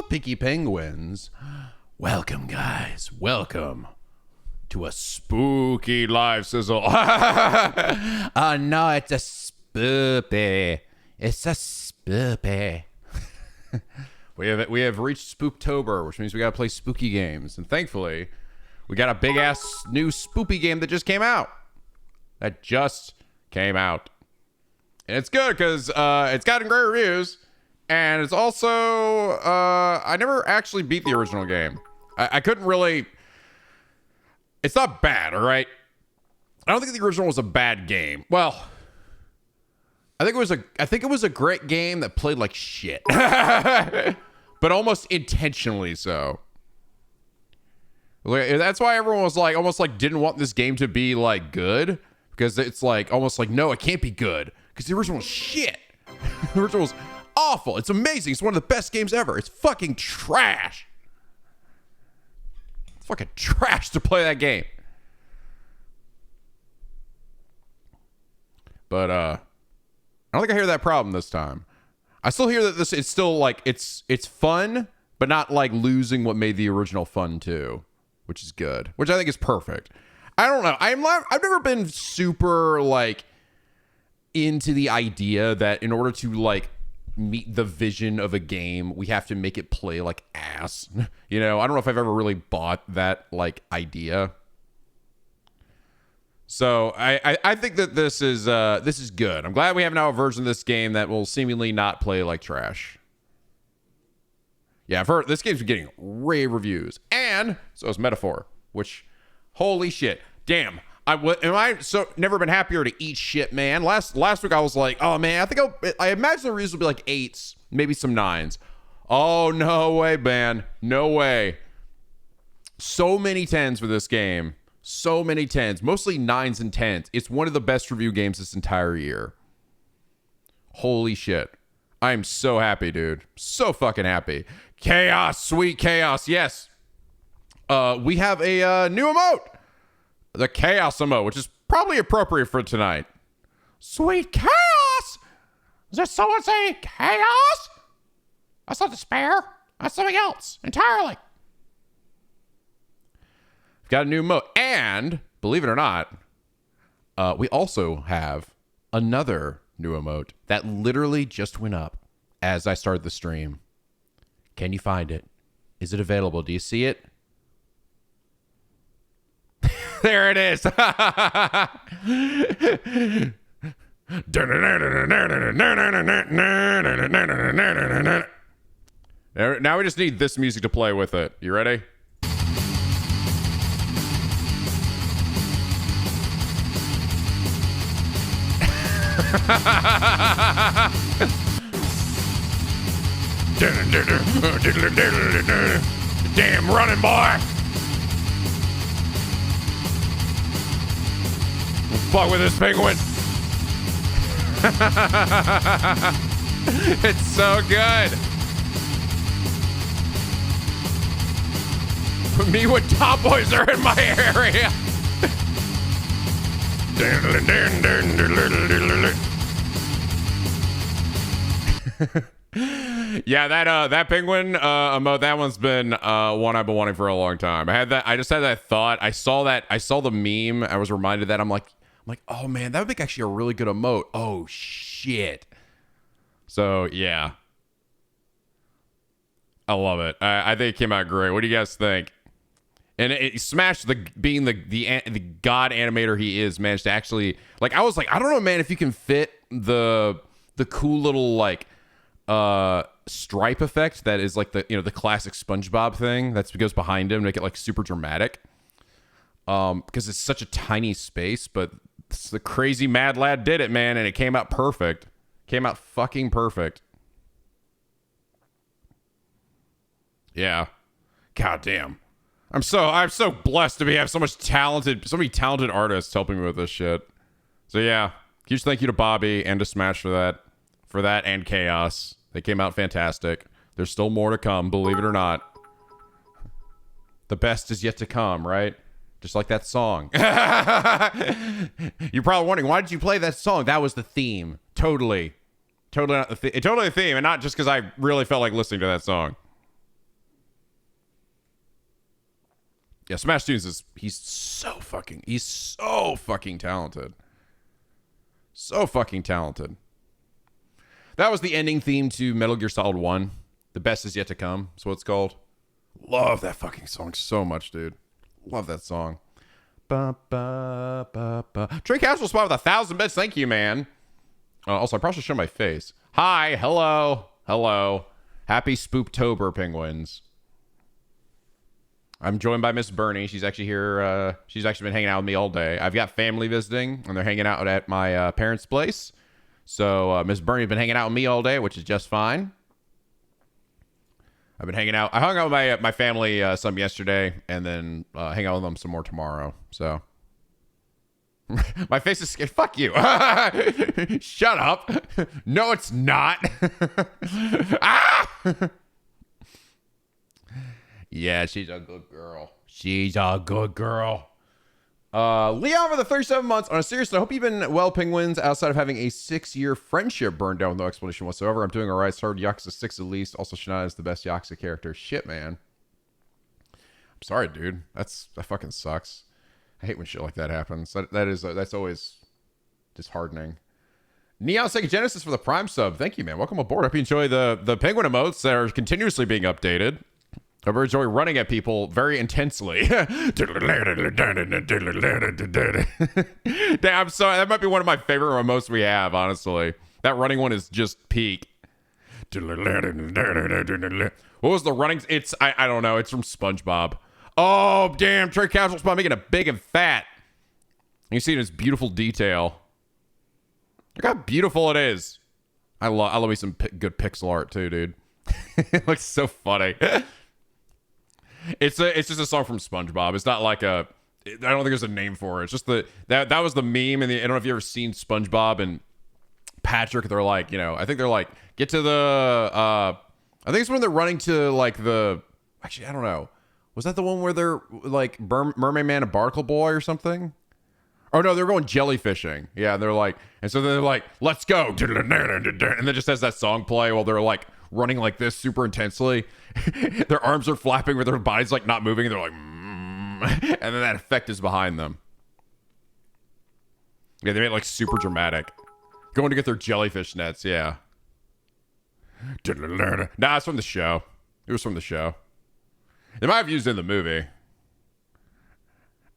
Pinky Penguins. Welcome, guys. Welcome to a spooky live sizzle. Oh, no, it's a spoopy. It's a spoopy. We have reached Spooktober, which means we gotta play spooky games. And thankfully, we got a big-ass new spoopy game that just came out. And it's good because it's gotten great reviews. And it's also, I never actually beat the original game. I couldn't really, it's not bad, all right? I don't think the original was a bad game. Well, I think it was a great game that played like shit. But almost intentionally so. That's why everyone was like, almost like didn't want this game to be like good. Because it's like, almost like, no, it can't be good. Because the original was shit. The original was awful. It's amazing. It's one of the best games ever. It's fucking trash. It's fucking trash to play that game. But I don't think I hear that problem this time. I still hear that it's still like it's fun, but not like losing what made the original fun too, which is good. Which I think is perfect. I don't know. I've never been super like into the idea that in order to like meet the vision of a game, we have to make it play like ass. You know, I don't know if I've ever really bought that like idea. So I think that this is good. I'm glad we have now a version of this game that will seemingly not play like trash. Yeah, I've heard this game's been getting rave reviews, and so is Metaphor, which holy shit, damn. Never been happier to eat shit, man. Last week I was like, oh man, I imagine the reviews will be like 8s, maybe some 9s. Oh, no way, man. No way. So many 10s for this game. So many 10s, mostly 9s and 10s. It's one of the best review games this entire year. Holy shit. I am so happy, dude. So fucking happy. Chaos, sweet chaos. Yes. We have a new emote. The chaos emote, which is probably appropriate for tonight. Sweet chaos. Is that someone saying chaos? That's not despair. That's something else entirely. Got a new emote, and believe it or not, we also have another new emote that literally just went up as I started the stream. Can you find it? Is it available? Do you see it? There it is. Now we just need this music to play with it. You ready? Damn running boy. Fuck with this penguin. It's so good. Me when tomboys are in my area. Yeah, that penguin emote, that one's been one I've been wanting for a long time. I just had that thought. I saw the meme. I was reminded that I'm like, oh man, that would make actually a really good emote. Oh shit. So yeah, I love it. I think it came out great. What do you guys think? And it smashed being the god animator he is, managed to actually, like, I was like, I don't know, man, if you can fit the cool little like stripe effect that is like the classic SpongeBob thing that goes behind him, make it like super dramatic. Because it's such a tiny space, but the crazy mad lad did it, man, and it came out perfect. Came out fucking perfect. Yeah. God damn. I'm so blessed to have so many talented artists helping me with this shit. So yeah, huge thank you to Bobby and to Smash for that and Chaos. They came out fantastic. There's still more to come, believe it or not. The best is yet to come, right? Just like that song. You're probably wondering, why did you play that song? That was the theme. Totally not the theme. Totally the theme, and not just because I really felt like listening to that song. Yeah, Smash Tunes he's so fucking talented. So fucking talented. That was the ending theme to Metal Gear Solid 1. The Best Is Yet to Come. That's what it's called. Love that fucking song so much, dude. Love that song. Ba, ba, ba, ba. Trey Casual Spot with 1,000 bits. Thank you, man. Also, I probably should show my face. Hi. Hello. Happy Spooptober, penguins. I'm joined by Miss Bernie. She's actually here. She's actually been hanging out with me all day. I've got family visiting, and they're hanging out at my parents' place. So Miss Bernie's been hanging out with me all day, which is just fine. I've been hanging out. I hung out with my family some yesterday, and then hang out with them some more tomorrow. So my face is scared. Fuck you. Shut up. No, it's not. Ah! Yeah, she's a good girl. Leon for the 37 months. On a serious note, I hope you've been well, penguins, outside of having a 6-year friendship burned down with no explanation whatsoever. I'm doing all right. Started Yakuza 6 at least. Also, Shania is the best Yakuza character. Shit, man. I'm sorry, dude. That fucking sucks. I hate when shit like that happens. That's always disheartening. Neon Sega Genesis for the Prime sub. Thank you, man. Welcome aboard. Hope you enjoy the penguin emotes that are continuously being updated. I enjoy running at people very intensely. Damn, I'm sorry. That might be one of my favorite emotes we have, honestly. That running one is just peak. What was the running? I don't know. It's from SpongeBob. Oh, damn. Trey Casual Spot making it big and fat. You see it in its beautiful detail. Look how beautiful it is. I love me some good pixel art too, dude. It looks so funny. It's just a song from SpongeBob. It's not like I don't think there's a name for it. It's just that was the meme. And I don't know if you ever seen SpongeBob and Patrick. They're like, I think they're like, get to the, I think it's when they're running to like actually, I don't know. Was that the one where they're like Mermaid Man and Barnacle Boy or something? Oh no, they're going jellyfishing. Yeah, they're like, and so they're like, let's go. And then just has that song play while they're like running like this super intensely. Their arms are flapping, but their body's like not moving. And they're like, and then that effect is behind them. Yeah, they made it like super dramatic. Going to get their jellyfish nets. Yeah. Nah, it's from the show. It was from the show. They might have used it in the movie.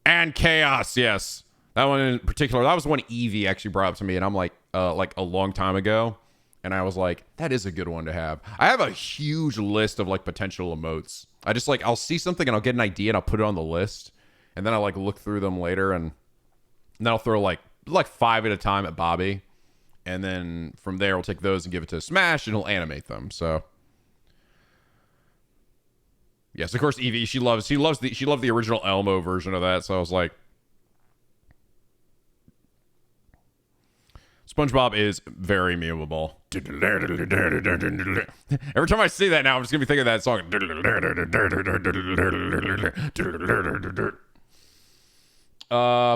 And Chaos, yes. That one in particular, that was one Evie actually brought up to me, and I'm like a long time ago. And I was like, that is a good one to have. I have a huge list of like potential emotes. I just like, I'll see something and I'll get an idea and I'll put it on the list. And then I'll like look through them later and then I'll throw like 5 at a time at Bobby. And then from there, we'll take those and give it to Smash and he'll animate them. So yes, of course, Evie, she loved the original Elmo version of that. So I was like, SpongeBob is very memeable. Every time I see that now, I'm just going to be thinking of that song.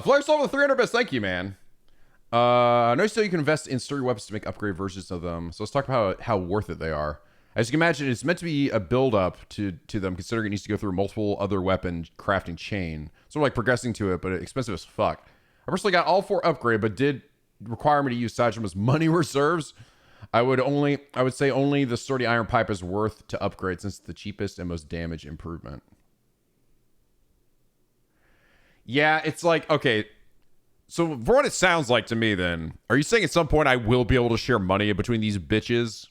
Flare Soul with 300 bits. Thank you, man. I know still you can invest in story weapons to make upgrade versions of them. So let's talk about how worth it they are. As you can imagine, it's meant to be a build-up to them, considering it needs to go through multiple other weapon crafting chain. So like progressing to it, but it's expensive as fuck. I personally got all 4 upgrade, but did require me to use Sajima's money reserves. I would say only the sturdy iron pipe is worth to upgrade since it's the cheapest and most damage improvement. Yeah, it's like, okay, so for what it sounds like to me then, are you saying at some point I will be able to share money between these bitches?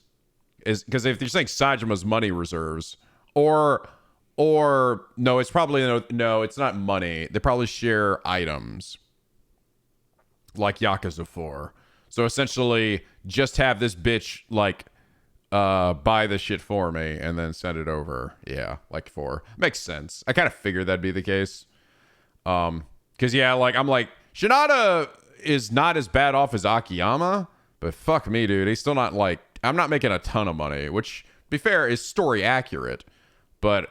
Because if you're saying Sajima's money reserves, or no, it's probably, no, it's not money. They probably share items. Like Yakuza 4. So essentially, just have this bitch, like, buy the shit for me and then send it over. Yeah, like 4. Makes sense. I kind of figured that'd be the case. Because, yeah, like, I'm like, Shinada is not as bad off as Akiyama, but fuck me, dude. He's still not, like, I'm not making a ton of money, which, to be fair, is story accurate. But,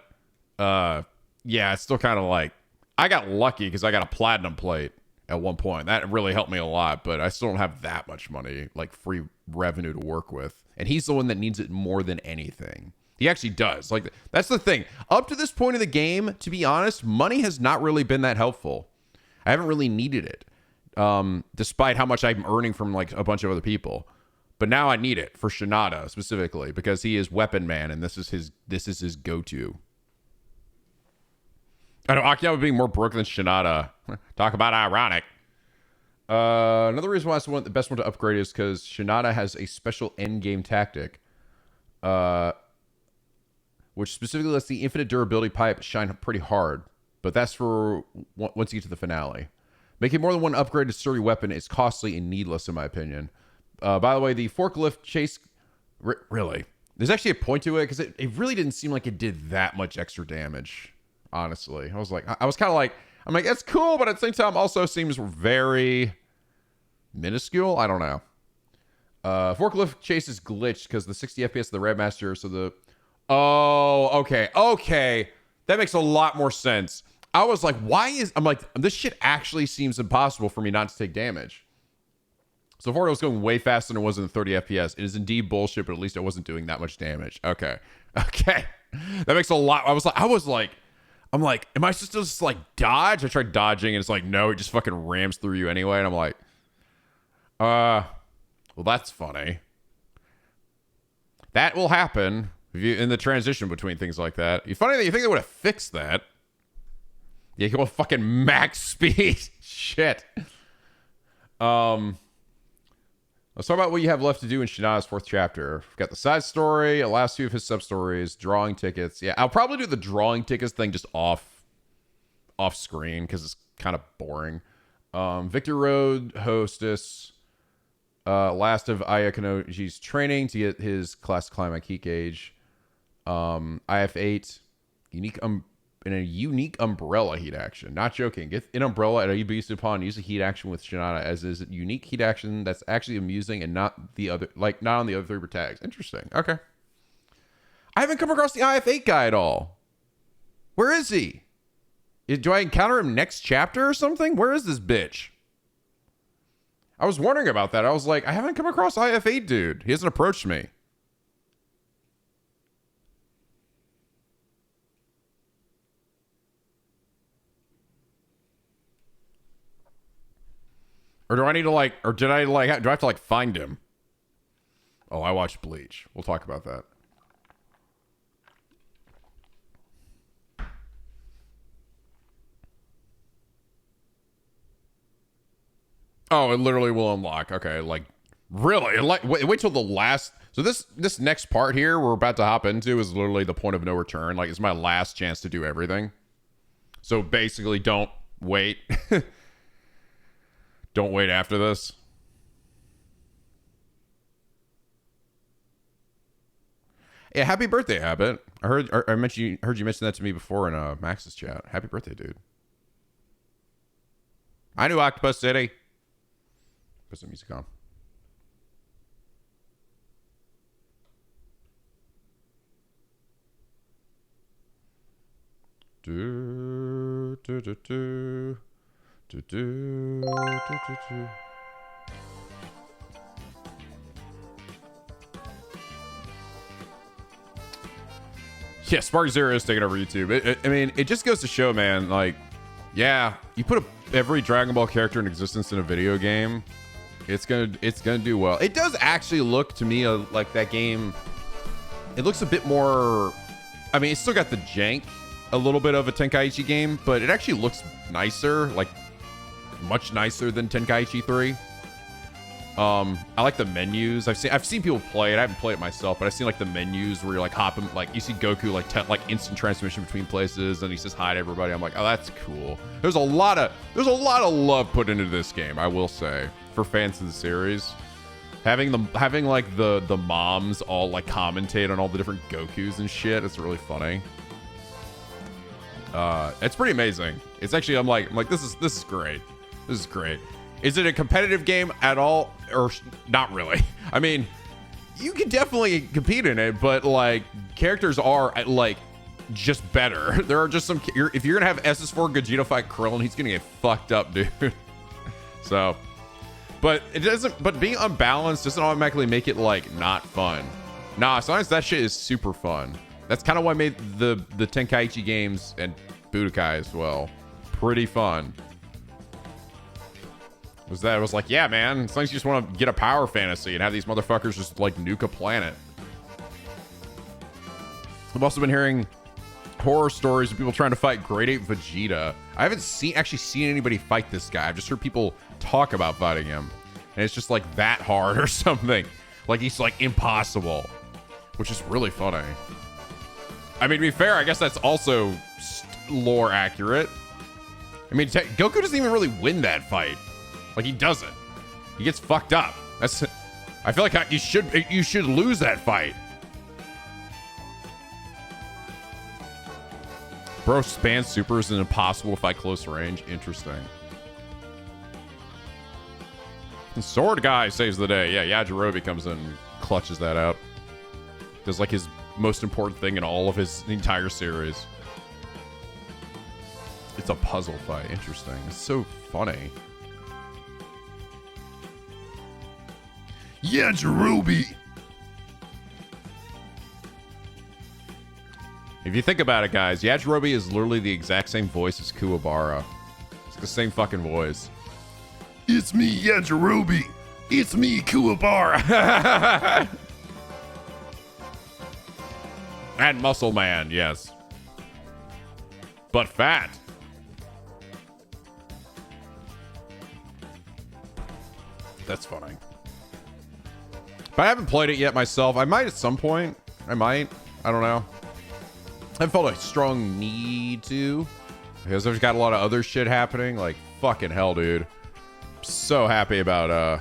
yeah, it's still kind of like, I got lucky because I got a platinum plate at one point. That really helped me a lot, but I still don't have that much money, like free revenue to work with. And he's the one that needs it more than anything. He actually does. Like, that's the thing. Up to this point of the game, to be honest, money has not really been that helpful. I haven't really needed it, despite how much I'm earning from like a bunch of other people. But now I need it for Shinada specifically because he is Weapon Man, and this is his go-to. I know Akiyama being more broke than Shinada. Talk about ironic. Another reason why it's the best one to upgrade is because Shinada has a special end game tactic. Which specifically lets the infinite durability pipe shine pretty hard. But that's for once you get to the finale. Making more than one upgraded sturdy weapon is costly and needless, in my opinion. By the way, the forklift chase... Really? There's actually a point to it, because it really didn't seem like it did that much extra damage, honestly. I was kind of like... I'm like, that's cool, but at the same time also seems very minuscule. I don't know. Forklift chase is glitched because the 60 FPS of the Red Master, so the... Oh, okay. Okay. That makes a lot more sense. I was like, I'm like, this shit actually seems impossible for me not to take damage. So far, it was going way faster than it was in the 30 FPS. It is indeed bullshit, but at least I wasn't doing that much damage. Okay. Okay. That makes a lot. I was like, am I supposed to just like dodge? I tried dodging and it's like, no, it just fucking rams through you anyway. And I'm like, well, that's funny. That will happen in the transition between things like that. You funny that you think they would have fixed that. Yeah, you go fucking max speed. Shit. Let's talk about what you have left to do in Shinada's 4th chapter. We've got the side story, the last few of his sub-stories, drawing tickets. Yeah, I'll probably do the drawing tickets thing just off screen because it's kind of boring. Victor Road, Hostess, last of Ayakanoji's training to get his class climax heat gauge. IF8, in a unique umbrella heat action. Not joking. Get an umbrella at Ibisa upon use a heat action with Shinada as is a unique heat action that's actually amusing and not on the other 3 tags. Interesting. Okay. I haven't come across the IF8 guy at all. Where is he? Do I encounter him next chapter or something? Where is this bitch? I was wondering about that. I was like, I haven't come across IF8 dude. He hasn't approached me. Or do I need to like, or did I like, do I have to like find him? Oh, I watched Bleach. We'll talk about that. Oh, it literally will unlock. Okay, like, really? Like, wait till the last. So this next part here we're about to hop into is literally the point of no return. Like, it's my last chance to do everything. So basically, don't wait. Don't wait after this. Yeah, happy birthday, Habit. I heard you mention that to me before in Max's chat. Happy birthday, dude. I knew Octopus City. Put some music on. Do do do do. Do, do, do, do, do. Yeah, Spark Zero is taking over YouTube. I mean, it just goes to show, man, like, yeah, you put every Dragon Ball character in existence in a video game, it's gonna do well. It does actually look to me like that game, it looks a bit more, I mean, it's still got the jank, a little bit of a Tenkaichi game, but it actually looks nicer, like, much nicer than Tenkaichi 3. I like the menus. I've seen people play it. I haven't played it myself, but I've seen like the menus where you're like hopping, like you see Goku like instant transmission between places, and he says hi to everybody. I'm like, oh, that's cool. There's a lot of love put into this game, I will say, for fans of the series. Having like the moms all like commentate on all the different Gokus and shit. It's really funny. It's pretty amazing. It's actually I'm like this is great. This is great. Is it a competitive game at all? Or not really? I mean, you can definitely compete in it, but like characters are like just better. There are just some, if you're gonna have SS4 Gogeta fight Krillin, he's gonna get fucked up, dude. So, but it doesn't, but being unbalanced doesn't automatically make it like not fun. Nah, sometimes that shit is super fun. That's kind of what made the Tenkaichi games and Budokai as well pretty fun. It was like, yeah, man, as long as you just want to get a power fantasy and have these motherfuckers just like nuke a planet. I've also been hearing horror stories of people trying to fight Grade 8 Vegeta. I haven't actually seen anybody fight this guy. I've just heard people talk about fighting him, and it's just like that hard or something. Like he's like impossible, which is really funny. I mean, to be fair, I guess that's also lore accurate. I mean, Goku doesn't even really win that fight. Like he doesn't. He gets fucked up. I feel like you should lose that fight. Bro, span supers and impossible to fight close range. Interesting. The sword guy saves the day. Yeah, Yajirobe comes in and clutches that out. Does like his most important thing in all of the entire series. It's a puzzle fight. Interesting. It's so funny. Yajirobe. If you think about it, guys, Yajirobe is literally the exact same voice as Kuwabara. It's the same fucking voice. It's me, Yajirobe. It's me, Kuwabara. And Muscle Man, yes. But fat. That's funny. But I haven't played it yet myself. I might at some point. I don't know. I felt a strong need to, because there's got a lot of other shit happening. Like fucking hell, dude. I'm so happy about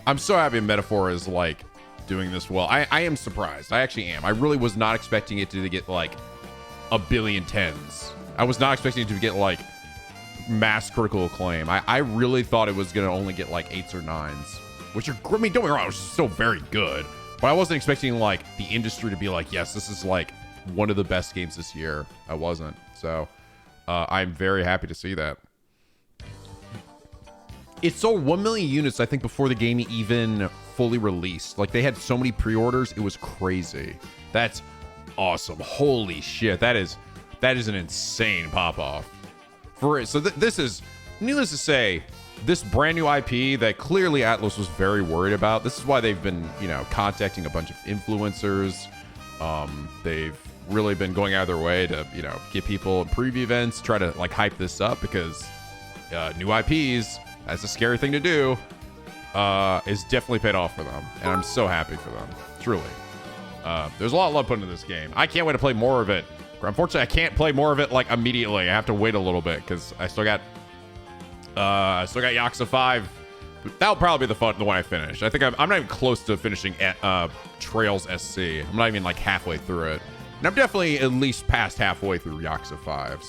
I'm so happy Metaphor is like doing this well. I am surprised. I actually am. I really was not expecting it to get like a billion tens. I was not expecting it to get like mass critical acclaim. I really thought it was gonna only get like 8s or 9s, which are, I mean, don't get me wrong, it's still very good, but I wasn't expecting like the industry to be like, yes, this is like one of the best games this year. I wasn't. So I'm very happy to see that. It sold 1 million units, I think, before the game even fully released. Like they had so many pre-orders, it was crazy. That's awesome. Holy shit. That is an insane pop-off. So this is, needless to say, this brand new IP that clearly Atlas was very worried about. This is why they've been, contacting a bunch of influencers. They've really been going out of their way to, get people in preview events, try to like hype this up, because new IPs, that's a scary thing to do, is definitely paid off for them. And I'm so happy for them, truly. There's a lot of love put into this game. I can't wait to play more of it. Unfortunately, I can't play more of it like immediately. I have to wait a little bit because I still got Yakuza 5. That'll probably be the one I finish. I think I'm not even close to finishing Trails SC. I'm not even like halfway through it. And I'm definitely at least past halfway through Yakuza 5.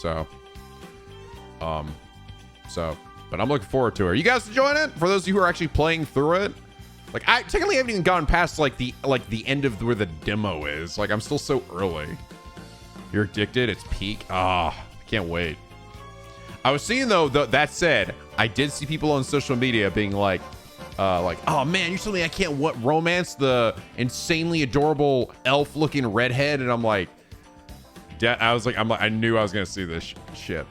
But I'm looking forward to it. Are you guys enjoying it? For those of you who are actually playing through it, like I technically haven't even gone past like the end of where the demo is. Like I'm still so early. You're addicted. It's peak. I can't wait. I was seeing though, that said, I did see people on social media being like, oh man, you're telling me I can't romance the insanely adorable elf-looking redhead, and I'm like, I knew I was gonna see this shit.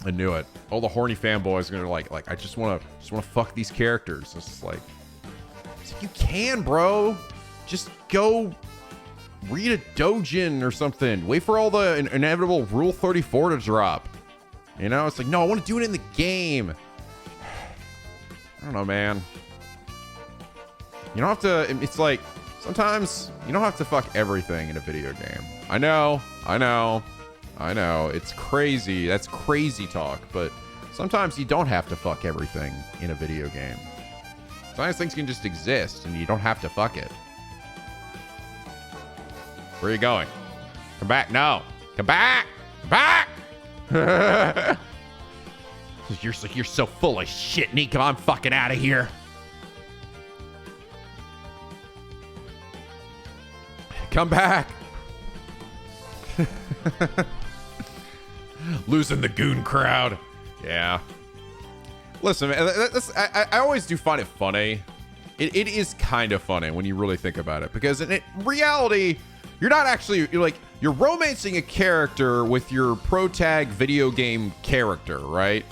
I knew it. All the horny fanboys are gonna like I just wanna fuck these characters. It's like you can, bro. Just go read a dojin or something. Wait for all the inevitable Rule 34 to drop. It's like, no, I want to do it in the game. I don't know, man. You don't have to, it's like, sometimes you don't have to fuck everything in a video game. I know. It's crazy. That's crazy talk, but sometimes you don't have to fuck everything in a video game. Sometimes things can just exist and you don't have to fuck it. Where are you going? Come back. No. Come back. Come back. You're so full of shit, Nico. I'm fucking out of here. Come back. Losing the goon crowd. Yeah. Listen, man, I always do find it funny it is kind of funny when you really think about it, because in reality, you're not actually, you're romancing a character with your protag video game character, right?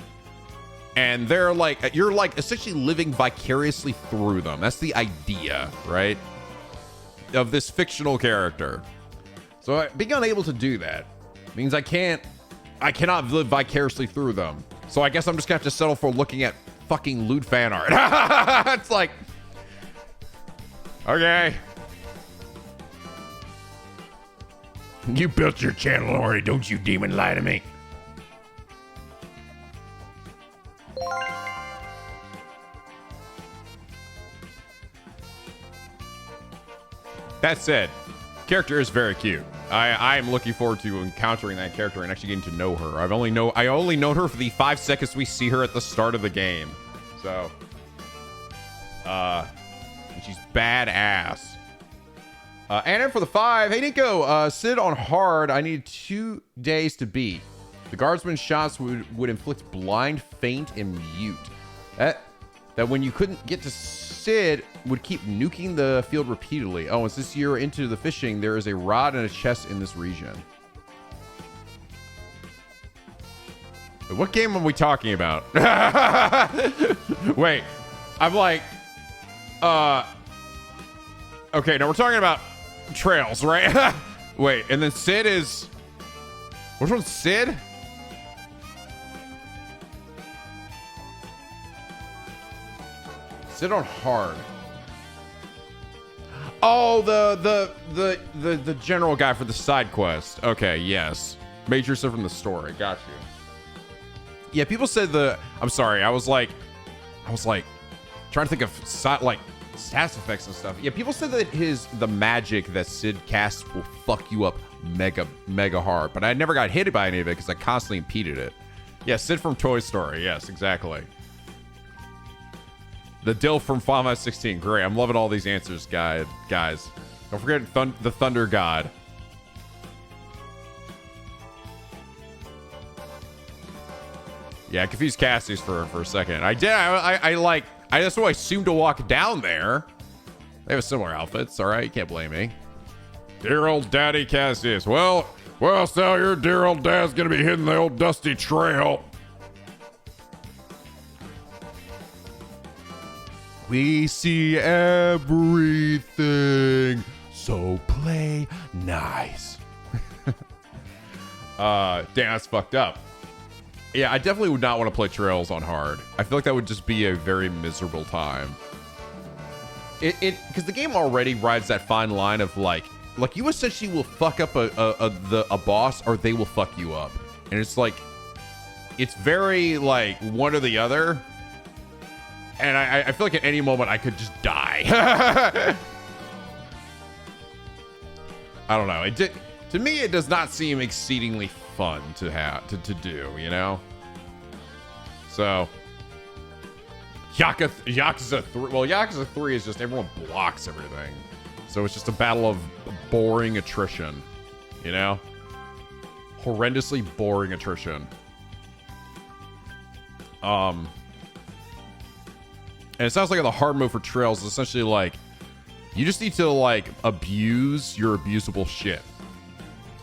And they're like, you're like essentially living vicariously through them. That's the idea, right? Of this fictional character. So being unable to do that means I cannot live vicariously through them. So I guess I'm just gonna have to settle for looking at fucking lewd fan art. It's like, okay. You built your channel already, don't you, demon? Lie to me. That said, character is very cute. I am looking forward to encountering that character and actually getting to know her. I only known her for the 5 seconds we see her at the start of the game. So, and she's badass. And then for the 5, hey Nico, Sid on hard. I need 2 days to beat. The guardsman's shots would inflict blind, faint, and mute. That when you couldn't get to Sid would keep nuking the field repeatedly. Oh, it's this year into the fishing. There is a rod and a chest in this region. What game are we talking about? Wait, I'm like, okay, now we're talking about trails, right? Wait, and then Sid is, which one's Sid? Sid on hard. Oh, the general guy for the side quest. Okay, yes. Major stuff from the story. Got you. Yeah, people said I'm sorry. I was like trying to think of like stats effects and stuff. Yeah, people said that the magic that Sid casts will fuck you up mega hard. But I never got hit by any of it because I constantly impeded it. Yeah, Sid from Toy Story. Yes, exactly. The Dill from Final Fantasy 16. Great. I'm loving all these answers, guys. Don't forget the Thunder God. Yeah, I confused Cassie's for a second. I did. I just assumed to walk down there. They have similar outfits. All right, you can't blame me. Dear old daddy Cassius. Well, Sal, your dear old dad's gonna be hitting the old dusty trail. We see everything, so play nice. Damn, that's fucked up. Yeah, I definitely would not want to play Trails on hard. I feel like that would just be a very miserable time. Because the game already rides that fine line of like you essentially will fuck up a boss, or they will fuck you up, and it's like, it's very like one or the other. And I feel like at any moment I could just die. I don't know. To me, it does not seem exceedingly fun to have to do, you know? So Yakuza 3. Well, Yakuza 3 is just everyone blocks everything. So it's just a battle of boring attrition, you know? Horrendously boring attrition. And it sounds like the hard mode for Trails is essentially like, you just need to like abuse your abusable shit.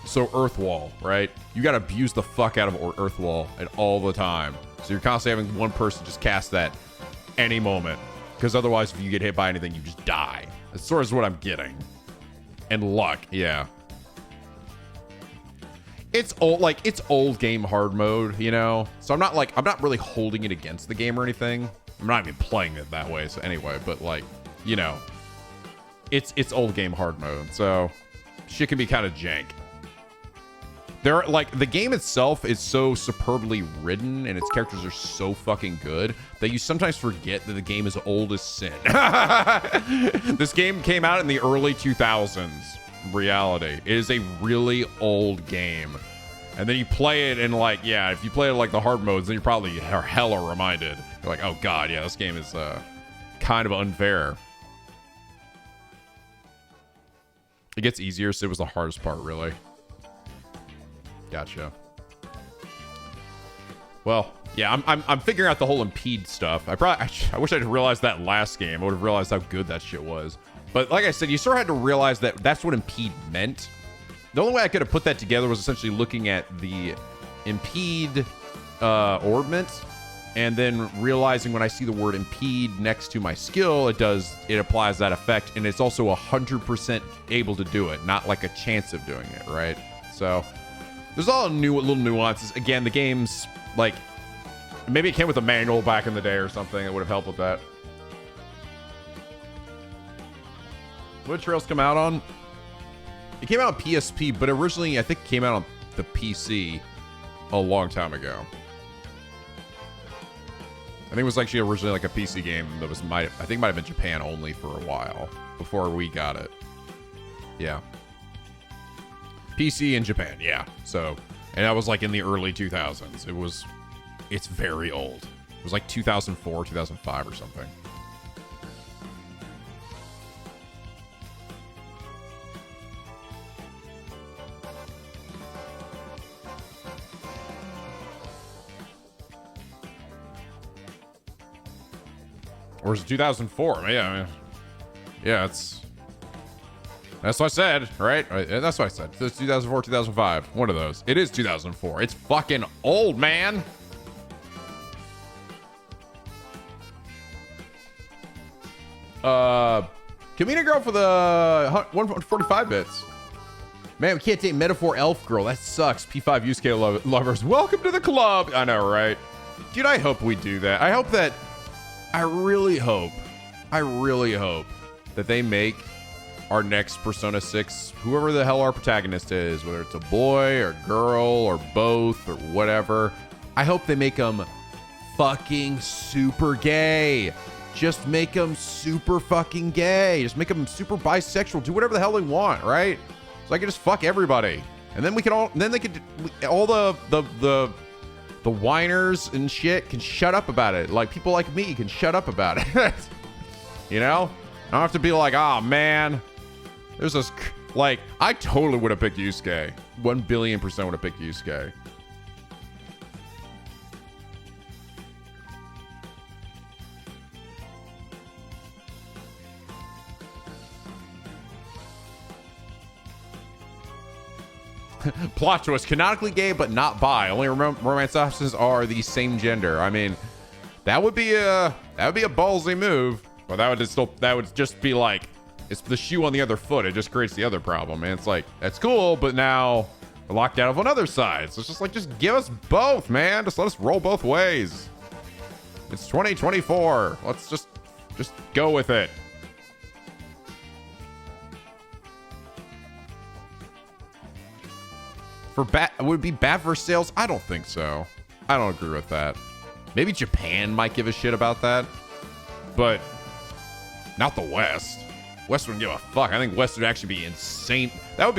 So Earthwall, right? You gotta abuse the fuck out of Earthwall at all the time. So you're constantly having one person just cast that any moment. Because otherwise, if you get hit by anything, you just die. That's sort of what I'm getting. And luck, yeah. It's old game hard mode, you know? So I'm not really holding it against the game or anything. I'm not even playing it that way, so anyway, but like, you know, it's old game hard mode, so shit can be kind of jank. The game itself is so superbly written and its characters are so fucking good that you sometimes forget that the game is old as sin. This game came out in the early 2000s. Reality, it is a really old game. And then you play it and like, yeah, if you play it like the hard modes, then you probably are hella reminded. You're like, oh god, yeah, this game is kind of unfair. It gets easier, so it was the hardest part, really. Gotcha. Well, Yeah, I'm figuring out the whole impede stuff. I wish I'd realized that last game. I would have realized how good that shit was. But like I said, you sort of had to realize that that's what impede meant. The only way I could have put that together was essentially looking at the impede orbment, and then realizing when I see the word impede next to my skill, it applies that effect, and it's also 100% able to do it, not like a chance of doing it, right? So there's all little nuances. Again, the game's like, maybe it came with a manual back in the day or something that would have helped with that. What did Trails come out on? It came out on PSP, but originally I think it came out on the PC a long time ago. I think it was actually originally like a PC game that I think might have been Japan only for a while before we got it. Yeah. PC in Japan, yeah. So, and that was like in the early 2000s. It's very old. It was like 2004, 2005 or something. Or is it 2004? Yeah, that's what I said, right? That's what I said. It's 2004, 2005. One of those. It is 2004. It's fucking old, man. Kamina Girl for the 145 bits. Man, we can't date Metaphor Elf Girl. That sucks. P5 Yusuke lovers. Welcome to the club. I know, right? Dude, I hope we do that. I really hope that they make our next Persona 6, whoever the hell our protagonist is, whether it's a boy or girl or both or whatever. I hope they make them fucking super gay. Just make them super fucking gay. Just make them super bisexual. Do whatever the hell they want, right? So I can just fuck everybody. And then all the whiners and shit can shut up about it. Like, people like me can shut up about it. You know? I don't have to be like, oh, man. There's this... Like, I totally would have picked Yusuke. 1 billion% would have picked Yusuke. Plot twist: canonically gay but not bi. Only romance options are the same gender. I mean, that would be a ballsy move. But that would just be like, it's the shoe on the other foot. It just creates the other problem. And it's like, that's cool, but now we're locked out of on other sides. So it's just like, just give us both, man. Just let us roll both ways. It's 2024. Let's just go with it. Would it be bad for sales? I don't think so. I don't agree with that. Maybe Japan might give a shit about that, but not the West. West wouldn't give a fuck. I think West would actually be insane. That would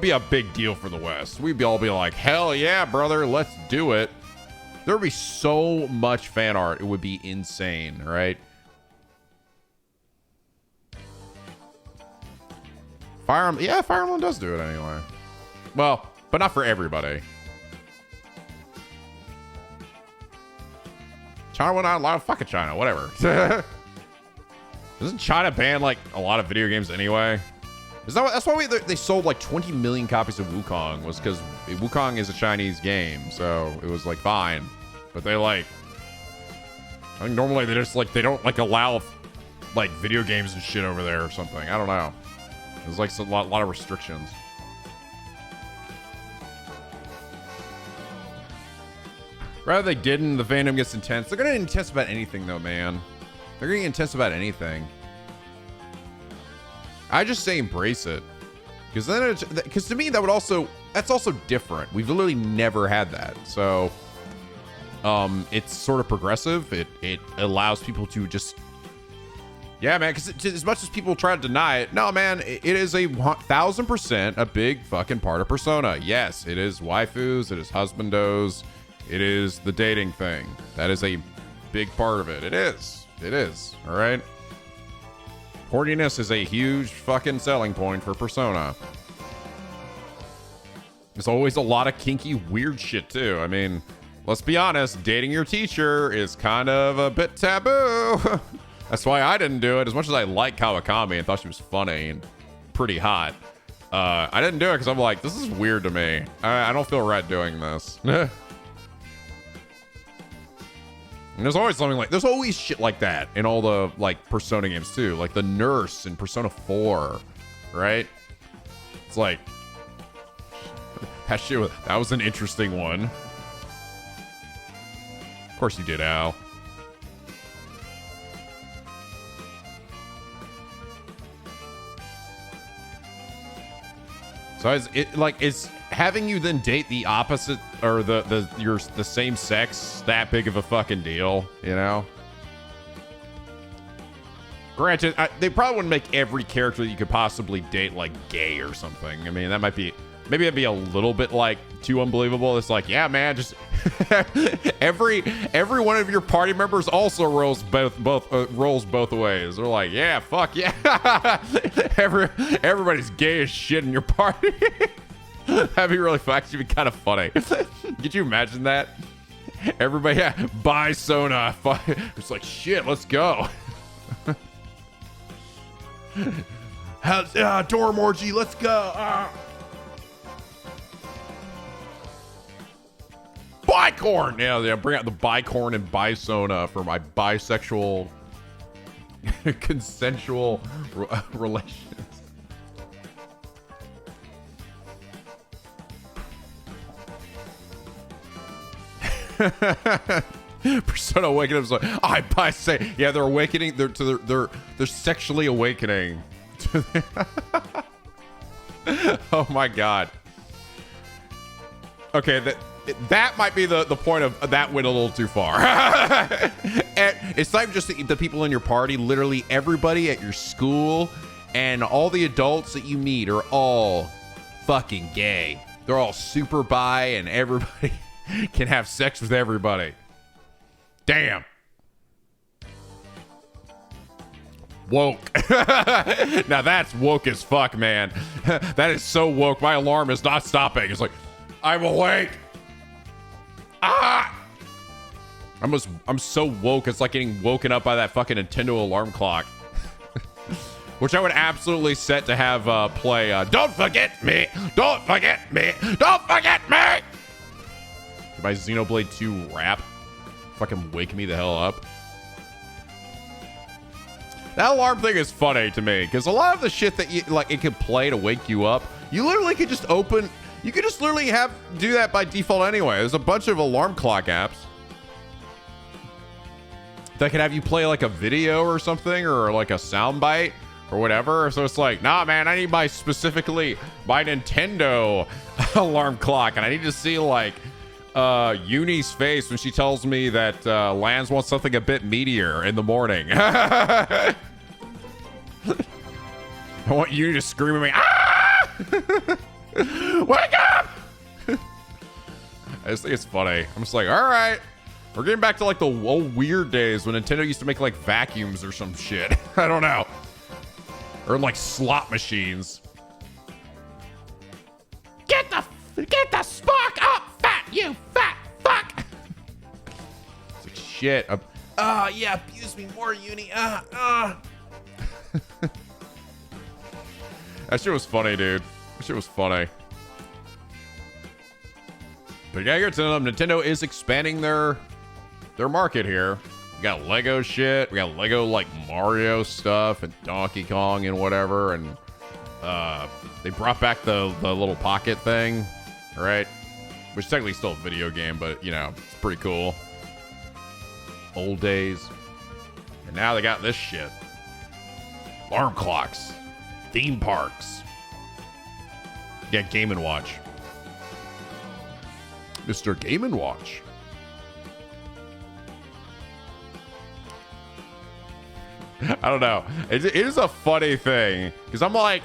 be a big deal for the West. We'd all be like, hell yeah, brother, let's do it. There would be so much fan art. It would be insane, right? Fire Emblem does do it anyway. Well, but not for everybody. China went out loud. Fuck it, China. Whatever. Doesn't China ban like a lot of video games anyway? That's why they sold like 20 million copies of Wukong, was because Wukong is a Chinese game, so it was like fine. But they like, I think normally they just like, they don't like allow like video games and shit over there or something. I don't know. There's like a lot of restrictions. Rather they didn't, the fandom gets intense. They're gonna get intense about anything though, man. They're gonna get intense about anything. I just say embrace it. Because to me that's also different. We've literally never had that. So it's sort of progressive. It allows people to just, yeah, man, because as much as people try to deny it, no, man, it is 1,000% a big fucking part of Persona. Yes, it is waifus, it is husbandos, it is the dating thing. That is a big part of it. It is. All right. Horniness is a huge fucking selling point for Persona. There's always a lot of kinky, weird shit too. I mean, let's be honest, dating your teacher is kind of a bit taboo. That's why I didn't do it. As much as I like Kawakami and thought she was funny and pretty hot, I didn't do it because I'm like, this is weird to me. I don't feel right doing this. And there's always something like, there's always shit like that in all the like Persona games too, like the nurse in Persona 4, right? It's like, that was an interesting one. Of course you did, Al. So is having you then date the opposite or the same sex that big of a fucking deal, you know? Granted, they probably wouldn't make every character that you could possibly date like gay or something. I mean, that might be, maybe that'd be a little bit like too unbelievable. It's like, yeah, man, just every one of your party members also rolls both ways. They're like, yeah, fuck yeah, everybody's gay as shit in your party. That'd be really fun. Actually, be kind of funny. Could you imagine that? Everybody, yeah, buy Sona. It's like, shit, let's go. Dorm orgy, let's go. Bicorn! Yeah, bring out the Bicorn and Bisona for my bisexual consensual relations. Persona Awakening was like, I bisect. Yeah, they're awakening. They're sexually awakening. Oh my god. Okay, that might be the point of that went a little too far. It's not just the people in your party, literally everybody at your school and all the adults that you meet are all fucking gay. They're all super bi and everybody can have sex with everybody. Damn. Woke. Now that's woke as fuck, man. That is so woke. My alarm is not stopping. It's like, I'm awake. Ah! I'm so woke. It's like getting woken up by that fucking Nintendo alarm clock. Which I would absolutely set to have play Don't Forget Me! Don't Forget Me! Don't Forget Me! My Xenoblade 2 rap. Fucking wake me the hell up. That alarm thing is funny to me because a lot of the shit that you like it could play to wake you up, you literally could just open. You could just literally do that by default anyway. There's a bunch of alarm clock apps that could have you play like a video or something or like a soundbite or whatever. So it's like, nah, man, I need specifically my Nintendo alarm clock, and I need to see like Uni's face when she tells me that Lance wants something a bit meatier in the morning. I want Uni to scream at me, ah! Wake up! I just think it's funny. I'm just like, all right, we're getting back to like the old weird days when Nintendo used to make like vacuums or some shit. I don't know, or like slot machines. Get the spark up, fat you fat fuck. It's like shit. Yeah, abuse me more, Uni. That shit was funny, dude. That shit was funny. But yeah, here to them, Nintendo is expanding their market here. We got Lego shit. We got Lego like Mario stuff and Donkey Kong and whatever. And they brought back the little pocket thing, right? Which is technically still a video game, but you know, it's pretty cool. Old days. And now they got this shit. Alarm clocks. Theme parks. Yeah, Game & Watch. Mr. Game & Watch. I don't know. It is a funny thing. Because I'm like,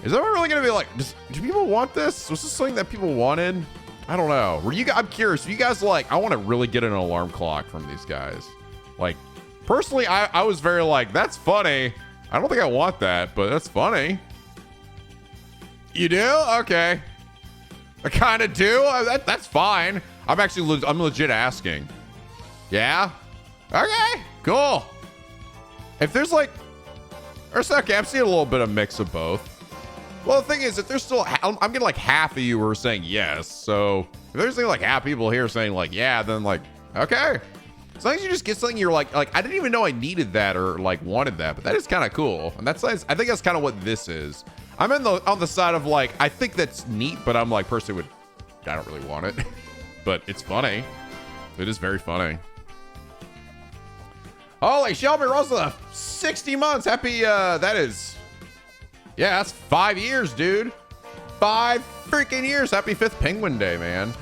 is that really going to be like, do people want this? Was this something that people wanted? I don't know. I'm curious. Were you guys like, I want to really get an alarm clock from these guys? Like, personally, I was very like, that's funny. I don't think I want that, but that's funny. You do? Okay. I kind of do. That's fine. I'm legit asking. Yeah? Okay, cool. If there's like, okay, I'm seeing a little bit of mix of both. Well, the thing is, if there's still, I'm getting like half of you who are saying yes. So if there's like half people here saying like, yeah, then like, okay. As long as you just get something you're like, I didn't even know I needed that or like wanted that, but that is kind of cool. And that's, I think that's kind of what this is. I'm on the side of like, I think that's neat, but I'm like, personally I don't really want it, but it's funny. It is very funny. Holy Shelby Rosa, 60 months. Happy, that is, yeah, that's 5 years, dude. 5 freaking years. Happy 5th Penguin Day, man.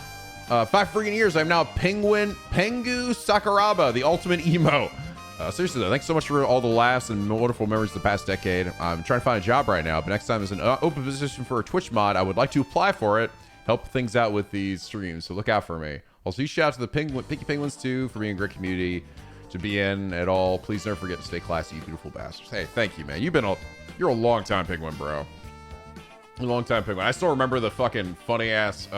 5 freaking years. I'm now Pengu Sakuraba, the ultimate emo. Seriously though, thanks so much for all the laughs and wonderful memories of the past decade. I'm trying to find a job right now, but next time there's an open position for a Twitch mod, I would like to apply for it. Help things out with these streams, so look out for me. Also, huge shout out to the Pinky Penguins too for being a great community to be in at all. Please never forget to stay classy, you beautiful bastards. Hey, thank you, man. You're a long time penguin, bro. A long time penguin. I still remember the fucking funny ass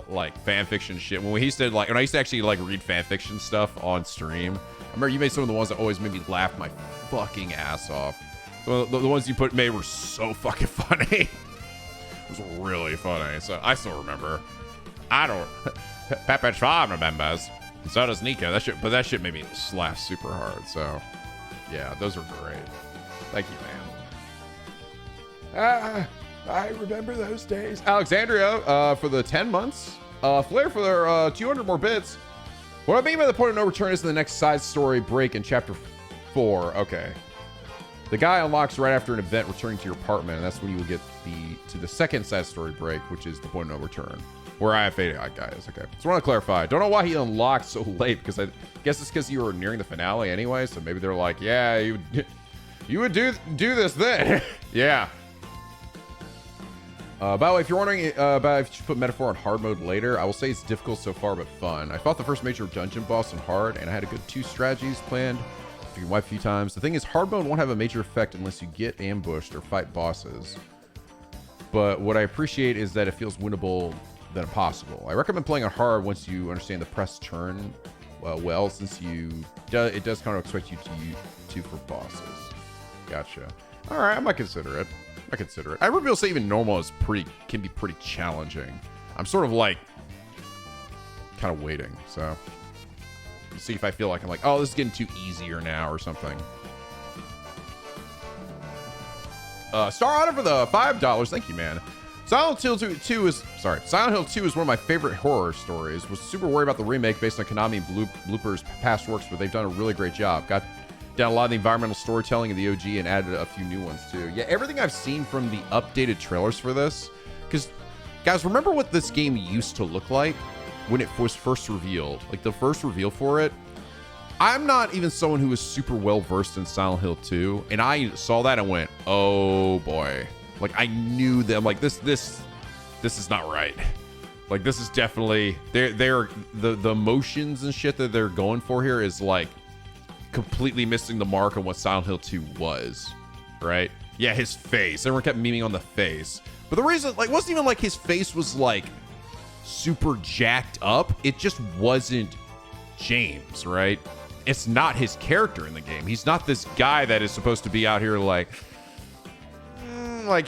like fan fiction shit when I used to actually like read fan fiction stuff on stream. I remember you made some of the ones that always made me laugh my fucking ass off. So the ones you made were so fucking funny. It was really funny. So I still remember. I don't. Pepe Schwab remembers. And so does Nico. That shit made me laugh super hard. So yeah, those are great. Thank you, man. I remember those days. Alexandria for the 10 months. Flair for their 200 more bits. What I mean by the point of no return is the next side story break in chapter 4. Okay. The guy unlocks right after an event returning to your apartment, and that's when you will get to the second side story break, which is the point of no return. Where I have faded guys. Okay. So I want to clarify. Don't know why he unlocked so late, because I guess it's because you were nearing the finale anyway. So maybe they're like, yeah, you would do this then. Yeah. By the way, if you're wondering about if you should put Metaphor on hard mode later, I will say it's difficult so far, but fun. I fought the first major dungeon boss on hard, and I had a good 2 strategies planned. You can wipe a few times. The thing is, hard mode won't have a major effect unless you get ambushed or fight bosses. But what I appreciate is that it feels winnable than impossible. I recommend playing on hard once you understand the press turn well, since it does kind of expect you to for bosses. Gotcha. All right, I might consider it. I heard people say even normal can be pretty challenging. I'm sort of like kind of waiting, so see if I feel like I'm like, oh, this is getting too easier now or something. Star Honor for the $5. Thank you, man. Silent Hill 2 is one of my favorite horror stories. Was super worried about the remake based on Konami and Blooper's past works, but they've done a really great job. Got down a lot of the environmental storytelling of the OG and added a few new ones too. Yeah, everything I've seen from the updated trailers for this, because guys, remember what this game used to look like when it was first revealed? Like the first reveal for it. I'm not even someone who is super well versed in Silent Hill 2, and I saw that and went, oh boy. Like I knew them. Like this is not right. Like this is definitely they're the emotions and shit that they're going for here is like completely missing the mark on what Silent Hill 2 was, right? Yeah, his face. Everyone kept memeing on the face. But the reason, like, wasn't even like his face was like super jacked up. It just wasn't James, right? It's not his character in the game. He's not this guy that is supposed to be out here like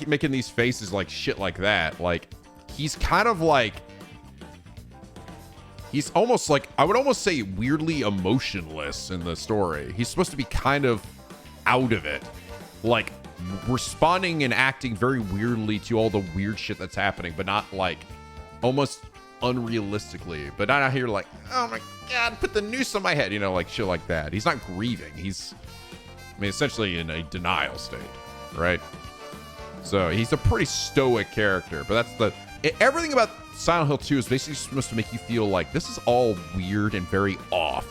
making these faces like shit like that. Like, he's kind of like, he's almost like, I would almost say weirdly emotionless in the story. He's supposed to be kind of out of it, like responding and acting very weirdly to all the weird shit that's happening, but not like almost unrealistically, but not out here like, oh my God, put the noose on my head, you know, like shit like that. He's not grieving. He's, I mean, essentially in a denial state, right? So he's a pretty stoic character, but that's everything about Silent Hill 2 is basically supposed to make you feel like this is all weird and very off.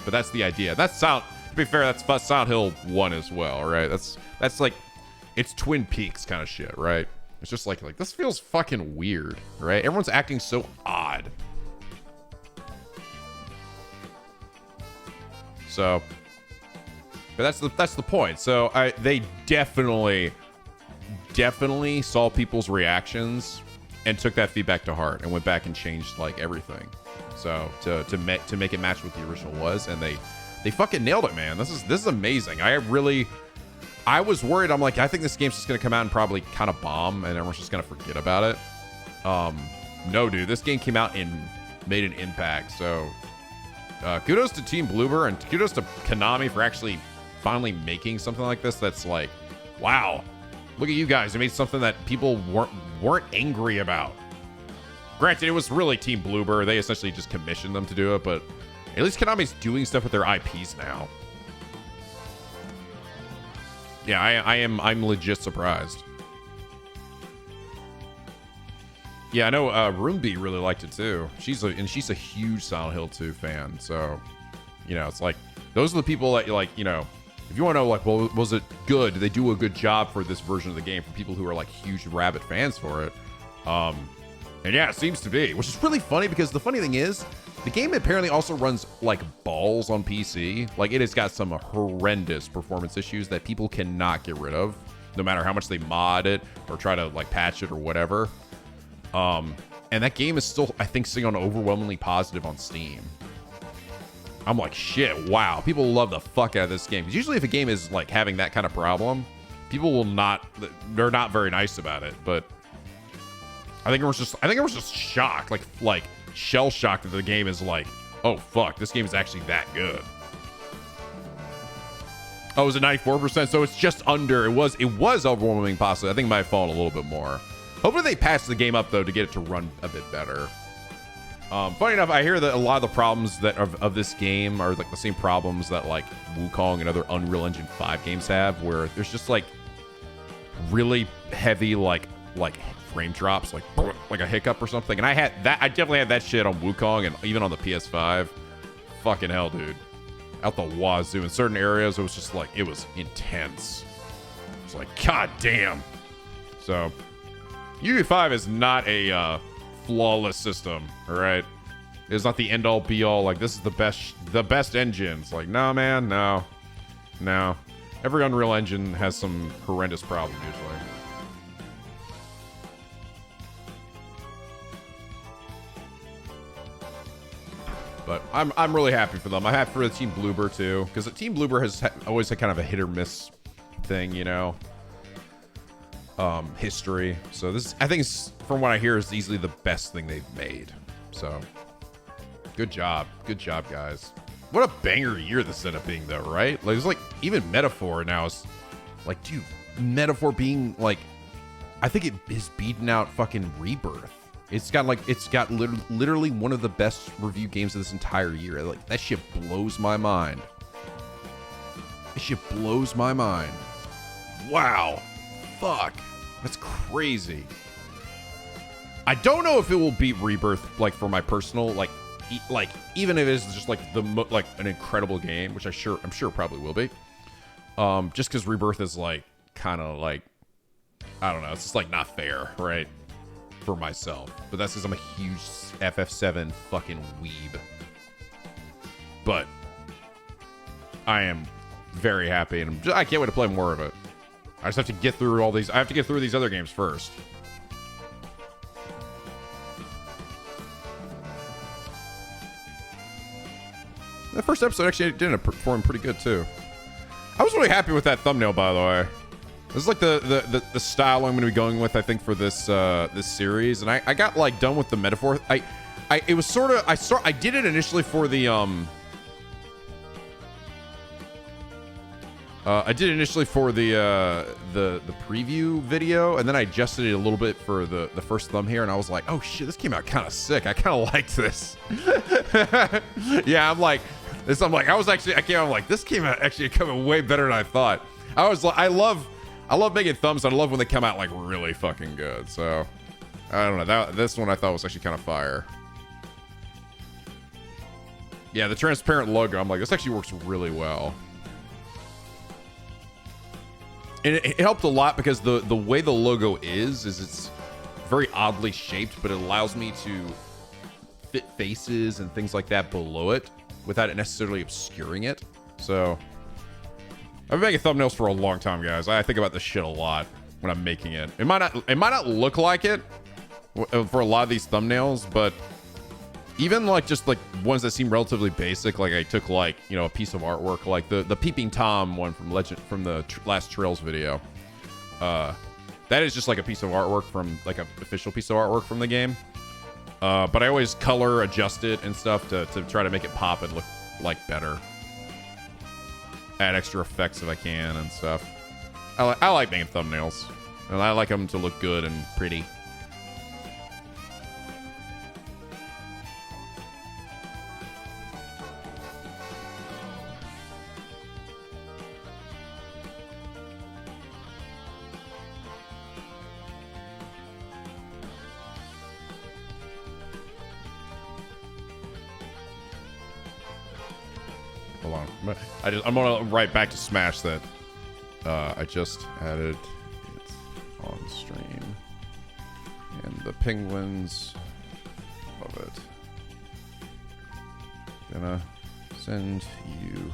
But that's the idea. To be fair, that's Silent Hill 1 as well, right? That's like, it's Twin Peaks kind of shit, right? It's just like this feels fucking weird, right? Everyone's acting so odd. So, but that's the point. So they definitely saw people's reactions and took that feedback to heart and went back and changed like everything. So to make it match what the original was, and they fucking nailed it, man. This is amazing. I was worried. I'm like, I think this game's just gonna come out and probably kind of bomb, and everyone's just gonna forget about it. No, dude, this game came out and made an impact. So kudos to Team Bloober and kudos to Konami for actually finally making something like this. That's like, wow, look at you guys. You made something that people weren't angry about. Granted, it was really Team Bloober. They essentially just commissioned them to do it, but at least Konami's doing stuff with their IPs now. Yeah, I'm legit surprised. Yeah, I know Roomby really liked it too. She's a huge Silent Hill 2 fan. So, you know, it's like those are the people that like, you know, if you want to know like, well, was it good? Did they do a good job for this version of the game for people who are like huge Rabbit fans for it? And yeah, it seems to be, which is really funny because the funny thing is, the game apparently also runs like balls on PC. Like it has got some horrendous performance issues that people cannot get rid of, no matter how much they mod it or try to like patch it or whatever. And that game is still, I think, sitting on overwhelmingly positive on Steam. I'm like, shit, wow. People love the fuck out of this game. Because usually if a game is like having that kind of problem, people will not, they're not very nice about it. But I think it was just shocked, like shell shocked that the game is like, oh fuck, this game is actually that good. Oh, it was a 94%, so it's just under. It was overwhelming positive. I think it might have fallen a little bit more. Hopefully they patch the game up though to get it to run a bit better. Funny enough, I hear that a lot of the problems that of this game are like the same problems that like Wukong and other Unreal Engine 5 games have, where there's just like really heavy like frame drops, like a hiccup or something. And I definitely had that shit on Wukong and even on the PS5. Fucking hell, dude. Out the wazoo. In certain areas, it was just like, it was intense. It's like, god damn. So, UE5 is not a flawless system, all right? It's not the end-all be-all, like, this is the best engine. It's like, no, man, no. Every Unreal Engine has some horrendous problem, usually. But I'm really happy for them. I'm happy for the Team Bloober too, because the Team Bloober has always had kind of a hit or miss thing, you know, history. So this, I think, from what I hear, is easily the best thing they've made. So good job, guys. What a banger year this ended up being, though, right? Like it's like even Metaphor now is like, dude, Metaphor being like, I think it is beating out fucking Rebirth. It's got literally one of the best review games of this entire year. Like that shit blows my mind. This shit blows my mind. Wow. Fuck. That's crazy. I don't know if it will beat Rebirth, like for my personal, like even if it is just like an incredible game, which I'm sure it probably will be. Just because Rebirth is like kind of like, I don't know, it's just like not fair, right? For myself, but that's because I'm a huge FF7 fucking weeb. But I am very happy, and I can't wait to play more of it. I just have to get through all these. I have to get through these other games first. The first episode actually did perform pretty good too. I was really happy with that thumbnail, by the way. This is like the style I'm going to be going with, I think, for this this series. And I got like done with the Metaphor. It was sort of I did it initially for the the preview video, and then I adjusted it a little bit for the first thumb here, and I was like, oh shit, this came out kind of sick. I kind of liked this. Yeah, I'm like this. I'm like this came out actually coming way better than I thought. I love making thumbs, and I love when they come out like really fucking good. So I don't know, this one I thought was actually kind of fire. Yeah, the transparent logo, I'm like, this actually works really well. And it helped a lot because the way the logo is it's very oddly shaped, but it allows me to fit faces and things like that below it without it necessarily obscuring it. So I've been making thumbnails for a long time, guys. I think about this shit a lot when I'm making it. It might not look like it, for a lot of these thumbnails, but even like just like ones that seem relatively basic, like I took like, you know, a piece of artwork, like the Peeping Tom one from the last Trails video. That is just like a piece of artwork from like an official piece of artwork from the game. But I always color adjust it and stuff to try to make it pop and look like better. Add extra effects if I can and stuff. I like making thumbnails, and I like them to look good and pretty. Hold on. I'm gonna write back to Smash that I just added it on stream, and the penguins love it. Gonna send you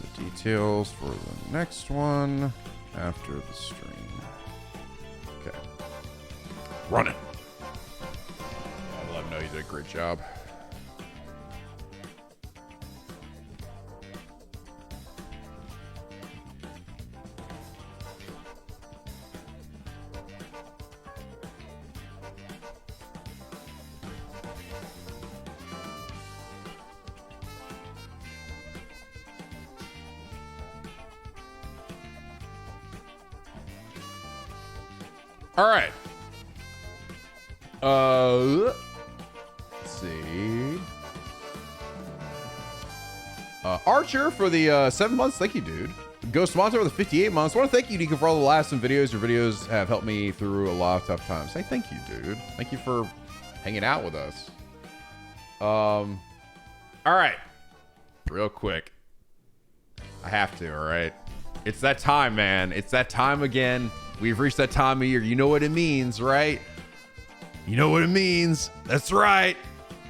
the details for the next one after the stream. Okay. Run it. I'll let him know you did a great job. All right. Let's see. Archer for the 7 months. Thank you, dude. Ghost Monster for the 58 months. I want to thank you, Nico, for all the laughs and videos. Your videos have helped me through a lot of tough times. Hey, thank you, dude. Thank you for hanging out with us. All right. Real quick. I have to, all right? It's that time, man. It's that time again. We've reached that time of year. You know what it means, right? You know what it means. That's right.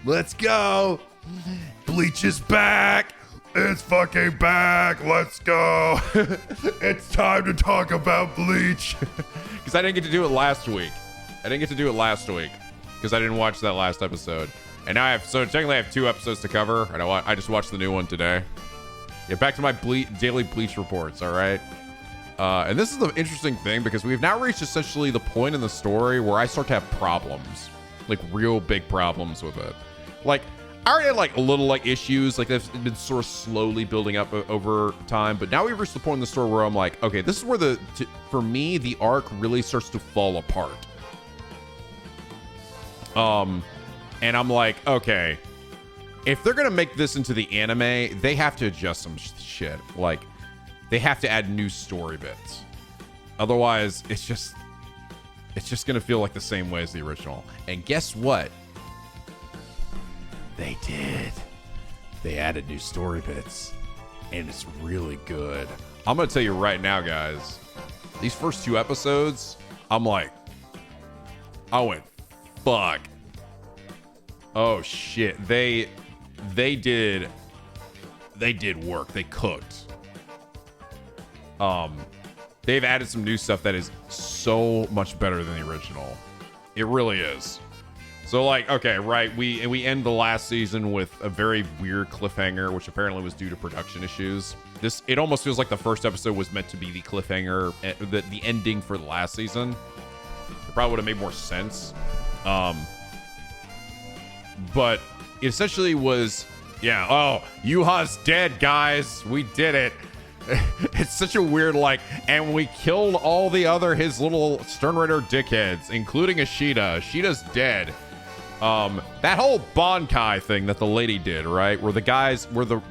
Let's go. Bleach is back. It's fucking back. Let's go. It's time to talk about Bleach. Because I didn't get to do it last week. Because I didn't watch that last episode. And now technically I have 2 episodes to cover. And I just watched the new one today. Yeah, back to my daily Bleach reports, all right? And this is the interesting thing, because we've now reached essentially the point in the story where I start to have problems, like real big problems with it. Like, I already had like a little like issues, like they've been sort of slowly building up over time, but now we've reached the point in the story where I'm like, okay, this is where for me, the arc really starts to fall apart. And I'm like, okay, if they're gonna make this into the anime, they have to adjust some shit. Like, they have to add new story bits. Otherwise, it's just gonna feel like the same way as the original. And guess what? They did. They added new story bits. And it's really good. I'm gonna tell you right now, guys. These first 2 episodes, I'm like, I went, fuck. Oh shit. They did work. They cooked. They've added some new stuff that is so much better than the original. It really is. So like, okay, right, we end the last season with a very weird cliffhanger, which apparently was due to production issues. It almost feels like the first episode was meant to be the cliffhanger, the ending for the last season. It probably would have made more sense. But it essentially was, yeah, oh, Yuha's dead, guys. We did it. It's such a weird, like, and we killed all the other his little Stern Rider dickheads, including Ashita. Ashita's dead. That whole Bankai thing that the lady did, right, where the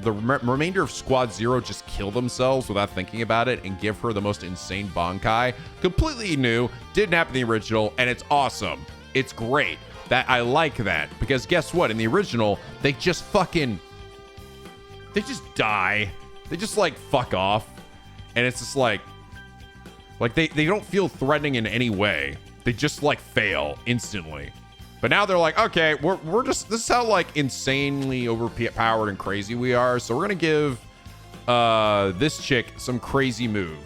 remainder of Squad Zero just kill themselves without thinking about it and give her the most insane Bankai, completely new, didn't happen in the original, and it's awesome. It's great. That I like that, because guess what? In the original, they just die. They just like fuck off, and it's just like they don't feel threatening in any way. They just like fail instantly. But now they're like, okay, we're just, this is how like insanely overpowered and crazy we are. So we're gonna give this chick some crazy move.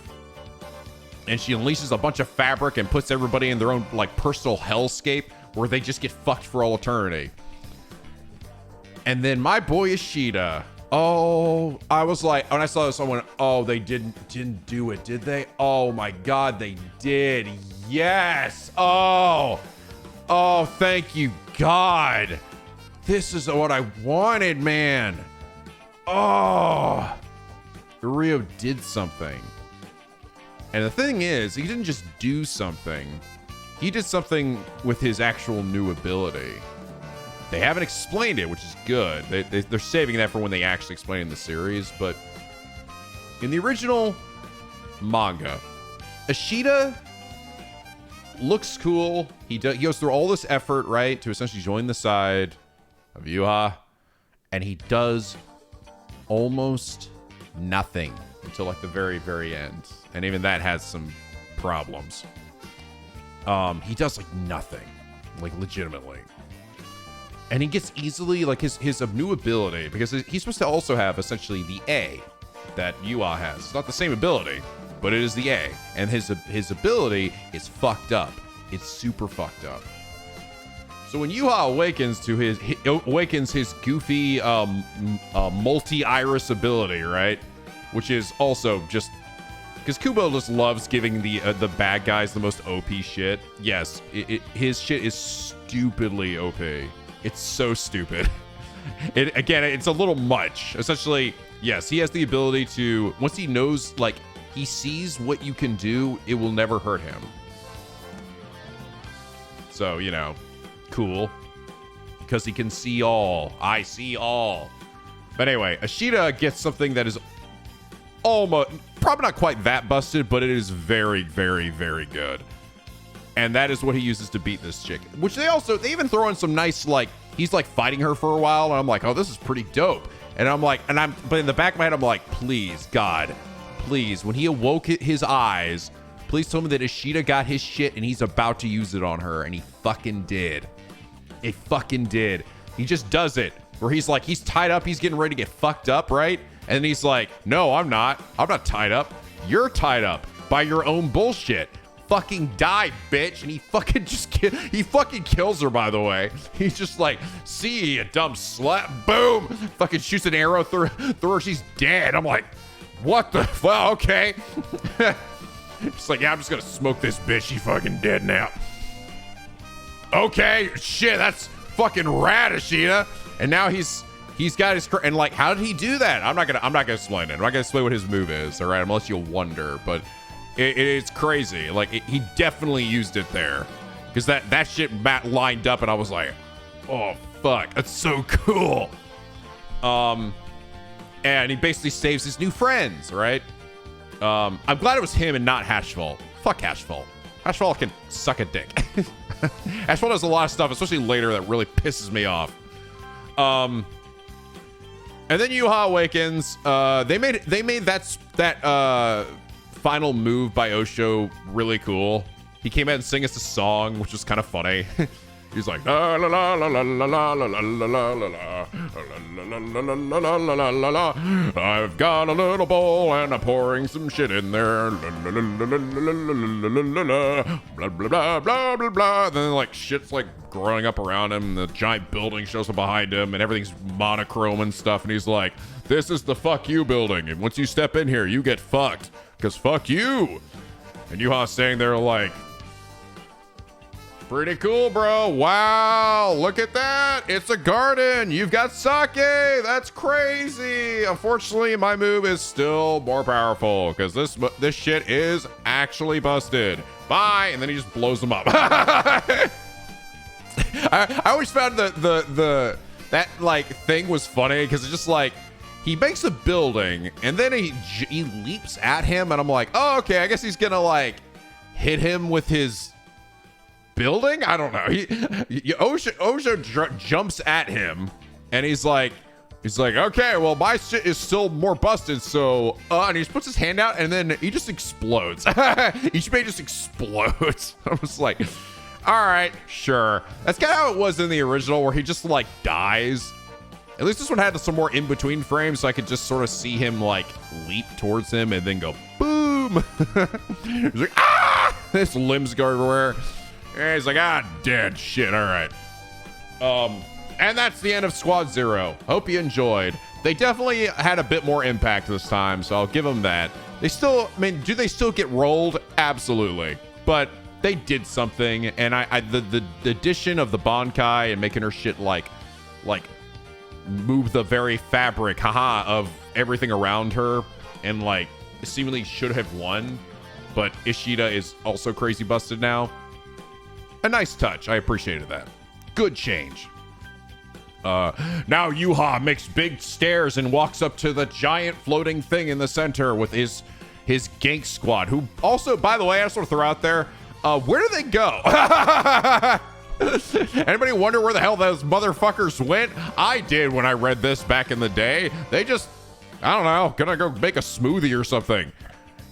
and she unleashes a bunch of fabric and puts everybody in their own like personal hellscape where they just get fucked for all eternity. And then my boy Ishida. Oh, I was like, when I saw this, I went, oh, they didn't do it, did they? Oh my God, they did. Yes. Oh, thank you, God. This is what I wanted, man. Oh, Rio did something. And the thing is, he didn't just do something. He did something with his actual new ability. They haven't explained it, which is good. They're saving that for when they actually explain it in the series. But in the original manga, Ishida looks cool. He goes through all this effort, right, to essentially join the side of Yuha. And he does almost nothing until like the very, very end. And even that has some problems. He does like nothing, like legitimately. And he gets easily, like, his new ability, because he's supposed to also have, essentially, the A that Yuha has. It's not the same ability, but it is the A. And his ability is fucked up. It's super fucked up. So when Yuha awakens his goofy, multi-iris ability, right? Which is also just... Because Kubo just loves giving the bad guys the most OP shit. Yes, his shit is stupidly OP. It's so stupid. Again, it's a little much. Essentially, yes, he has the ability to, once he knows, like, he sees what you can do, it will never hurt him. So, you know, cool. Because he can see all. I see all. But anyway, Ishida gets something that is almost, probably not quite that busted, but it is very, very, very good. And that is what he uses to beat this chick. Which they even throw in some nice, like, he's like fighting her for a while. And I'm like, oh, this is pretty dope. And I'm like, but in the back of my head, I'm like, please, God, please. When he awoke his eyes, please tell me that Ishida got his shit and he's about to use it on her. And he fucking did. He fucking did. He just does it. Where he's like, he's tied up. He's getting ready to get fucked up, right? And then he's like, no, I'm not. I'm not tied up. You're tied up by your own bullshit. Fucking die, bitch. And he fucking he fucking kills her, by the way. He's just like, see, you dumb slut. Boom. Fucking shoots an arrow through her. She's dead. I'm like, what the? Well, okay. It's like, yeah, I'm just gonna smoke this bitch. She fucking dead now. Okay, shit, that's fucking rad, Ishida. And now he's got his, and like, how did he do that? I'm not gonna explain it. I'm not gonna explain what his move is, all right? Unless you'll wonder, but it's crazy. Like, he definitely used it there, because that shit lined up, and I was like, oh fuck, that's so cool. And he basically saves his new friends, right? I'm glad it was him and not Hashfall. Fuck Hashfall. Hashfall can suck a dick. Hashfall does a lot of stuff, especially later, that really pisses me off. And then Yuha awakens. They made that final move by Osho really cool. He came out and sang us a song, which was kind of funny. He's like, la la la la la la la la la la la la la la. I've got a little bowl and I'm pouring some shit in there. Blah blah blah blah blah blah. Then like shit's like growing up around him. The giant building shows up behind him, and everything's monochrome and stuff. And he's like, "This is the fuck you building, and once you step in here, you get fucked, cause fuck you." And Yuha's standing there like, pretty cool, bro. Wow, look at that. It's a garden. You've got sake. That's crazy. Unfortunately, my move is still more powerful because this shit is actually busted. Bye. And then he just blows them up. I always found that like thing was funny because it's just like he makes a building and then he leaps at him and I'm like, oh, okay, I guess he's gonna like hit him with his building. I don't know. Osho jumps at him and he's like, okay, well, my shit is still more busted, so and he just puts his hand out and then he just explodes. Ichibei just explodes. I was like, all right, sure. That's kind of how it was in the original, where he just like dies. At least this one had some more in between frames, so I could just sort of see him like leap towards him and then go boom. boom. He's like, ah! His limbs go everywhere. And he's like, ah, dead. Shit, all right. And that's the end of Squad Zero. Hope you enjoyed. They definitely had a bit more impact this time, so I'll give them that. They still, I mean, do they still get rolled? Absolutely. But they did something, and the addition of the Bankai and making her shit like move the very fabric, of everything around her, and like seemingly should have won, but Ishida is also crazy busted now. A nice touch. I appreciated that. Good change. Now Yuha makes big stairs and walks up to the giant floating thing in the center with his gank squad, who also, by the way, I just want to throw out there, where do they go? Anybody wonder where the hell those motherfuckers went? I did when I read this back in the day. They just, I don't know, gonna go make a smoothie or something.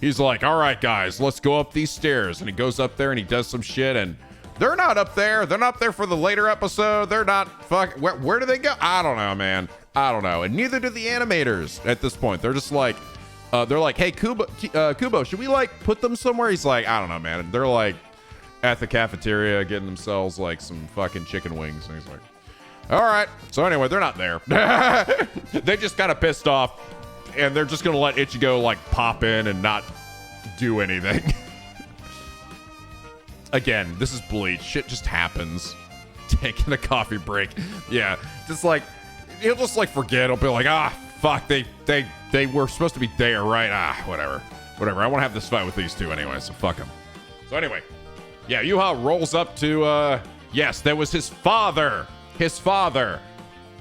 He's like, all right, guys, let's go up these stairs. And he goes up there and he does some shit, and they're not up there. They're not up there for the later episode. They're not where do they go? I don't know, man. I don't know. And neither do the animators at this point. They're just like, they're like, hey, Kubo, should we like put them somewhere? He's like, I don't know, man. They're like at the cafeteria getting themselves like some fucking chicken wings. And he's like, all right. So anyway, they're not there. They just kind of pissed off, and they're just going to let Ichigo like pop in and not do anything. Again, this is Bleach. Shit just happens. Taking a coffee break. Yeah, just like, he'll just like forget. He'll be like, ah, fuck, they were supposed to be there, right? Ah, whatever. I want to have this fight with these two anyway, so fuck them. So anyway, yeah, Yuha rolls up to, yes, that was his father.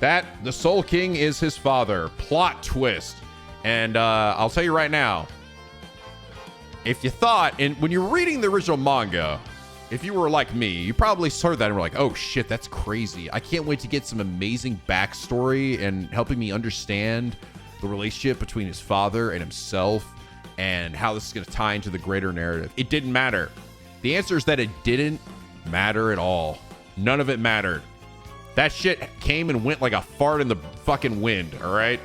That, the Soul King is his father. Plot twist. And I'll tell you right now, if you thought, and when you're reading the original manga, if you were like me, you probably heard that and were like, oh shit, that's crazy. I can't wait to get some amazing backstory and helping me understand the relationship between his father and himself and how this is going to tie into the greater narrative. It didn't matter. The answer is that it didn't matter at all. None of it mattered. That shit came and went like a fart in the fucking wind, all right?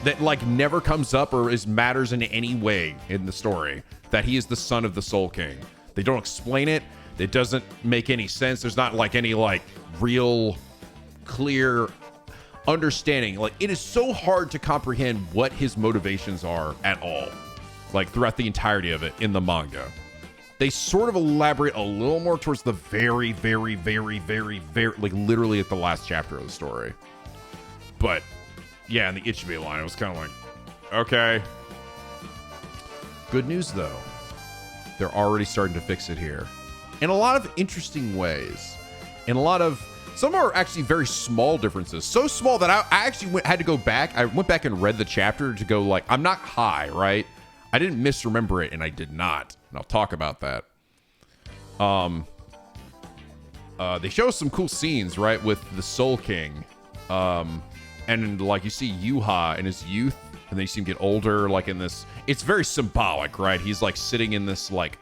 That like never comes up or matters in any way in the story, that he is the son of the Soul King. They don't explain it. It doesn't make any sense. There's not like any like real clear understanding. Like, it is so hard to comprehend what his motivations are at all, like throughout the entirety of it in the manga. They sort of elaborate a little more towards the very, like literally at the last chapter of the story. But yeah, in the Ichibe line, it was kind of like, okay. Good news though. They're already starting to fix it here in a lot of interesting ways. In a lot of, some are actually very small differences. So small that I actually had to go back. I went back and read the chapter to go like, I'm not high, right? I didn't misremember it, and I did not. And I'll talk about that. They show some cool scenes, right, with the Soul King. And like you see Yuha in his youth, and then you see him get older, like in this, it's very symbolic, right? He's like sitting in this like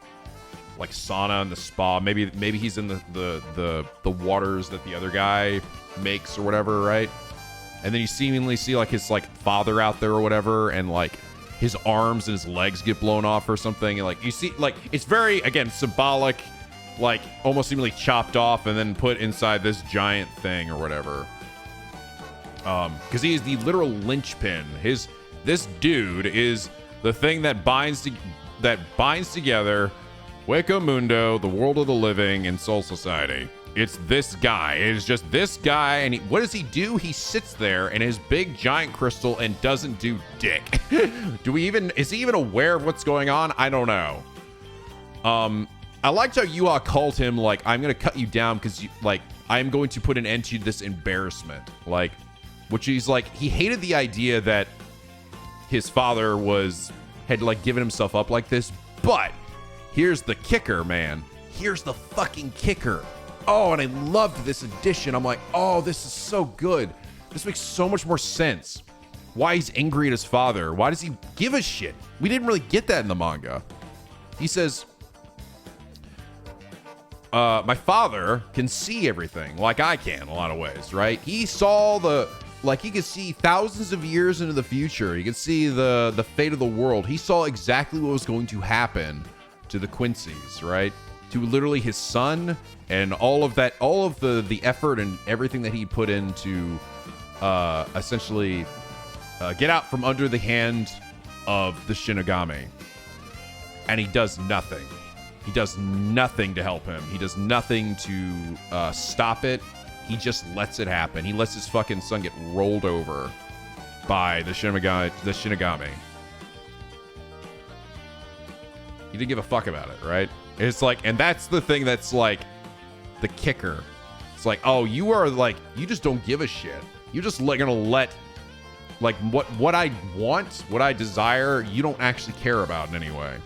sauna in the spa. Maybe he's in the waters that the other guy makes or whatever, right? And then you seemingly see like his like father out there or whatever, and like his arms and his legs get blown off or something. And like you see, like it's very, again, symbolic, like almost seemingly chopped off and then put inside this giant thing or whatever. Because he is the literal linchpin. This dude is the thing that binds together Hueco Mundo, the world of the living, and Soul Society. It's this guy. It is just this guy, and what does he do? He sits there in his big giant crystal and doesn't do dick. Is he even aware of what's going on? I don't know. I liked how Yuha called him like, I'm gonna cut you down because I'm going to put an end to this embarrassment. Like, which he's like, he hated the idea that his father had like given himself up like this. But here's the kicker, man. Here's the fucking kicker. Oh, and I loved this edition. I'm like, oh, this is so good. This makes so much more sense. Why he's angry at his father. Why does he give a shit? We didn't really get that in the manga. He says, my father can see everything like I can in a lot of ways, right? He saw like he could see thousands of years into the future. He could see the fate of the world. He saw exactly what was going to happen to the Quincy's, right? To literally his son and all of the effort and everything that he put into essentially get out from under the hand of the Shinigami. And he does nothing. He does nothing to help him. He does nothing to stop it. He just lets it happen. He lets his fucking son get rolled over by the Shinigami. He didn't give a fuck about it, right? It's like, and that's the thing that's like the kicker. It's like, oh, you are like, you just don't give a shit. You're just gonna let, like, what I want, what I desire, you don't actually care about in any way.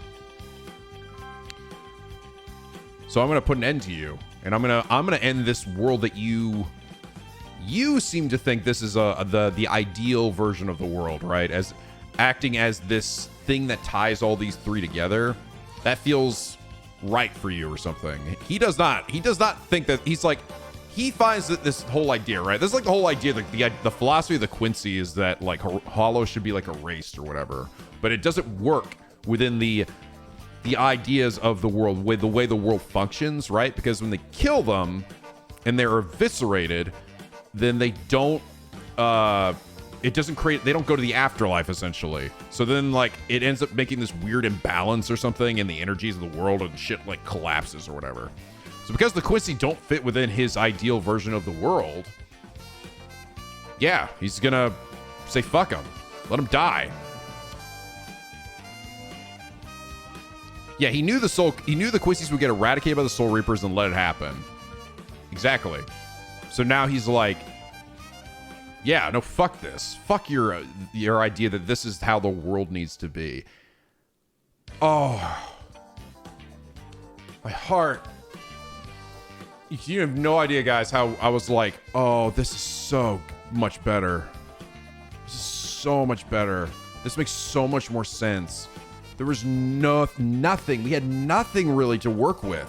So I'm gonna put an end to you, and I'm gonna end this world that you seem to think this is the ideal version of the world, right? As acting as this thing that ties all these three together. That feels right for you or something. He does not think that. He's like, he finds that this whole idea, right? This is like the whole idea, like the philosophy of the Quincy is that like Hollow should be like erased or whatever, but it doesn't work within the ideas of the world, with the way the world functions, right? Because when they kill them and they're eviscerated, then they don't it doesn't create, they don't go to the afterlife essentially. So then like it ends up making this weird imbalance or something in the energies of the world, and shit like collapses or whatever. So because the Quincy don't fit within his ideal version of the world, yeah, he's gonna say fuck him, let him die. Yeah, he knew the Quincy's would get eradicated by the Soul Reapers and let it happen. Exactly. So now he's like, yeah, no, fuck this. Fuck your idea that this is how the world needs to be. Oh, my heart. You have no idea, guys, how I was like, oh, this is so much better. This is so much better. This makes so much more sense. There was nothing. We had nothing really to work with.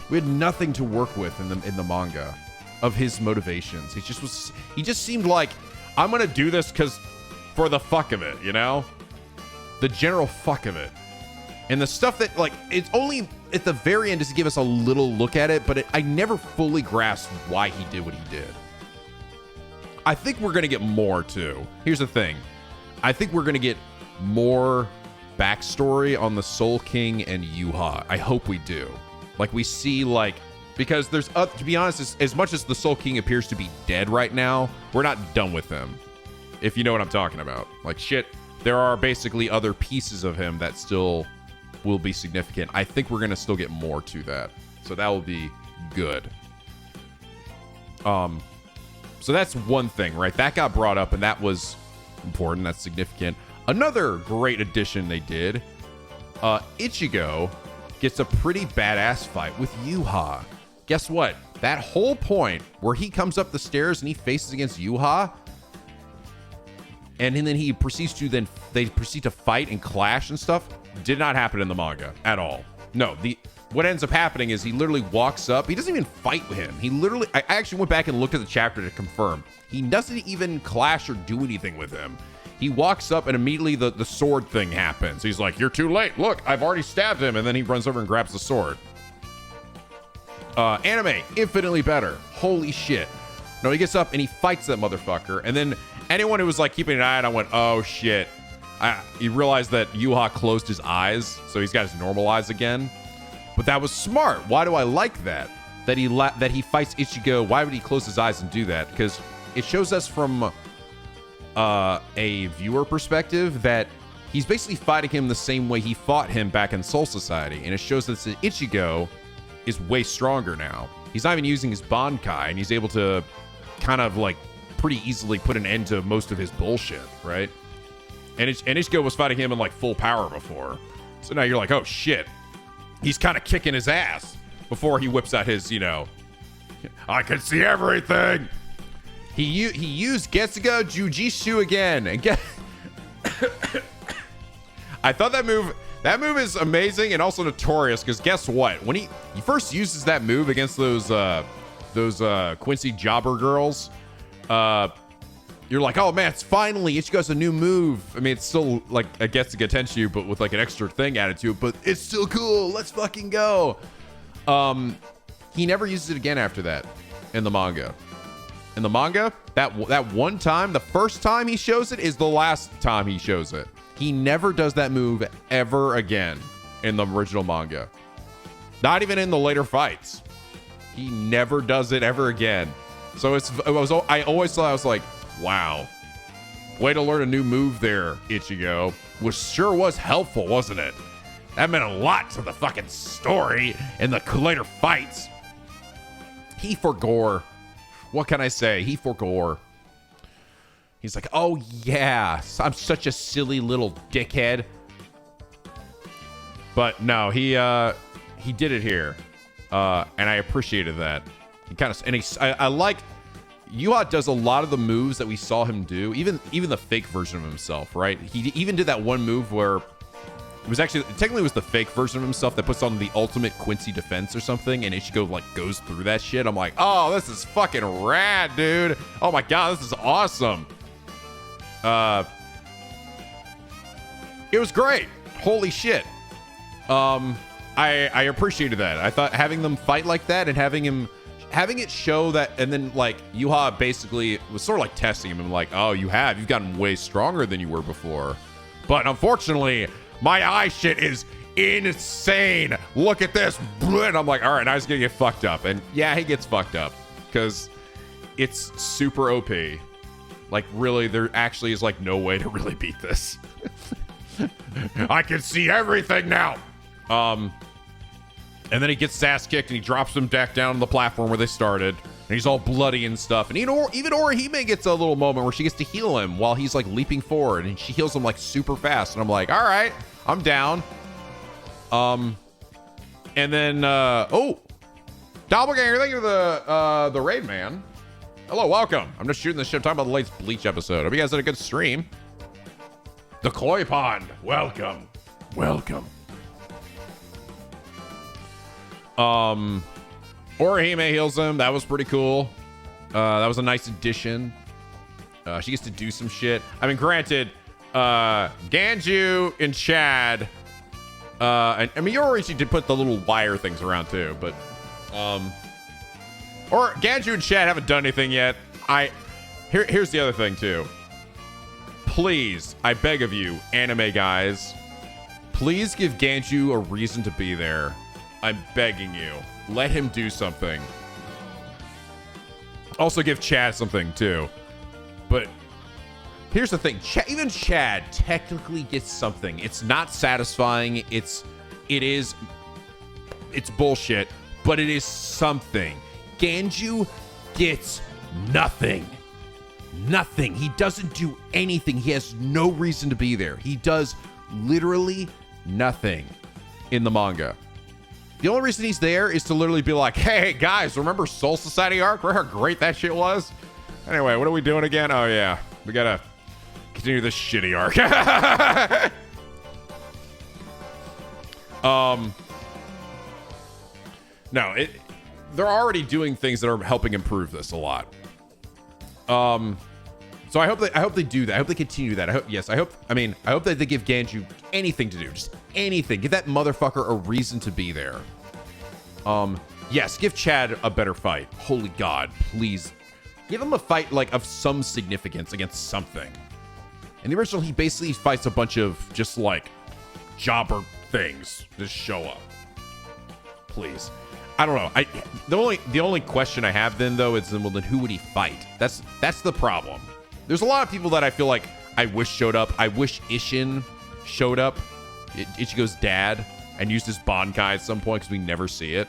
We had nothing to work with in the manga of his motivations. He just seemed like, I'm gonna do this because for the fuck of it, you know? The general fuck of it. And the stuff that, like, it's only at the very end just to give us a little look at it, but I never fully grasped why he did what he did. I think we're gonna get more too. Here's the thing. I think we're gonna get more backstory on the Soul King and Yuha. I hope we do. Like, we see, like, because there's, to be honest, as much as the Soul King appears to be dead right now, we're not done with him. If you know what I'm talking about. Like, shit, there are basically other pieces of him that still will be significant. I think we're going to still get more to that. So that will be good. So that's one thing, right? That got brought up, and that was important. That's significant. Another great addition they did, Ichigo gets a pretty badass fight with Yuha. Guess what? That whole point where he comes up the stairs and he faces against Yuha, and then they proceed to fight and clash and stuff, did not happen in the manga at all. No, what ends up happening is he literally walks up. He doesn't even fight with him. I actually went back and looked at the chapter to confirm. He doesn't even clash or do anything with him. He walks up and immediately the sword thing happens. He's like, you're too late. Look, I've already stabbed him. And then he runs over and grabs the sword. Anime, infinitely better. Holy shit. No, he gets up and he fights that motherfucker. And then anyone who was like keeping an eye on, I went, oh shit. He realized that Yuha closed his eyes. So he's got his normal eyes again. But that was smart. Why do I like that? That he fights Ichigo. Why would he close his eyes and do that? Because it shows us from a viewer perspective that he's basically fighting him the same way he fought him back in Soul Society, and it shows that Ichigo is way stronger now. He's not even using his Bankai, and he's able to kind of like pretty easily put an end to most of his bullshit, right? And Ichigo was fighting him in like full power before, so now you're like, oh shit, he's kind of kicking his ass before he whips out his, I can see everything. He used Getsuga Jujitsu again. And I thought that move is amazing and also notorious, because guess what? When he first uses that move against those Quincy jobber girls, you're like, oh man, it's finally Ichigo has a new move. I mean, it's still like, I guess to get attention to you, but with like an extra thing added to it, but it's still cool. Let's fucking go. He never uses it again after that in the manga. In the manga, that one time, the first time he shows it is the last time he shows it. He never does that move ever again in the original manga. Not even in the later fights. He never does it ever again. So I always thought, I was like, wow, way to learn a new move there, Ichigo. Which sure was helpful, wasn't it? That meant a lot to the fucking story and the later fights. He forgore. What can I say? He forgore. He's like, oh yeah, I'm such a silly little dickhead. But no, he did it here, and I appreciated that. He kind of, and I like. Yuha does a lot of the moves that we saw him do, even the fake version of himself, right? He even did that one move where it was actually, technically it was the fake version of himself that puts on the ultimate Quincy defense or something, and Ichigo like goes through that shit. I'm like, oh, this is fucking rad, dude. Oh my god, this is awesome. It was great. Holy shit. I appreciated that. I thought having them fight like that and having it show that, and then like Yuha basically was sort of like testing him and like, oh, you've gotten way stronger than you were before. But unfortunately, my eye shit is insane. Look at this. And I'm like, all right, now he's gonna get fucked up. And yeah, he gets fucked up because it's super OP. Like really, there actually is like no way to really beat this. I can see everything now. And then he gets his ass kicked and he drops him back down on the platform where they started. And he's all bloody and stuff. And even Orihime gets a little moment where she gets to heal him while he's like leaping forward. And she heals him like super fast. And I'm like, all right, I'm down. And then, oh, Doppelganger, thank you for the raid, man. Hello, welcome. I'm just shooting this shit. I'm talking about the latest Bleach episode. Hope you guys had a good stream. The Koi Pond, welcome. Welcome. Orihime heals him. That was pretty cool. That was a nice addition. She gets to do some shit. I mean, granted, Ganju and Chad, and I mean, Yoriichi did put the little wire things around too, but, or Ganju and Chad haven't done anything yet. Here's the other thing too. Please, I beg of you, anime guys, please give Ganju a reason to be there. I'm begging you. Let him do something. Also give Chad something too. But here's the thing. Even Chad technically gets something. It's not satisfying. It's bullshit, but it is something. Ganju gets nothing. Nothing. He doesn't do anything. He has no reason to be there. He does literally nothing in the manga. The only reason he's there is to literally be like, hey, guys, remember Soul Society arc? Remember how great that shit was? Anyway, what are we doing again? Oh, yeah. We gotta continue this shitty arc. No, they're already doing things that are helping improve this a lot. So I hope they do that. I hope they continue that. I hope that they give Ganju anything to do, just anything. Give that motherfucker a reason to be there. Yes, give Chad a better fight. Holy God, please. Give him a fight like of some significance against something. In the original, he basically fights a bunch of just like jobber things. Just show up. Please. I don't know. The only question I have then though is then who would he fight? That's the problem. There's a lot of people that I feel like I wish showed up. I wish Ishin showed up, Ichigo's dad, and used his Bankai at some point because we never see it.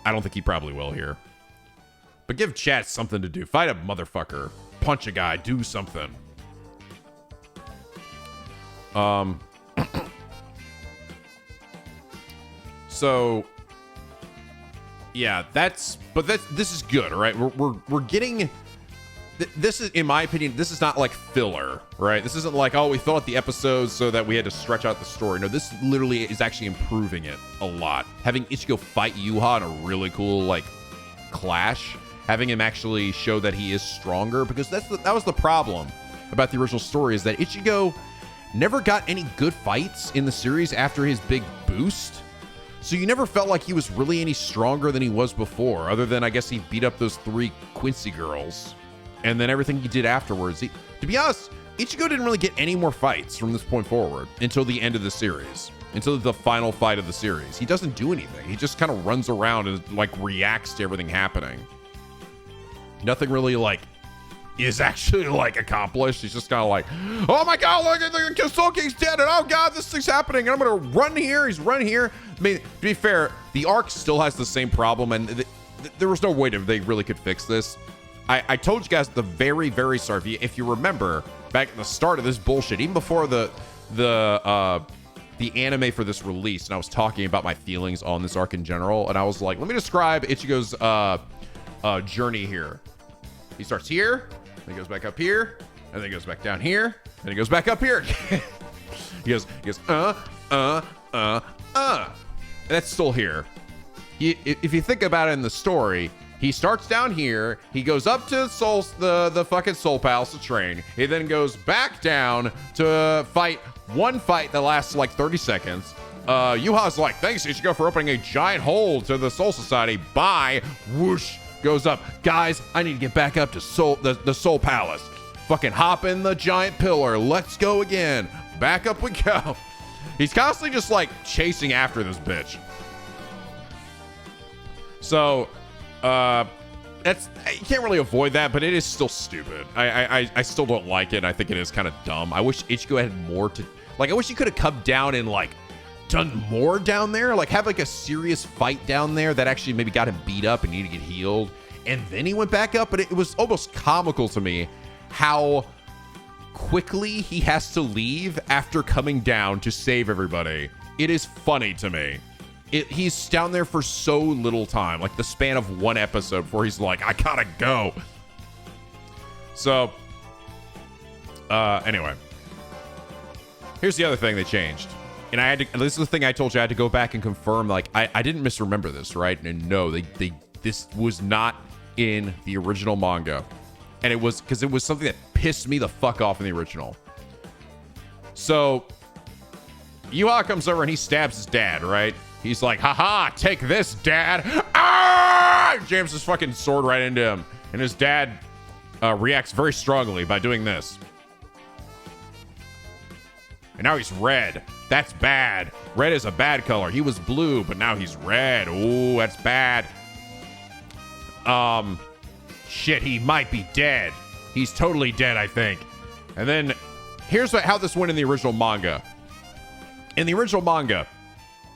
I don't think he probably will here. But give Chad something to do. Fight a motherfucker. Punch a guy. Do something. So yeah, this is good, all right? We're getting. This is, in my opinion, this is not like filler, right? This isn't like, oh, we thought out the episodes so that we had to stretch out the story. No, this literally is actually improving it a lot. Having Ichigo fight Yuha in a really cool, like, clash. having him actually show that he is stronger, because that was the problem about the original story, is that Ichigo never got any good fights in the series after his big boost. So you never felt like he was really any stronger than he was before, other than I guess he beat up those 3 Quincy girls. And then everything he did afterwards. To be honest, Ichigo didn't really get any more fights from this point forward until the end of the series. Until the final fight of the series. He doesn't do anything. He just kind of runs around and like reacts to everything happening. Nothing really like is actually like accomplished. He's just kind of like, oh my god, look at the Soul King's dead, and oh god, this thing's happening, and I'm gonna run here. He's run here. I mean, to be fair, the arc still has the same problem, and there was no way they really could fix this. I told you guys at the very, very start, if you remember, back at the start of this bullshit, even before the anime for this release, and I was talking about my feelings on this arc in general, and I was like, let me describe Ichigo's journey here. He starts here, then he goes back up here, and then he goes back down here, and he goes back up here. he goes, That's still here. If you think about it in the story, he starts down here, he goes up to the fucking Soul Palace to train, he then goes back down to fight one fight that lasts like 30 seconds. Yuha's like, thanks Ichigo for opening a giant hole to the Soul Society. Bye. Whoosh. Goes up. Guys, I need to get back up to the Soul Palace. Fucking hop in the giant pillar. Let's go again. Back up we go. He's constantly just like chasing after this bitch. So, that's, you can't really avoid that, but it is still stupid. I still don't like it. I think it is kind of dumb. I wish Ichigo had more to, like, I wish he could have come down and like done more down there, like have like a serious fight down there that actually maybe got him beat up and needed to get healed, and then he went back up. But it was almost comical to me how quickly he has to leave after coming down to save everybody. It is funny to me. He's down there for so little time, like the span of one episode, before he's like, I gotta go. So anyway, here's the other thing they changed. And I had to, this is the thing I told you, I had to go back and confirm, like, I didn't misremember this, right? And no, this was not in the original manga. And it was, because it was something that pissed me the fuck off in the original. So, Yuha comes over and he stabs his dad, right? He's like, haha, take this, dad. Ah! Jams his fucking sword right into him. And his dad reacts very strongly by doing this. And now he's red. That's bad. Red is a bad color. He was blue, but now he's red. Ooh, that's bad. Shit, he might be dead. He's totally dead, I think. And then, here's how this went in the original manga. In the original manga,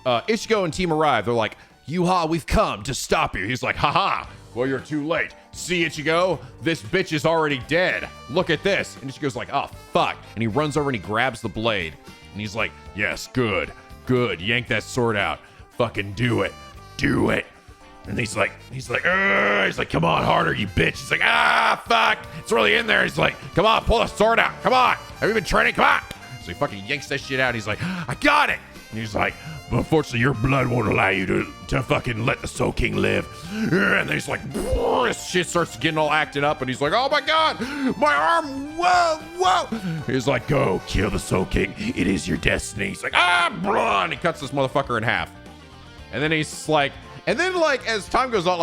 Ichigo and team arrive. They're like, Yuha, we've come to stop you. He's like, haha, well, you're too late. See, Ichigo, this bitch is already dead. Look at this. And Ichigo's like, oh, fuck. And he runs over and he grabs the blade. And he's like, yes, good. Yank that sword out. Fucking do it. Do it. And he's like, come on, harder, you bitch. He's like, fuck. It's really in there. He's like, come on, pull the sword out. Come on. Have you been training? Come on. So he fucking yanks that shit out. He's like, I got it. And he's like, but unfortunately, your blood won't allow you to fucking let the Soul King live. And then he's like, this shit starts getting all acted up. And he's like, oh my God, my arm, whoa. He's like, go kill the Soul King. It is your destiny. He's like, blah. And he cuts this motherfucker in half. And then he's like, as time goes on,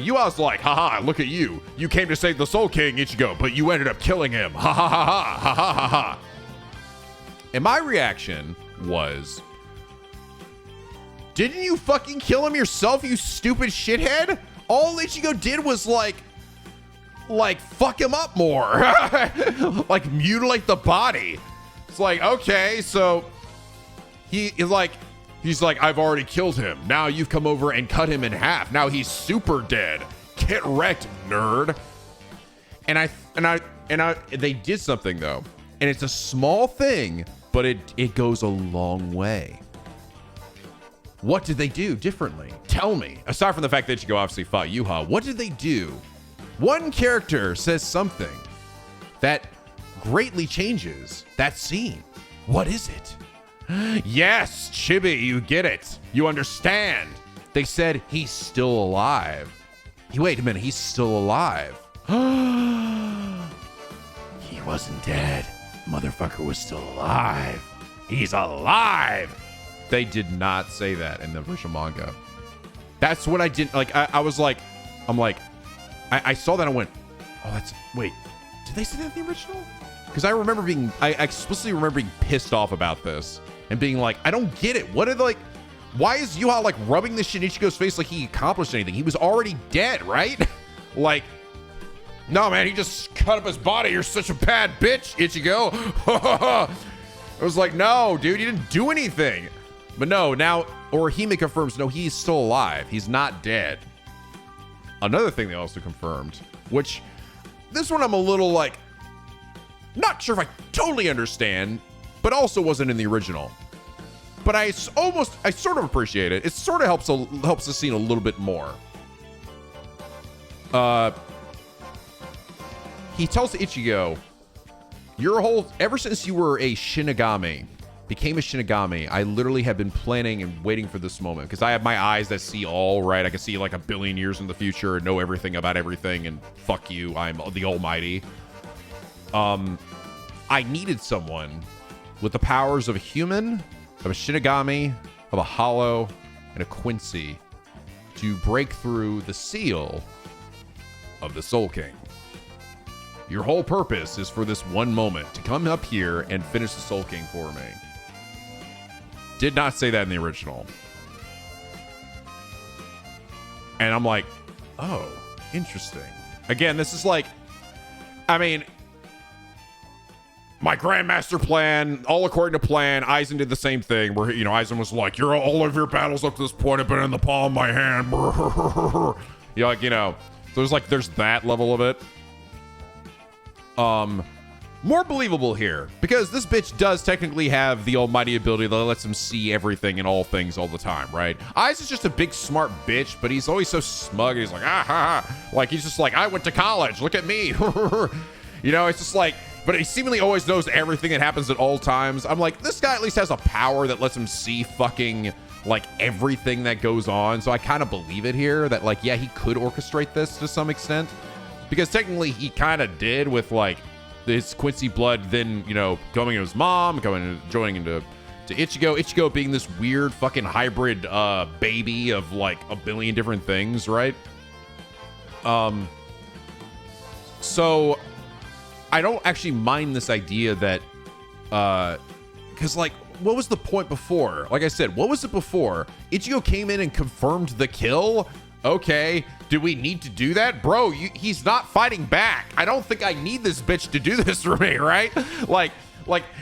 Yua's like, haha, look at you. You came to save the Soul King, Ichigo, but you ended up killing him. Ha ha ha ha ha ha ha ha. And my reaction was, didn't you fucking kill him yourself, you stupid shithead? All Ichigo did was like fuck him up more. Like mutilate the body. It's like, okay, so he's like, I've already killed him. Now you've come over and cut him in half. Now he's super dead. Get wrecked, nerd. And they did something though. And it's a small thing, but it goes a long way. What did they do differently? Tell me. Aside from the fact that Ichigo obviously fought Yuha, what did they do? One character says something that greatly changes that scene. What is it? Yes, Chibi, you get it. You understand. They said he's still alive. Wait a minute, he's still alive. He wasn't dead. Motherfucker was still alive. He's alive. They did not say that in the original manga. That's what I didn't like. I was like, I saw that and I went, oh, wait, did they say that in the original? Because I explicitly remember being pissed off about this and being like, I don't get it. Why is Yuha like rubbing this shit in Ichigo's face like he accomplished anything? He was already dead, right? Like, no, man, he just cut up his body. You're such a bad bitch, Ichigo. I was like, no, dude, you didn't do anything. But no, now Orihime confirms, no, he's still alive. He's not dead. Another thing they also confirmed, which this one I'm a little like, not sure if I totally understand, but also wasn't in the original. But I sort of appreciate it. It sort of helps the scene a little bit more. He tells Ichigo, ever since you were a Shinigami, became a Shinigami, I literally have been planning and waiting for this moment because I have my eyes that see all, right? I can see like a billion years in the future and know everything about everything, and fuck you, I'm the Almighty. I needed someone with the powers of a human, of a Shinigami, of a Hollow, and a Quincy to break through the seal of the Soul King. Your whole purpose is for this one moment to come up here and finish the Soul King for me. Did not say that in the original. And I'm like, oh, interesting. Again, this is like, I mean, my Grandmaster plan, all according to plan. Aizen did the same thing where, Aizen was like, all of your battles up to this point have been in the palm of my hand. You're like, so there's that level of it. More believable here because this bitch does technically have the almighty ability that lets him see everything and all things all the time, right? Aizen's just a big smart bitch, but he's always so smug. He's like, ah, ha, ha. Like, he's just like, I went to college. Look at me. It's just like, but he seemingly always knows everything that happens at all times. I'm like, this guy at least has a power that lets him see fucking like everything that goes on. So I kind of believe it here that like, yeah, he could orchestrate this to some extent because technically he kind of did with like his Quincy blood, then, going to his mom, joining into Ichigo being this weird fucking hybrid baby of like a billion different things, right? So I don't actually mind this idea that because like, what was the point before? Like I said, what was it before? Ichigo came in and confirmed the kill. Okay, do we need to do that? Bro, he's not fighting back. I don't think I need this bitch to do this for me, right? Like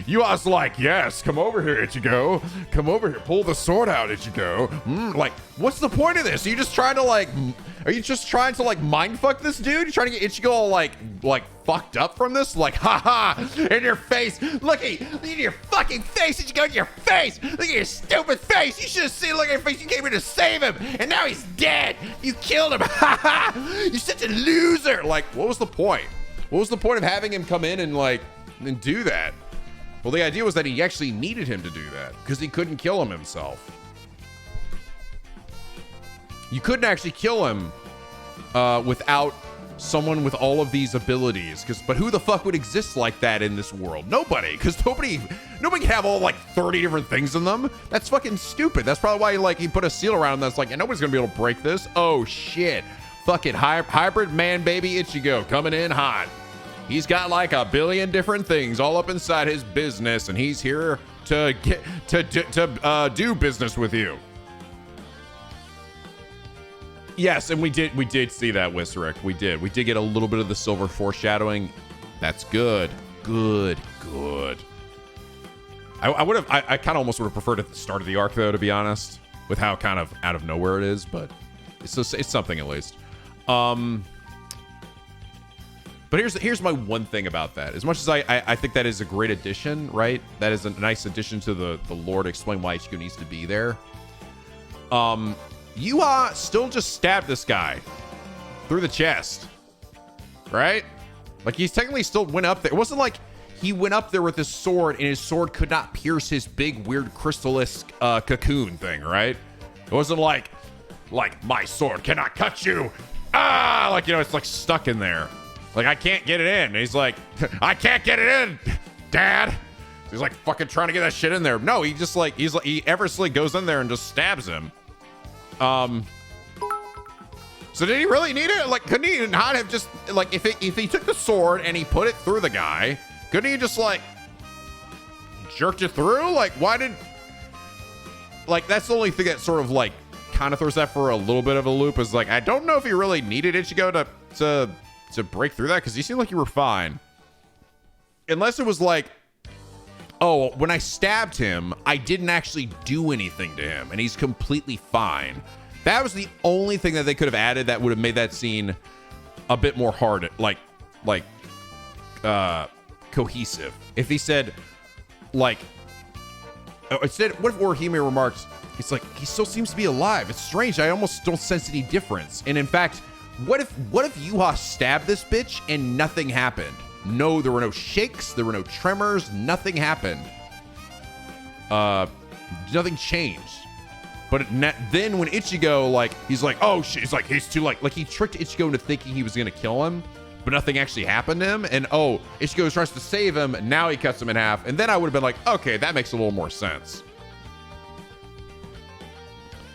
you was like, yes, come over here, Ichigo. Come over here, pull the sword out, Ichigo. Like, what's the point of this? Are you just trying to like mindfuck this dude? You trying to get Ichigo all like fucked up from this? Like, haha, in your face. Look at your fucking face, Ichigo, in your face. Look at your stupid face. You should have seen, look at your face. You came here to save him, and now he's dead. You killed him. Haha, you're such a loser. Like, what was the point? What was the point of having him come in and do that? Well, the idea was that he actually needed him to do that because he couldn't kill him himself. You couldn't actually kill him without someone with all of these abilities. But who the fuck would exist like that in this world? Nobody. Because nobody can have all like 30 different things in them. That's fucking stupid. That's probably why like he put a seal around him that's like, nobody's gonna be able to break this. Oh shit. Fucking hybrid man baby Ichigo coming in hot. He's got like a billion different things all up inside his business, and he's here to do business with you. Yes, and we did see that, Wisrick. We did get a little bit of the silver foreshadowing. That's good. Good. I kind of almost would have preferred at the start of the arc, though, to be honest, with how kind of out of nowhere it is, but it's something at least. But here's my one thing about that. As much as I think that is a great addition, right? That is a nice addition to the lore to explain why Ichigo needs to be there. Yuha still just stabbed this guy through the chest, right? Like, he's technically still went up there. It wasn't like he went up there with his sword and his sword could not pierce his big, weird, crystal-esque cocoon thing, right? It wasn't like like, my sword cannot cut you. Ah, like, you know, it's like stuck in there. Like, I can't get it in. And he's like, I can't get it in, Dad. He's like fucking trying to get that shit in there. No, he just like, he effortlessly goes in there and just stabs him. So did he really need it? Like, couldn't he not have just, like, if he took the sword and he put it through the guy, couldn't he just like jerked it through? Like, why did, like, that's the only thing that sort of like kind of throws that for a little bit of a loop, is like, I don't know if he really needed Ichigo to break through that, because you seemed like you were fine. Unless it was like, oh, when I stabbed him, I didn't actually do anything to him and he's completely fine. That was the only thing that they could have added that would have made that scene a bit more hard, like cohesive. If he said, like, instead, what if Orihime remarks, it's like, he still seems to be alive. It's strange. I almost don't sense any difference. And in fact, what if Yuha stabbed this bitch and nothing happened? No, there were no shakes, there were no tremors, nothing happened. Nothing changed. But then when Ichigo, like, he's like, oh shit, he's like, he's too, like he tricked Ichigo into thinking he was gonna kill him, but nothing actually happened to him. And oh, Ichigo tries to save him, now he cuts him in half. And then I would have been like, okay, that makes a little more sense.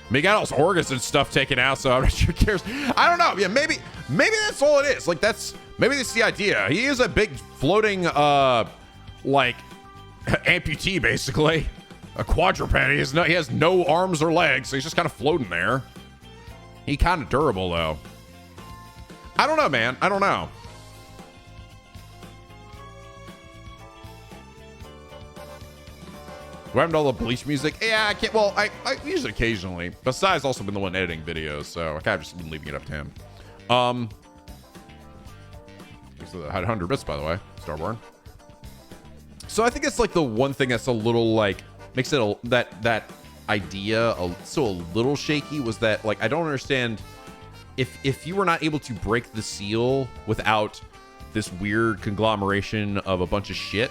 I mean, he got all his organs and stuff taken out, so I'm not sure who cares. I don't know. Yeah, maybe that's all it is. Like, maybe that's the idea. He is a big floating, like, amputee, basically. A quadruped. He has no arms or legs, so he's just kind of floating there. He kind of durable, though. I don't know, man. I don't know. What happened to all the Bleach music? Yeah, I can't. Well, I use it occasionally. Besides, also been the one editing videos, so I kind of just been leaving it up to him. So I had 100 bits, by the way, Starborn. So I think it's like the one thing that's a little like makes it that idea so a little shaky, was that, like, I don't understand if you were not able to break the seal without this weird conglomeration of a bunch of shit,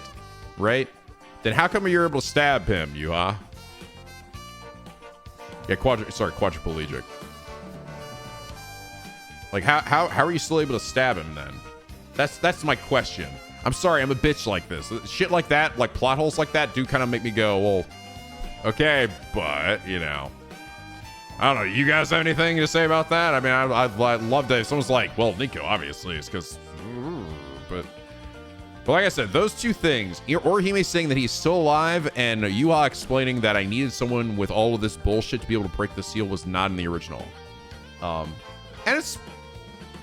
right? Then how come you're able to stab him, Yuha? Yeah, quadriplegic. Like, how are you still able to stab him then? That's my question. I'm sorry, I'm a bitch like this. Shit like that, like plot holes like that, do kind of make me go, well, okay, but, you know, I don't know. You guys have anything to say about that? I mean, I'd love to. If someone's like, well, Nico, obviously, it's because, but like I said, those two things, Orihime saying that he's still alive and Yuha explaining that I needed someone with all of this bullshit to be able to break the seal, was not in the original. And it's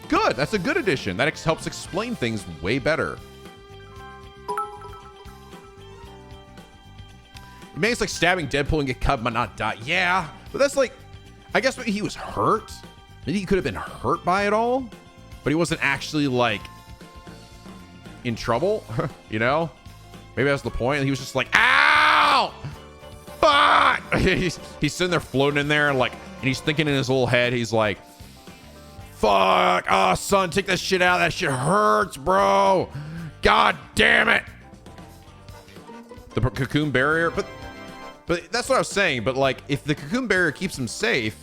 good. That's a good addition. That helps explain things way better. Maybe it's like stabbing Deadpool and get cut but not die. Yeah, but that's like, I guess maybe he was hurt. Maybe he could have been hurt by it all, but he wasn't actually like in trouble, you know? Maybe that's the point. And he was just like, ow, fuck. he's sitting there floating in there, like, and he's thinking in his little head, he's like, fuck, oh son, take that shit out. That shit hurts, bro. God damn it. The cocoon barrier, but that's what I was saying. But like, if the cocoon barrier keeps him safe,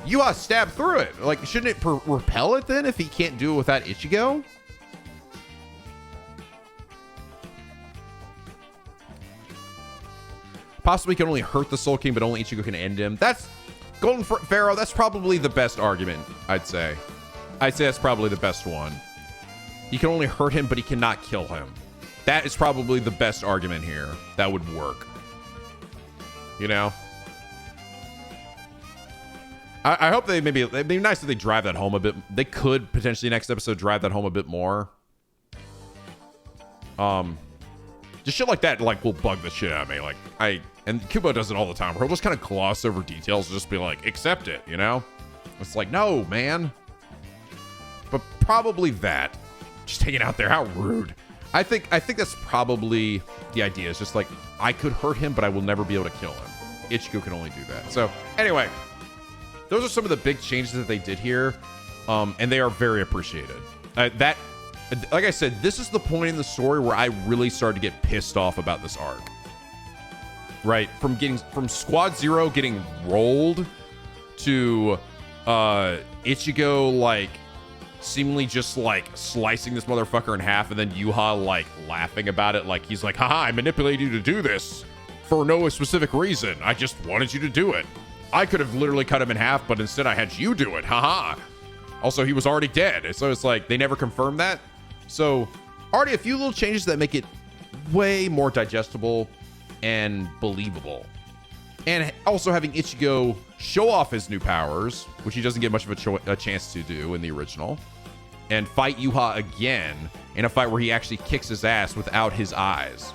you ought to stab through it. Like, shouldn't it repel it then if he can't do it without Ichigo? Possibly can only hurt the Soul King, but only Ichigo can end him. That's Golden Pharaoh. That's probably the best argument, I'd say. I'd say that's probably the best one. He can only hurt him, but he cannot kill him. That is probably the best argument here. That would work. You know? I hope it'd be nice if they drive that home a bit. They could potentially next episode drive that home a bit more. Just shit like that, like, will bug the shit out of me. Like, and Kubo does it all the time, where he'll just kind of gloss over details and just be like, accept it, you know? It's like, no, man. But probably that. Just hanging out there, how rude. I think that's probably the idea. It's just like, I could hurt him, but I will never be able to kill him. Ichigo can only do that. So, anyway, those are some of the big changes that they did here, and they are very appreciated. Like I said, this is the point in the story where I really started to get pissed off about this arc. Right? From Squad Zero getting rolled to Ichigo like seemingly just like slicing this motherfucker in half, and then Yuha like laughing about it, like he's like, haha, I manipulated you to do this for no specific reason. I just wanted you to do it. I could have literally cut him in half, but instead I had you do it. Haha. Also, he was already dead. So it's like they never confirmed that. So already a few little changes that make it way more digestible and believable. And also having Ichigo show off his new powers, which he doesn't get much of a chance to do in the original, and fight Yuha again in a fight where he actually kicks his ass without his eyes.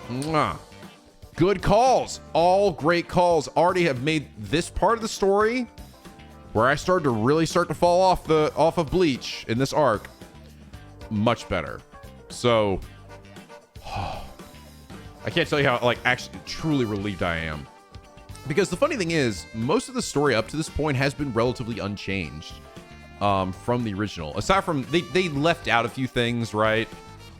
Mwah. Good calls. All great calls. Already have made this part of the story where I started to really start to fall off of Bleach in this arc much better. So I can't tell you how like actually truly relieved I am. Because the funny thing is, most of the story up to this point has been relatively unchanged from the original. Aside from they left out a few things, right?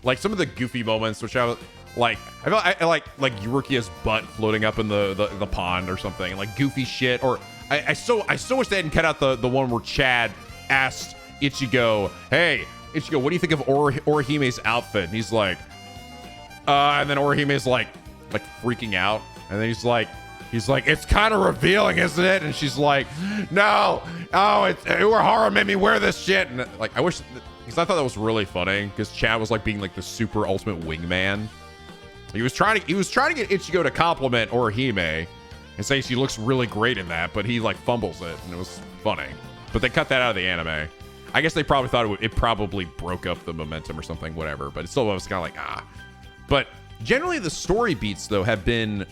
Like some of the goofy moments, which I like Yurukia's butt floating up in the pond or something, like goofy shit. Or I so wish they hadn't cut out the one where Chad asked Ichigo, "Hey, Ichigo, what do you think of Orihime's outfit?" And he's like, and then Orihime's like freaking out, and then he's like, it's kind of revealing, isn't it? And she's like, no, oh, Uehara made me wear this shit. And like, I wish, because I thought that was really funny, because Chad was like being like the super ultimate wingman. He was trying to get Ichigo to compliment Orihime and say she looks really great in that, but he like fumbles it, and it was funny. But they cut that out of the anime. I guess they probably thought it probably broke up the momentum or something, whatever. But it still was kind of like, ah. But generally the story beats though have been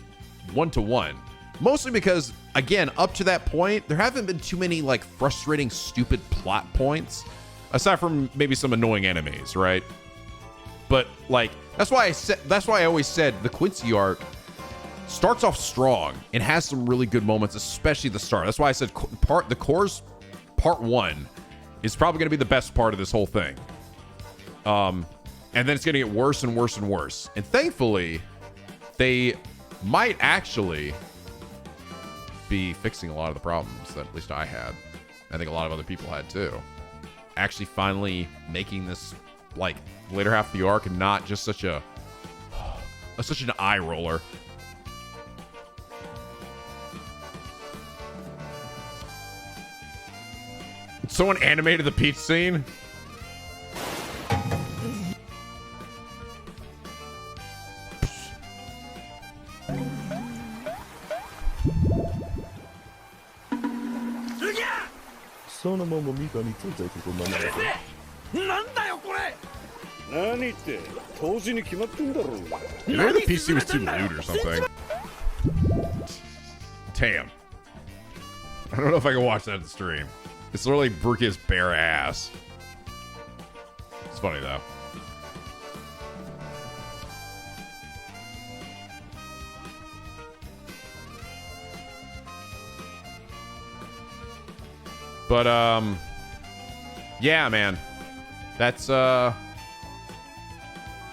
1-to-1, mostly because, again, up to that point there haven't been too many like frustrating stupid plot points, aside from maybe some annoying enemies, right? But like that's why I always said the Quincy arc starts off strong and has some really good moments, especially the start. That's why I said the core's part 1 is probably going to be the best part of this whole thing, and then it's going to get worse and worse and worse. And thankfully they might actually be fixing a lot of the problems that at least I had. I think a lot of other people had too. Actually finally making this like later half of the arc and not just such an eye roller. Someone animated the peach scene. You know the PC was too lewd or something. Damn. I don't know if I can watch that in the stream. It's literally Brukia's bare ass. It's funny though. But yeah, man, that's I'm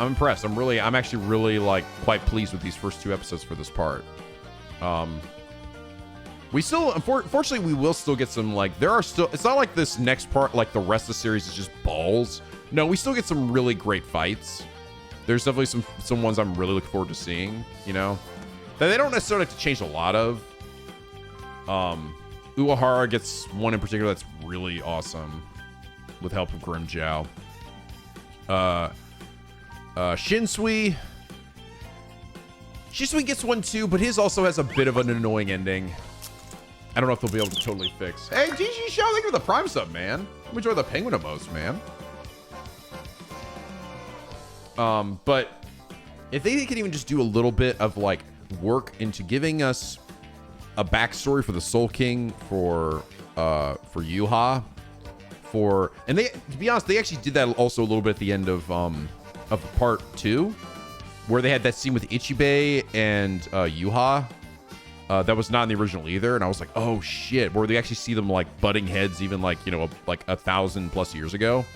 impressed. I'm actually really like quite pleased with these first 2 episodes for this part. We still, unfortunately, we will still get some like it's not like this next part, like the rest of the series is just balls. No, we still get some really great fights. There's definitely some ones I'm really looking forward to seeing, you know, that they don't necessarily have to change a lot of. Uehara gets one in particular that's really awesome with help of Grimmjow. Shinsui gets one too, but his also has a bit of an annoying ending. I don't know if they'll be able to totally fix. Hey, GG Show, thank you for the Prime sub, man. I enjoy the penguin the most, man. But if they can even just do a little bit of like work into giving us a backstory for the Soul King, for Yuha, and they, to be honest, they actually did that also a little bit at the end of part 2, where they had that scene with Ichibei and Yuha. That was not in the original either, and I was like, oh shit, where they actually see them like butting heads even like, you know, like 1,000+ years ago.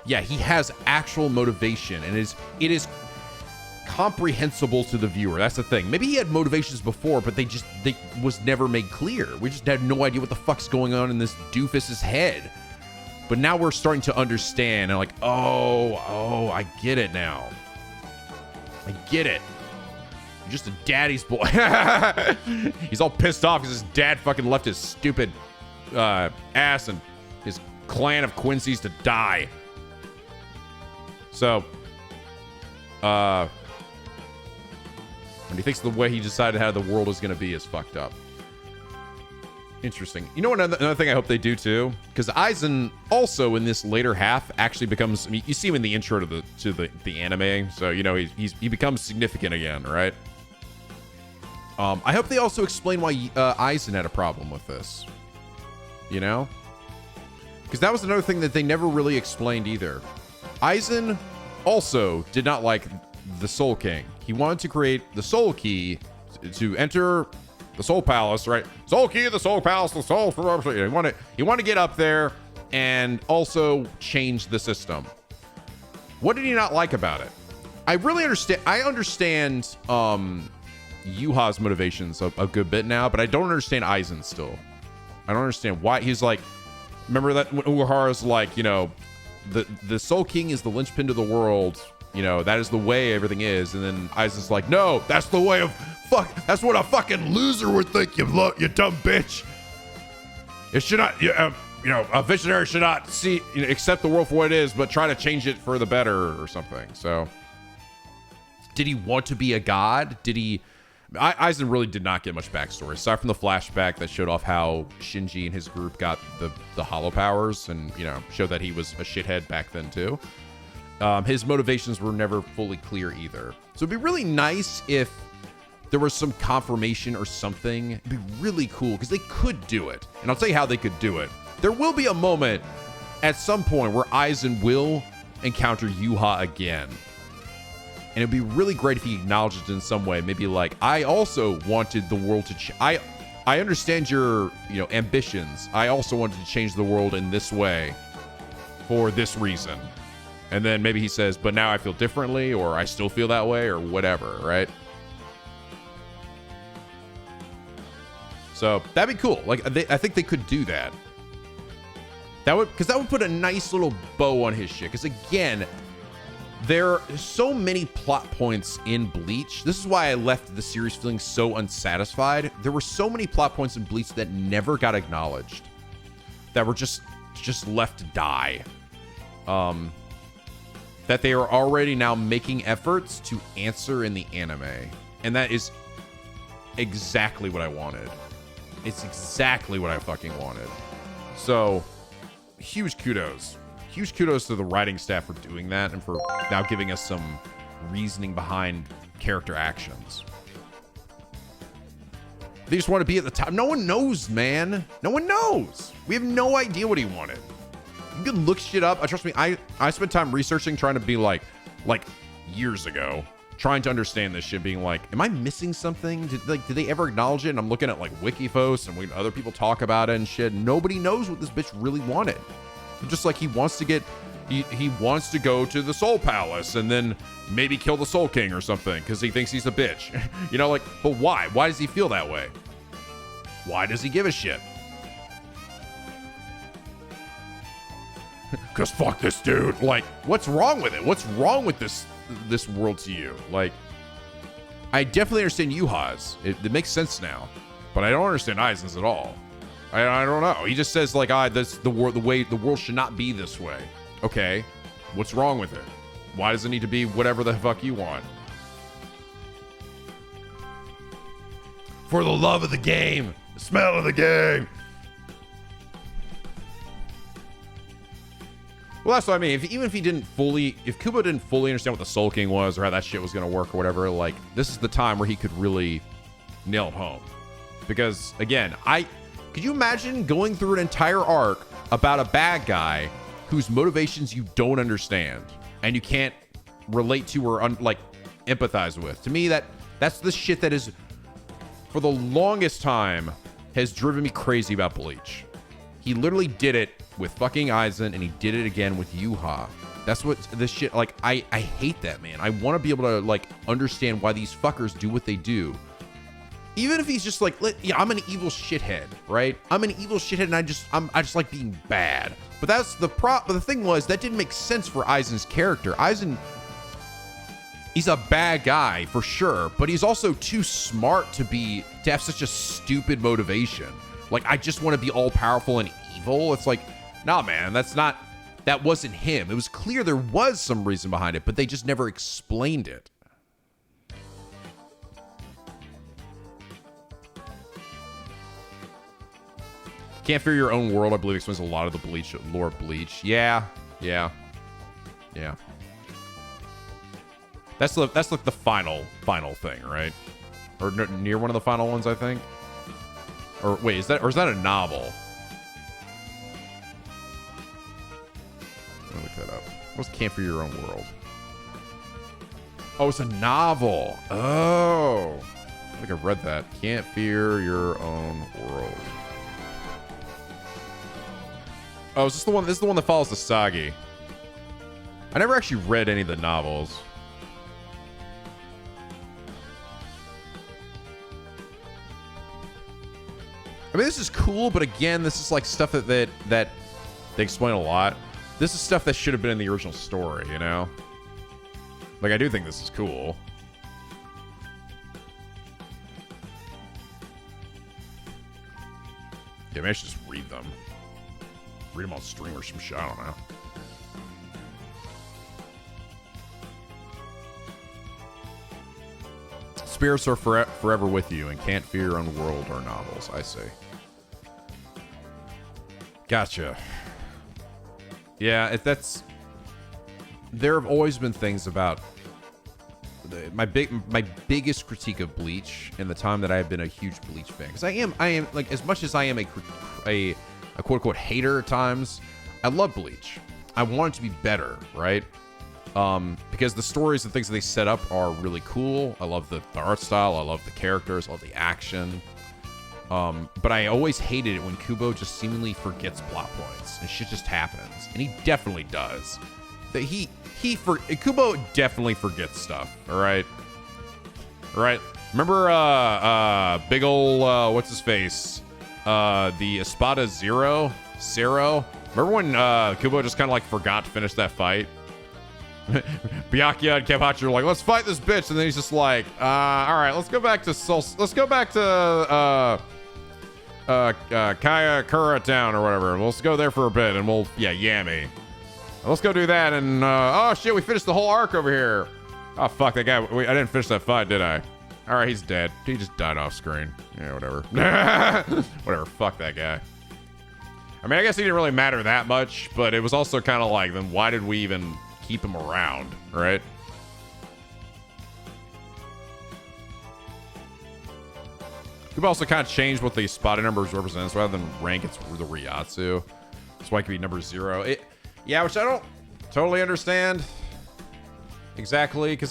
Yeah, he has actual motivation, and it is comprehensible to the viewer. That's the thing. Maybe he had motivations before, but they was never made clear. We just had no idea what the fuck's going on in this doofus's head. But now we're starting to understand, and like, oh, I get it now. I get it. You're just a daddy's boy. He's all pissed off because his dad fucking left his stupid ass and his clan of Quincy's to die. So, when he thinks the way he decided how the world is going to be is fucked up. Interesting. You know what? Another thing I hope they do too, because Aizen also in this later half actually becomes. I mean, you see him in the intro to the anime, so you know he becomes significant again, right? I hope they also explain why Aizen had a problem with this. You know, because that was another thing that they never really explained either. Aizen also did not like the Soul King. He wanted to create the Soul Key to enter the Soul Palace, right? Soul Key of the Soul Palace, the Soul. He wanted to get up there and also change the system. What did he not like about it? I really understand. I understand Yuha's motivations a good bit now, but I don't understand Aizen still. I don't understand why he's like. Remember that when Uehara's like, you know, the Soul King is the linchpin to the world. You know, that is the way everything is. And then Aizen's like, no, that's the way of fuck. That's what a fucking loser would think, you dumb bitch. It should not, you know, a visionary should not see, you know, accept the world for what it is, but try to change it for the better or something. So, did he want to be a god? Did he? Aizen really did not get much backstory, aside from the flashback that showed off how Shinji and his group got the hollow powers, and you know, showed that he was a shithead back then too. His motivations were never fully clear either. So it'd be really nice if there was some confirmation or something. It'd be really cool because they could do it. And I'll tell you how they could do it. There will be a moment at some point where Aizen will encounter Yuha again. And it'd be really great if he acknowledged it in some way. Maybe like, I also wanted the world to I understand your, you know, ambitions. I also wanted to change the world in this way for this reason. And then maybe he says, but now I feel differently, or I still feel that way, or whatever, right? So that'd be cool. Like, I think they could do that. That would put a nice little bow on his shit. Because again, there are so many plot points in Bleach. This is why I left the series feeling so unsatisfied. There were so many plot points in Bleach that never got acknowledged, that were just left to die. That they are already now making efforts to answer in the anime. And that is exactly what I wanted. It's exactly what I fucking wanted. So, huge kudos. Huge kudos to the writing staff for doing that and for now giving us some reasoning behind character actions. They just want to be at the top. No one knows, man. No one knows. We have no idea what he wanted. You can look shit up. Trust me, I spent time researching, trying to be like years ago, trying to understand this shit, being like, am I missing something? Did they ever acknowledge it? And I'm looking at like Wikifos and other people talk about it and shit. Nobody knows what this bitch really wanted. Just like he wants to go to the Soul Palace and then maybe kill the Soul King or something because he thinks he's a bitch. You know, like, but why? Why does he feel that way? Why does he give a shit? Because fuck this dude. Like, what's wrong with it? What's wrong with this world to you? Like, I definitely understand Yuha's. It makes sense now. But I don't understand Aizen's at all. I don't know. He just says, like, this the world should not be this way. Okay. What's wrong with it? Why does it need to be whatever the fuck you want? For the love of the game. The smell of the game. Well, that's what I mean. Even if Kubo didn't fully understand what the Soul King was or how that shit was going to work or whatever, like, this is the time where he could really nail it home. Because, again, could you imagine going through an entire arc about a bad guy whose motivations you don't understand and you can't relate to or, empathize with? To me, that's the shit that is, for the longest time, has driven me crazy about Bleach. He literally did it with fucking Aizen, and he did it again with Yuha. That's what this shit, like, I hate that, man. I want to be able to, like, understand why these fuckers do what they do. Even if he's just like, yeah, I'm an evil shithead, right? I'm an evil shithead, and I just like being bad. But that's the But the thing was, that didn't make sense for Aizen's character. Aizen, he's a bad guy for sure, but he's also too smart to have such a stupid motivation. Like, I just want to be all powerful and evil. It's like, nah, man, that wasn't him. It was clear there was some reason behind it, but they just never explained it. Can't fear your own world, I believe, explains a lot of the Bleach lore of Bleach. Yeah. That's like the final thing, right? Or near one of the final ones, I think. Or wait, is that a novel? Let me look that up. What's Can't Fear Your Own World? Oh, it's a novel. Oh, I think I've read that. Can't Fear Your Own World. Oh, is this the one? This is the one that follows the Sagi. I never actually read any of the novels. I mean, this is cool, but again, this is like stuff that they explain a lot. This is stuff that should have been in the original story, you know? Like, I do think this is cool. Yeah, maybe I should just read them. Read them on stream or some shit, I don't know. Spirits are forever with you and can't fear your own world or novels, I see. Gotcha. Yeah, there have always been things about my biggest critique of Bleach in the time that I have been a huge Bleach fan, because I am like, as much as I am a quote unquote hater at times, I love Bleach. I want it to be better, right? Because the stories and things that they set up are really cool. I love the art style. I love the characters. I love the action. But I always hated it when Kubo just seemingly forgets plot points and shit just happens, and he definitely does. That Kubo definitely forgets stuff. All right. Remember big ol' what's his face? The Espada Zero. Remember when Kubo just kind of like forgot to finish that fight? Byakuya and Kenpachi are like, let's fight this bitch, and then he's just like, all right, let's go back to Kayakura Town or whatever. Let's go there for a bit, and Yami. Let's go do that, and oh shit, we finished the whole arc over here. Oh fuck, that guy. I didn't finish that fight, did I? All right, he's dead. He just died off screen. Yeah, whatever. Whatever. Fuck that guy. I mean, I guess he didn't really matter that much, but it was also kind of like, then why did we even keep him around, right? We've also kind of changed what the spotted numbers represent. So rather than rank, it's the Ryatsu. That's why it could be number 0. Yeah, which I don't totally understand exactly. Because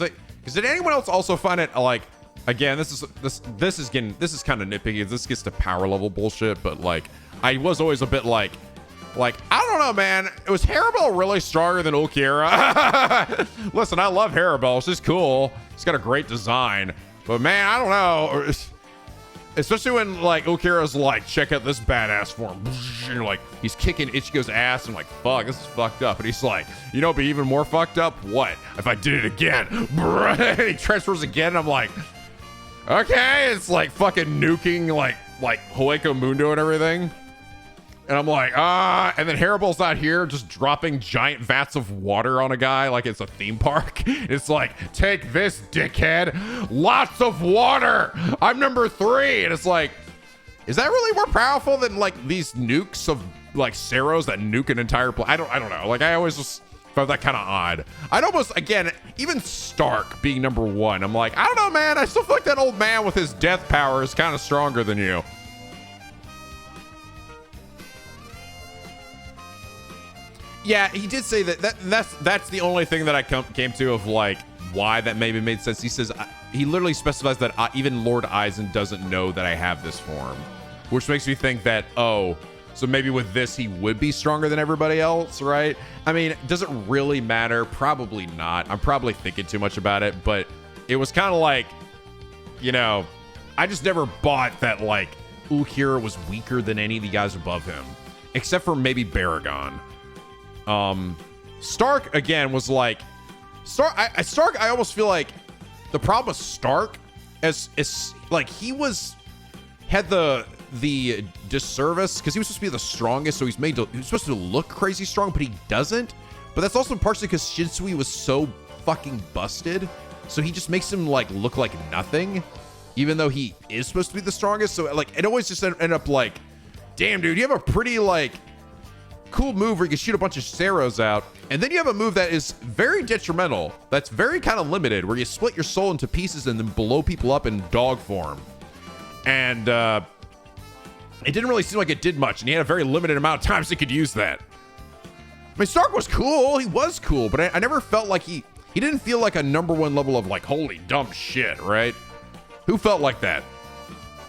did anyone else also find it like, again, this is kind of nitpicky. This gets to power level bullshit, but like, I was always a bit like, I don't know, man. Was Harabel really stronger than Ulquiorra? Listen, I love Harabel. She's cool. She's got a great design. But man, I don't know. Especially when like Ulquiorra's like, check out this badass form. And like, he's kicking Ichigo's ass. And I'm like, fuck, this is fucked up. And he's like, you know, it'd be even more fucked up. What? If I did it again? And he transfers again. And I'm like, okay. It's like fucking nuking like Hueco Mundo and everything. And I'm like, and then Harabel's not here, just dropping giant vats of water on a guy like it's a theme park. It's like, take this, dickhead. Lots of water. I'm number 3. And it's like, is that really more powerful than like these nukes of like Ceros that nuke an entire planet? I don't know. Like, I always just found that kind of odd. I'd almost, again, even Stark being number 1, I'm like, I don't know, man. I still feel like that old man with his death power is kind of stronger than you. Yeah, he did say that's the only thing that I came to of like why that maybe made sense. He says he literally specifies that even Lord Aizen doesn't know that I have this form, which makes me think that, oh, So maybe with this, he would be stronger than everybody else, right? I mean, does it really matter? Probably not. I'm probably thinking too much about it, but it was kind of like, you know, I just never bought that, like, Ulquiorra was weaker than any of the guys above him, except for maybe Baragon. Stark, again, was like, Stark, I almost feel like the problem with Stark is like, he had the disservice because he was supposed to be the strongest, so he was supposed to look crazy strong, but he doesn't. But that's also partially because Shinsui was so fucking busted, so he just makes him like look like nothing, even though he is supposed to be the strongest. So like, it always just end up like, damn, dude, you have a pretty like cool move where you can shoot a bunch of Ceros out, and then you have a move that is very detrimental, that's very kind of limited, where you split your soul into pieces and then blow people up in dog form. And it didn't really seem like it did much, and he had a very limited amount of times he could use that. I mean, Stark was cool. He was cool, but I never felt like he didn't feel like a number one level of like, holy dumb shit, right? Who felt like that?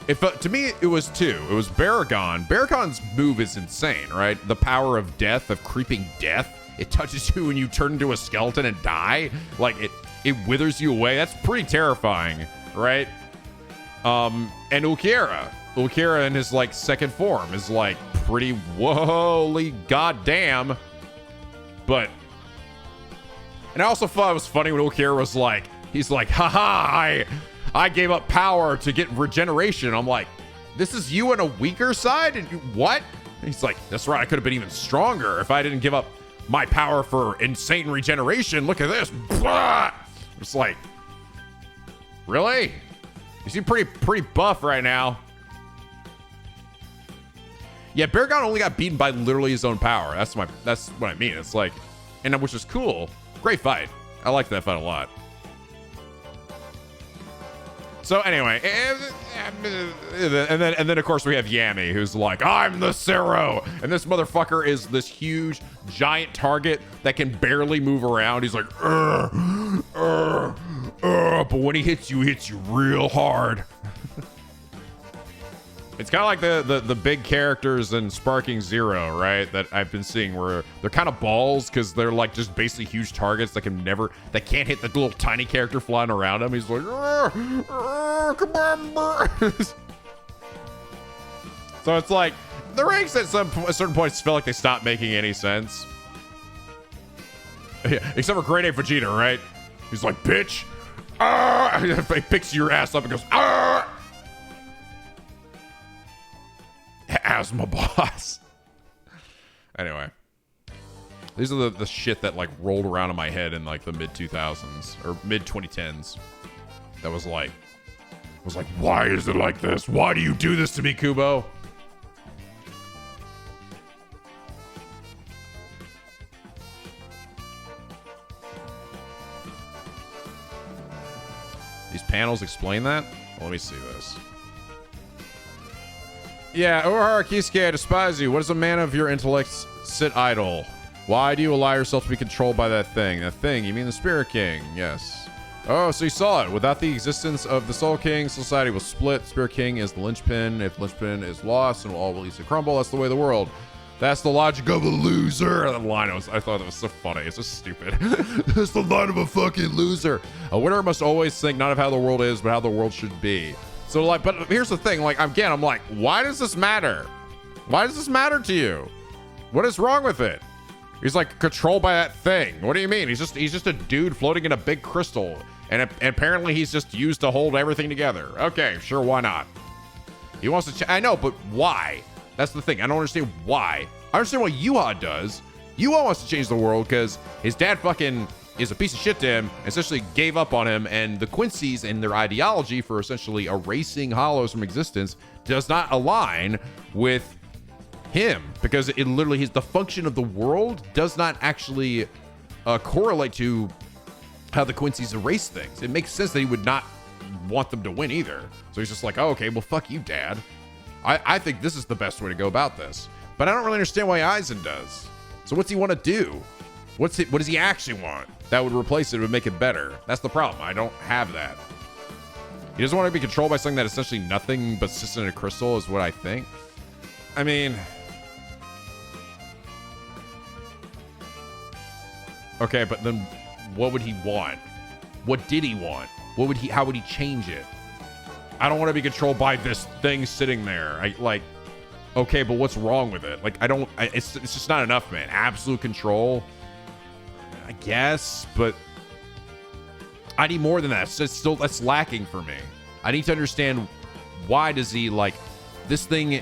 It felt, to me, it was two. It was Baragon. Baragon's move is insane, right? The power of death, of creeping death. It touches you when you turn into a skeleton and die. Like, it withers you away. That's pretty terrifying, right? And Ulquiorra in his like second form is like pretty holy goddamn. But, and I also thought it was funny when Ulquiorra was like, he's like, haha, I gave up power to get regeneration. I'm like, this is you on a weaker side? And what? And he's like, that's right, I could have been even stronger if I didn't give up my power for insane regeneration. Look at this. Blah! It's like, really? You seem pretty buff right now. Yeah, Baragon only got beaten by literally his own power. That's what I mean. It's like, and which is cool. Great fight. I like that fight a lot. So anyway, and then of course we have Yami, who's like, I'm the Cero, and this motherfucker is this huge giant target that can barely move around. He's like, but when he hits you real hard. It's kind of like the big characters in Sparking Zero, right? That I've been seeing where they're kind of balls because they're like just basically huge targets that can't hit the little tiny character flying around him. He's like, come on. So it's like the ranks at certain points felt like they stopped making any sense. Yeah, except for Grade A Vegeta, right? He's like, bitch. He picks your ass up and goes, as my boss. Anyway, these are the shit that like rolled around in my head in like the mid 2000s or mid 2010s. That was like, why is it like this? Why do you do this to me, Kubo? These panels explain that? Well, let me see this. Yeah, Urahara Kisuke, I despise you. What does a man of your intellect sit idle? Why do you allow yourself to be controlled by that thing? That thing, you mean the Spirit King? Yes. Oh, so you saw it. Without the existence of the Soul King, society will split. Spirit King is the linchpin. If the linchpin is lost, and will all release and crumble. That's the way of the world. That's the logic of a loser. That line, I thought that was so funny. It's just stupid. It's the line of a fucking loser. A winner must always think not of how the world is, but how the world should be. So like, but here's the thing, like, again, I'm like, why does this matter? Why does this matter to you? What is wrong with it? He's like controlled by that thing. What do you mean? He's just a dude floating in a big crystal, and apparently he's just used to hold everything together. Okay, sure, why not? He wants to. I know, but why? That's the thing. I don't understand why. I understand what Yuha does. Yuha wants to change the world because his dad fucking is a piece of shit to him, essentially gave up on him, and the Quincy's and their ideology for essentially erasing hollows from existence does not align with him, because it literally is the function of the world does not actually correlate to how the Quincy's erase things. It makes sense that he would not want them to win either. So he's just like, oh, okay, well, fuck you, Dad. I think this is the best way to go about this. But I don't really understand why Aizen does. So what's he want to do? What does he actually want that would replace it, would make it better? That's the problem. I don't have that. He doesn't want to be controlled by something that essentially nothing but sits in a crystal is what I think. I mean, Okay, but then what would he want? What did he want? How would he change it? I don't want to be controlled by this thing sitting there. Okay, but what's wrong with it? Like, it's just not enough, man. Absolute control, I guess, but I need more than that. That's lacking for me. I need to understand, why does he, like, this thing,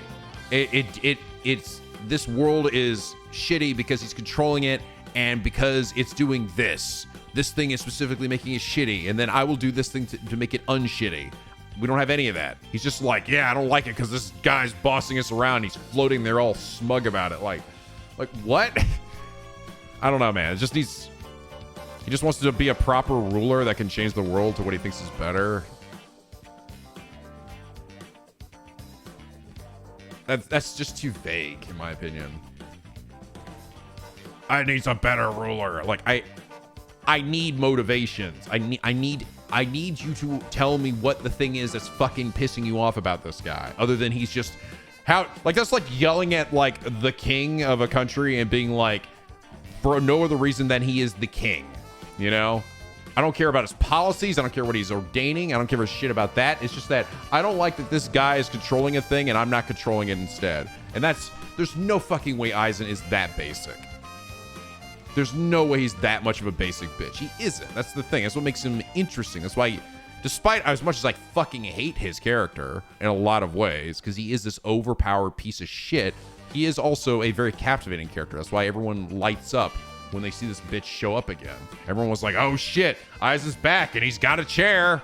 it's this world is shitty because he's controlling it, and because it's doing this thing is specifically making it shitty, and then I will do this thing to make it unshitty. We don't have any of that. He's just like, yeah, I don't like it because this guy's bossing us around. He's floating there all smug about it. Like what? I don't know, man. He just wants to be a proper ruler that can change the world to what he thinks is better. That's just too vague, in my opinion. I need a better ruler. Like, I need motivations. I need you to tell me what the thing is that's fucking pissing you off about this guy, other than he's just that's like yelling at like the king of a country and being like, for no other reason than he is the king, you know? I don't care about his policies. I don't care what he's ordaining. I don't give a shit about that. It's just that I don't like that this guy is controlling a thing and I'm not controlling it instead. And there's no fucking way Aizen is that basic. There's no way he's that much of a basic bitch. He isn't. That's the thing. That's what makes him interesting. That's why, despite as much as I fucking hate his character in a lot of ways, because he is this overpowered piece of shit, he is also a very captivating character. That's why everyone lights up when they see this bitch show up again. Everyone was like, oh shit, Aizen's back and he's got a chair.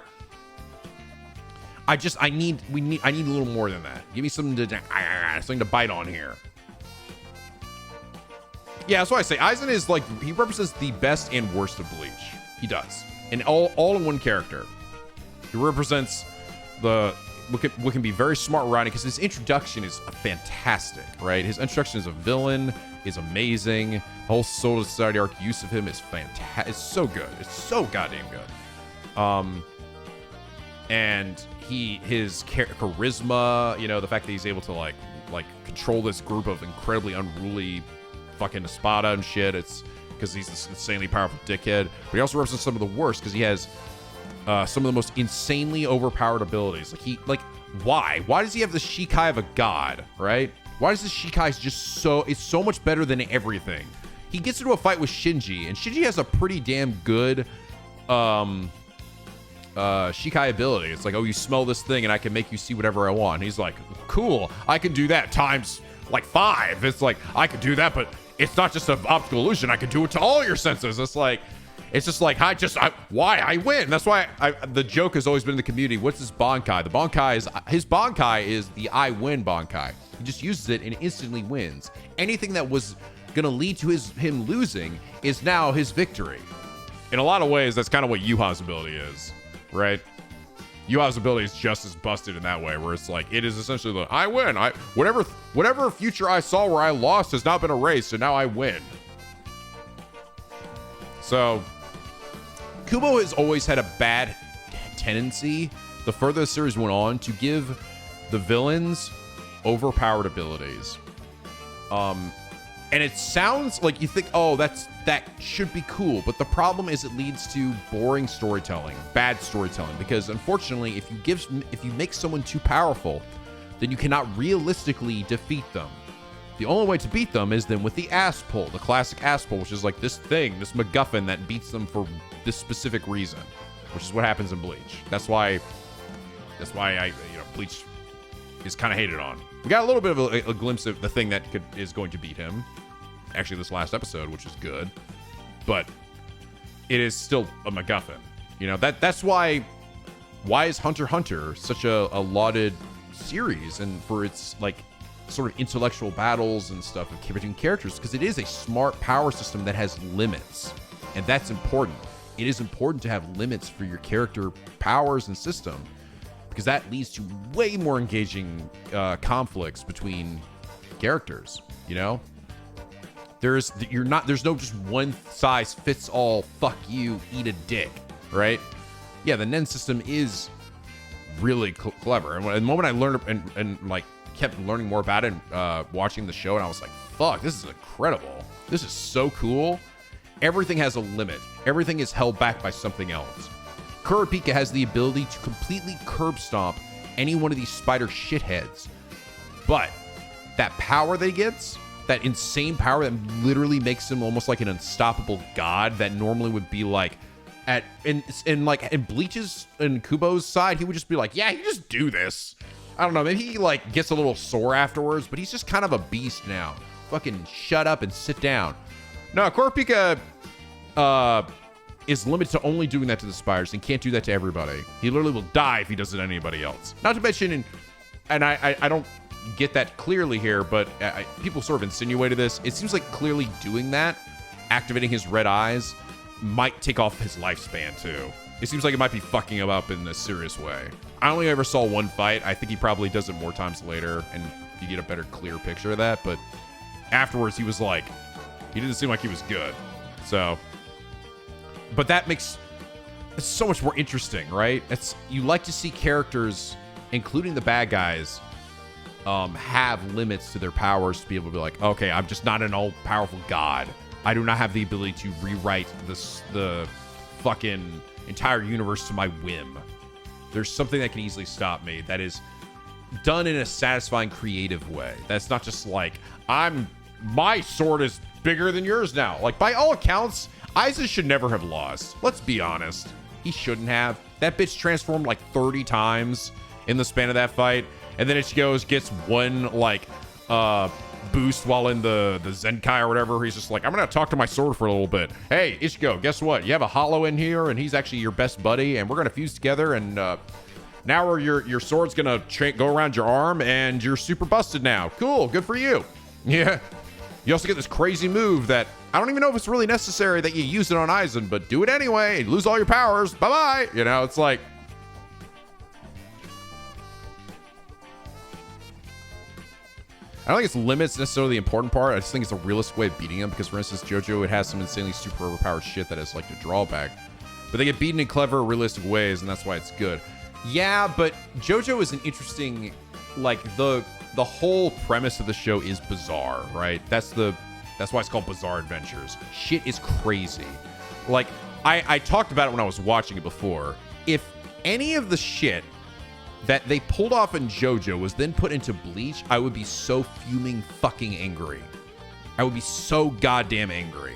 I need a little more than that. Give me something to bite on here. Yeah, that's why I say Aizen is like, he represents the best and worst of Bleach. He does. And all in one character. He represents what can be very smart writing, because his introduction is fantastic, right? His introduction as a villain is amazing. The whole Soul Society arc use of him is fantastic. It's so good. It's so goddamn good. And his charisma, you know, the fact that he's able to like control this group of incredibly unruly fucking Espada and shit. It's because he's this insanely powerful dickhead, but he also represents some of the worst because he has some of the most insanely overpowered abilities. Why does he have the Shikai of a god, right? Why is this Shikai just it's so much better than everything? He gets into a fight with Shinji, and Shinji has a pretty damn good Shikai ability. It's like, oh, you smell this thing and I can make you see whatever I want. And he's like, cool, I can do that times like 5. It's like, I could do that, but it's not just an optical illusion. I can do it to all your senses. It's just like, why I win. That's why the joke has always been in the community. What's his Bankai? His Bankai is the I win Bankai. He just uses it and instantly wins. Anything that was going to lead to him losing is now his victory. In a lot of ways, that's kind of what Yuha's ability is, right? Yuha's ability is just as busted in that way, where it's like, it is essentially the I win. Whatever future I saw where I lost has not been erased, so now I win. So Kubo has always had a bad tendency, the further the series went on, to give the villains overpowered abilities. And it sounds like you think, oh, that should be cool. But the problem is it leads to boring storytelling, bad storytelling. Because unfortunately, if you make someone too powerful, then you cannot realistically defeat them. The only way to beat them is then with the ass pull, the classic ass pull, which is like this MacGuffin that beats them for this specific reason, which is what happens in Bleach. That's why Bleach is kind of hated on. We got a little bit of a glimpse of the thing that is going to beat him. Actually, this last episode, which is good, but it is still a MacGuffin. You know, that's why is Hunter x Hunter such a lauded series, and for its like sort of intellectual battles and stuff between characters, because it is a smart power system that has limits, and that's important. It is important to have limits for your character powers and system, because that leads to way more engaging conflicts between characters. You know, there's no just one size fits all. Fuck you, eat a dick, right? Yeah, the Nen system is really clever, and the moment I learned and like kept learning more about it, and watching the show, and I was like, fuck, this is incredible. This is so cool. Everything has a limit. Everything is held back by something else. Kurapika has the ability to completely curb stomp any one of these spider shitheads. But that power that he gets, that insane power that literally makes him almost like an unstoppable god that normally would be like in Bleach's and Kubo's side, he would just be like, yeah, you just do this. I don't know, maybe he like gets a little sore afterwards, but he's just kind of a beast now. Fucking shut up and sit down. No, Kurapika is limited to only doing that to the spiders and can't do that to everybody. He literally will die if he does it to anybody else. Not to mention, and I don't get that clearly here, but people sort of insinuated this. It seems like clearly doing that, activating his red eyes, might take off his lifespan too. It seems like it might be fucking him up in a serious way. I only ever saw one fight. I think he probably does it more times later, and you get a better, clear picture of that. But afterwards, he was like, he didn't seem like he was good. So, but that makes it so much more interesting, right? You like to see characters, including the bad guys, have limits to their powers to be able to be like, okay, I'm just not an all-powerful god. I do not have the ability to rewrite the fucking entire universe to my whim. There's something that can easily stop me that is done in a satisfying, creative way. That's not just like, my sword is bigger than yours now. Like, by all accounts, Aizen should never have lost. Let's be honest. He shouldn't have. That bitch transformed like 30 times in the span of that fight. And then Ichigo gets one, like, boost while in the Zenkai or whatever. He's just like, I'm gonna talk to my sword for a little bit. Hey, Ichigo, guess what? You have a hollow in here, and he's actually your best buddy, and we're gonna fuse together, and now your sword's gonna go around your arm, and you're super busted now. Cool, good for you. Yeah. You also get this crazy move that I don't even know if it's really necessary that you use it on Aizen, but do it anyway. Lose all your powers. Bye-bye. You know, it's like, I don't think it's limits necessarily the important part. I just think it's a realistic way of beating him because, for instance, JoJo, it has some insanely super overpowered shit that is like a drawback. But they get beaten in clever, realistic ways, and that's why it's good. Yeah, but JoJo is an interesting, like, the whole premise of the show is bizarre, right? That's why it's called Bizarre Adventures. Shit is crazy. Like, I talked about it when I was watching it before. If any of the shit that they pulled off in JoJo was then put into Bleach, I would be so fuming fucking angry. I would be so goddamn angry.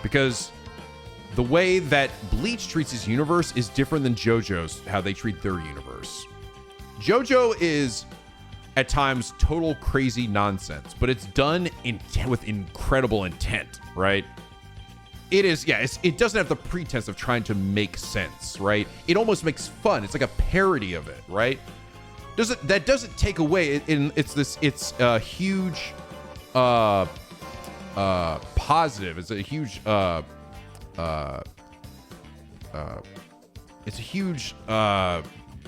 Because the way that Bleach treats his universe is different than JoJo's, how they treat their universe. JoJo is, at times, total crazy nonsense, but it's done with incredible intent, right? It is, yeah, it doesn't have the pretense of trying to make sense, right? It almost makes fun. It's like a parody of it, right? That doesn't take away, it's a huge positive. It's a huge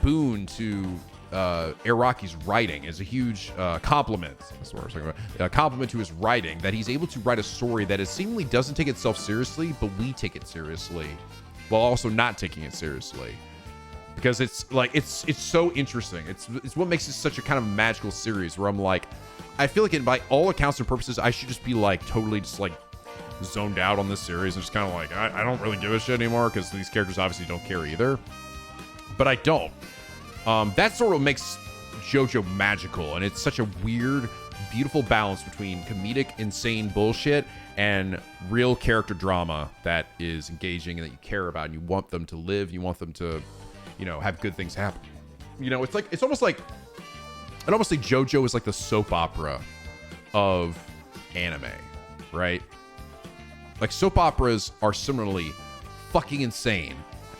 boon to Araki's writing. Is a huge compliment. That's what I was talking about. A compliment to his writing, that he's able to write a story that is seemingly doesn't take itself seriously, but we take it seriously, while also not taking it seriously. Because it's like it's so interesting. It's what makes it such a kind of magical series. Where I'm like, I feel like by all accounts and purposes, I should just be like totally just like zoned out on this series and just kind of like I don't really give a shit anymore because these characters obviously don't care either. But I don't. That sort of makes JoJo magical, and it's such a weird, beautiful balance between comedic, insane bullshit and real character drama that is engaging and that you care about and you want them to live, you want them to, you know, have good things happen. You know, it's almost like JoJo is like the soap opera of anime, right? Like soap operas are similarly fucking insane.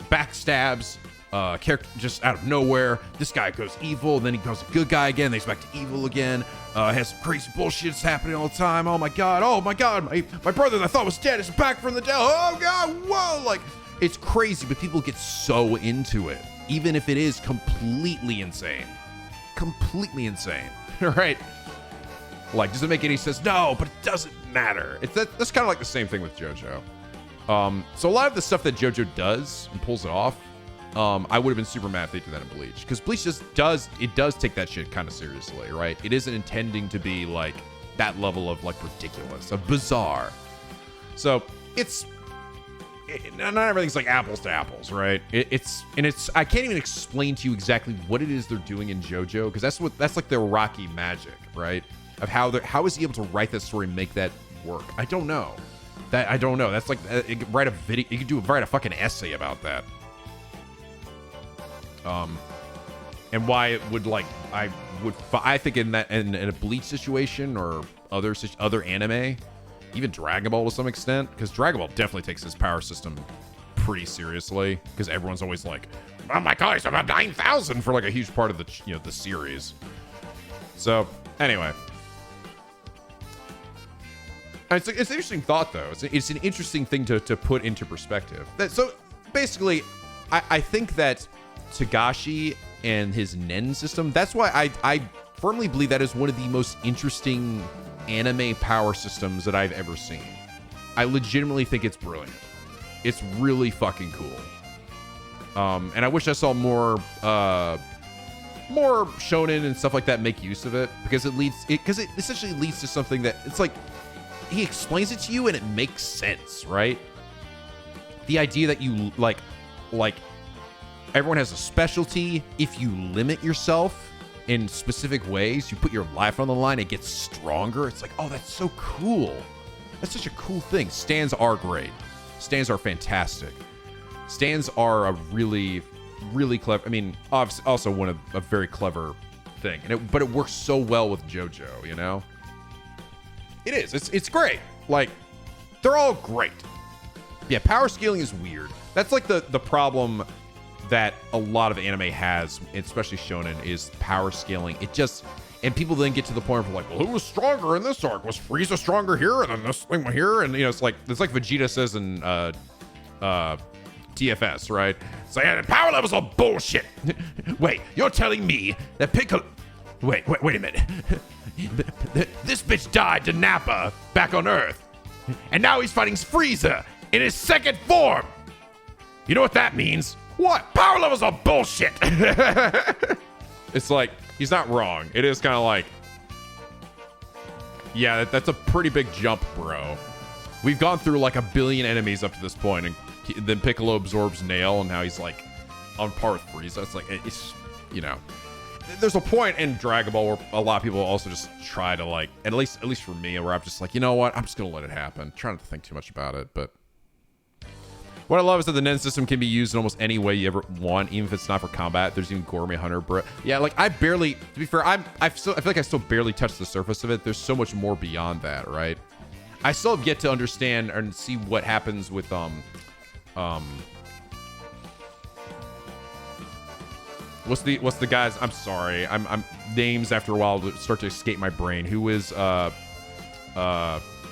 Backstabs, character just out of nowhere. This guy goes evil, then he goes a good guy again, then he's back to evil again. Has some crazy bullshit happening all the time. Oh my god, my brother that I thought was dead is back from the dead. Oh god, whoa! Like, it's crazy, but people get so into it, even if it is completely insane. Completely insane, right? Like, does it make any sense? No, but it doesn't matter. That's kind of like the same thing with JoJo. So a lot of the stuff that JoJo does and pulls it off, I would have been super mad if they did that in Bleach, because Bleach does take that shit kind of seriously, right? It isn't intending to be like that level of like ridiculous, of bizarre. So not everything's like apples to apples, right? It's I can't even explain to you exactly what it is they're doing in JoJo, because that's like their Rocky magic, right? Of how is he able to write that story and make that work? I don't know. That's like you could write a video. You could write a fucking essay about that. And why it would like I think in a Bleach situation or other anime, even Dragon Ball to some extent, because Dragon Ball definitely takes his power system pretty seriously, because everyone's always like, oh my god, it's about 9,000 for like a huge part of the series. So anyway, it's an interesting thought though. It's an interesting thing to put into perspective. So basically, I think that Togashi and his Nen system, that's why I firmly believe that is one of the most interesting anime power systems that I've ever seen. I legitimately think it's brilliant. It's really fucking cool. And I wish I saw more shonen and stuff like that make use of it, because it essentially leads to something that it's like he explains it to you and it makes sense, right? The idea that you like everyone has a specialty. If you limit yourself in specific ways, you put your life on the line, it gets stronger. It's like, oh, that's so cool. That's such a cool thing. Stands are great. Stands are fantastic. Stands are a really, really clever. I mean, obviously, also a very clever thing, but it works so well with JoJo. You know, it is. It's great. Like, they're all great. Yeah, power scaling is weird. That's like the problem that a lot of anime has, especially shonen, is power scaling. And people then get to the point of like, well, who was stronger in this arc? Was Frieza stronger here and then this thing here? And it's like Vegeta says in TFS, right? It's like, power levels are bullshit. Wait, you're telling me that Piccolo? Wait a minute. This bitch died to Nappa back on Earth, and now he's fighting Frieza in his second form. You know what that means? What? Power levels are bullshit. It's like, he's not wrong. It is kind of like, yeah, that's a pretty big jump, bro. We've gone through like 1 billion enemies up to this point, and then Piccolo absorbs Nail, and now he's like on par with Frieza. It's like, it's, there's a point in Dragon Ball where a lot of people also just try to like, at least for me, where I'm just like, you know what? I'm just gonna let it happen. Try not to think too much about it, but. What I love is that the Nen system can be used in almost any way you ever want, even if it's not for combat. There's even Gourmet Hunter, bro. Yeah, like I barely, to be fair, I feel like I still barely touched the surface of it. There's so much more beyond that, right? I still have yet to understand and see what happens with what's the guys? I'm sorry, I'm names after a while start to escape my brain. Who is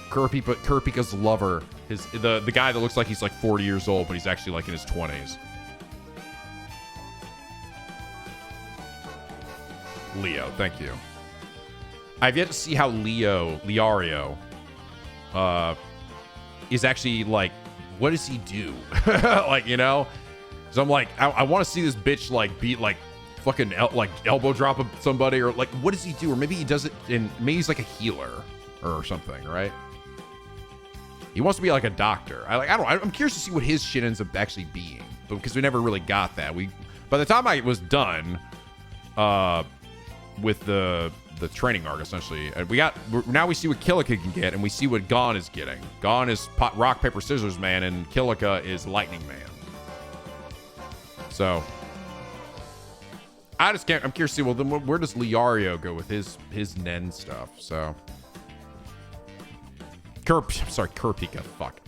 Kurapika's lover? The guy that looks like he's like 40 years old, but he's actually like in his 20s. Leo, thank you. I've yet to see how Leario, is actually like, what does he do? Like, so I'm like, I want to see this bitch like beat like fucking like elbow drop somebody, or like, what does he do? Or maybe he does it in, maybe he's like a healer or something, right? He wants to be like a doctor. I'm curious to see what his shit ends up actually being, but because we never really got that. By the time I was done, with the training arc essentially, and now we see what Kilika can get, and we see what Gon is getting. Gon is rock paper scissors man, and Kilika is lightning man. So I'm curious to see, well, then where does Leario go with his Nen stuff? So. Kurapika, fuck.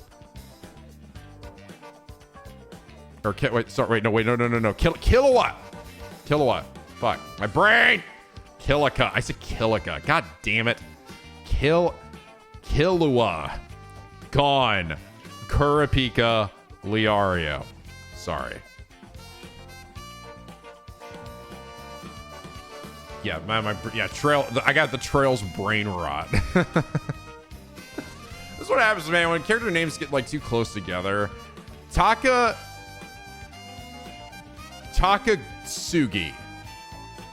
Or, no. Kilowatt. Fuck. My brain! Kilika. I said Kilika. God damn it. Killua. Gone. Kurapika. Leario. Sorry. Yeah, Trail. I got the Trail's brain rot. This is what happens, man, when character names get like too close together. Takasugi.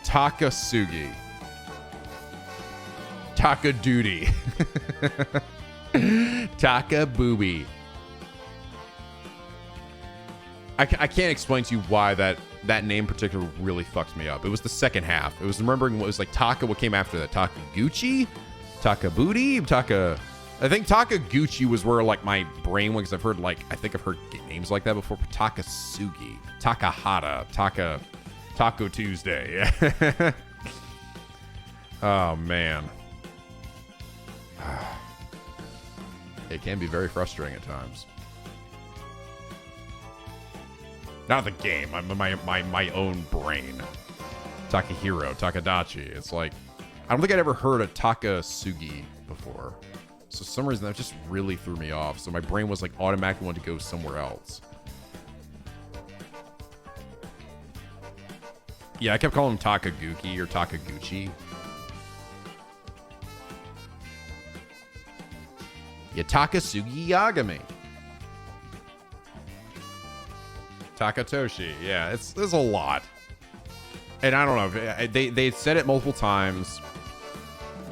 Taka Duty. Taka Booby. I can't explain to you why that name in particular really fucks me up. It was the second half. It was remembering what was like Taka, what came after that. Takaguchi? Takabooty? I think Takaguchi was where like my brain went, because I've heard like, I think I've heard names like that before. Takasugi, Takahata, Taco Tuesday. Yeah. Oh, man. It can be very frustrating at times. Not the game, my own brain. Takahiro, Takadachi. It's like, I don't think I'd ever heard of Takasugi before. So for some reason that just really threw me off. So my brain was like automatically wanted to go somewhere else. Yeah, I kept calling him Takaguki or Takaguchi. Yeah, Takasugi Yagami. Takatoshi. Yeah, there's a lot. And I don't know. They said it multiple times.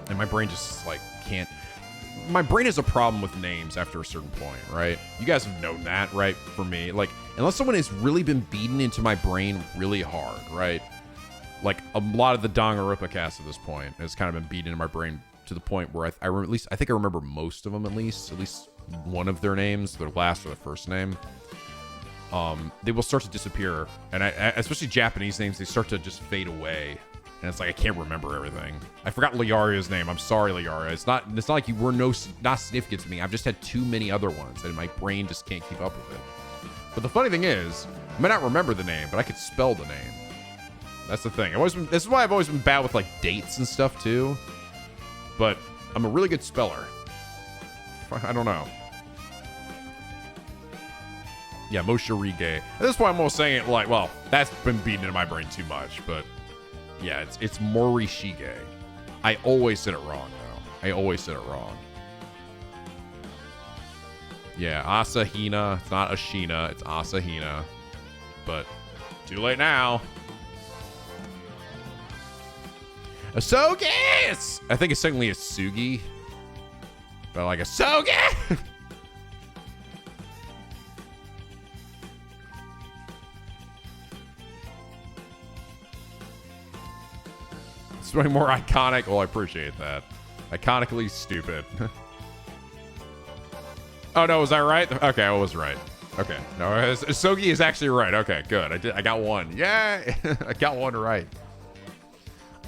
And my brain just like can't. My brain has a problem with names after a certain point, right? You guys have known that, right? For me, like, unless someone has really been beaten into my brain really hard, right? Like a lot of the Danganronpa cast at this point has kind of been beaten into my brain to the point where I think I remember most of them at least one of their names, their last or their first name. They will start to disappear, and especially Japanese names, they start to just fade away. And it's like I can't remember everything. I forgot Liaria's name. I'm sorry, Liaria. It's not like you were not significant to me. I've just had too many other ones, and my brain just can't keep up with it. But the funny thing is, I may not remember the name, but I could spell the name. That's the thing. This is why I've always been bad with like dates and stuff too. But I'm a really good speller. I don't know. Yeah, Moshirige. At this point, I'm almost saying it like, well, that's been beaten into my brain too much, but yeah, it's Morishige. I always said it wrong, though. I always said it wrong. Yeah, Asahina. It's not Ashina. It's Asahina. But too late now. Asogis! I think it's technically Asugi. But like Asogi! It's way more iconic. Well, I appreciate that. Iconically stupid. Oh, no, was I right? Okay, I was right. Okay. No, Asogi is actually right. Okay, good. I got one. Yeah, I got one right.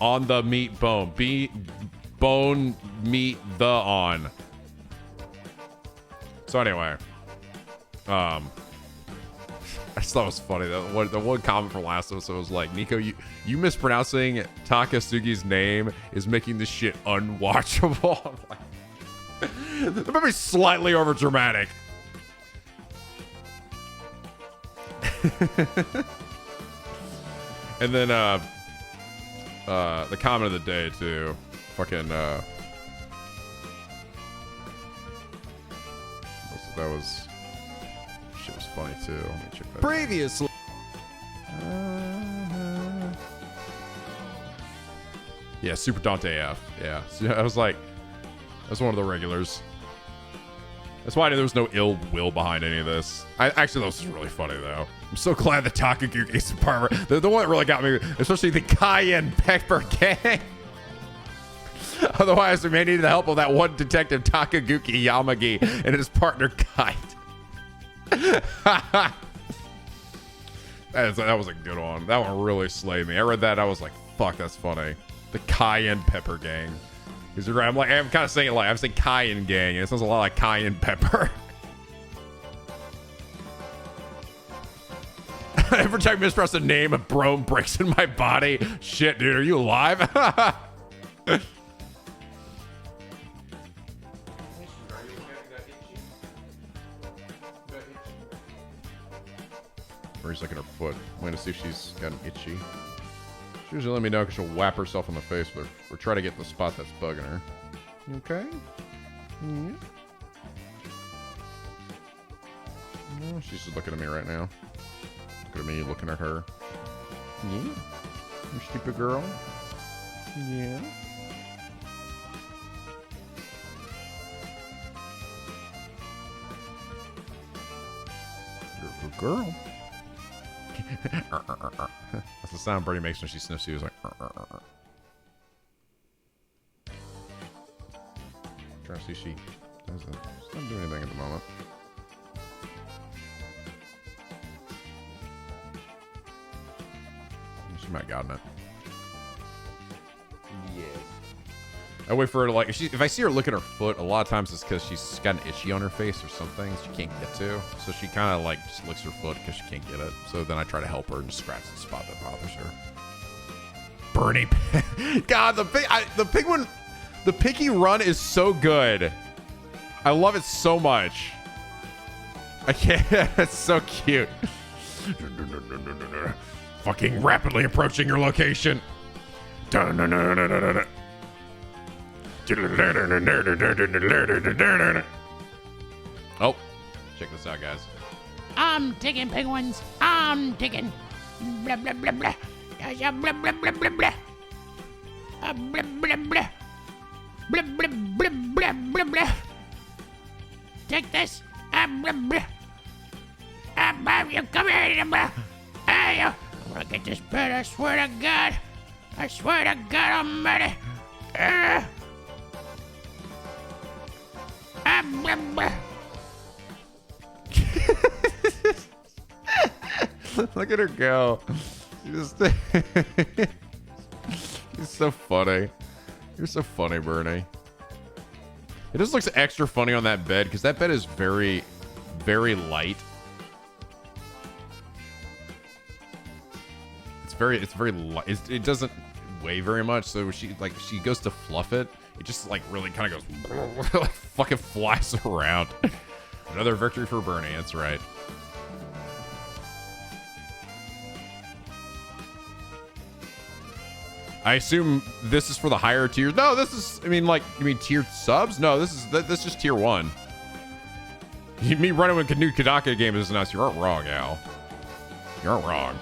On the meat bone. Bone meat the on. So anyway. I just thought it was funny. The one comment from last episode was like, Nico, you mispronouncing Takasugi's name is making this shit unwatchable. I'm like, that might be slightly over dramatic. And then the comment of the day too. Fucking that was shit was funny too. Let me check that. Previously. Yeah, Super Dante F. Yeah. So I was like, that's one of the regulars. That's why there was no ill will behind any of this. Actually, this is really funny though. I'm so glad the Takaguki is part of it. The one that really got me, especially the Cayenne Pepper Gang. Otherwise, we may need the help of that one detective Takaguki Yamagi and his partner Kite. That was a good one. That one really slayed me. I read that, I was like, fuck, that's funny. The Cayenne Pepper Gang. Because you're right, I'm kind of saying it like, I'm saying Cayenne Gang, and it sounds a lot like Cayenne Pepper. Every time I mispronounce the name, a brome breaks in my body. Shit, dude, are you alive? Or he's looking at her foot. I'm going to see if she's got an itchy. She usually let me know because she'll whap herself in the face with her, or try to get the spot that's bugging her. You okay? Yeah. No, she's just looking at me right now. Looking at me, looking at her. Yeah. You stupid girl. Yeah. You're a good girl. That's the sound Bernie makes when she sniffs you. It's like. Trying to see she doesn't. She's not doing anything at the moment. She might have gotten it. Yes. I wait for her to like. If I see her look at her foot, a lot of times it's because she's got an itchy on her face or something she can't get to. So she kind of like just licks her foot because she can't get it. So then I try to help her and just scratch the spot that bothers her. Bernie, God, the penguin, the picky run is so good. I love it so much. I can't. It's so cute. Fucking rapidly approaching your location. Oh, check this out, guys. I'm digging penguins. I'm digging. Blah, blah, blah, blah. Blah, blah, blah, blah, blah, blah. Blah, blah, blah. Blah, blah, blah, blah, blah, blah. Take this. Blah, blah. You come here. Blah. I'm gonna get this bird. I swear to God. I swear to God Almighty. Blah, blah. Look at her go. She's so funny. You're so funny, Bernie. It just looks extra funny on that bed because that bed is very, very light. It's very light. It doesn't weigh very much, so she goes to fluff it. It just like really kind of goes like fucking flies around. Another victory for Bernie. That's right. I assume this is for the higher tiers. No, this is. I mean, like, you mean tiered subs? No, this is just tier 1. Me running with New Kadaka game is nuts. You aren't wrong, Al. You aren't wrong.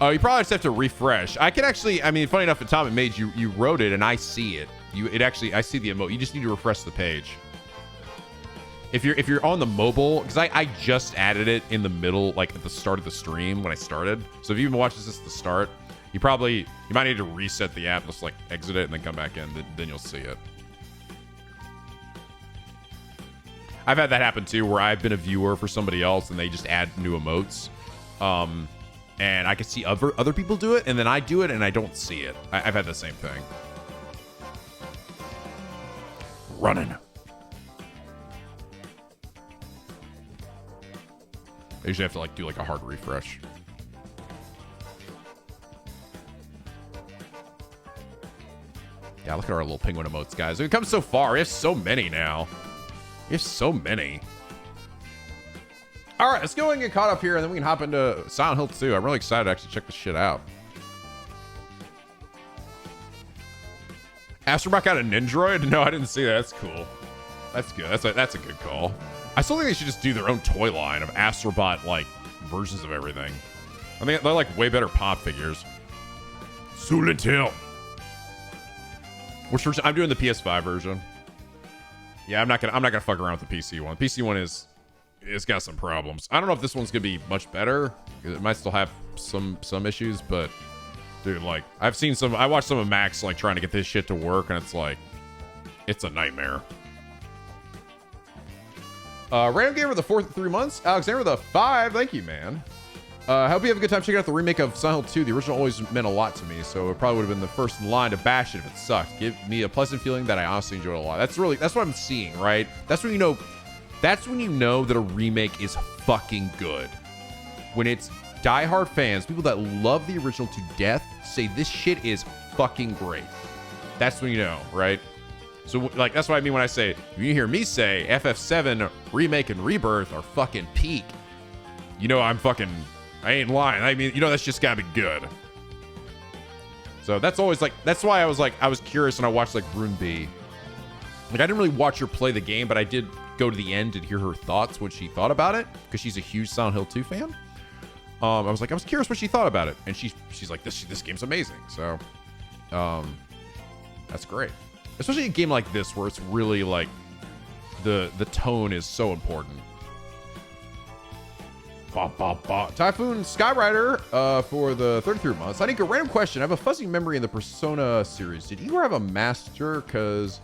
Oh, you probably just have to refresh. I can actually. I mean, funny enough, at Tom, it made you wrote it, and I see it. I see the emote. You just need to refresh the page. If you're on the mobile, because I just added it in the middle, like at the start of the stream when I started. So if you even watched this at the start, you might need to reset the app, just like exit it and then come back in. Then you'll see it. I've had that happen too, where I've been a viewer for somebody else and they just add new emotes, and I can see other people do it, and then I do it and I don't see it. I've had the same thing. Running. I usually have to like do like a hard refresh. Yeah, look at our little penguin emotes, guys. We've come so far. We have so many now. We have so many. All right, let's go and get caught up here, and then we can hop into Silent Hill 2. I'm really excited to actually check this shit out. Astrobot got a Nindroid? No, I didn't see that. That's cool. That's good. That's a good call. I still think they should just do their own toy line of Astrobot like versions of everything. I think they're like way better pop figures. Silent Hill. Which version? I'm doing the PS5 version. Yeah, I'm not gonna fuck around with the PC one. The PC one it's got some problems. I don't know if this one's gonna be much better. It might still have some issues, but dude, like I watched some of Max like trying to get this shit to work, and it's like it's a nightmare. Random Gamer the 4th 3 months. Alexander the 5. Thank you, man. I hope you have a good time checking out the remake of Silent Hill 2. The original always meant a lot to me, so it probably would have been the first in line to bash it if it sucked. Give me a pleasant feeling that I honestly enjoyed it a lot. That's what I'm seeing, right? That's when you know that a remake is fucking good. When it's diehard fans, people that love the original to death, say this shit is fucking great. That's when you know, right? So, like, that's what I mean when I say, when you hear me say FF7 Remake and Rebirth are fucking peak, you know I ain't lying. I mean, you know that's just gotta be good. So that's always like, that's why I was curious when I watched like Brune B. Like, I didn't really watch her play the game, but I did go to the end and hear her thoughts, what she thought about it, because she's a huge Silent Hill 2 fan. I was curious what she thought about it, and she's like, this game's amazing. So, that's great. Especially a game like this where it's really like the tone is so important. Typhoon Skyrider for the 33 months. I think a random question. I have a fuzzy memory in the Persona series. Did Igor have a master? Because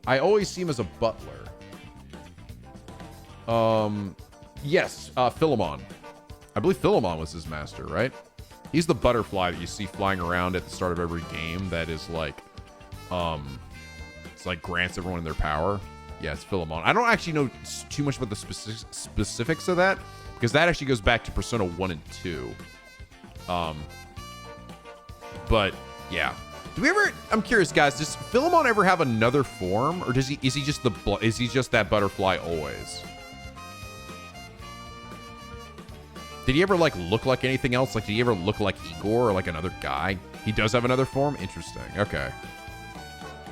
I always see him as a butler. Yes, Philemon. I believe Philemon was his master, right? He's the butterfly that you see flying around at the start of every game that is like, it's like grants everyone their power. Yeah, it's Philemon. I don't actually know too much about the specifics of that, because that actually goes back to Persona 1 and 2. But yeah. Do we ever, I'm curious guys, does Philemon ever have another form, or is he just that butterfly always? Did he ever like look like anything else? Like did he ever look like Igor or like another guy? He does have another form? Interesting. Okay.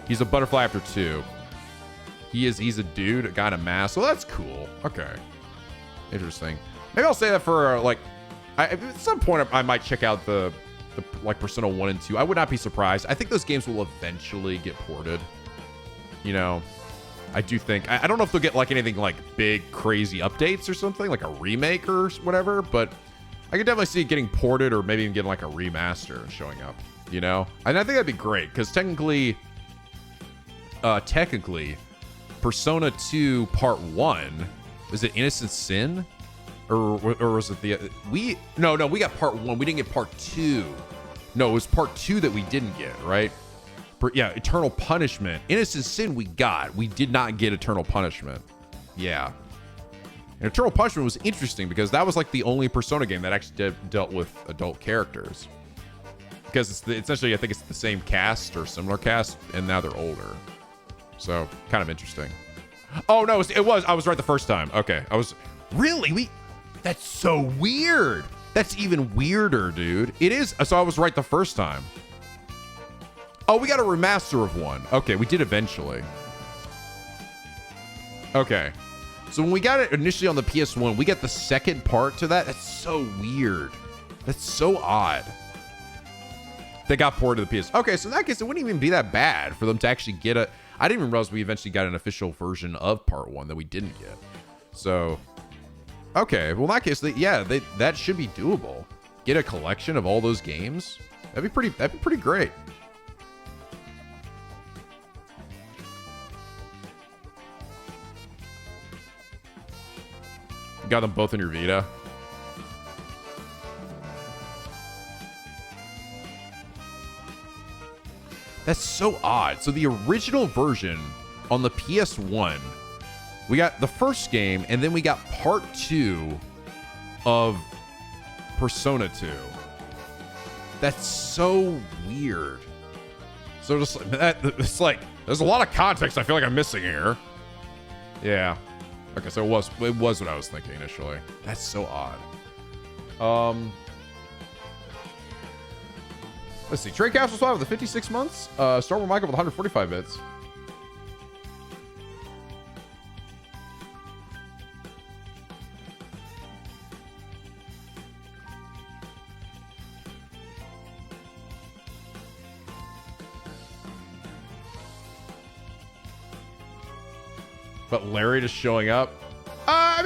He's a butterfly after 2. He's a dude, a guy in a mask. Well, that's cool. Okay. Interesting. Maybe I'll say that for like, at some point I might check out the like Persona 1 and 2. I would not be surprised. I think those games will eventually get ported. You know, I do think, I don't know if they'll get like anything like big crazy updates or something, like a remake or whatever, but I could definitely see it getting ported, or maybe even getting like a remaster and showing up, you know? And I think that'd be great, because technically, Persona 2 Part 1, is it Innocent Sin? Or was it the... No, we got Part 1. We didn't get Part 2. No, it was Part 2 that we didn't get, right? Yeah, Eternal Punishment. Innocent Sin we got. We did not get Eternal Punishment. Yeah. And Eternal Punishment was interesting, because that was like the only Persona game that actually dealt with adult characters. Because it's essentially, I think it's the same cast or similar cast, and now they're older. So, kind of interesting. Oh, no, it was. I was right the first time. Okay. Really? That's so weird. That's even weirder, dude. It is. So I was right the first time. Oh, we got a remaster of 1. Okay, we did eventually. Okay. So when we got it initially on the PS1, we got the second part to that. That's so weird. That's so odd. They got ported to the PS. Okay, so in that case, it wouldn't even be that bad for them to actually get a... I didn't even realize we eventually got an official version of Part 1 that we didn't get. So, okay. Well, in that case, that should be doable. Get a collection of all those games. That'd be pretty great. You got them both in your Vita. That's so odd. So the original version on the PS1, we got the first game, and then we got Part 2 of Persona 2. That's so weird. So just like that, it's like there's a lot of context I feel like I'm missing here. Yeah. Okay, so it was what I was thinking initially. That's so odd. Let's see. Trade Castle Swap with the 56 months. Star Wars Michael with 145 bits. But Larry just showing up. I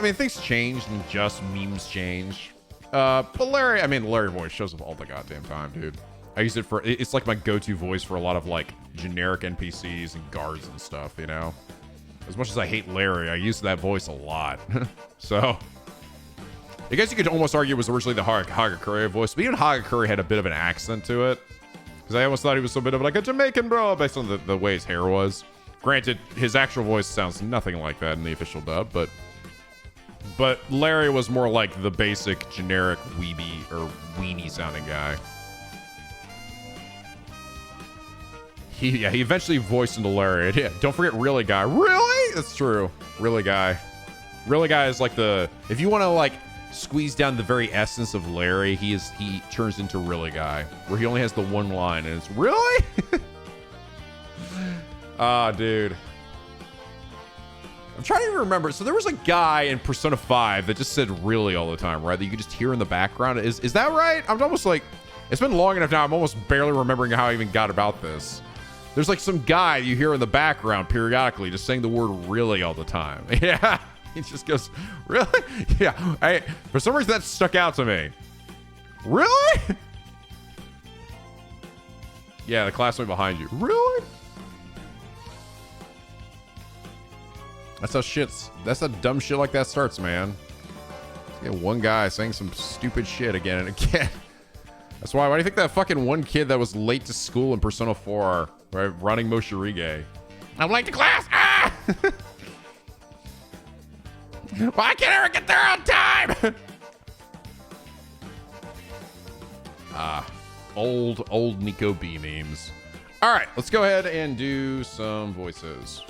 mean, things change and just memes change. But Larry, Larry voice shows up all the goddamn time, dude. I use it for, it's like my go-to voice for a lot of like generic NPCs and guards and stuff, you know? As much as I hate Larry, I use that voice a lot. So, I guess you could almost argue it was originally the Hagakure voice, but even Hagakure had a bit of an accent to it. Because I almost thought he was a bit of like a Jamaican bro based on the way his hair was. Granted, his actual voice sounds nothing like that in the official dub, but Larry was more like the basic generic weeby or weenie sounding guy. He eventually voiced into Larry. Yeah, don't forget Really Guy. Really? That's true. Really Guy. Really Guy is like if you want to like squeeze down the very essence of Larry, he turns into Really Guy, where he only has the one line and it's really? Ah, dude. I'm trying to even remember. So there was a guy in Persona 5 that just said really all the time, right? That you could just hear in the background. Is that right? I'm almost like, it's been long enough now. I'm almost barely remembering how I even got about this. There's like some guy you hear in the background periodically just saying the word really all the time. Yeah. He just goes, really? Yeah. For some reason that stuck out to me. Really? Yeah, the classmate behind you. Really? That's how dumb shit like that starts, man. You get one guy saying some stupid shit again and again. That's why do you think that fucking one kid that was late to school in Persona 4, right, running Moshirige? I'm late to class! Ah! Why can't I ever get there on time? Old Nico B memes. All right, let's go ahead and do some voices.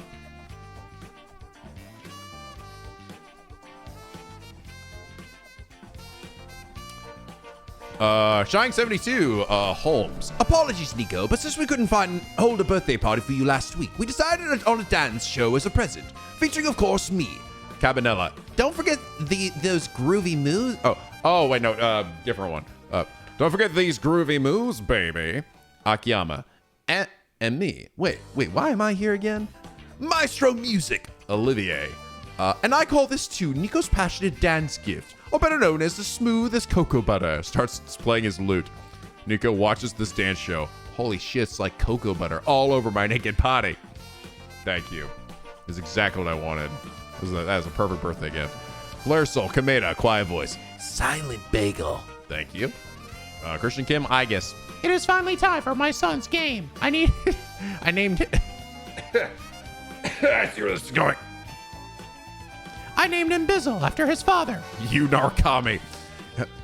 Shine72, Holmes. Apologies, Nico, but since we couldn't hold a birthday party for you last week, we decided on a dance show as a present, featuring, of course, me. Cabanella. Don't forget those groovy moves. Oh, wait, no, different one. Don't forget these groovy moves, baby. Akiyama. And me. Wait, why am I here again? Maestro Music. Olivier. And I call this tune Nico's passionate dance gift, or better known as the smooth as cocoa butter. Starts playing his lute. Nico watches this dance show. Holy shit, it's like cocoa butter all over my naked body. Thank you. That's exactly what I wanted. That was a perfect birthday gift. Flare Soul, Kameda, quiet voice. Silent Bagel. Thank you. Christian Kim, I guess. It is finally time for my son's game. I named it. I see where this is going. I named him Bizzle after his father. You Narkami.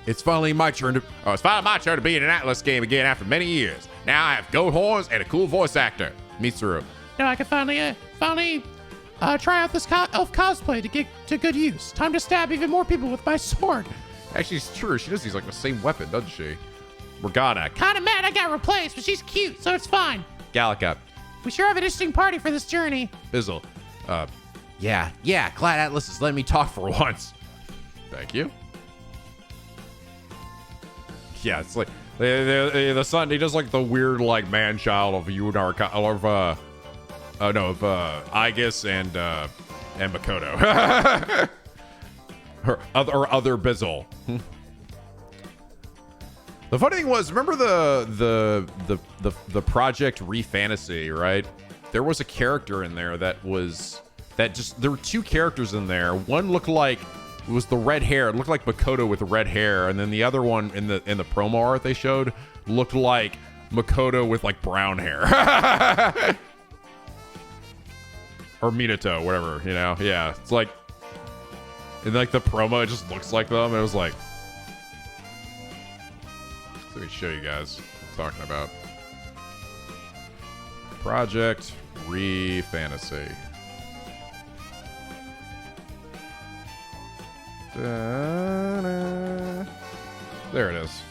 It's finally my turn to be in an Atlas game again after many years. Now I have goat horns and a cool voice actor. Mitsuru. Now I can finally try out this elf cosplay to get to good use. Time to stab even more people with my sword. Actually, it's true. She does use like the same weapon, doesn't she? Morgana. Kinda mad I got replaced, but she's cute, so it's fine. Gallica. We sure have an interesting party for this journey. Bizzle. Yeah, glad Atlas is letting me talk for once. Thank you. Yeah, it's like the son. He does like the weird like man child of Yunar of Aegis and Makoto. Or other Bizzle. The funny thing was, remember the Project Refantasy, right? There was a character in there there were two characters in there. One looked like it was the red hair. It looked like Makoto with the red hair, and then the other one in the promo art they showed looked like Makoto with like brown hair. Or Minato, whatever, you know? Yeah, it's like in like the promo, it just looks like them. It was like, let me show you guys what I'm talking about. Project Refantasy. There it is.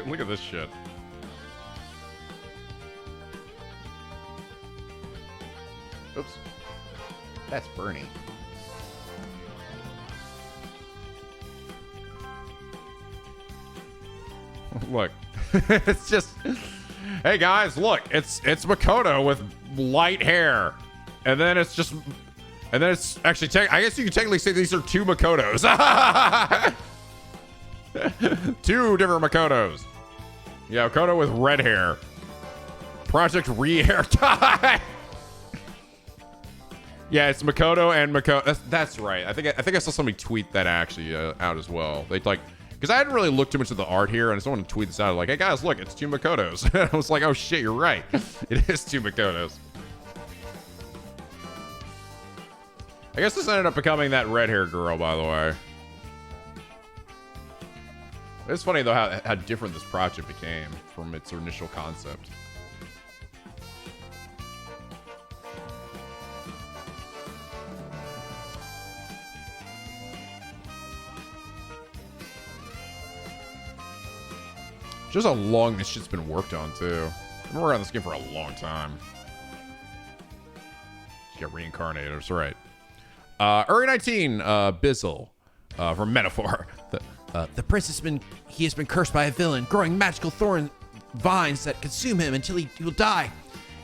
Look at this shit. Oops. That's Bernie. Look. It's just, hey guys, look, it's Makoto with light hair. And then it's actually, I guess you could technically say these are two Makotos. Two different Makotos. Yeah, Makoto with red hair. Project Re-Hair Tie. Yeah, it's Makoto and Makoto. That's right. I think I saw somebody tweet that actually out as well. They like, because I hadn't really looked too much at the art here, and someone tweeted this out like, "Hey guys, look, it's two Makotos." I was like, "Oh shit, you're right. It is two Makotos." I guess this ended up becoming that red hair girl, by the way. It's funny though how different this project became from its initial concept. Just how long this shit's been worked on, too. I've been working on this game for a long time. She got reincarnated, that's right. Uri 19, Bizzle, from Metaphor. The prince has been cursed by a villain, growing magical thorn vines that consume him until he will die.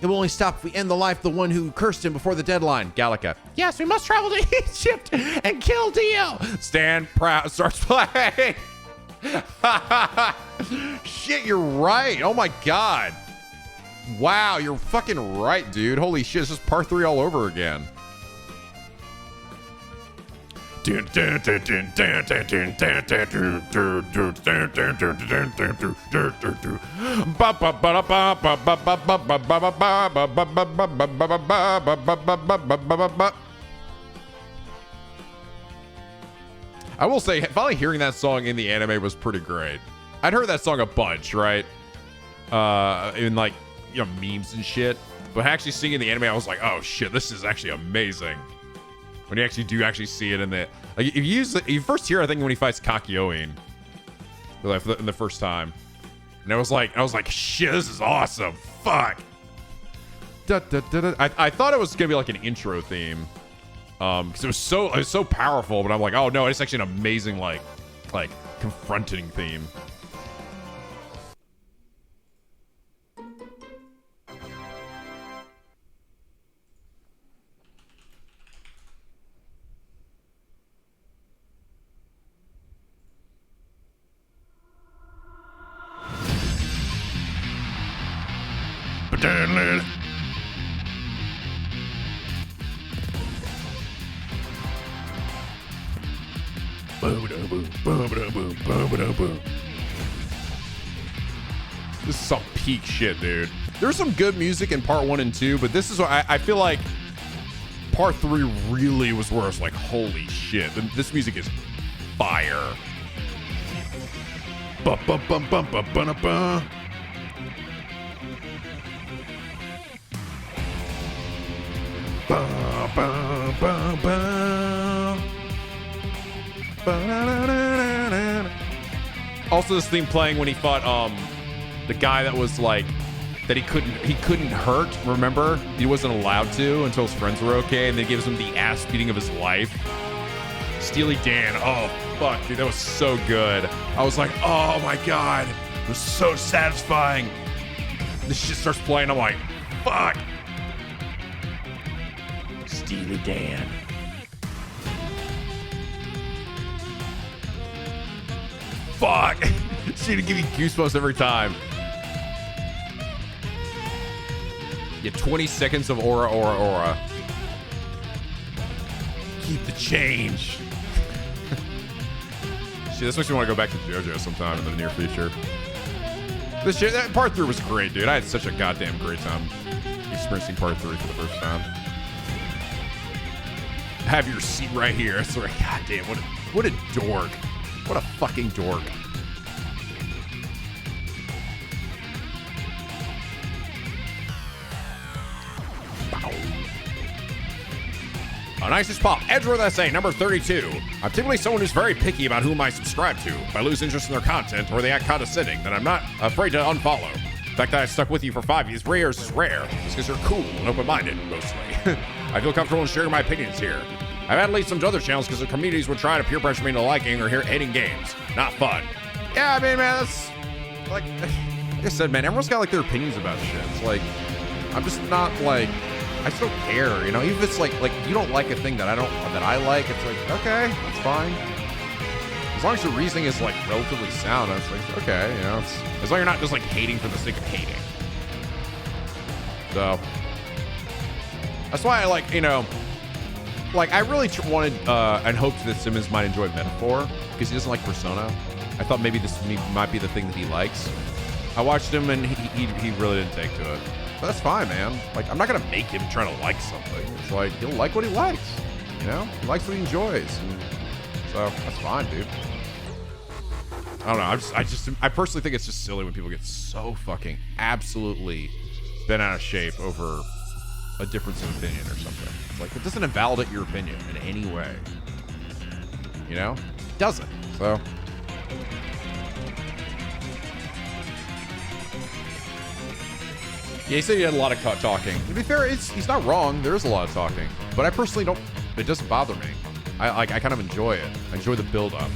It will only stop if we end the life of the one who cursed him before the deadline. Gallica. Yes, we must travel to Egypt and kill Dio. Stand proud starts playing. Shit, you're right. Oh my god. Wow, you're fucking right, dude. Holy shit, it's just part 3 all over again. I will say, finally hearing that song in the anime was pretty great. I'd heard that song a bunch, right? In like, you know, memes and shit. But actually seeing it in the anime, I was like, oh shit, this is actually amazing. When you actually see it in the, like, if you first hear, I think when he fights Kakyoin, like, in the first time, and I was like, shit, this is awesome. Fuck. I thought it was gonna be like an intro theme, because it was so powerful. But I'm like, oh no, it's actually an amazing like confronting theme. This is some peak shit, dude. There's some good music in part 1 and 2, but this is what I feel like part 3 really was where it's like, holy shit, this music is fire. Also, this theme playing when he fought the guy that was like that he couldn't hurt. Remember, he wasn't allowed to until his friends were okay, and then gives him the ass beating of his life. Steely Dan. Oh fuck, dude, that was so good. I was like, oh my god, it was so satisfying. This shit starts playing. I'm like, fuck. Steely Dan. Fuck. She'd give me goosebumps every time. Yeah, 20 seconds of aura, aura, aura. Keep the change. Shit, this makes me want to go back to JoJo sometime in the near future. This shit, that part 3 was great, dude. I had such a goddamn great time experiencing part 3 for the first time. Have your seat right here. It's like, goddamn, what a dork. What a fucking dork. A nicest pop. Edgeworth essay number 32. I'm typically someone who's very picky about whom I subscribe to. If I lose interest in their content or they act condescending, then I'm not afraid to unfollow. The fact that I've stuck with you for 5 years is rare. It's because you're cool and open-minded, mostly. I feel comfortable in sharing my opinions here. I've had to leave some to other channels because the communities would try to peer pressure me into liking or hating games. Not fun. Yeah, I mean, man, that's like I said, man, everyone's got like their opinions about shit. It's like, I'm just not like, I just don't care, you know. Even if it's like you don't like a thing that I like, it's like, okay, that's fine. As long as your reasoning is like relatively sound, it's like, okay, you know, it's as long as you're not just like hating for the sake of hating. So that's why I like, you know. Like, I really wanted and hoped that Simmons might enjoy Metaphor because he doesn't like Persona. I thought maybe this might be the thing that he likes. I watched him and he really didn't take to it. But that's fine, man. Like, I'm not going to make him try to like something. It's like, he'll like what he likes. You know? He likes what he enjoys. And so, that's fine, dude. I don't know. I personally think it's just silly when people get so fucking absolutely bent out of shape over a difference of opinion or something. It's like, it doesn't invalidate your opinion in any way. You know? It doesn't. So. Yeah, he said he had a lot of talking. To be fair, he's not wrong. There is a lot of talking. But I personally don't, it doesn't bother me. I kind of enjoy it. I enjoy the build up.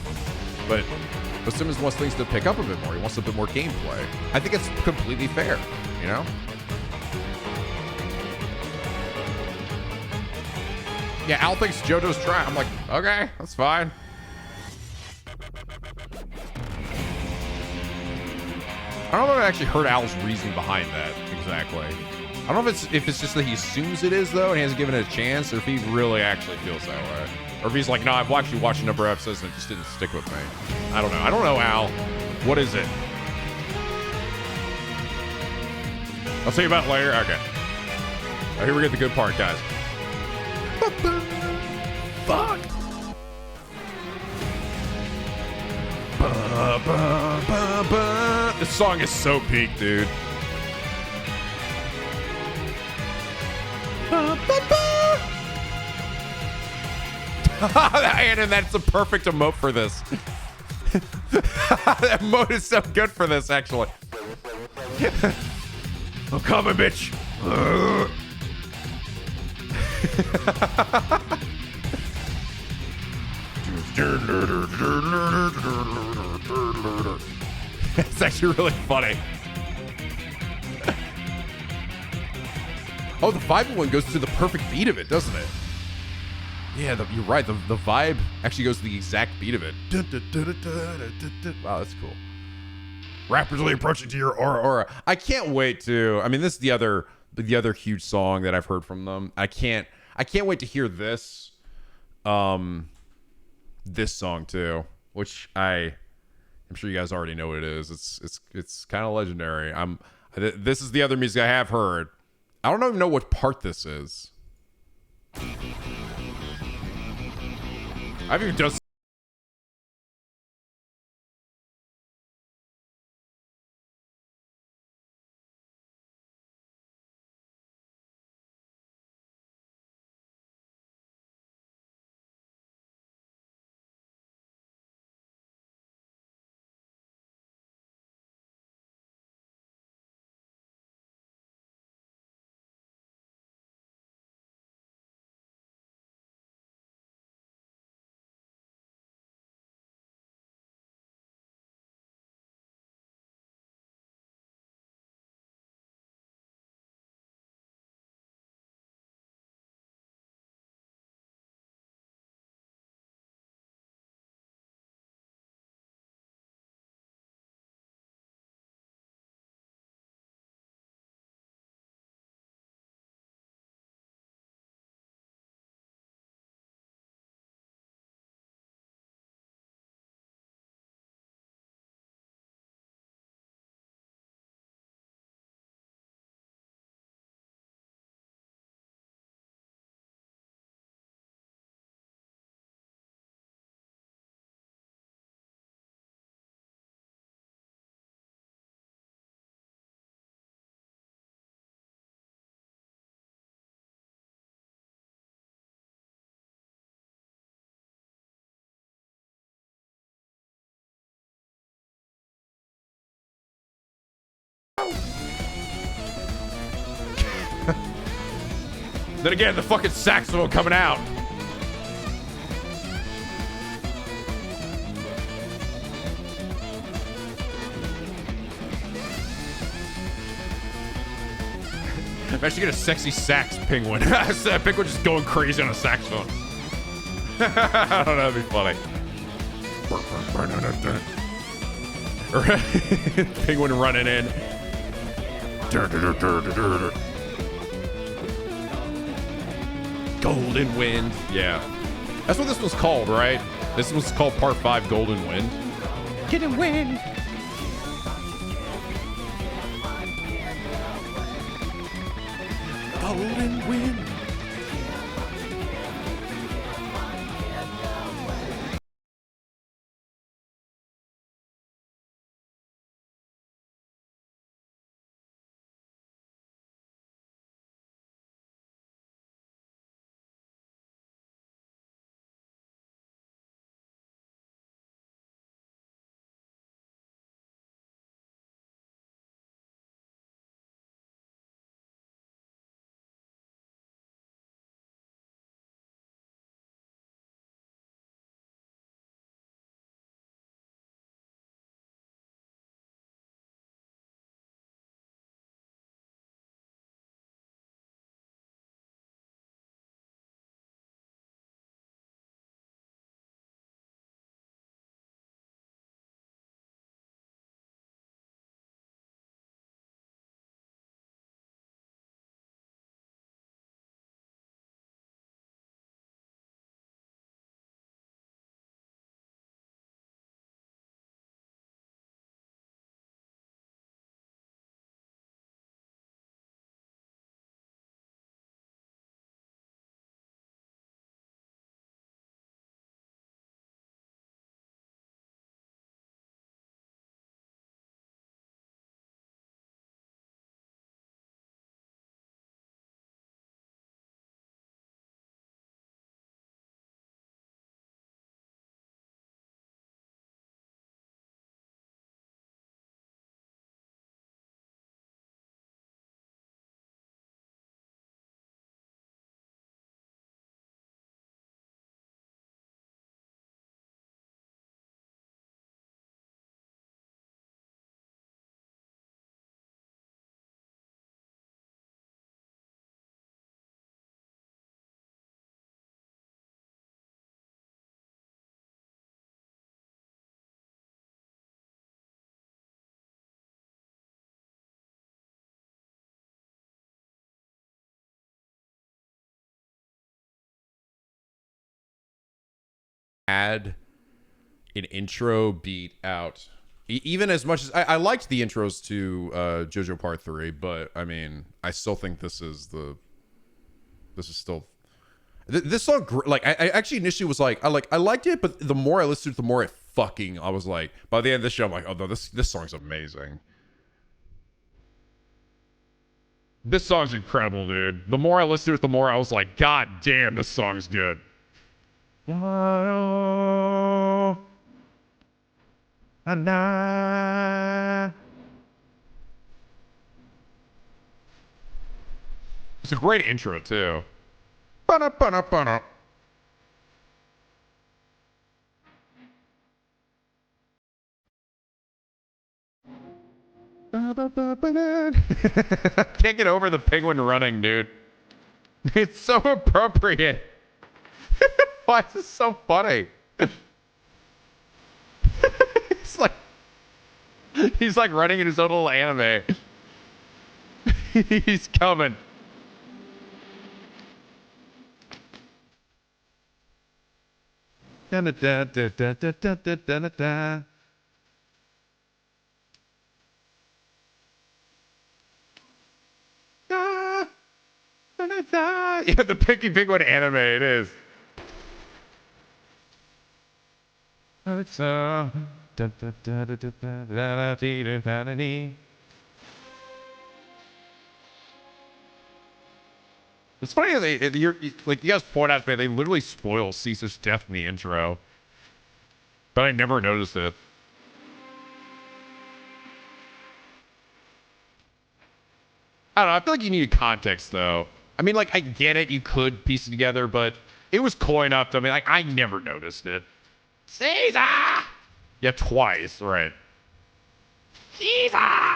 but Simmons wants things to pick up a bit more. He wants a bit more gameplay. I think it's completely fair, you know? Yeah, Al thinks JoJo's trying. I'm like, okay, that's fine. I don't know if I actually heard Al's reasoning behind that exactly. I don't know if it's just that he assumes it is though, and he hasn't given it a chance, or if he really actually feels that way, or if he's like, no, I've actually watched a number of episodes and it just didn't stick with me. I don't know. I don't know, Al. What is it? I'll tell you about it later. Okay. Oh, here we get the good part, guys. Fuck. This song is so peak, dude. And that's a perfect emote for this. That emote is so good for this, actually. I'm coming, bitch. It's actually really funny. Oh, the vibe one goes to the perfect beat of it, doesn't it? Yeah, you're right. The vibe actually goes to the exact beat of it. Wow, that's cool. Rapidly approaching to your aura. I can't wait to. I mean, this is the other huge song that I've heard from them. I can't wait to hear this. This song too, which I'm sure you guys already know what it is. It's kind of legendary. This is the other music I have heard. I don't even know what part this is. I've even done. Then again, the fucking saxophone coming out. I'm actually get a sexy sax penguin. Penguin just going crazy on a saxophone. I don't know, that'd be funny. Penguin running in. Golden Wind. Yeah. That's what this was called, right? This was called Part 5 Golden Wind. Get a win. Golden Wind. had an intro beat out, even as much as I liked the intros to JoJo Part 3, but I mean, I still think this is still this song. Like, I actually initially was like, I liked it, but the more I listened to it, the more I was like, by the end of the show, I'm like, oh no, this song's amazing. This song's incredible, dude. The more I listened to it, the more I was like, God damn, this song's good. It's a great intro, too. Can't get over the penguin running, dude. It's so appropriate. Why is this so funny? He's like running in his own little anime. He's coming. Da da da da da da da da da. Yeah, the Pinky Penguin anime, it is. It's funny how like you guys point out to me, they literally spoil Caesar's death in the intro, but I never noticed it. I don't know. I feel like you needed context, though. I mean, like, I get it. You could piece it together, but it was coy enough to, I mean, like, I never noticed it. Caesar! Yeah, twice, right. Caesar!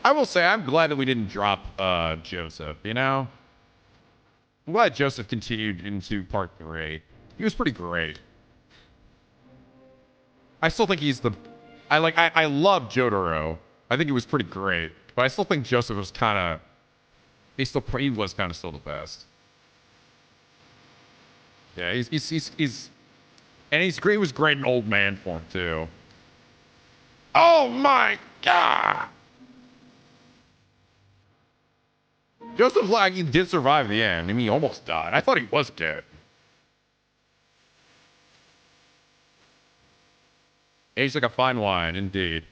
I will say, I'm glad that we didn't drop Joseph, you know? I'm glad Joseph continued into part 3. He was pretty great. I still think he's the... I love Jotaro. I think he was pretty great. But I still think Joseph was kind of... He was kind of still the best. Yeah, he's... And he was great in old man form, too. Oh my god! Joseph like he did survive the end. I mean, he almost died. I thought he was dead. Aged like a fine wine, indeed.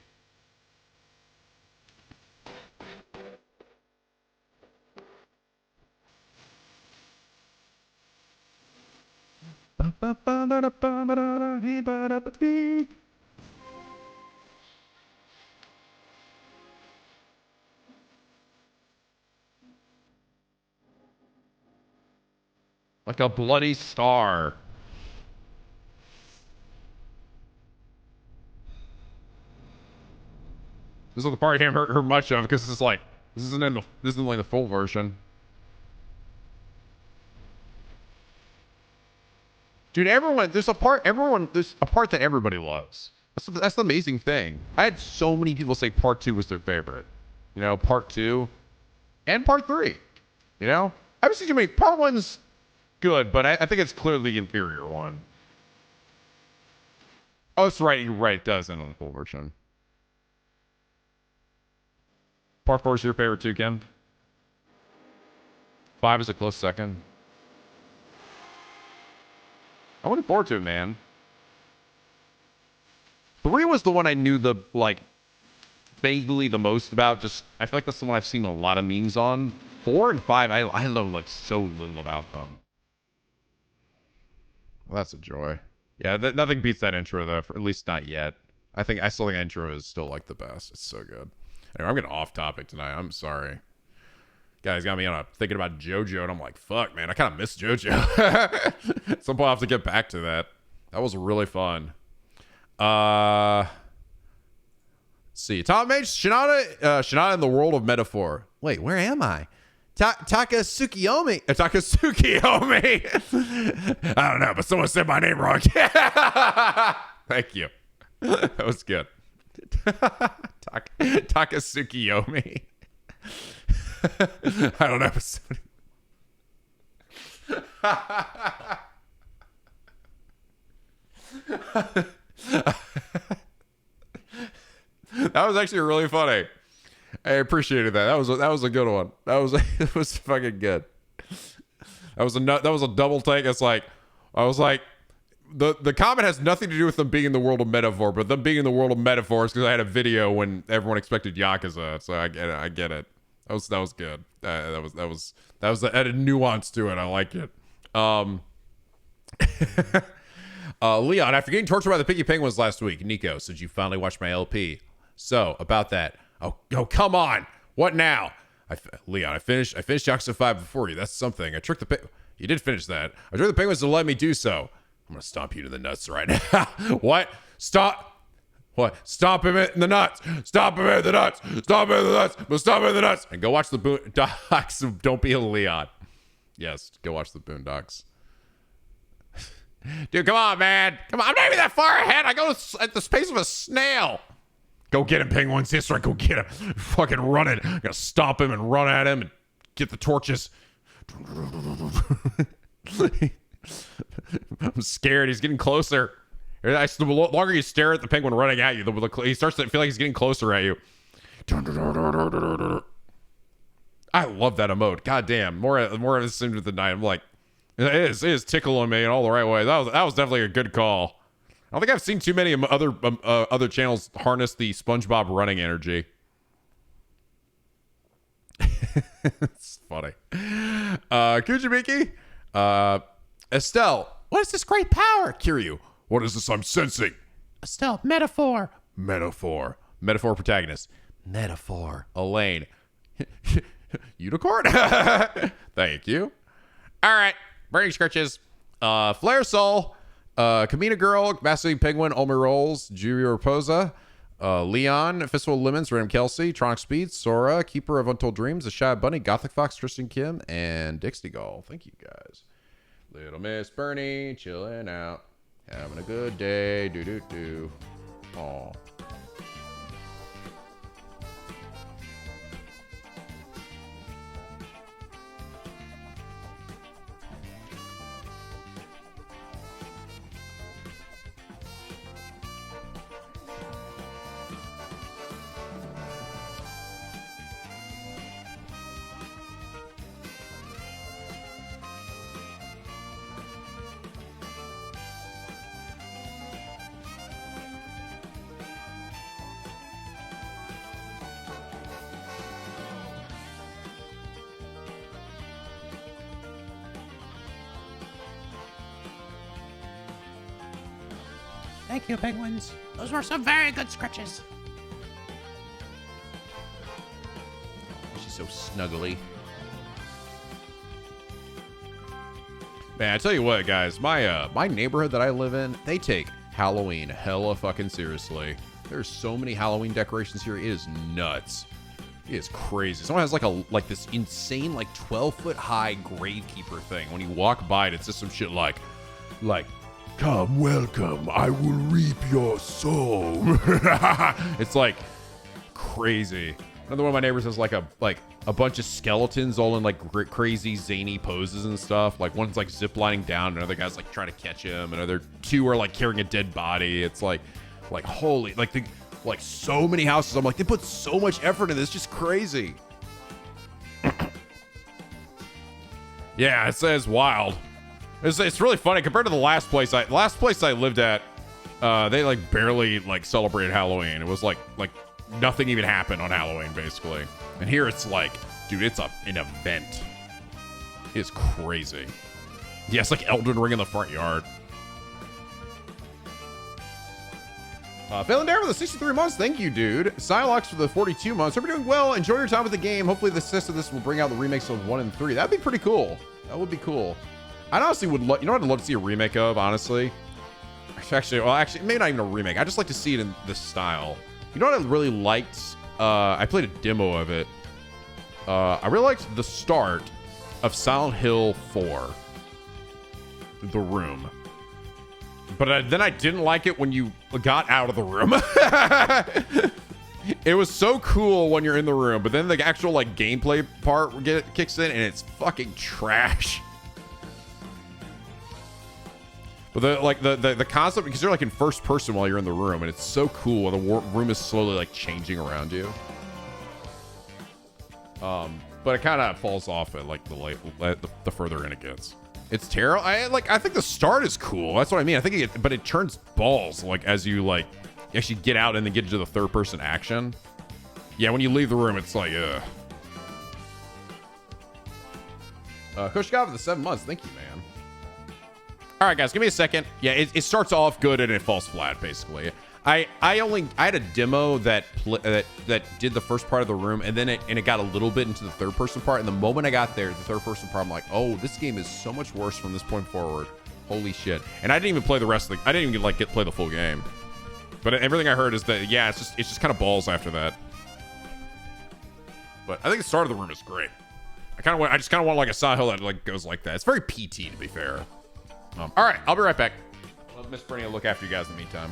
Like a bloody star. This is the part I haven't heard much of because this isn't like the full version. Dude, there's a part that everybody loves. That's the amazing thing. I had so many people say part 2 was their favorite. You know, part 2 and part 3. You know? I haven't seen too many. Part 1's good, but I think it's clearly the inferior one. Oh, that's right. You're right. It does end on the full version. Part 4 is your favorite too, Ken? 5 is a close second. I'm looking forward to it, man. 3 was the one I knew vaguely the most about. Just I feel like that's the one I've seen a lot of memes on. 4 and 5, I know like so little about them. Well, that's a joy. Yeah, nothing beats that intro though, at least not yet. I still think intro is still like the best. It's so good. Anyway, I'm getting off topic tonight. I'm sorry. Guys got me on thinking about JoJo, and I'm like, fuck, man, I kind of miss JoJo. At some point, I'll have to get back to that. That was really fun. Let's see. Top mage, Shinada in the world of metaphor. Wait, where am I? Takasukiyomi. Takasukiyomi. I don't know, but someone said my name wrong. Thank you. That was good. Takasukiyomi. I don't know. That was actually really funny. I appreciated that. That was a good one. It was fucking good. That was a double take. It's like I was like the comment has nothing to do with them being in the world of metaphor, but them being in the world of metaphors because I had a video when everyone expected Yakuza. So I get it. That was good. That was added nuance to it. I like it. Leon, after getting tortured by the Picky Penguins last week, Nico, since you finally watched my LP. So about that. Oh, come on. What now? Leon, I finished Yakuza 5 before you. That's something. I tricked you did finish that. I tricked the penguins to let me do so. I'm gonna stomp you to the nuts right now. What? Stop. What? Stomp him in the nuts. Stomp him in the nuts. Stomp him in the nuts. Stomp him in the nuts. And go watch the Boondocks. Don't be a Leon. Yes, go watch the Boondocks. Dude, come on, man. Come on. I'm not even that far ahead. I go at the pace of a snail. Go get him, penguins. That's right. Go get him. Fucking run it. I'm gonna stomp him and run at him and get the torches. I'm scared. He's getting closer. The longer you stare at the penguin running at you, he starts to feel like he's getting closer at you. I love that emote. God damn. More of this into the night. I'm like, it is tickling me in all the right ways. That was definitely a good call. I don't think I've seen too many other channels harness the SpongeBob running energy. It's funny. Kujibiki, Estelle, what is this great power? Kiryu, what is this I'm sensing? Estelle, metaphor. Metaphor protagonist. Metaphor. Elaine, unicorn. Thank you. All right, burning scratches. Flare Soul. Kamina Girl, Massive Penguin, Omi Rolls, Jurio Raposa, Leon, Fistful of Lemons, Random Kelsey, Tronic Speed, Sora, Keeper of Untold Dreams, The Shad Bunny, Gothic Fox, Tristan Kim, and Dixie Gall. Thank you guys. Little Miss Bernie, chilling out, having a good day. Do. Aw. Thank you, penguins. Those were some very good scratches. She's so snuggly. Man, I tell you what, guys, my neighborhood that I live in, they take Halloween hella fucking seriously. There's so many Halloween decorations here. It is nuts. It is crazy. Someone has like this insane 12-foot high gravekeeper thing. When you walk by it, it's just some shit like come, welcome, I will reap your soul. It's like crazy. Another one of my neighbors has like a bunch of skeletons all in crazy zany poses and stuff. Like one's ziplining down, another guy's trying to catch him, another two are carrying a dead body. It's like holy, so many houses. I'm like, they put so much effort in this, just crazy. Yeah, it's wild. It's really funny compared to the last place I lived at. They barely celebrated Halloween. It was like nothing even happened on Halloween basically. And here it's dude, it's an event. It's crazy. Yeah, it's Elden Ring in the front yard. Failing Dare for the 63 months. Thank you, dude. Silox for the 42 months. Hope you're doing well. Enjoy your time with the game. Hopefully the success of this will bring out the remakes of 1 and 3. That'd be pretty cool. That would be cool. I honestly would love, you know what I'd love to see a remake of, honestly? Actually, maybe not even a remake. I just like to see it in this style. You know what I really liked? I played a demo of it. I really liked the start of Silent Hill 4. The Room. But then I didn't like it when you got out of the room. It was so cool when you're in the room, but then the actual like gameplay part kicks in and it's fucking trash. But the concept, because you're like in first person while you're in the room, and it's so cool. And the room is slowly like changing around you. But it kind of falls off at like the further in it gets. It's terrible. I think the start is cool. That's what I mean. I think but it turns balls like as you like actually get out and then get into the third person action. Yeah, when you leave the room, it's like Kush got for the 7 months. Thank you, man. All right, guys, give me a second. Yeah, it starts off good and it falls flat basically. I had a demo that did the first part of the room, and then it got a little bit into the third person part. And the moment I got there, the third person part, I'm like, oh, this game is so much worse from this point forward. Holy shit! And I didn't even play the rest of the. I didn't even play the full game. But everything I heard is that yeah, it's just kind of balls after that. But I think the start of the room is great. I just kind of want like a Silent Hill that like goes like that. It's very PT to be fair. All right, I'll be right back. Let Miss Brittany look after you guys in the meantime.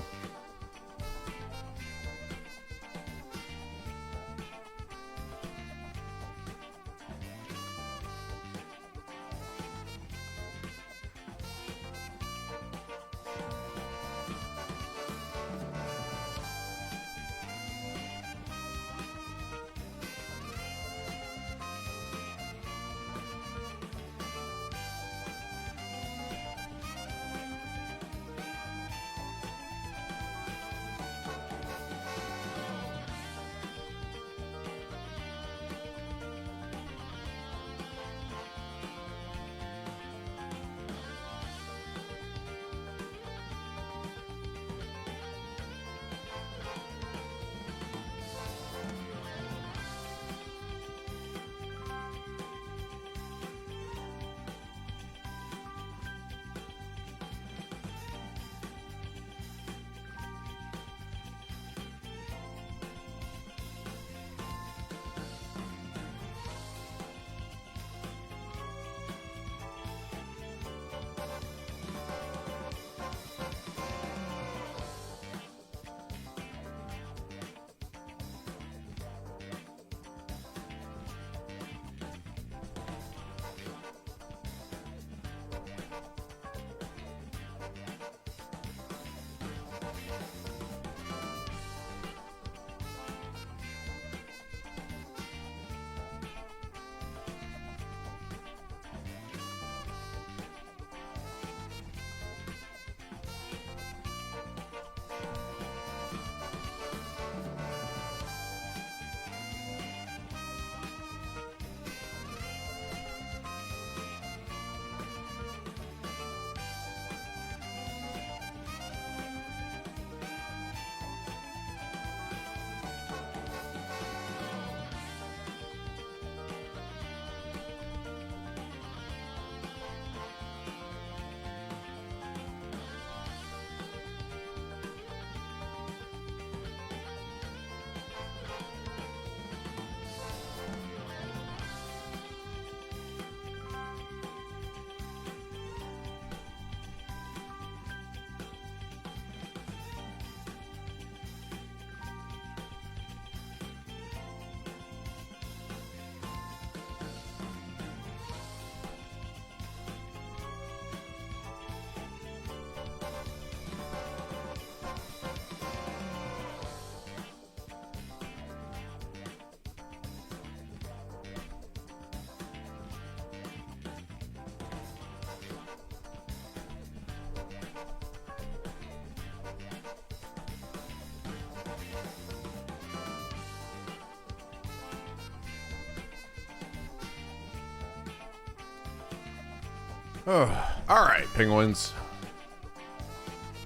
Oh, all right, penguins.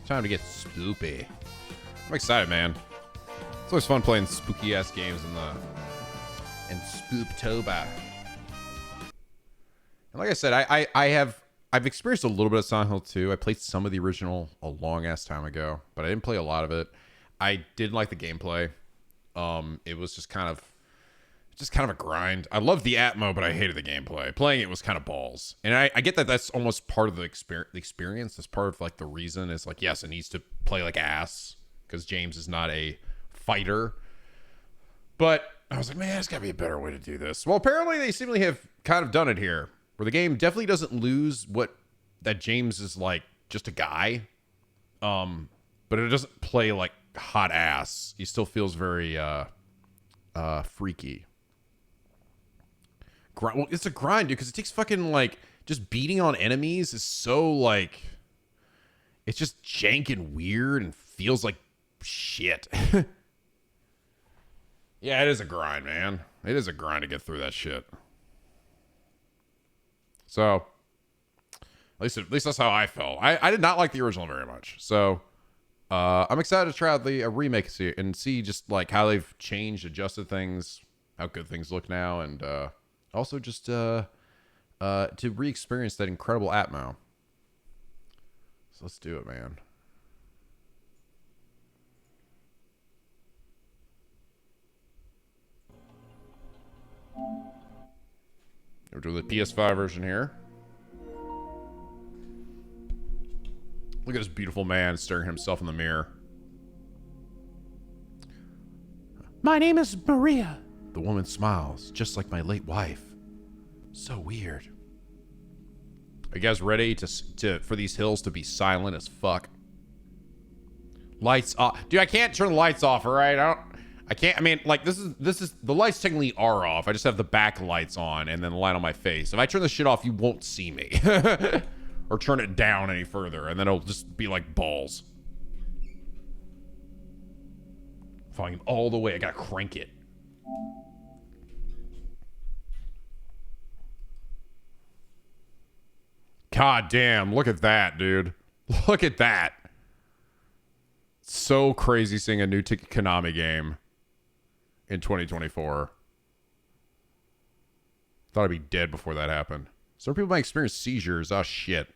Time to get spoopy. I'm excited, man. It's always fun playing spooky ass games in Spooptober. And like I said, I've experienced a little bit of Silent Hill 2. I played some of the original a long ass time ago, but I didn't play a lot of it. I didn't like the gameplay. It was just kind of a grind. I loved the Atmo, but I hated the gameplay. Playing it was kind of balls. And I get that that's almost part of the experience. That's part of like the reason is like, yes, it needs to play like ass because James is not a fighter. But I was like, man, there's got to be a better way to do this. Well, apparently they seemingly have kind of done it here, where the game definitely doesn't lose that James is like just a guy. But it doesn't play like hot ass. He still feels very freaky. Well, it's a grind, dude, because it takes fucking like just beating on enemies is so like it's just jank and weird and feels like shit. Yeah, it is a grind, man. It is a grind to get through that shit. So at least that's how I felt. I did not like the original very much. So I'm excited to try out the remake and see just like how they've changed, adjusted things, how good things look now, and also just to re-experience that incredible Atmo. So let's do it, man. We're doing the PS5 version here. Look at this beautiful man staring at himself in the mirror. My name is Maria. The woman smiles, just like my late wife. So weird. Are you guys ready for these hills to be silent as fuck? Lights off. Dude, I can't turn the lights off, all right? I can't. I mean, like, this is the lights technically are off. I just have the back lights on and then the light on my face. If I turn this shit off, you won't see me. Or turn it down any further, and then it'll just be like balls. Volume all the way. I gotta crank it. God damn, look at that, dude. Look at that. So crazy seeing a new Konami game in 2024. Thought I'd be dead before that happened. Some people might experience seizures. Oh, shit.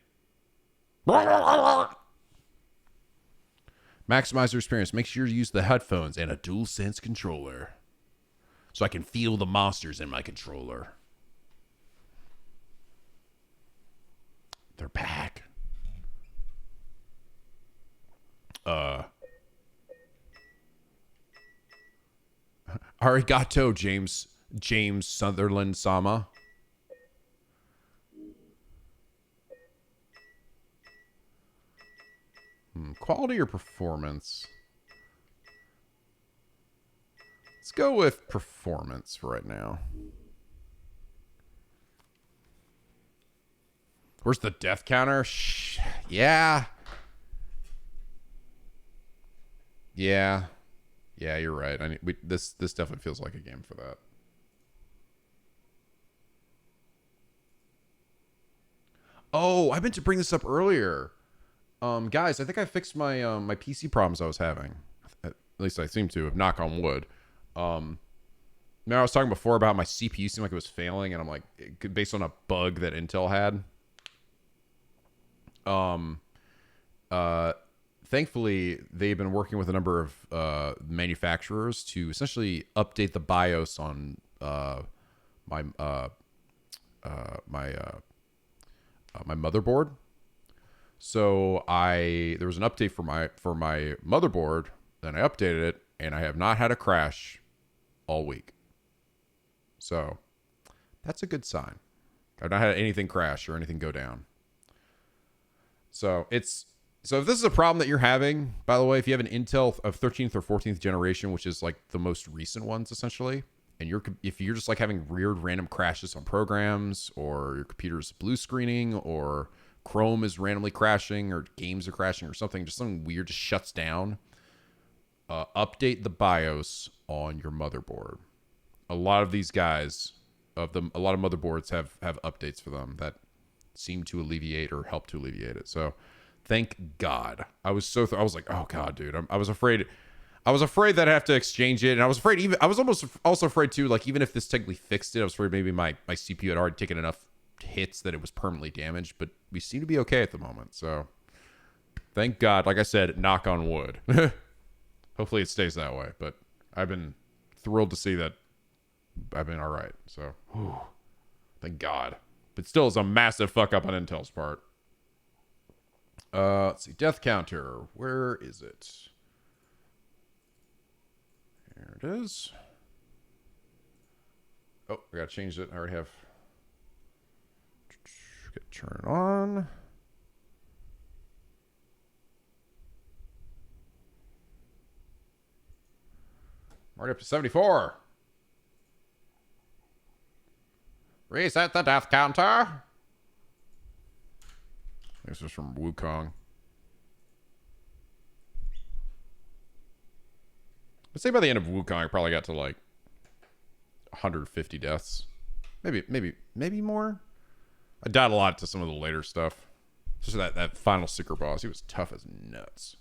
Maximize your experience. Make sure you use the headphones and a DualSense controller so I can feel the monsters in my controller. They're back. Arigato, James Sutherland Sama. Quality or performance? Let's go with performance for right now. Where's the death counter? Yeah. Yeah, you're right. This definitely feels like a game for that. Oh, I meant to bring this up earlier. Guys, I think I fixed my my PC problems I was having. At least I seem to have, knock on wood. Now I was talking before about my CPU seemed like it was failing, and I'm like, based on a bug that Intel had. Thankfully, they've been working with a number of manufacturers to essentially update the BIOS on my motherboard. So there was an update for my motherboard. Then I updated it, and I have not had a crash all week. So that's a good sign. I've not had anything crash or anything go down. So if this is a problem that you're having, by the way, if you have an Intel of 13th or 14th generation, which is like the most recent ones essentially, and if you're just like having weird random crashes on programs, or your computer's blue screening, or Chrome is randomly crashing, or games are crashing, or something, just something weird just shuts down, update the BIOS on your motherboard. A lot of these guys, a lot of motherboards have updates for them that seem to alleviate or help to alleviate it. So thank God. I was like, oh God, dude. I was afraid that I'd have to exchange it. And I was almost also afraid too, like, even if this technically fixed it, I was afraid maybe my CPU had already taken enough hits that it was permanently damaged, but we seem to be okay at the moment. So thank God. Like I said, knock on wood. Hopefully it stays that way. But I've been thrilled to see that I've been all right. So, whew, thank God. But still, it's a massive fuck up on Intel's part. Let's see. Death counter. Where is it? Here it is. Oh, I gotta change it. I already have. Turn it on. I'm already up to 74. Reset the death counter. This is from Wukong. I'd say by the end of Wukong, I probably got to like 150 deaths. Maybe more. I died a lot to some of the later stuff. Just that final Seeker boss. He was tough as nuts.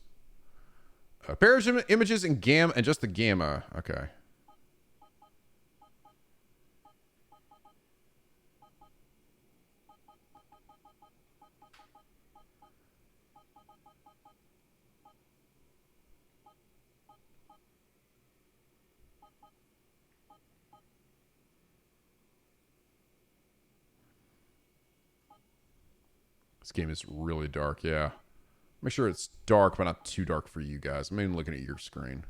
Pairs images in gamma and just the gamma. Okay. This game is really dark, yeah. Make sure it's dark, but not too dark for you guys. I'm even looking at your screen.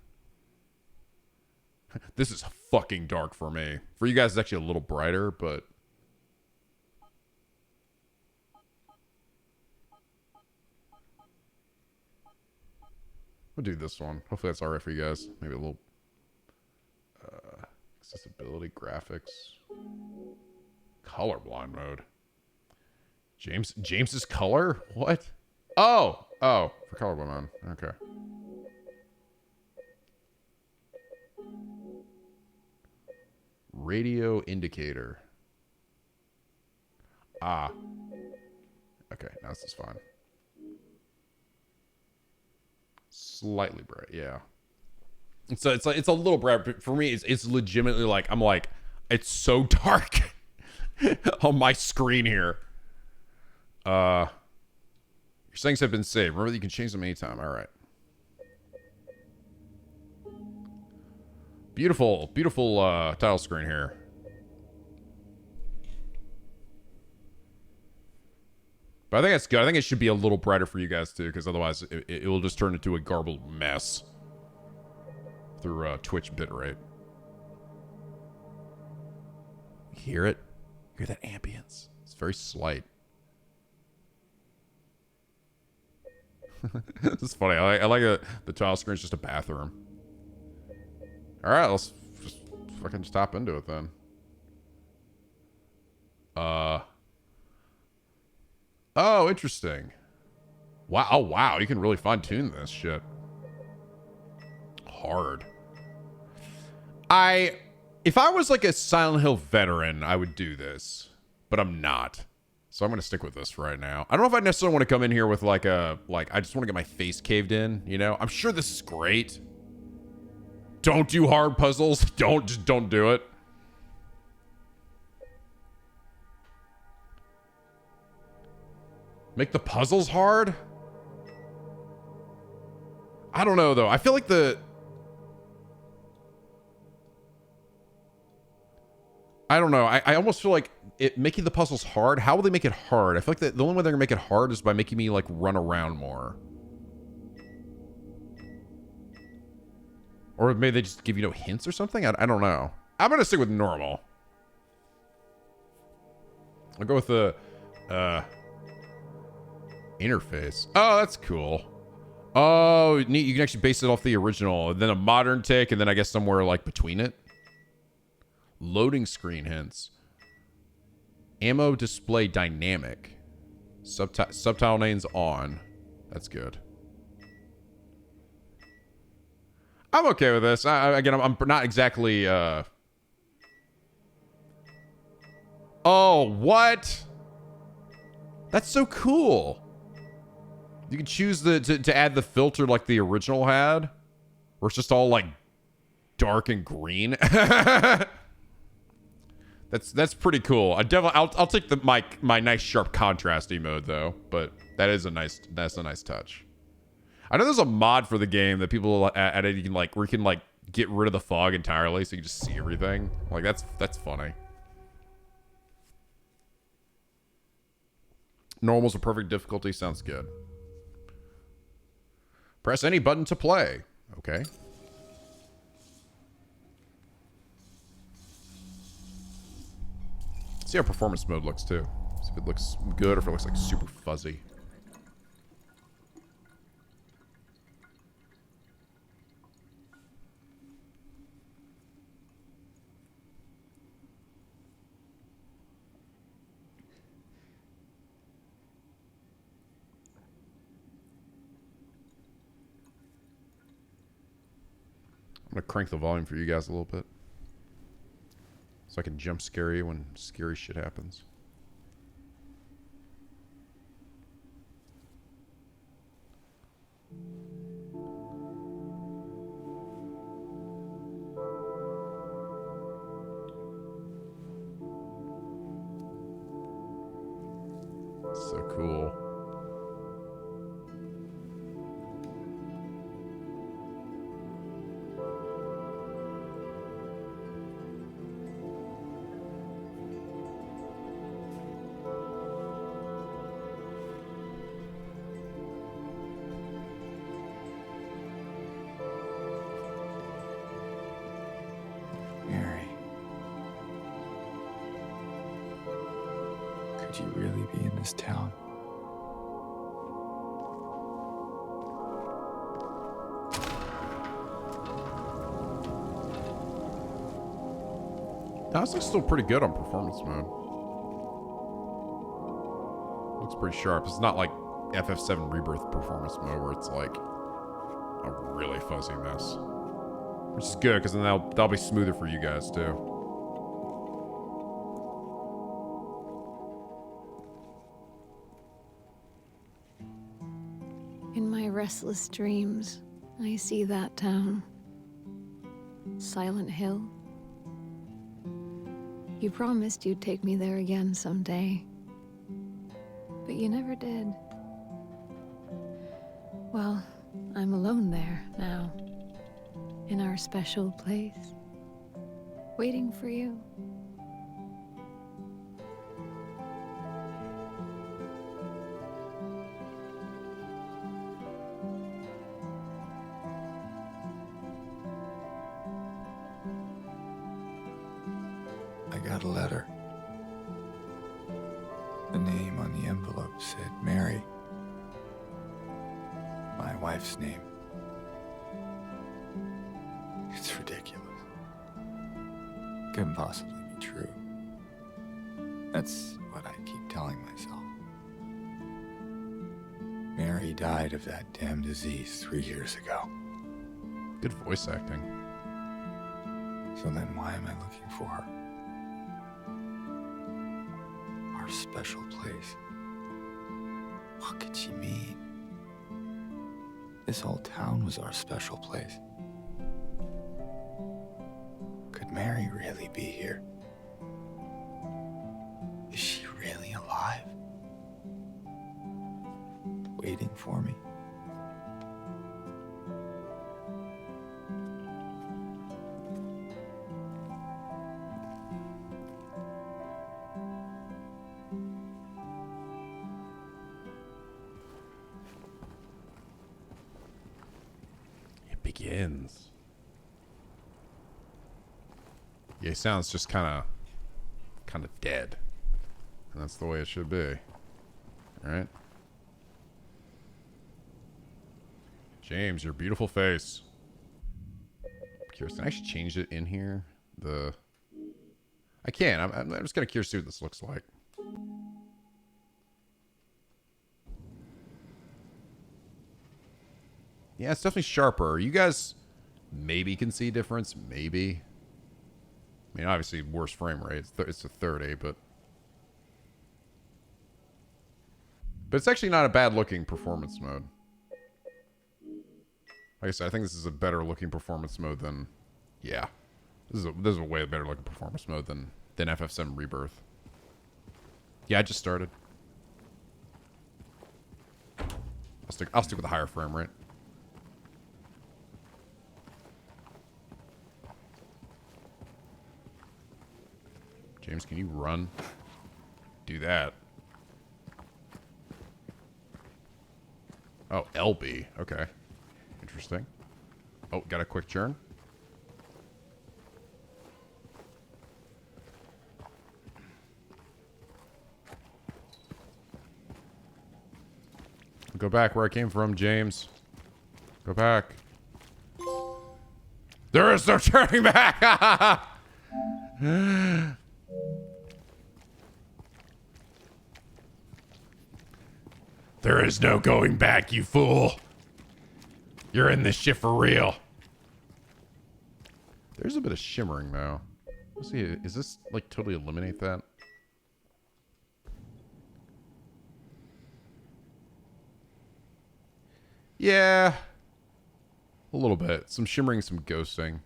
This is fucking dark for me. For you guys, it's actually a little brighter, but... We'll do this one. Hopefully that's alright for you guys. Maybe a little... accessibility, graphics... Colorblind mode. James's color? What? Oh, for colorblind mode. Okay. Radio indicator. Ah. Okay, now this is fine. Slightly bright, yeah. So it's a little bright, but for me, it's legitimately like I'm like, it's so dark on my screen here. Your settings have been saved. Remember that you can change them anytime. All right. Beautiful title screen here. But I think that's good. I think it should be a little brighter for you guys too, because otherwise it will just turn into a garbled mess through Twitch bitrate. Hear it? Hear that ambience? It's very slight. This is funny. I like the tile screen is just a bathroom. All right, let's just fucking just hop into it then. Oh, interesting. Wow. Oh, wow. You can really fine tune this shit. Hard. If I was like a Silent Hill veteran, I would do this, but I'm not. So I'm going to stick with this right now. I don't know if I necessarily want to come in here with I just want to get my face caved in, you know? I'm sure this is great. Don't do hard puzzles. Just don't do it. Make the puzzles hard? I don't know, though. I feel like I don't know. I almost feel like making the puzzles hard. How will they make it hard? I feel like the only way they're gonna make it hard is by making me like run around more. Or maybe they just give you no hints or something? I don't know. I'm gonna stick with normal. I'll go with the interface. Oh, that's cool. Oh, neat. You can actually base it off the original, and then a modern take, and then I guess somewhere like between it. Loading screen hints. Ammo display dynamic. Subtile names on. That's good. I'm okay with this. Again, I'm not exactly... Oh, what? That's so cool. You can choose to add the filter like the original had. Where it's just all like dark and green. That's pretty cool. I'll take my nice sharp contrasty mode though, but that's a nice touch. I know there's a mod for the game that people added. You can where you can get rid of the fog entirely so you can just see everything. Like, that's funny. Normal's a perfect difficulty. Sounds good. Press any button to play. Okay. See how performance mode looks too. See if it looks good or if it looks like super fuzzy. I'm gonna crank the volume for you guys a little bit. So I can jump scare you when scary shit happens. So cool. Mary. Could you really be in this town? That's still pretty good on performance mode. Looks pretty sharp. It's not like FF7 Rebirth performance mode where it's like a really fuzzy mess. Which is good because then that'll be smoother for you guys too. In my restless dreams, I see that town. Silent Hill. You promised you'd take me there again someday. But you never did. Well, I'm alone there now. In our special place. Waiting for you. I got a letter. The name on the envelope said Mary. My wife's name. It's ridiculous. Couldn't possibly be true. That's what I keep telling myself. Mary died of that damn disease 3 years ago. Good voice acting. So then why am I looking for her? Our special place. What could she mean? This whole town was our special place. Could Mary really be here? Is she really alive? Waiting for me? It begins. Yeah, it sounds just kind of dead. And that's the way it should be. All right? James, your beautiful face. Curious, can I actually change it in here? I can. I'm just kind of curious to see what this looks like. Yeah, it's definitely sharper. You guys maybe can see a difference. Maybe. I mean, obviously, worse frame rate. It's a 30, but it's actually not a bad looking performance mode. Like I said, I think this is a better looking performance mode than, yeah, this is a way better looking performance mode than FF7 Rebirth. Yeah, I just started. I'll stick with the higher frame rate. James, can you run? Do that. Oh, LB. Okay. Interesting. Oh, got a quick turn. Go back where I came from, James. Go back. There is no turning back! There is no going back, you fool. You're in this shit for real. There's a bit of shimmering, though. Let's see, is this, like, totally eliminate that? Yeah. A little bit. Some shimmering, some ghosting.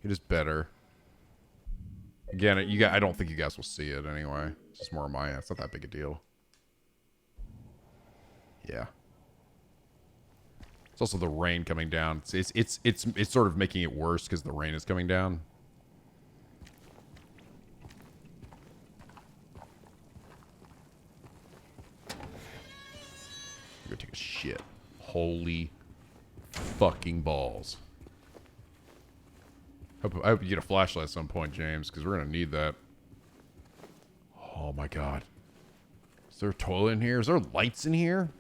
It is better. Again, I don't think you guys will see it anyway. It's just more of my end. It's not that big a deal. Yeah. It's also the rain coming down. It's sort of making it worse because the rain is coming down. I'm gonna take a shit. Holy fucking balls. I hope you get a flashlight at some point, James, because we're gonna need that. Oh my god. Is there a toilet in here? Is there lights in here?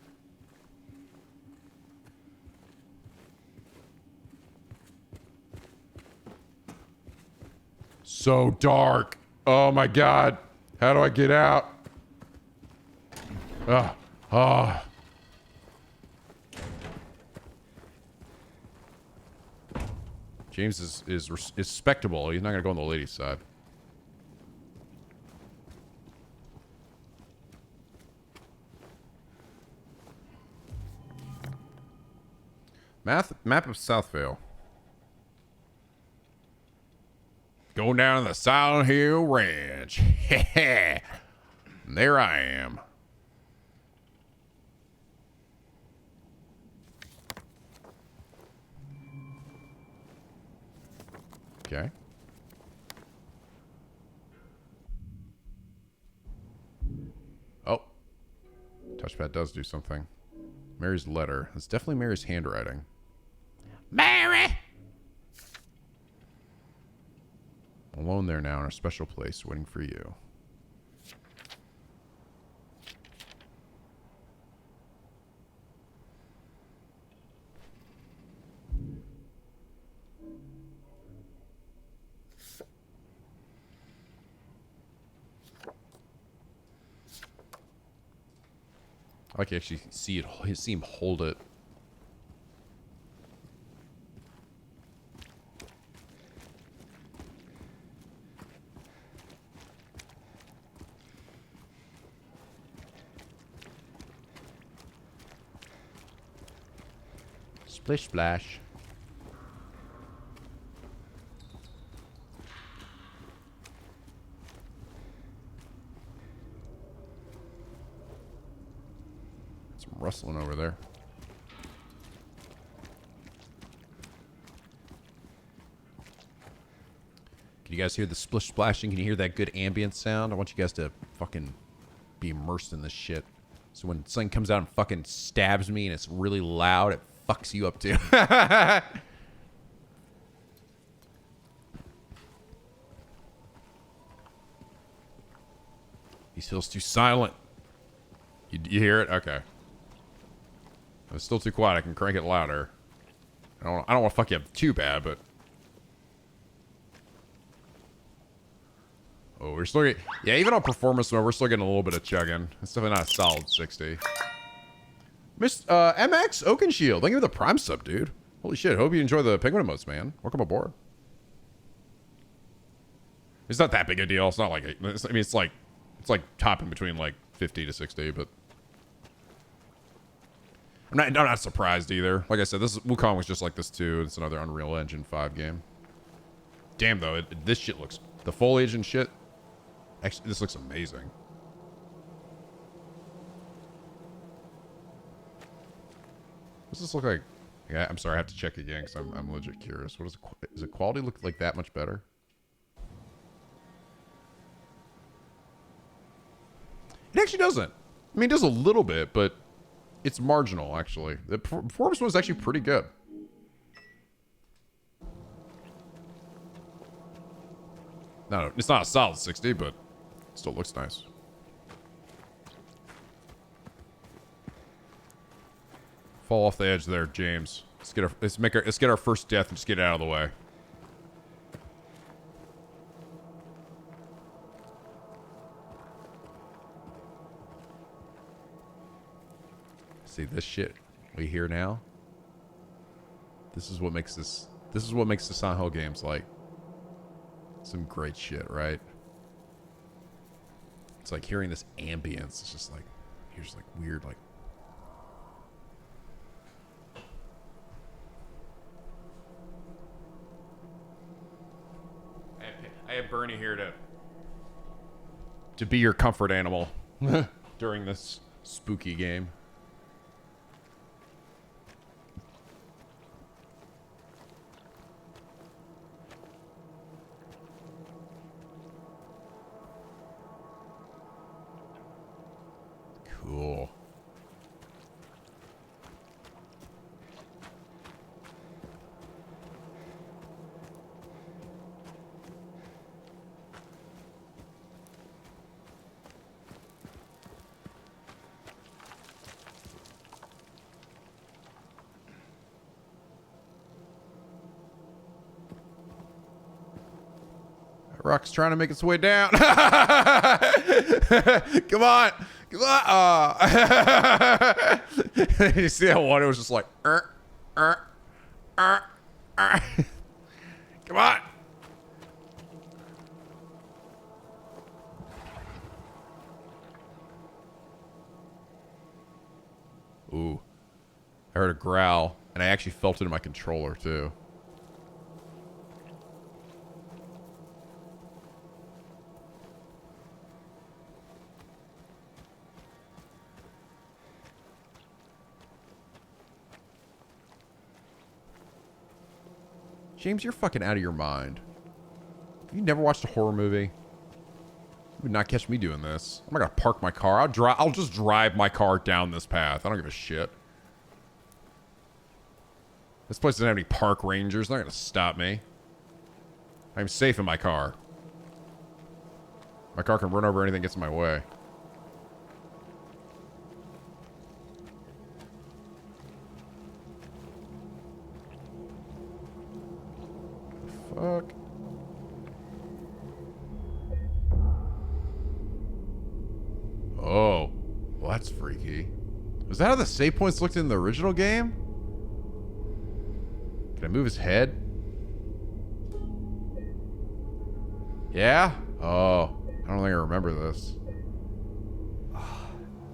So dark. Oh my god. How do I get out? Ah. James is respectable. He's not gonna go on the ladies' side. Map of Southvale. Going down to the Silent Hill Ranch. And there I am. Okay. Oh. Touchpad does do something. Mary's letter. It's definitely Mary's handwriting. Mary! Alone there now in a special place waiting for you. I can actually see him hold it. Splish splash. Some rustling over there. Can you guys hear the splish splashing? Can you hear that good ambient sound? I want you guys to fucking be immersed in this shit. So when something comes out and fucking stabs me and it's really loud, it fucks you up too. He feels too silent. You hear it? Okay. It's still too quiet. I can crank it louder. I don't want to fuck you up too bad, but... Oh, we're still getting... Yeah, even on performance mode, we're still getting a little bit of chugging. It's definitely not a solid 60. Miss MX Oakenshield, thank you for the Prime sub, dude. Holy shit, hope you enjoy the penguin emotes, man. Welcome aboard. It's not that big a deal. It's not like... it's like topping between like 50 to 60, but... I'm not surprised either. Like I said, Wukong was just like this too. It's another Unreal Engine 5 game. Damn though, this shit looks... The foliage and shit... Actually, this looks amazing. What does this look like? Yeah, I'm sorry, I have to check again because I'm legit curious. What does the quality look like that much better? It actually doesn't. I mean, it does a little bit, but it's marginal, actually. The performance was actually pretty good. No, it's not a solid 60, but it still looks nice. Fall off the edge there, James. Let's get our first death and just get it out of the way. See this shit we hear now? This is what makes the Silent Hill games like some great shit, right? It's like hearing this ambience. It's just like here's like weird like I have Bernie here to be your comfort animal during this spooky game. Cool. Rock's trying to make its way down. Come on. Come on. You see that one? It was just like, come on. Ooh. I heard a growl, and I actually felt it in my controller, too. James, you're fucking out of your mind. Have you never watched a horror movie? You would not catch me doing this. I'm not gonna park my car. I'll just drive my car down this path. I don't give a shit. This place doesn't have any park rangers. They're not gonna stop me. I'm safe in my car. My car can run over anything that gets in my way. Fuck. Oh. Well, that's freaky. Was that how the save points looked in the original game? Can I move his head? Yeah? Oh. I don't think I remember this.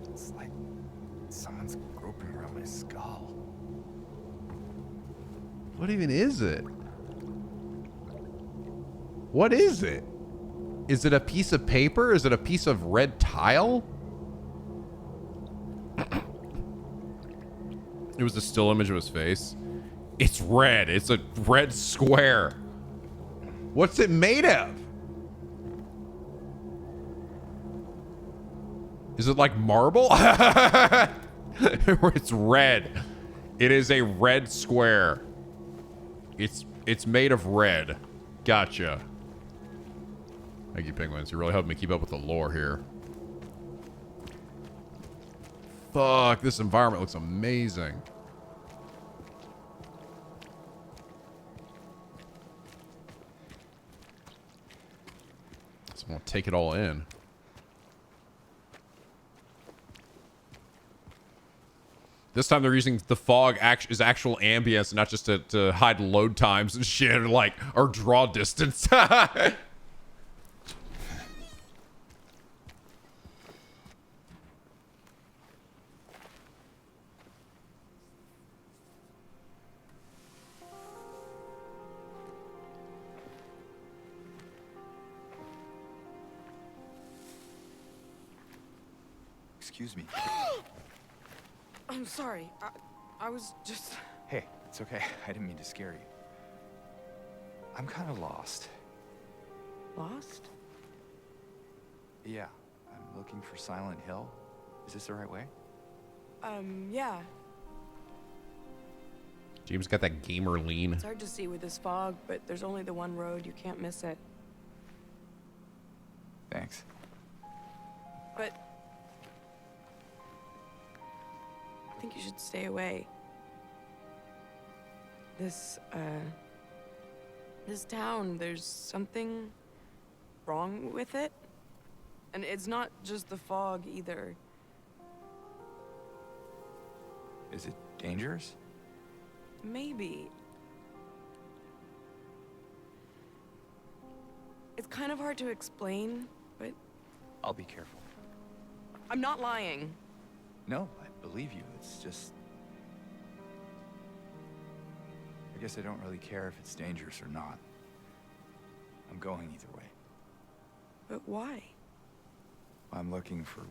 It's like someone's groping around my skull. What even is it? What is it? Is it a piece of paper? Is it a piece of red tile? It was a still image of his face. It's red. It's a red square. What's it made of? Is it like marble? It's red. It is a red square. It's made of red. Gotcha. Thank you, penguins. You're really helping me keep up with the lore here. Fuck, this environment looks amazing. So I'm gonna take it all in. This time they're using the fog as actual ambience, not just to hide load times and shit, or draw distance. Excuse me. I'm sorry. I was just... Hey, it's okay. I didn't mean to scare you. I'm kind of lost. Lost? Yeah, I'm looking for Silent Hill. Is this the right way? Yeah. James got that gamer lean. It's hard to see with this fog, but there's only the one road. You can't miss it. Thanks. But I think you should stay away. This town, there's something wrong with it. And it's not just the fog either. Is it dangerous? Maybe. It's kind of hard to explain, but I'll be careful. I'm not lying. No, I believe you. It's just... I guess I don't really care if it's dangerous or not. I'm going either way. But why? I'm looking for...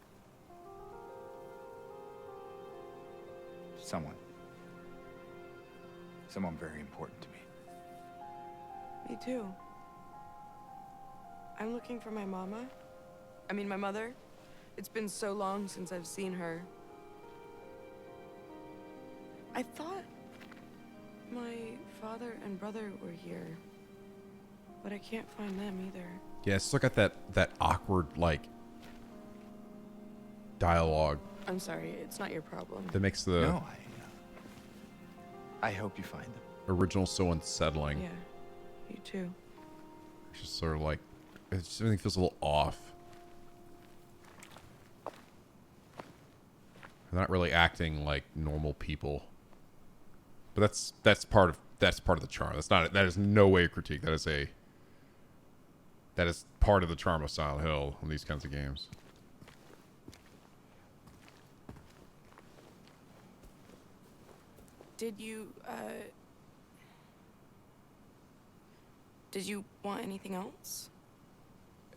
someone. Someone very important to me. Me too. I'm looking for my mama. I mean, my mother. It's been so long since I've seen her. I thought my father and brother were here, but I can't find them either. Yeah, still got that awkward, like, dialogue I'm sorry, it's not your problem. that makes the No, I hope you find them. original so unsettling. Yeah, you too. It's just sort of like, everything feels a little off. They're not really acting like normal people. But that's part of the charm. That is no way a critique. That is part of the charm of Silent Hill in these kinds of games. Did you want anything else?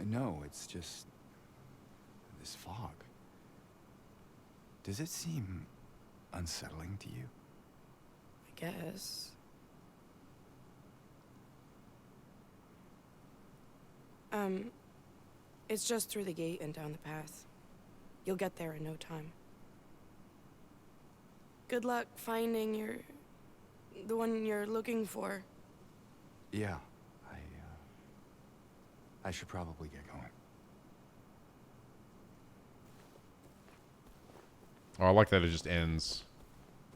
No, it's just... this fog. Does it seem unsettling to you? I guess. It's just through the gate and down the path. You'll get there in no time. Good luck finding the one you're looking for. Yeah, I should probably get going. Oh, I like that it just ends.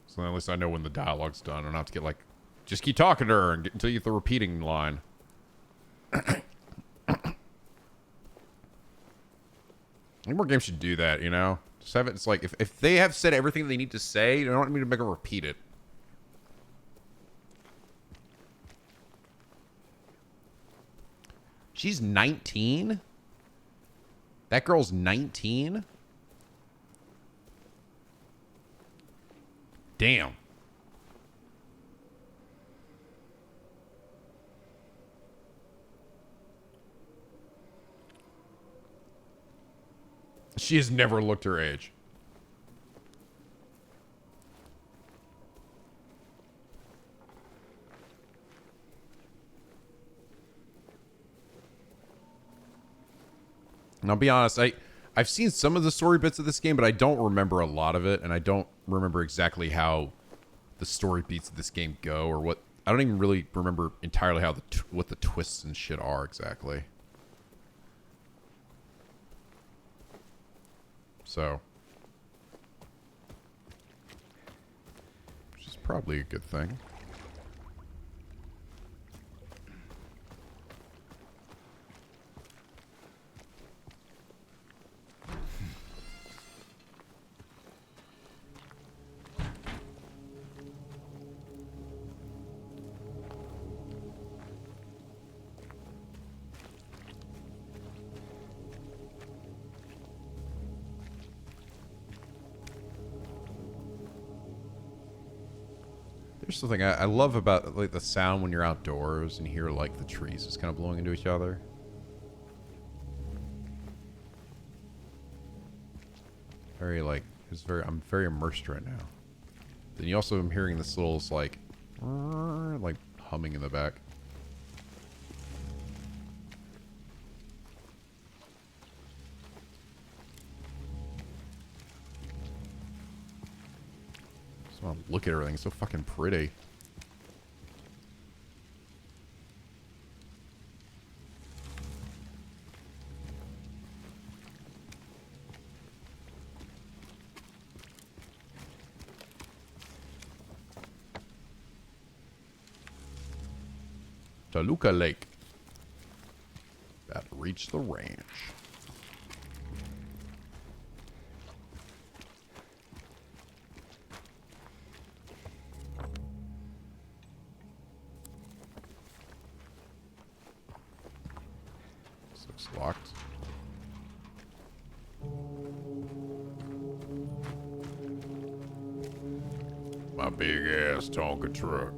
So then at least I know when the dialogue's done. I don't have to get like, just keep talking to her until you get the repeating line. I think more games should do that, you know? Just have it, it's like, if they have said everything they need to say, they don't want me to make them repeat it. She's 19? That girl's 19? Damn. She has never looked her age. And I'll be honest, I've seen some of the story bits of this game, but I don't remember a lot of it, and I don't remember exactly how the story beats of this game go, or what. I don't even really remember entirely how what the twists and shit are exactly. So, which is probably a good thing. There's something I love about like the sound when you're outdoors and hear like the trees just kind of blowing into each other. Very like I'm very immersed right now. Then you also am hearing this little like humming in the back. Oh, look at everything. It's so fucking pretty. Toluca Lake. About to reach the ranch. This looks locked. My big ass Tonka truck.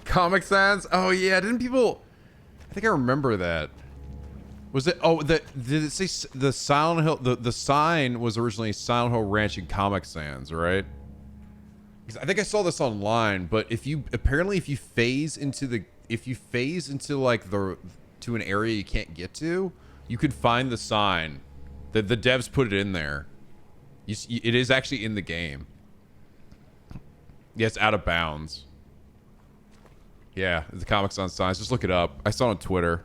Comic Sans? Oh yeah, didn't people? I think I remember that. Was it? Oh, did it say the Silent Hill? The sign was originally Silent Hill Ranch and Comic Sans, right? Because I think I saw this online. But if you phase into like to an area you can't get to, you could find the sign. The devs put it in there. It is actually in the game. Yeah, it's out of bounds. Yeah, the Comic Sans signs. Just look it up. I saw it on Twitter.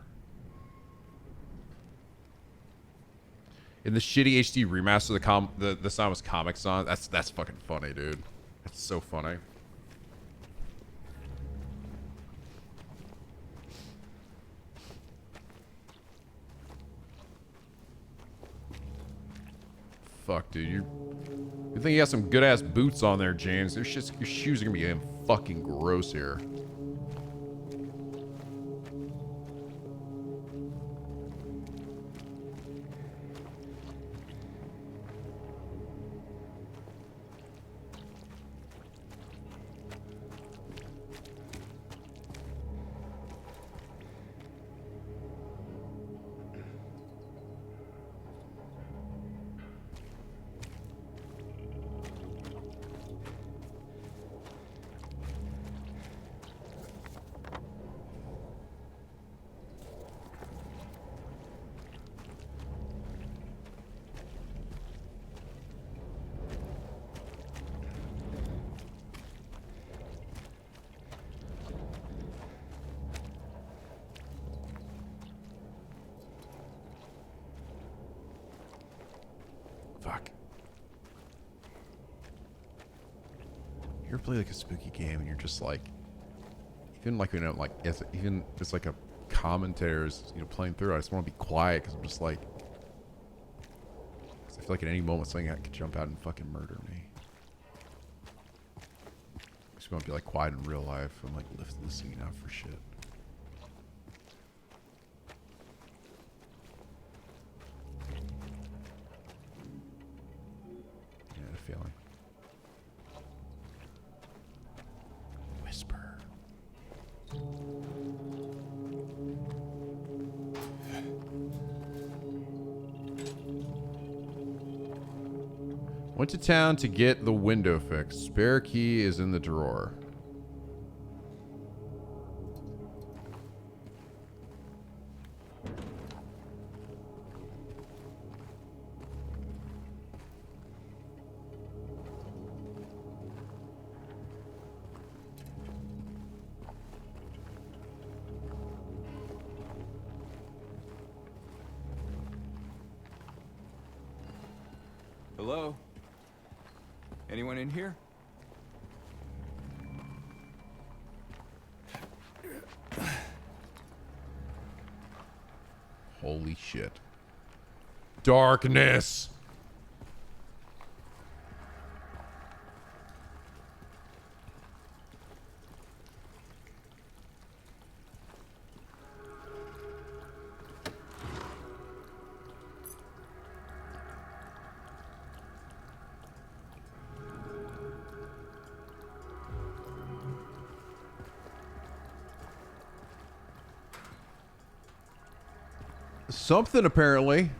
In the shitty HD remaster, the sign was Comic Sans. That's fucking funny, dude. That's so funny. Fuck, dude. You think you got some good ass boots on there, James? Your shoes are gonna be fucking gross here. Fuck. You ever play like a spooky game and you're just like, even like, you know, like, even it's like a commentator is, you know, playing through, I just want to be quiet because I'm just like, cause I feel like at any moment something could jump out and fucking murder me. I just want to be like quiet in real life. I'm like listening out for shit. Feeling. Whisper. Went to town to get the window fixed. Spare key is in the drawer. Hello? Anyone in here? Holy shit. Darkness. something apparently.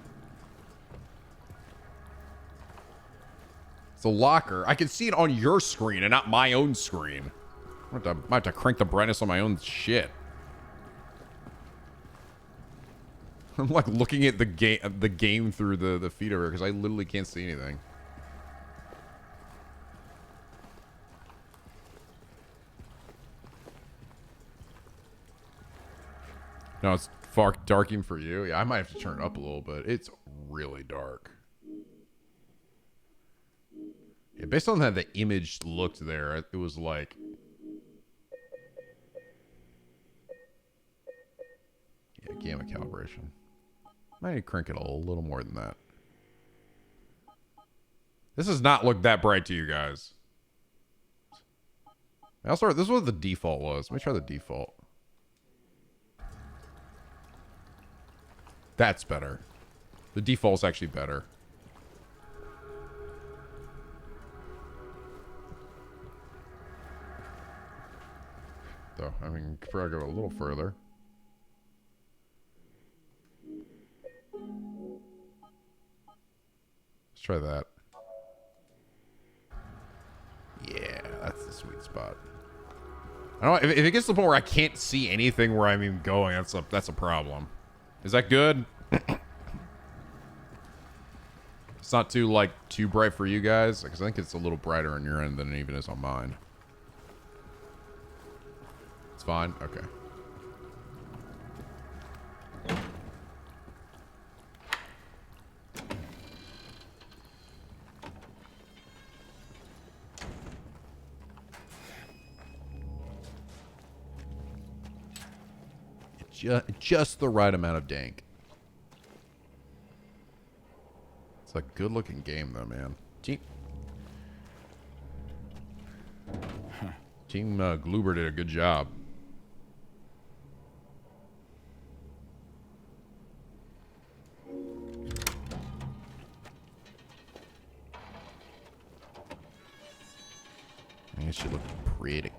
It's a locker. I can see it on your screen and not my own screen. I might have to crank the brightness on my own shit. I'm like looking at the game through the feed over because I literally can't see anything. No, it's far darking for you. Yeah, I might have to turn it up a little bit. It's really dark. Yeah, based on how the image looked there, it was like... Yeah, gamma calibration. Might need to crank it a little more than that. This does not look that bright to you guys. I'll start. This is what the default was. Let me try the default. That's better. The default's actually better. Though, I mean, could probably go a little further. Let's try that. Yeah, that's the sweet spot. I don't know, if it gets to the point where I can't see anything where I'm even going, that's a problem. Is that good? It's not too bright for you guys, because I think it's a little brighter on your end than it even is on mine. It's fine? Okay. Just the right amount of dank. It's a good looking game though, man. Team Gloober did a good job. I guess she looked pretty.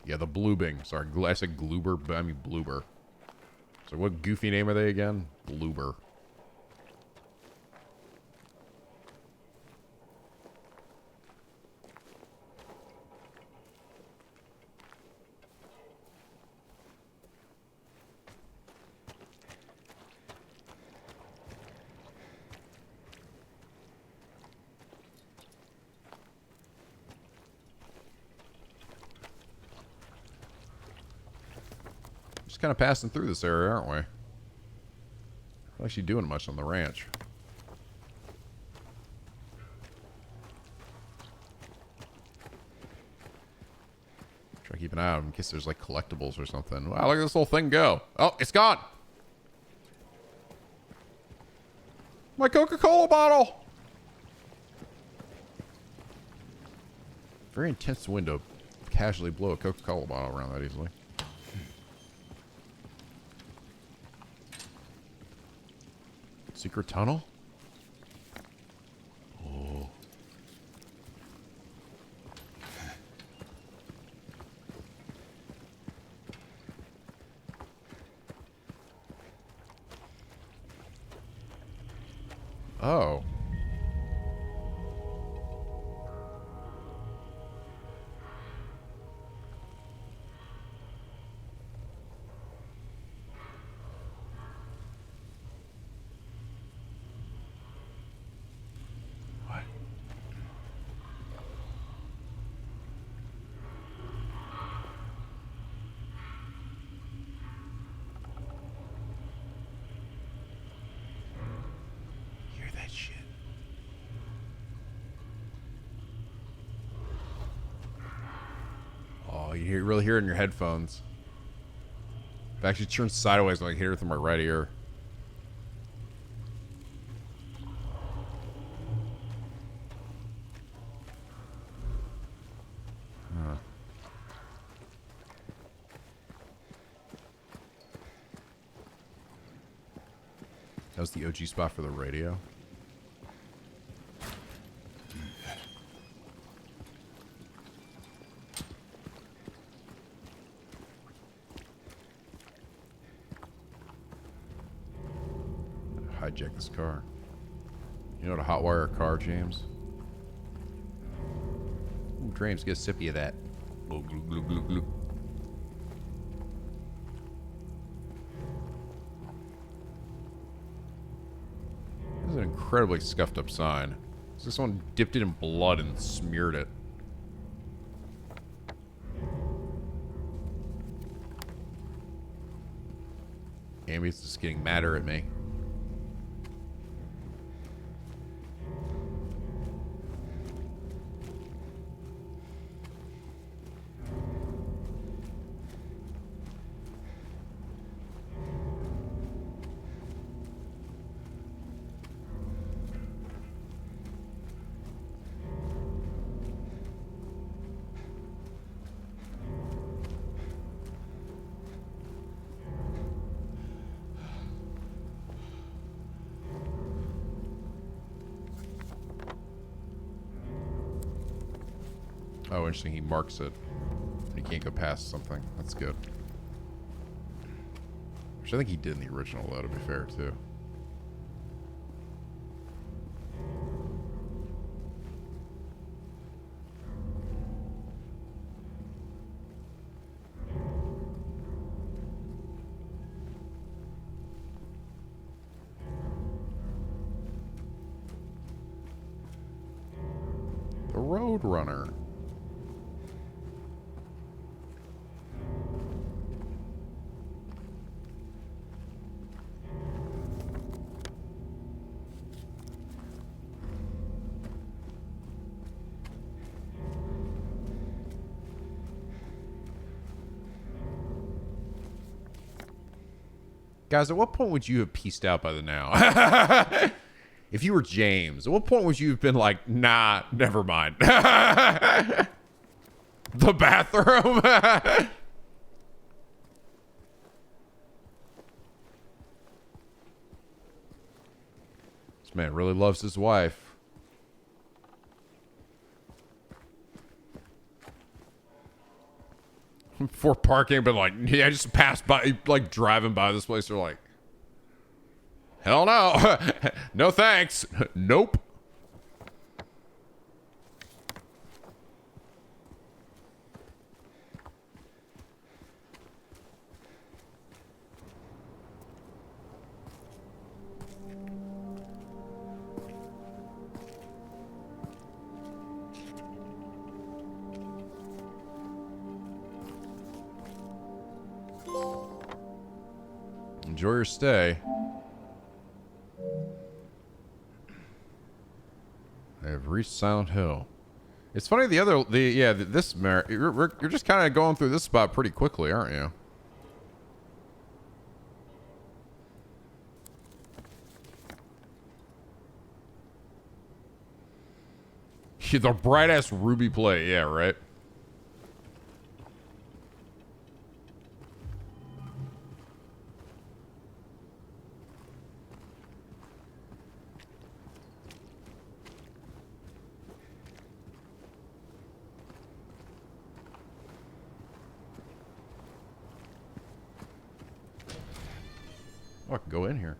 Yeah, the Bloobing. Sorry, I said Gloober, but I mean Bloober. So what goofy name are they again? Bloober. Kind of passing through this area, aren't we? Not actually doing much on the ranch. Try to keep an eye out in case there's like collectibles or something. Wow, look at this whole thing go. Oh, it's gone. My Coca-Cola bottle. Very intense window. Casually blow a Coca-Cola bottle around that easily. Secret tunnel? Oh. Oh. You really hear it in your headphones. If I actually turn sideways, I can hear it through my right ear. Huh. That was the OG spot for the radio. hijack this car. You know how to hotwire a car, James? Ooh, James, get a sippy of that. Glug, glug, glug, glug, glug. This is an incredibly scuffed up sign. This one dipped it in blood and smeared it. Amy's just getting madder at me. Oh, interesting. He marks it. He can't go past something. That's good. Which I think he did in the original, though, to be fair, too. The Roadrunner. Guys, at what point would you have pieced out by the now? If you were James, at what point would you have been like, nah, never mind? The bathroom? This man really loves his wife. Before parking, but like, yeah, I just passed by, like driving by this place. They're like, hell no. No thanks. Nope. Enjoy your stay. I have reached Silent Hill. It's funny, you're just kind of going through this spot pretty quickly, aren't you? The bright ass ruby plate, yeah, right. Oh, I can go in here.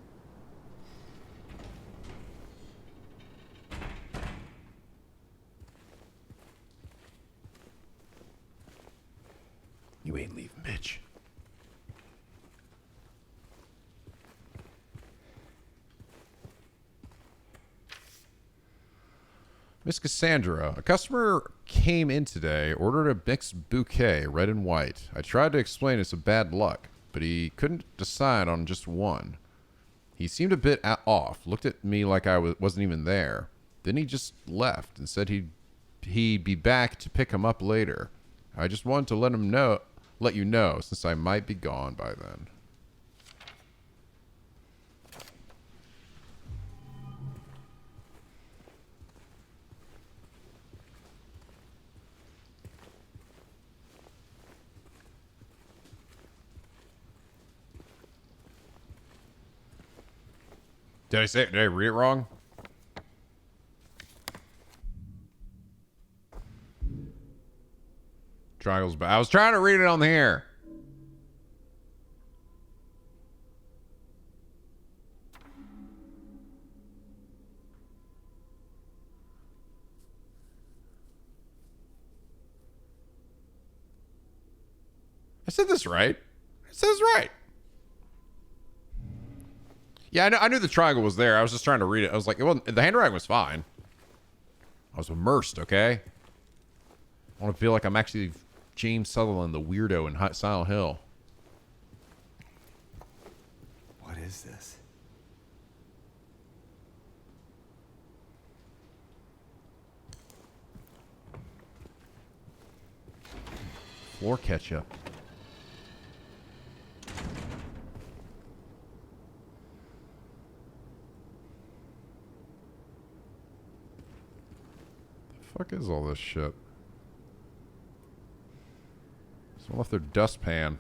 You ain't leaving, bitch. Miss Cassandra, a customer came in today, ordered a mixed bouquet, red and white. I tried to explain it's a bad luck, but he couldn't decide on just one. He seemed a bit off, looked at me like I wasn't even there. Then he just left and said he'd be back to pick him up later. I just wanted to let you know, since I might be gone by then. Did I read it wrong? Triangles, but I was trying to read it on the air. said this right. I said this right. Yeah, I knew the triangle was there. I was just trying to read it. I was like, the handwriting was fine. I was immersed, okay? I want to feel like I'm actually James Sutherland, the weirdo in Silent Hill. What is this? Floor ketchup. The fuck is all this shit? Someone left their dustpan.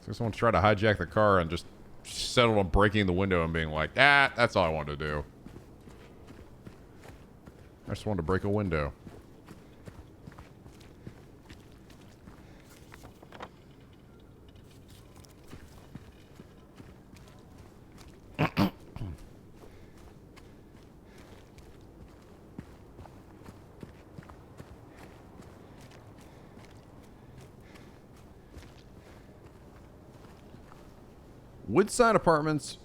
So someone tried to hijack the car and just settled on breaking the window and being like, that's all I wanted to do. I just wanted to break a window. Woodside Apartments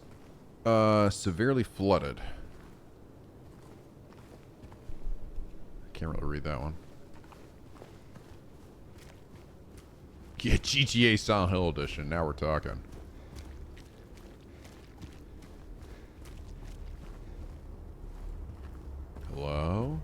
severely flooded. I can't really read that one. Yeah, GTA Silent Hill Edition. Now we're talking. Hello?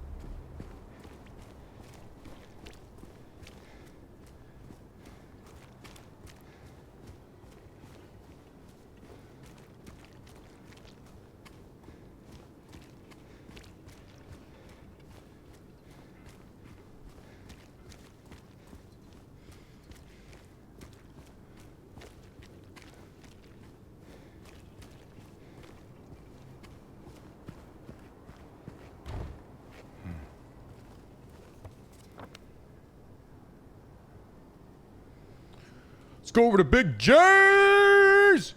Let's go over to Big J's!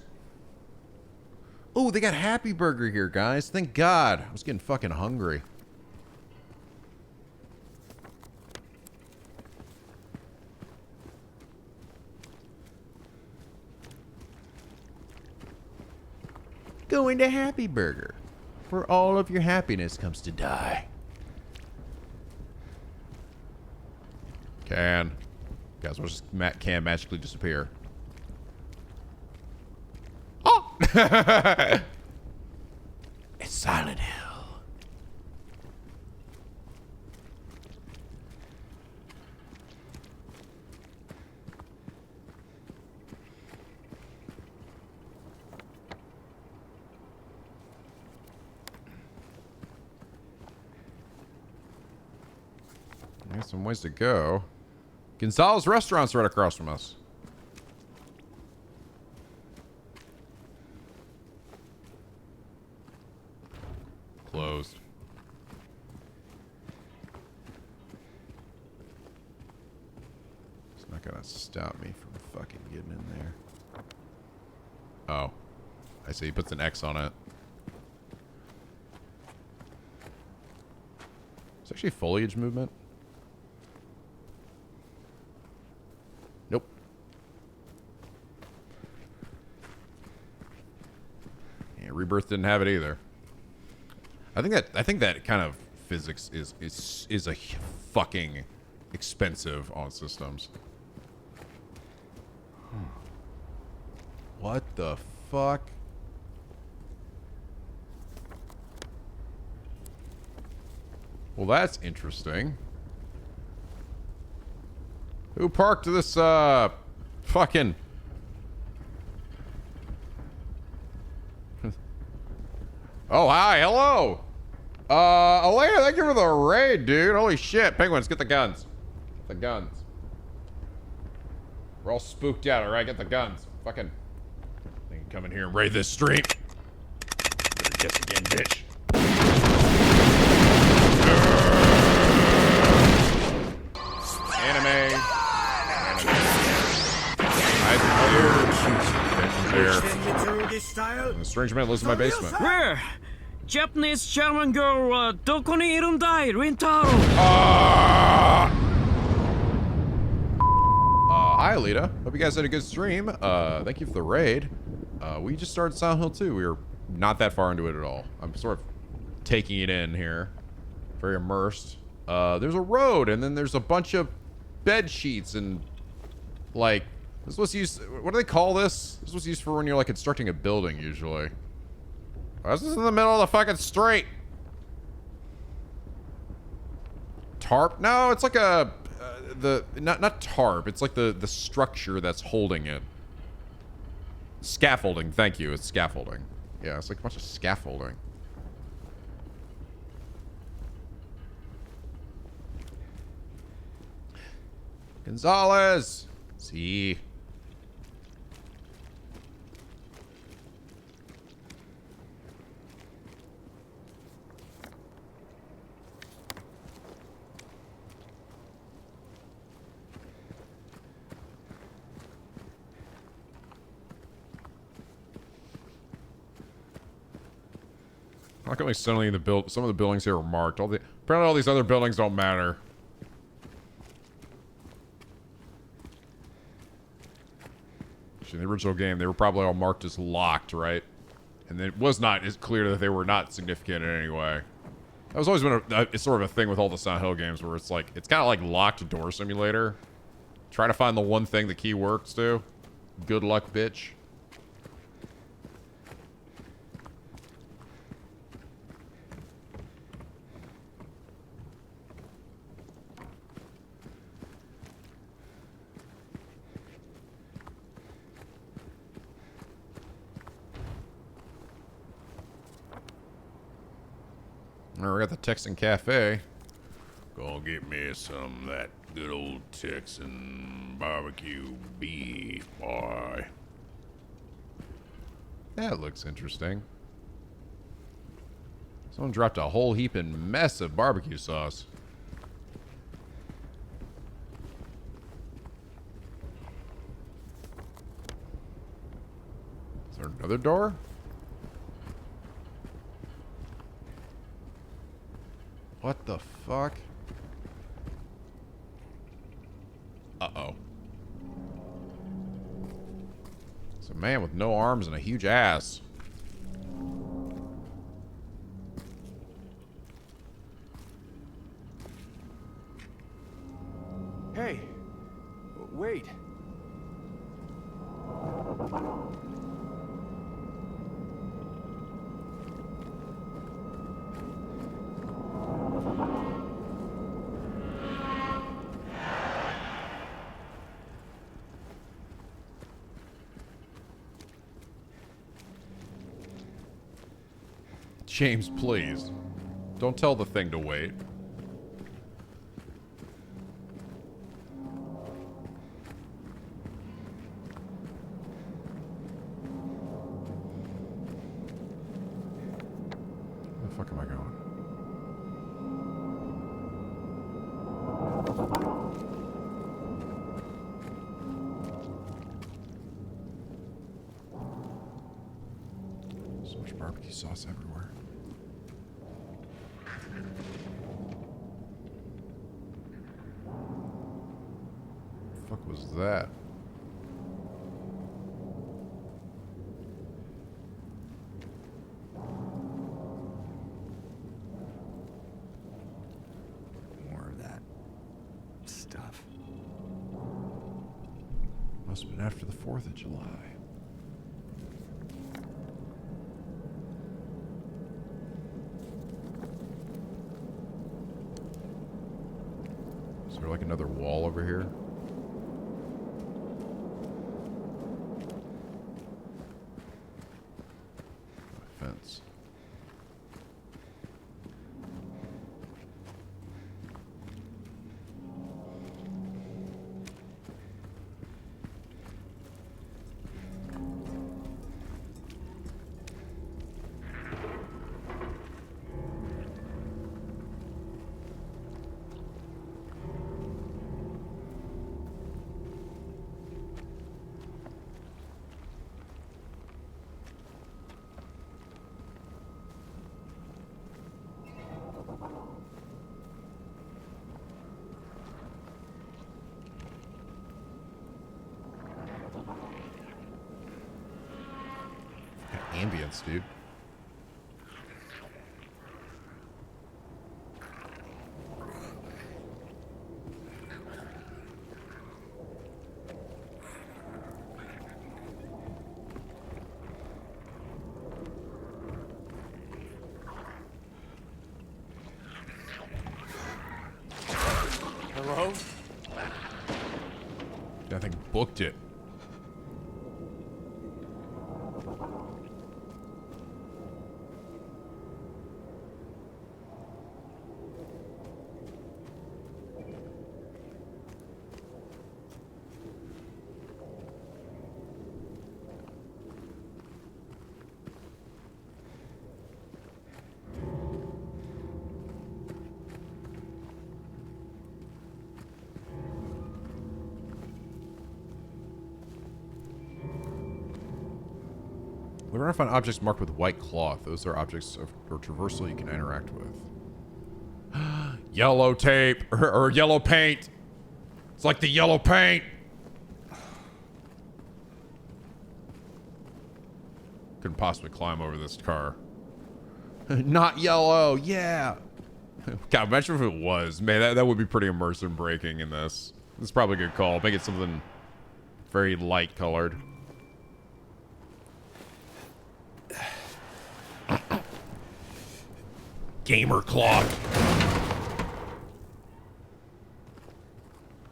Oh, they got Happy Burger here, guys. Thank God. I was getting fucking hungry. Going to Happy Burger, where all of your happiness comes to die. Guys, we'll just can magically disappear. Oh! It's Silent Hill. There's some ways to go. Gonzalez Restaurant's right across from us. Closed. It's not gonna stop me from fucking getting in there. Oh. I see. He puts an X on it. It's actually foliage movement. Nope. Yeah, Rebirth didn't have it either. I think that kind of physics is a fucking expensive on systems. What the fuck? Well, that's interesting. Who parked this fucking Oh, hi, hello. Elena, thank you for the raid, dude. Holy shit. Penguins, get the guns. Get the guns. We're all spooked out, alright? Get the guns. Fucking. They can come in here and raid this stream. Better guess again, bitch. Anime. Eyes are clear. Here. The strange man lives in my basement. Where? Japanese German girl, どこにいるんだい、リンタロウ? Hi, Alita. Hope you guys had a good stream. Thank you for the raid. We just started Silent Hill 2. We were not that far into it at all. I'm sort of taking it in here. Very immersed. There's a road, and then there's a bunch of bed sheets, and like, this was used, what do they call this? This was used for when you're like constructing a building, usually. This is in the middle of the fucking street. Tarp? No, it's like a, not tarp, it's like the structure that's holding it. Scaffolding, thank you, it's scaffolding. Yeah, it's like a bunch of scaffolding. Gonzalez! See. How come suddenly some of the buildings here are marked? Apparently all these other buildings don't matter. In the original game, they were probably all marked as locked, right? And it was not as clear that they were not significant in any way. That was always been it's sort of a thing with all the Silent Hill games, where it's like, it's kind of like locked door simulator. Try to find the one thing the key works to. Good luck, bitch. We got the Texan Cafe. Go get me some of that good old Texan barbecue beef, boy. That looks interesting. Someone dropped a whole heaping mess of barbecue sauce. Is there another door? What the fuck? Uh-oh. It's a man with no arms and a huge ass. Hey, wait. James, please. Don't tell the thing to wait. Where the fuck am I going? So much barbecue sauce everywhere. What the fuck was that? More of that stuff. Must have been after the 4th of July. Is there like another wall over here? A fence. ambience, dude. Hello? I think booked it. We're gonna find objects marked with white cloth. Those are objects or traversal you can interact with. Yellow tape or yellow paint. It's like the yellow paint. Couldn't possibly climb over this car. Not yellow, yeah. God, imagine if it was. Man, that would be pretty immersive breaking in this. This is probably a good call. Make it something very light colored. Gamer clock.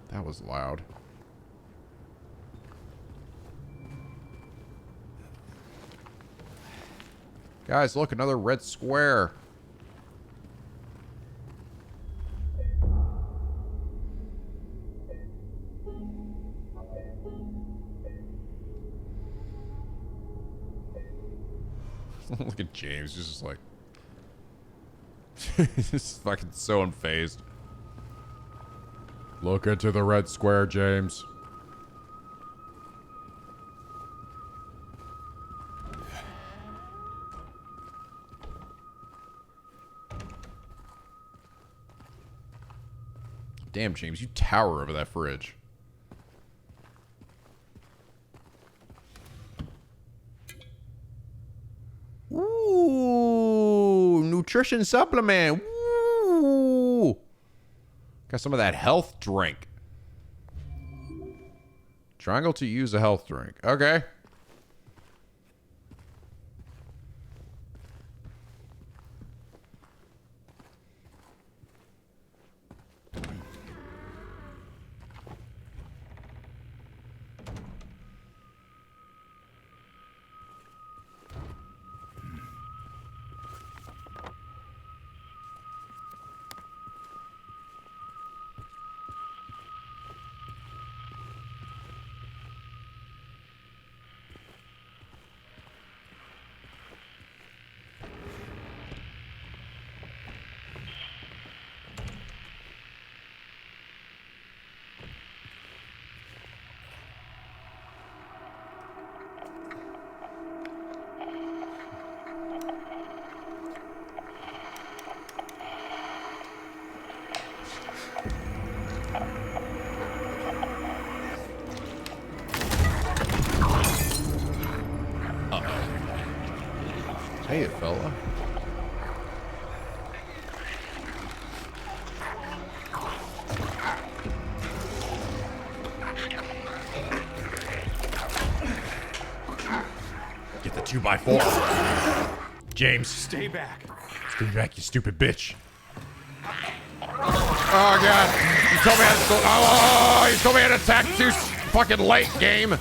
That was loud. Guys, look, another red square. Look at James, he's just like... He's fucking so unfazed. Look into the red square, James. Damn, James, you tower over that fridge. Ooh, nutrition supplement. Ooh. Got some of that health drink. Triangle to use a health drink. Okay. Hey, fella. Get the 2x4. James. Stay back. Stay back, you stupid bitch. Oh, God. You told me you told me I had to attack too fucking late, game.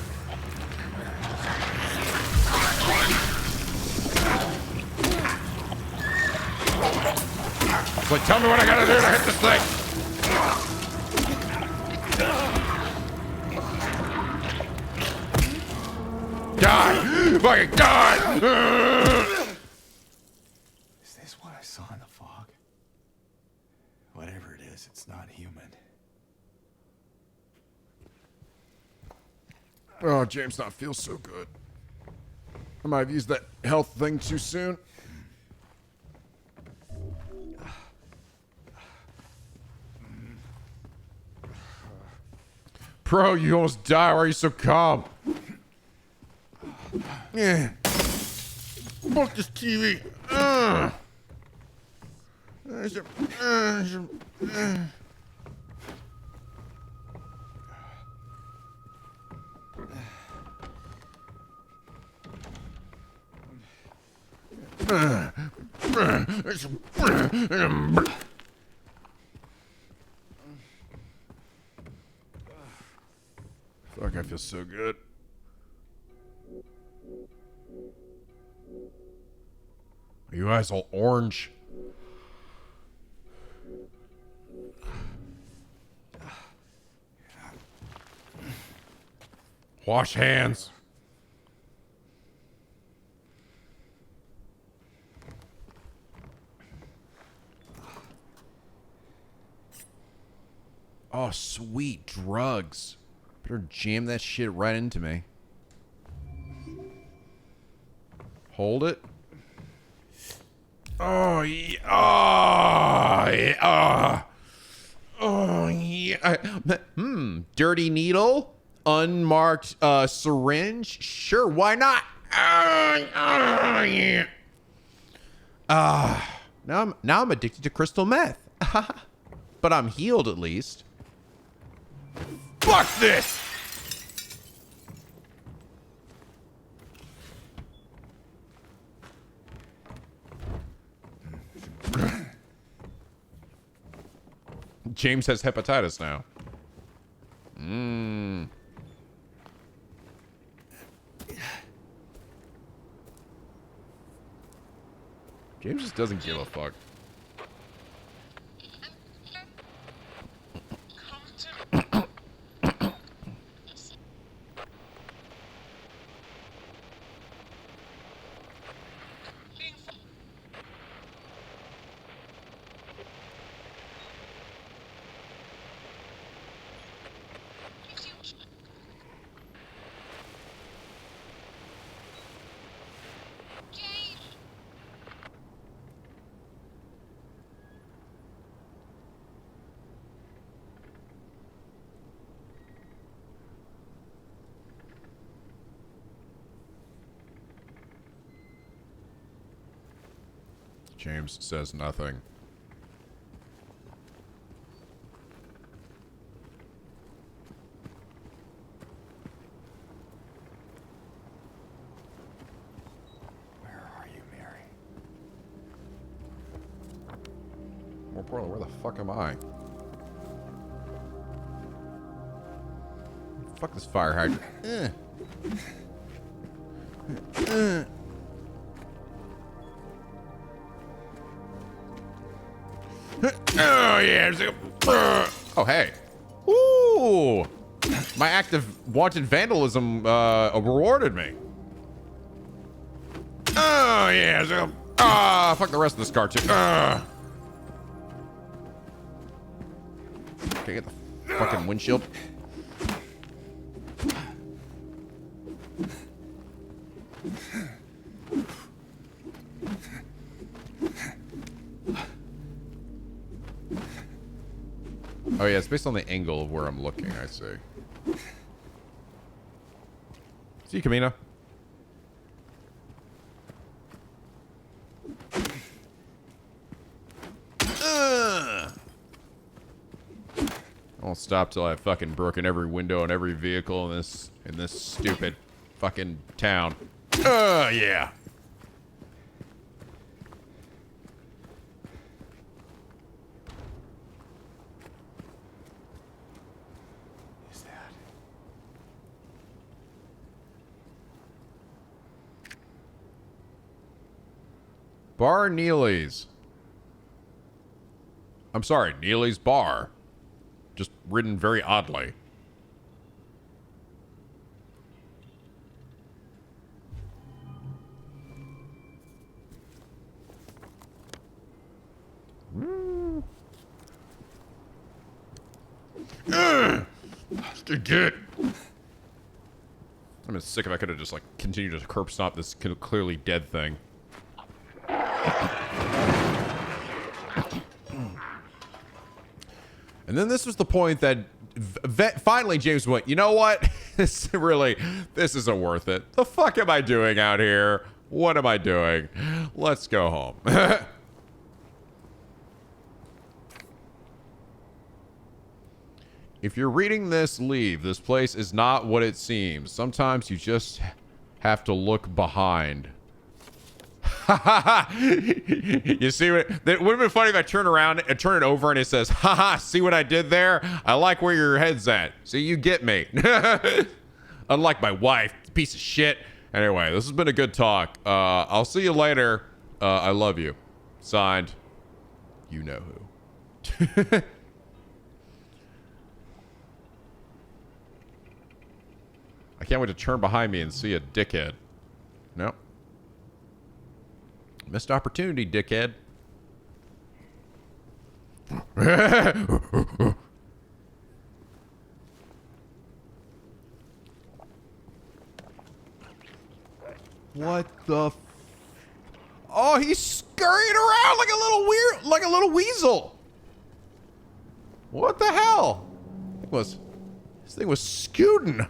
Like, tell me what I gotta do to hit this thing. Die! Fucking die! Is this what I saw in the fog? Whatever it is, it's not human. Oh, James not feel so good. I might have used that health thing too soon. Bro, you almost die. Why are you so calm? Yeah. Fuck this TV. Fuck, I feel so good. Are you guys all orange? Wash hands. Oh, sweet drugs. Better jam that shit right into me. Hold it. Oh, yeah. Oh, yeah. Oh, yeah. Dirty needle? Unmarked syringe? Sure, why not? Yeah. Now I'm addicted to crystal meth. But I'm healed at least. Fuck this! James has hepatitis now. James just doesn't give a fuck. James says nothing. Where are you, Mary? More importantly, where the fuck am I? Fuck this fire hydrant. Oh yeah. Oh hey. Ooh. My act of wanted vandalism rewarded me. Oh yeah. Fuck the rest of this car too. Okay, get the fucking windshield. Oh yeah, it's based on the angle of where I'm looking, I see. See you, Camino. I won't stop till I've fucking broken every window and every vehicle in this stupid fucking town. Yeah. Bar Neely's. I'm sorry, Neely's Bar. Just written very oddly. Stay dead. I'm just sick if I could have just like continued to curb stop this clearly dead thing. And then this was the point that finally James went, you know what? This isn't worth it. The fuck am I doing out here? What am I doing? Let's go home. If you're reading this, leave. This place is not what it seems. Sometimes you just have to look behind. You see what? It would have been funny if I turn around and turn it over and it says, haha, see what I did there? I like where your head's at. See, you get me. Unlike my wife, piece of shit. Anyway, this has been a good talk. I'll see you later. I love you. Signed, you know who. I can't wait to turn behind me and see a dickhead. Nope. Missed opportunity, dickhead. What the Oh, he's scurrying around like a little weasel. What the hell? This thing was scooting.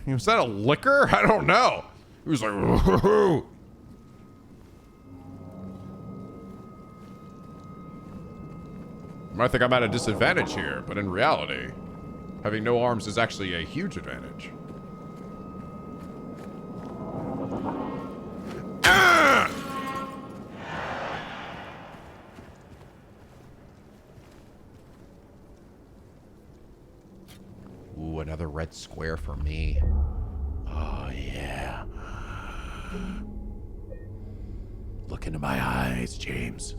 Was that a liquor? I don't know. He was like, whoa. You might think I'm at a disadvantage here, but in reality, having no arms is actually a huge advantage. Ooh, another red square for me. Oh, yeah. Look into my eyes, James.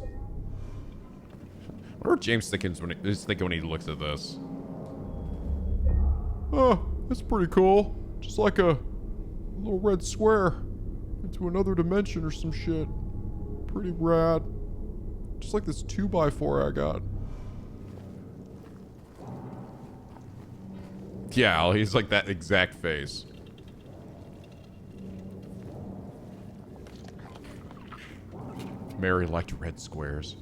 What are James thinking when he looks at this? Oh, that's pretty cool. Just like a little red square into another dimension or some shit. Pretty rad. Just like this 2x4 I got. Yeah, he's like that exact face. Mary liked red squares.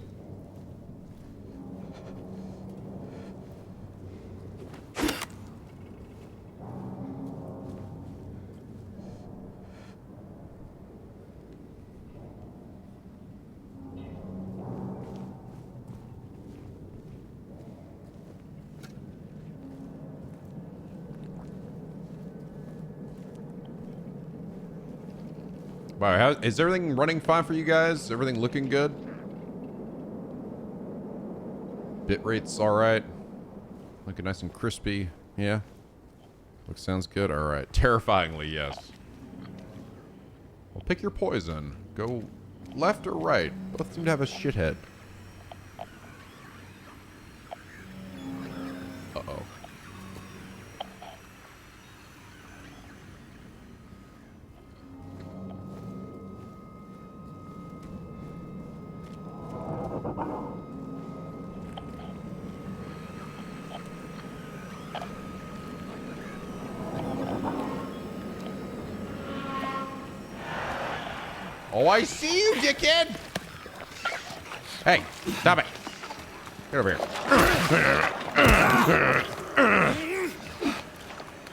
Wow, is everything running fine for you guys? Everything looking good? Bitrate's alright. Looking nice and crispy. Yeah. Sounds good. Alright. Terrifyingly, yes. Well, pick your poison. Go left or right. Both seem to have a shithead. Uh-oh. Oh, I see you, dickhead! Hey, stop it. Get over here.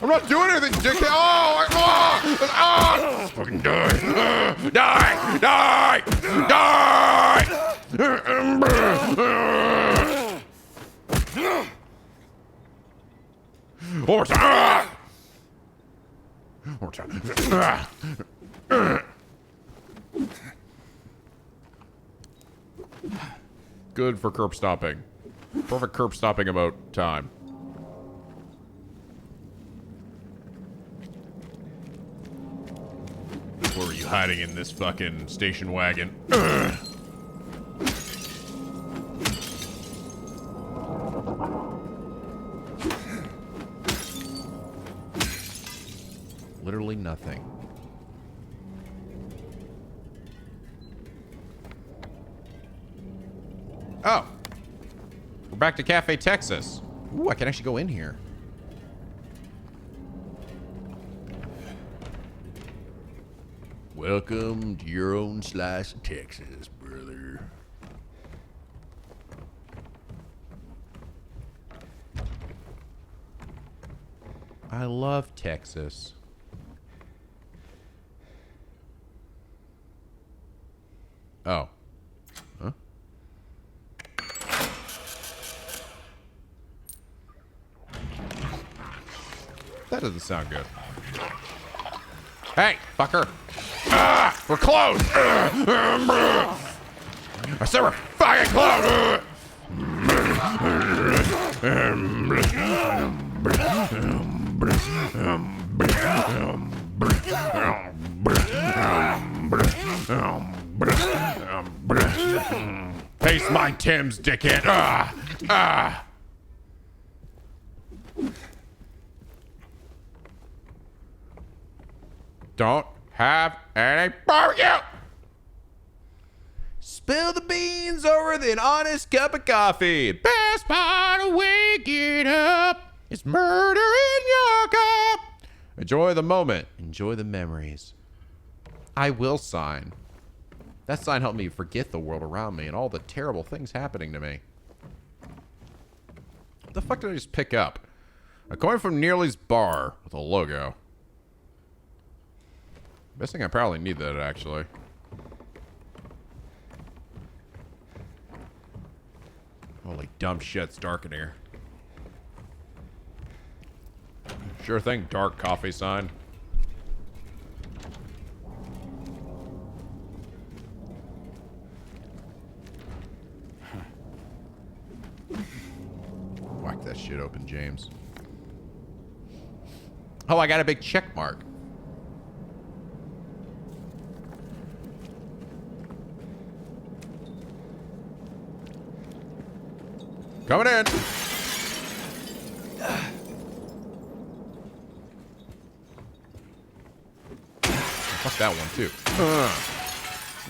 I'm not doing anything, dickhead! Oh! Fucking die! Die! Die! Die! One more time! One more time. Good for curb stopping. Perfect curb stopping about time. Where were you hiding in this fucking station wagon? Literally nothing. Oh. We're back to Cafe Texas. Ooh, I can actually go in here. Welcome to your own slice of Texas, brother. I love Texas. That doesn't sound good. Hey, fucker. Ah, we're closed. I said we're fucking closed. Taste my Tim's, dickhead. Ah, ah. Don't have any barbecue. Spill the beans over the honest cup of coffee. Best part of waking up is murder in your cup. Enjoy the moment. Enjoy the memories. I will sign. That sign helped me forget the world around me and all the terrible things happening to me. What the fuck did I just pick up? A coin from Nearly's bar with a logo. Guessing I probably need that, actually. Holy dumb shit, it's dark in here. Sure thing, dark coffee sign. Whack that shit open, James. Oh, I got a big check mark. Coming in. Fuck that one too.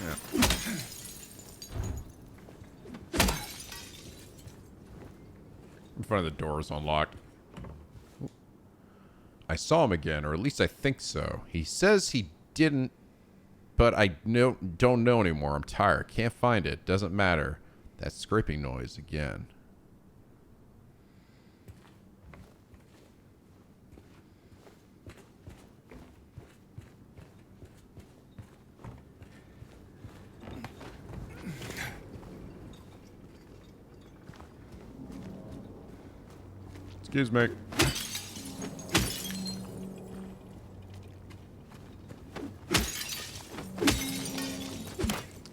Yeah. In front of the door is unlocked. I saw him again, or at least I think so. He says he didn't, but I don't know anymore. I'm tired. Can't find it. Doesn't matter. That scraping noise again. Excuse me.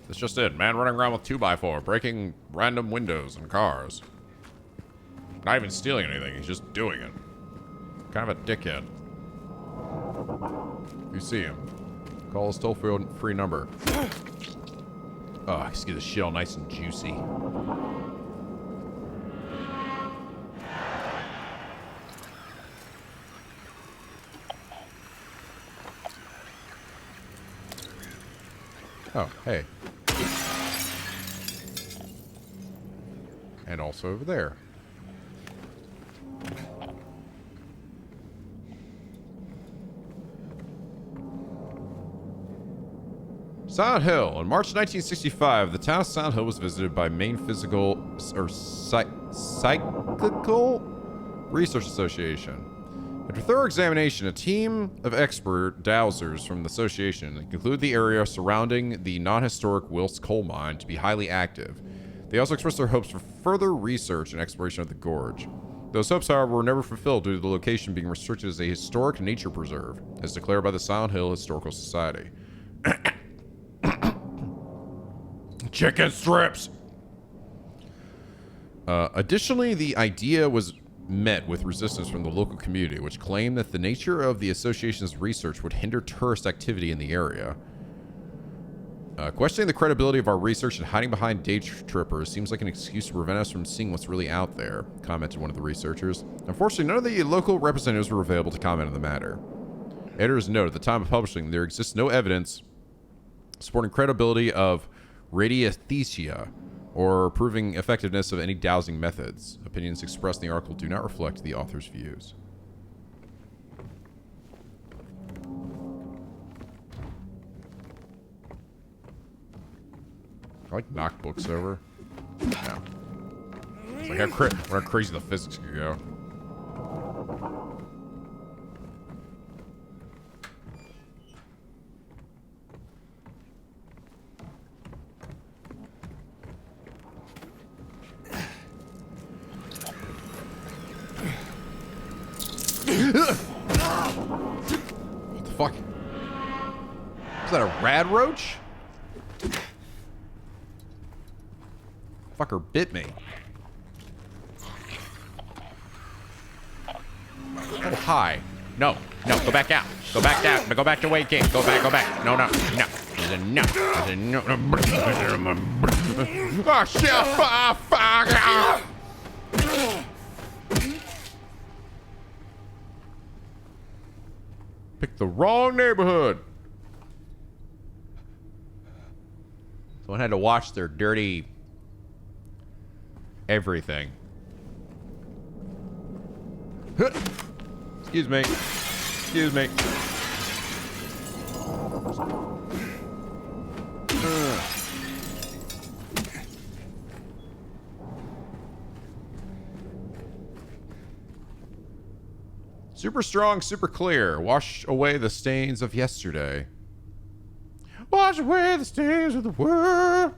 That's just it. Man running around with 2x4, breaking random windows and cars. Not even stealing anything, he's just doing it. Kind of a dickhead. If you see him, call his toll-free number. Oh, just get the shit all nice and juicy. Oh, hey. And also over there. Silent Hill. In March 1965, the town of Silent Hill was visited by Maine Physical or Psychical Research Association. After thorough examination, a team of expert dowsers from the association concluded the area surrounding the non-historic Wilkes coal mine to be highly active. They also expressed their hopes for further research and exploration of the gorge. Those hopes, however, were never fulfilled due to the location being restricted as a historic nature preserve, as declared by the Silent Hill Historical Society. Chicken strips! Additionally, the idea was met with resistance from the local community, which claimed that the nature of the association's research would hinder tourist activity in the area. Questioning the credibility of our research and hiding behind day trippers seems like an excuse to prevent us from seeing what's really out there, commented one of the researchers. Unfortunately, none of the local representatives were available to comment on the matter. Editors note, at the time of publishing, there exists no evidence supporting credibility of radiesthesia or proving effectiveness of any dowsing methods. Opinions expressed in the article do not reflect the author's views. I like knock books over. Yeah. It's like how crazy the physics could go. that a rad roach? Fucker bit me. Oh, hi. No, no, go back out. Go back down. Go back to where you came. Go back, go back. No, no, no. There's a no. There's a no. Oh, shit. Fuck. Picked the wrong neighborhood. Someone had to watch their dirty everything. Excuse me. Excuse me. Super strong, super clear. Wash away the stains of yesterday. Wash away the stains of the world.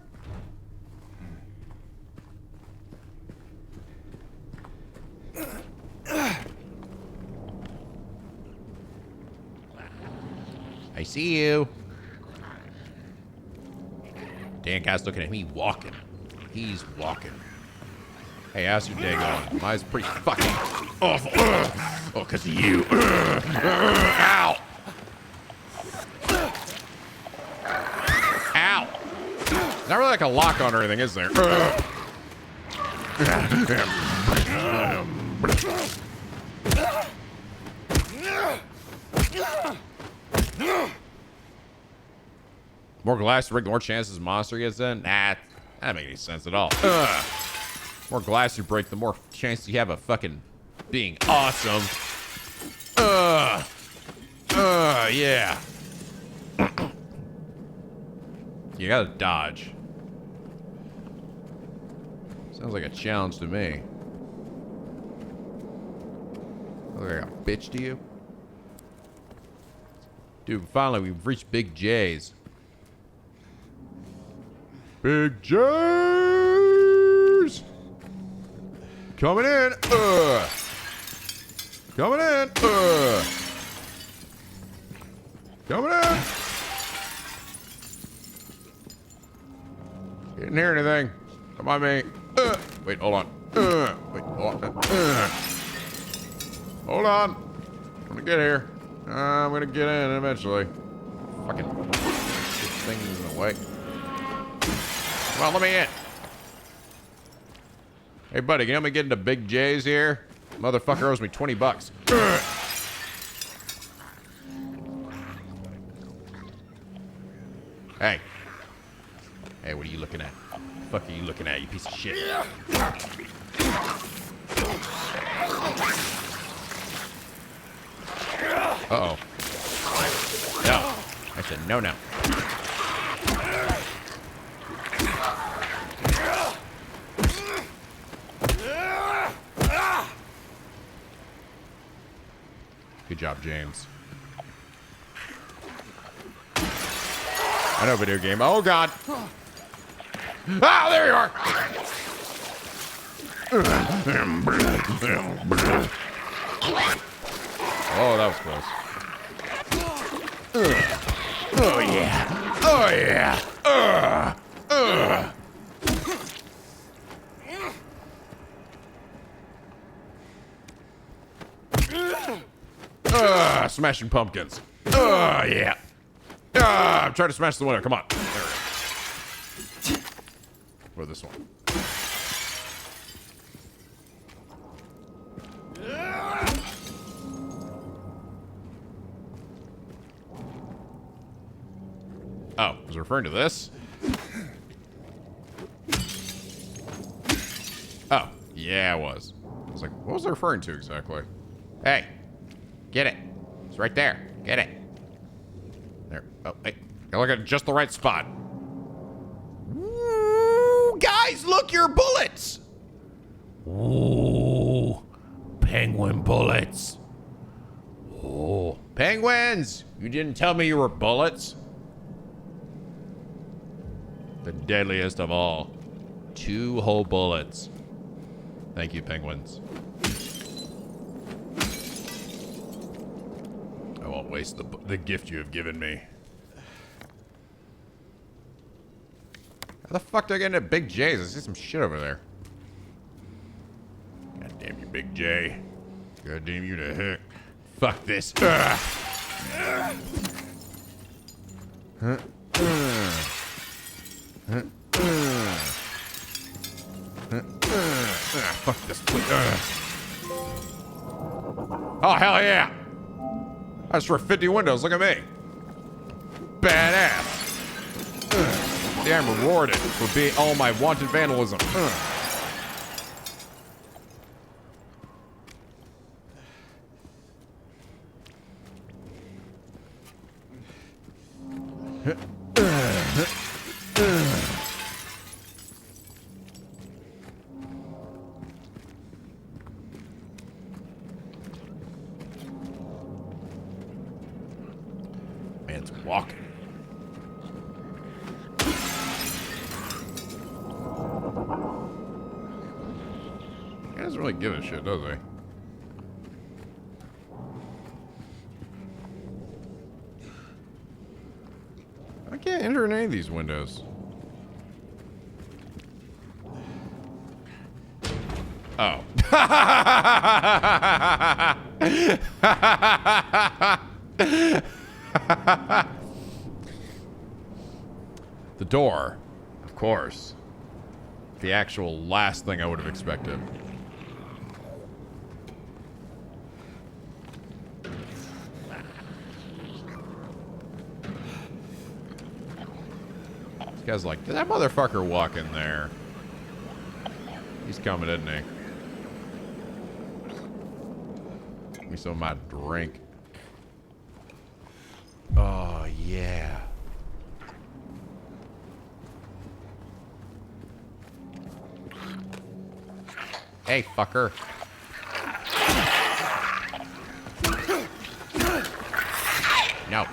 I see you. Dan guy's looking at me walking. He's walking. Hey, how's your day going? Mine's pretty fucking awful. Oh, because of you. Ow. Ow. Not really like a lock on or anything, is there? More glass to break, more chances the monster gets in? Nah, that doesn't make any sense at all. More glass you break, the more chances you have of fucking being awesome. Yeah. You gotta dodge. Sounds like a challenge to me. Look like a bitch to you? Dude, finally we've reached Big J's. Big J's! Coming in! Coming in! Coming in! Didn't hear anything. Come on, me. Wait, hold on. Wait, hold on. Hold on. I'm gonna get here. I'm gonna get in eventually. Fucking thing in the way. Come on, let me in. Hey, buddy, can you help me get into Big J's here? Motherfucker owes me $20. Hey. Hey, what are you looking at? What the fuck are you looking at, you piece of shit? Uh-oh. No. I said no, no. Good job, James. I know video game. Oh, God. Ah, there you are. Oh, that was close. Oh, yeah. Oh, yeah. Smashing pumpkins. Yeah. I'm trying to smash the window. Come on. There we go. Or this one. Oh, was it referring to this? Oh, yeah, it was. I was like, what was it referring to exactly? Hey, get it. It's right there. Get it. There. Oh, hey. Gotta look at just the right spot. Ooh, guys, look, your bullets. Ooh, penguin bullets. Oh, penguins. You didn't tell me you were bullets. The deadliest of all. 2 whole bullets. Thank you, penguins. I won't waste the gift you have given me. How the fuck do I get into Big J's? I see some shit over there. God damn you, Big J. God damn you to heck. Fuck this. Fuck this. Oh, hell yeah. That's for 50 windows. Look at me. Badass. Damn rewarded for being all my wanted vandalism. Man's walking. He doesn't really give a shit, does he? I can't enter in any of these windows. Oh. The door, of course. The actual last thing I would have expected. This guy's like, did that motherfucker walk in there? He's coming, isn't he? Give me some of my drink. Oh, yeah. Hey, fucker. No.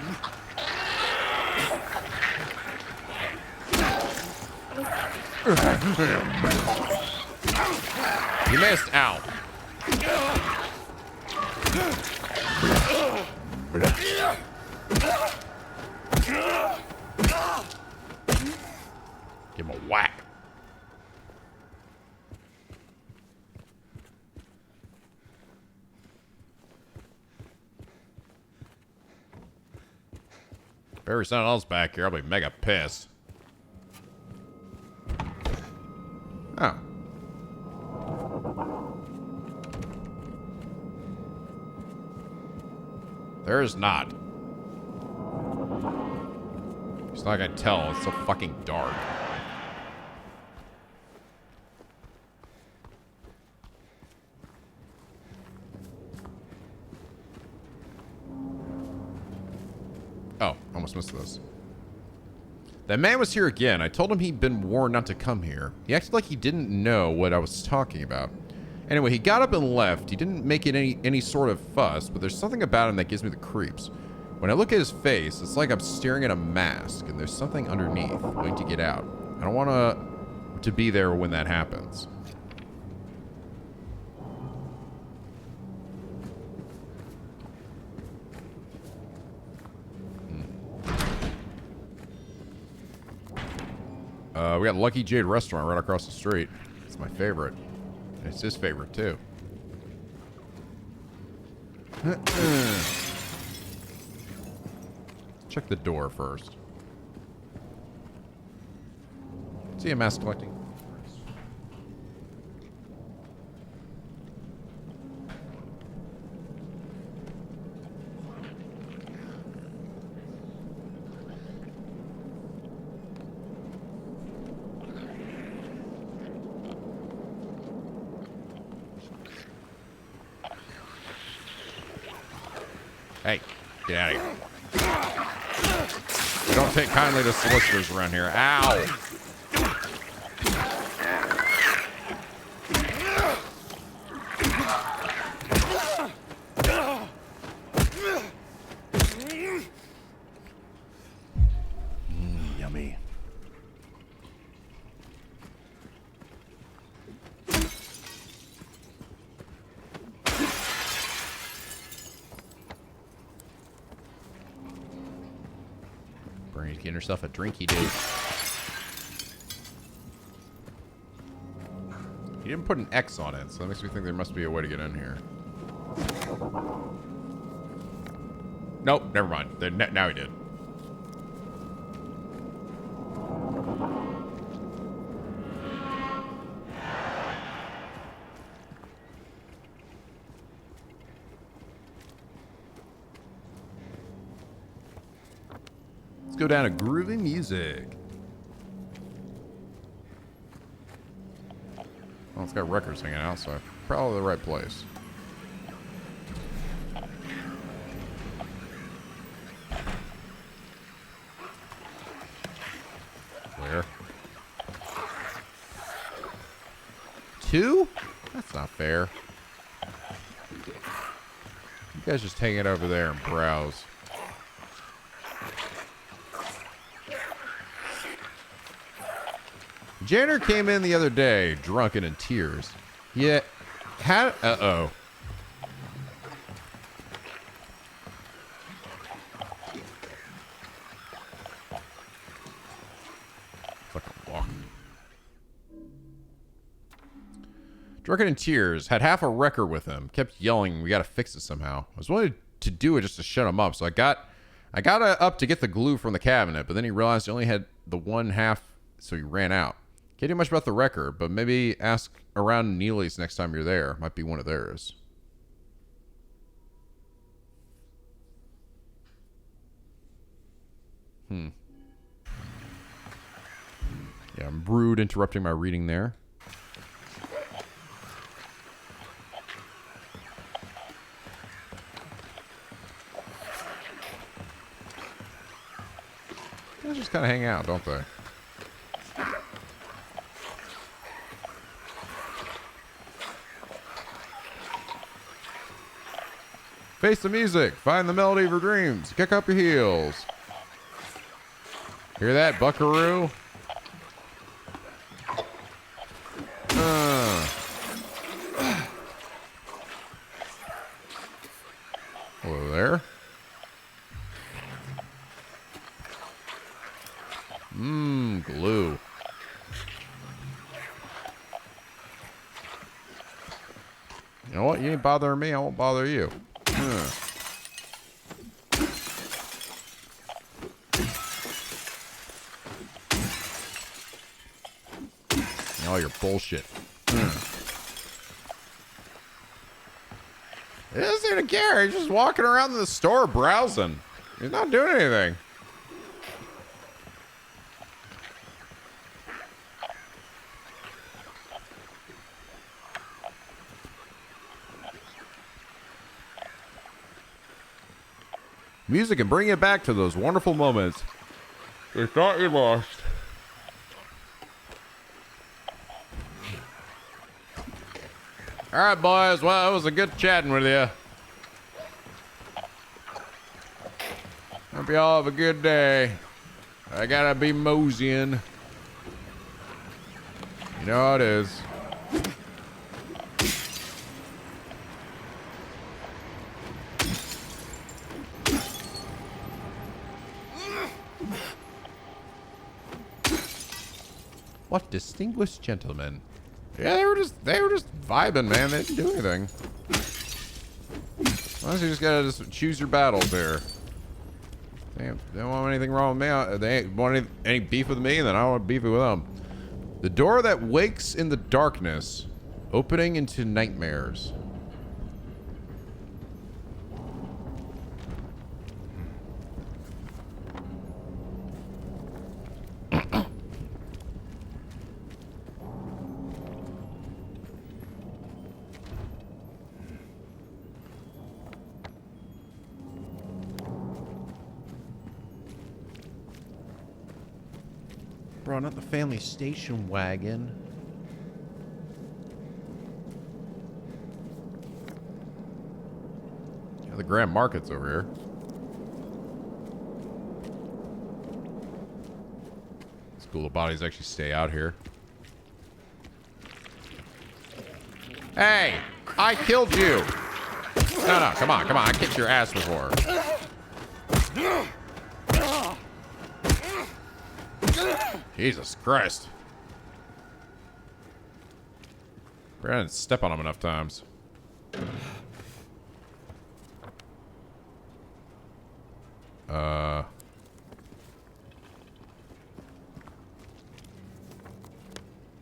You missed. Ow. Give him a whack. If there's something else back here, I'll be mega pissed. Oh. There is not. It's not gonna tell. It's so fucking dark. Oh, almost missed this. That man was here again. I told him he'd been warned not to come here. He acted like he didn't know what I was talking about. Anyway, he got up and left. He didn't make it any sort of fuss, but there's something about him that gives me the creeps. When I look at his face, it's like I'm staring at a mask, and there's something underneath waiting to get out. I don't want to be there when that happens. We got Lucky Jade Restaurant right across the street. It's my favorite. And it's his favorite, too. Check the door first. See a mask collecting? Hey, get out of here. We don't take kindly to solicitors around here. Ow! Yummy. Bernie's getting herself a drinky dude. didn't put an X on it, so that makes me think there must be a way to get in here. Nope, never mind. Now he did. Let's go down to groovy music. Well, it's got records hanging out, so probably the right place. Where? 2? That's not fair. You guys just hang it over there and browse. Janitor came in the other day, drunk and in tears. Yeah, had... Uh-oh. Fucking walk. Drunk and in tears, had half a wrecker with him. Kept yelling, we gotta fix it somehow. I was willing to do it just to shut him up, so I got up to get the glue from the cabinet, but then he realized he only had the one half, so he ran out. Can't do much about the wrecker, but maybe ask around Neely's next time you're there. Might be one of theirs. Yeah, I'm rude interrupting my reading there. They just kind of hang out, don't they? Face the music. Find the melody of your dreams. Kick up your heels. Hear that, buckaroo? Hello there. Glue. You know what? You ain't bothering me. I won't bother you. All your bullshit. He doesn't even care. He's just walking around the store browsing. He's not doing anything. Music and bring it back to those wonderful moments you thought you lost. All right, boys. Well, it was a good chatting with you. Hope y'all have a good day. I gotta be moseying. You know how it is. What distinguished gentlemen. Yeah, they were just vibing, man. They didn't do anything. Unless you just gotta just choose your battles there. They don't want anything wrong with me. They ain't want any beef with me, then I don't want beef with them. The door that wakes in the darkness, opening into nightmares. Bro, not the family station wagon. Yeah, the Grand Market's over here. It's cool the bodies actually stay out here. Hey! I killed you! No, come on. I kicked your ass before. Jesus Christ. I didn't step on him enough times.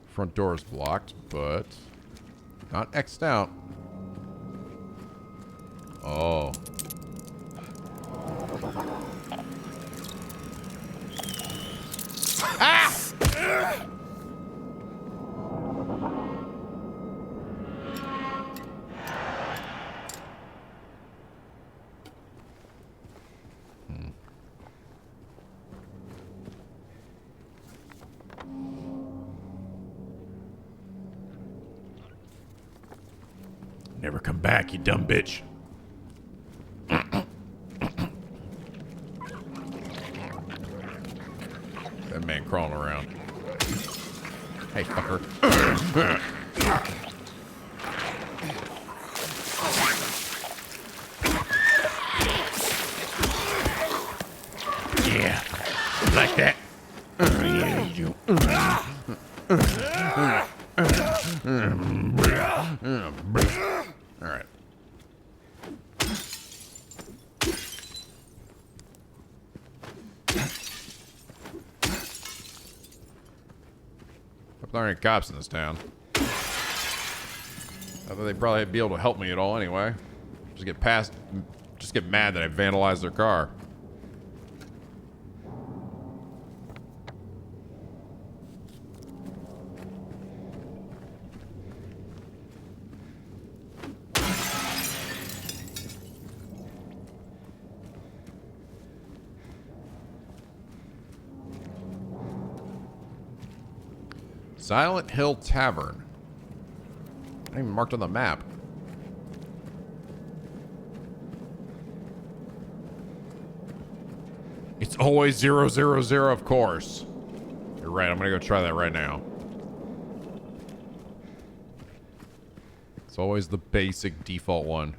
Front door is blocked, but not X'd out. Oh. Never come back, you dumb bitch. That man crawling around. Hey, fucker. Yeah. Like that. Yeah, you do. All right. Hope there aren't cops in this town. I thought they'd probably be able to help me at all anyway. Just get mad that I vandalized their car. Silent Hill Tavern. Not even marked on the map. It's always 000, of course. You're right, I'm gonna go try that right now. It's always the basic default one.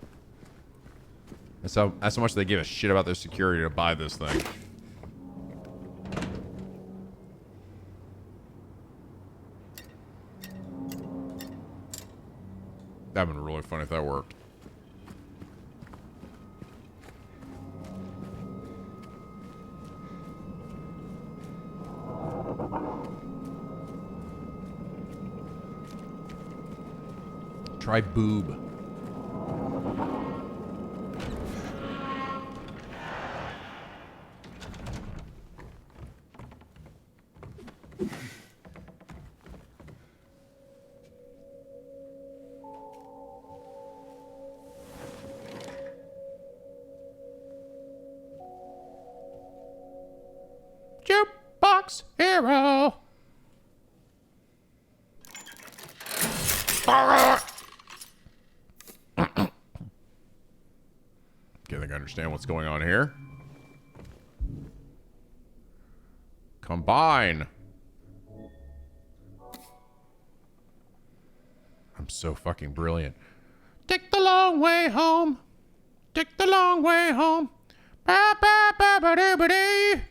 That's how much they give a shit about their security to buy this thing. That'd been really funny if that worked. Try boob. Jukebox hero. Okay, I think I understand what's going on here. Combine. I'm so fucking brilliant. Take the long way home. Take the long way home. Ba ba ba ba dee ba dee.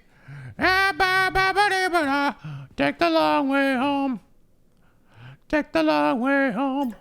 Ah, ba ba ba dee ba da. Take the long way home. Take the long way home.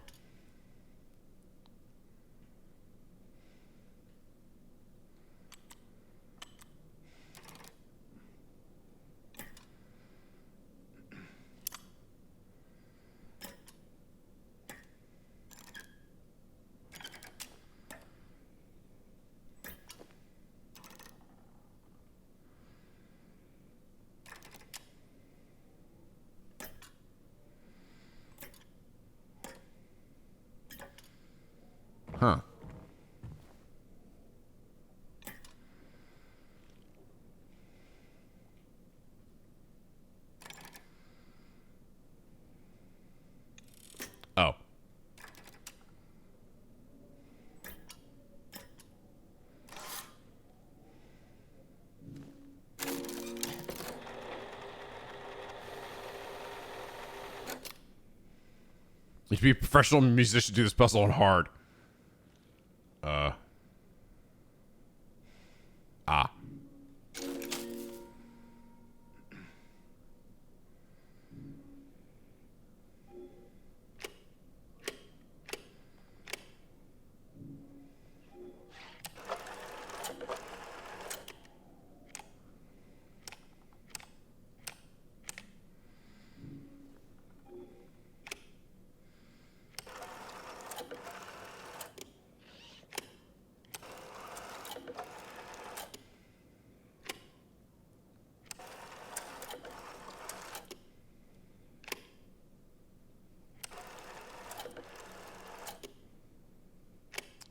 Huh. Oh. You should be a professional musician to do this puzzle on hard.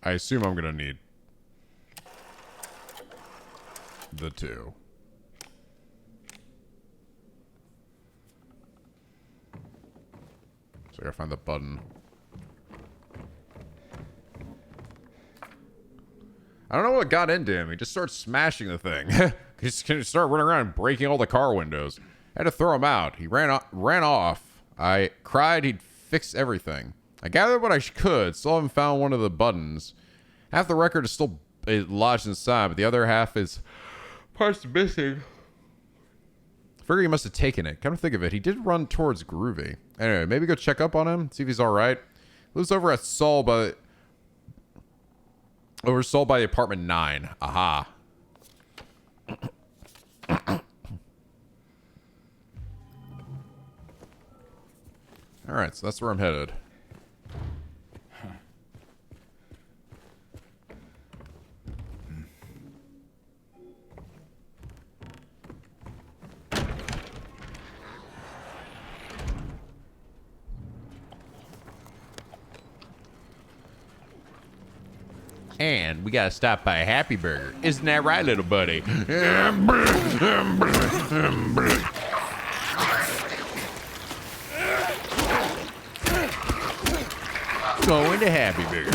I assume I'm gonna need the 2. So I gotta find the button. I don't know what got into him. He just started smashing the thing. He just started running around and breaking all the car windows. I had to throw him out. He ran off. I cried he'd fix everything. I gathered what I could. Still haven't found one of the buttons. Half the record is still lodged inside, but the other half is parts missing. I figure he must have taken it. Come to think of it, he did run towards Groovy. Anyway, maybe go check up on him, see if he's all right. He lives over at Sol by the apartment 9. Aha. All right, so that's where I'm headed. And we gotta stop by Happy Burger. Isn't that right, little buddy? Going to Happy Burger.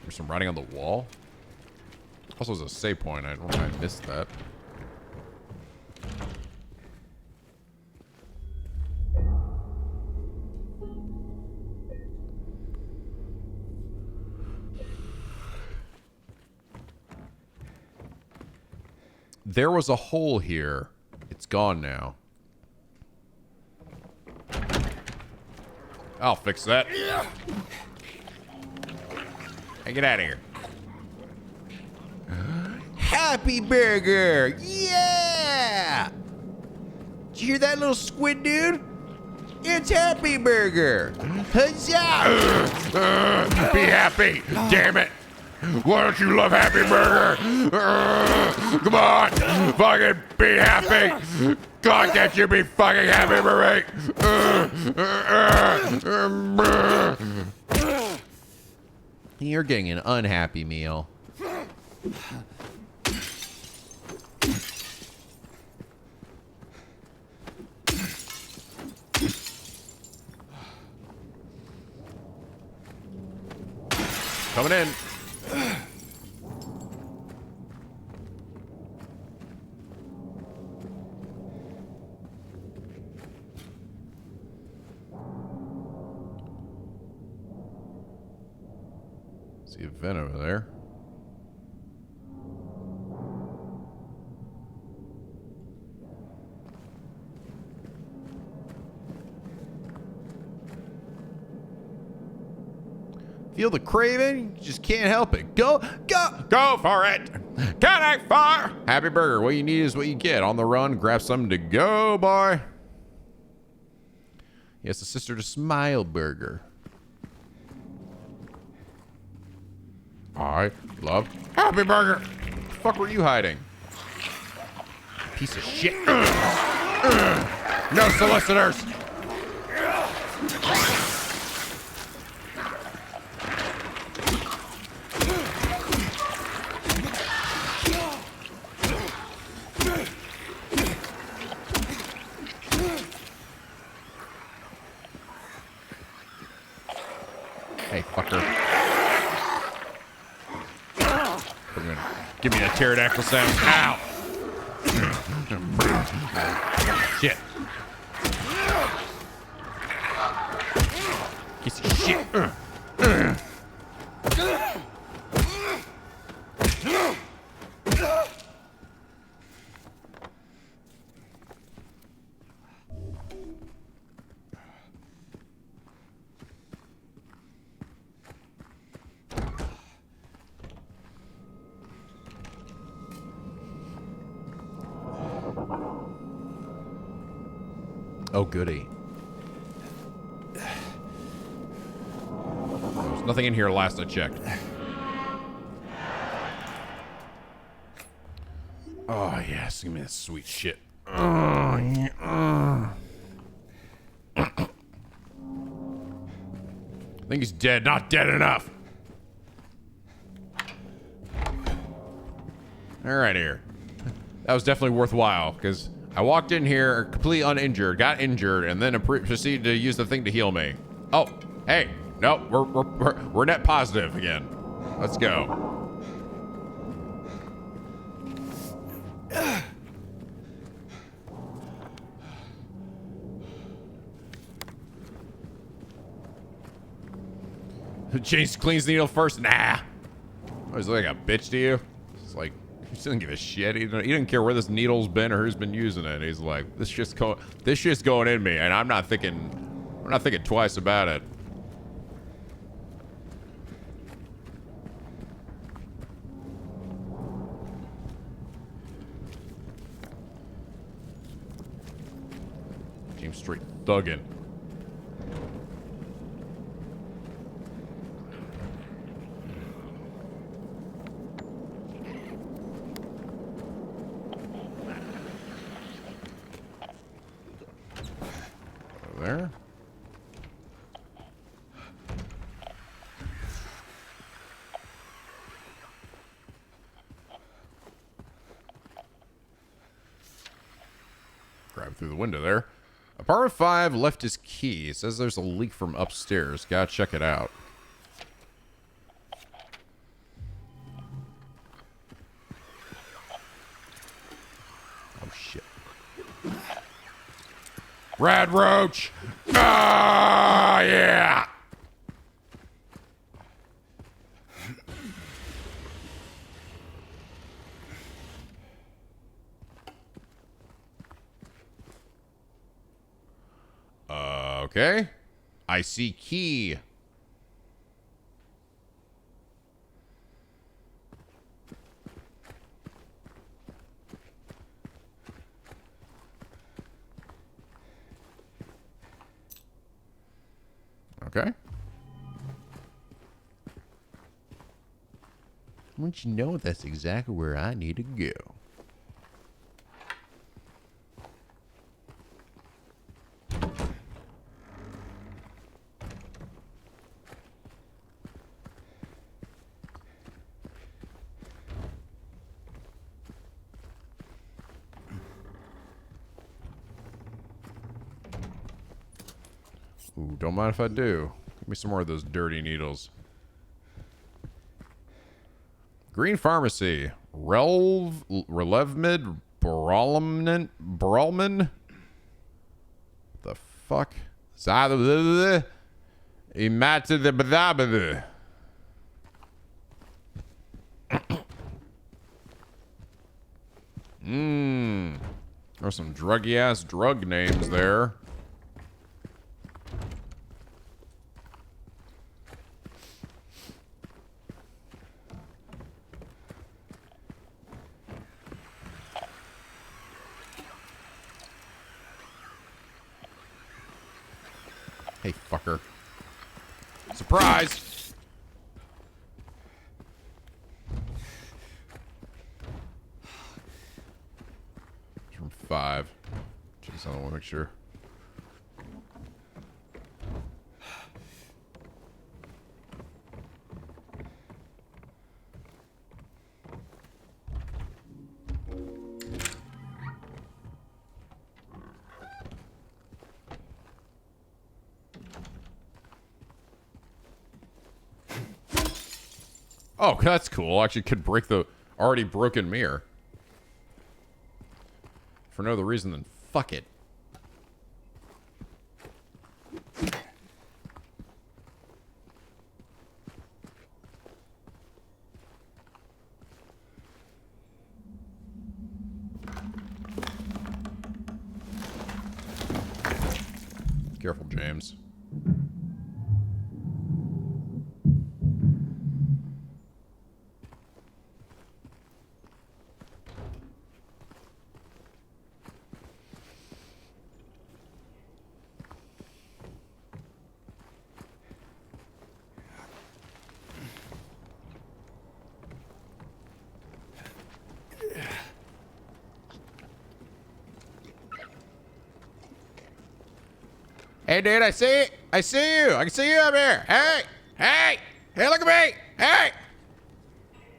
There's some writing on the wall. Also, there's a save point. I don't know if I missed that. There was a hole here. It's gone now. I'll fix that. Hey, get out of here. Happy Burger! Yeah! Did you hear that little squid dude? It's Happy Burger! Huzzah! Be happy! Damn it! Why don't you love Happy Burger? Come on! Fucking be happy! God, can't you be fucking happy for me? You're getting an unhappy meal. Coming in. See a vent over there. Feel the craving? You just can't help it. Go for it. Connect fire. Happy Burger. What you need is what you get. On the run, grab something to go, boy. Yes, the sister to Smile Burger. I love Happy Burger. What the fuck were you hiding? Piece of shit. No solicitors. Hey, fucker. Give me that pterodactyl sound. Ow! Shit. Piece of shit. Oh, goody. There was nothing in here last I checked. Oh, yes. Give me that sweet shit. Oh, yeah. I think he's dead. Not dead enough. All right, here. That was definitely worthwhile because I walked in here completely uninjured, got injured, and then proceeded to use the thing to heal me. Oh, hey, no, we're net positive again. Let's go. James cleans the needle first. Nah. Oh, he's like a bitch to you. It's like he doesn't give a shit. He didn't care where this needle's been or who's been using it. He's like, this shit's going in me, and I'm not thinking twice about it. James straight thugging. There. Grab through the window there. Apartment 5 left his key. It says there's a leak from upstairs. Gotta check it out. Oh shit. Rad roach! Ah, yeah! Okay. I see key. Okay. Wouldn't you know that's exactly where I need to go? Ooh, don't mind if I do. Give me some more of those dirty needles. Green Pharmacy. Relevmid Bralman? The fuck? Imatidabadabadu. There's some druggy ass drug names there. Hey, fucker. Surprise! It's from 5. Jeez, I don't want to make sure. Oh, that's cool. Actually could break the already broken mirror. For no other reason than fuck it. Careful, James. Hey, dude, I I see you. I can see you up here. Hey, hey, hey, look at me. Hey.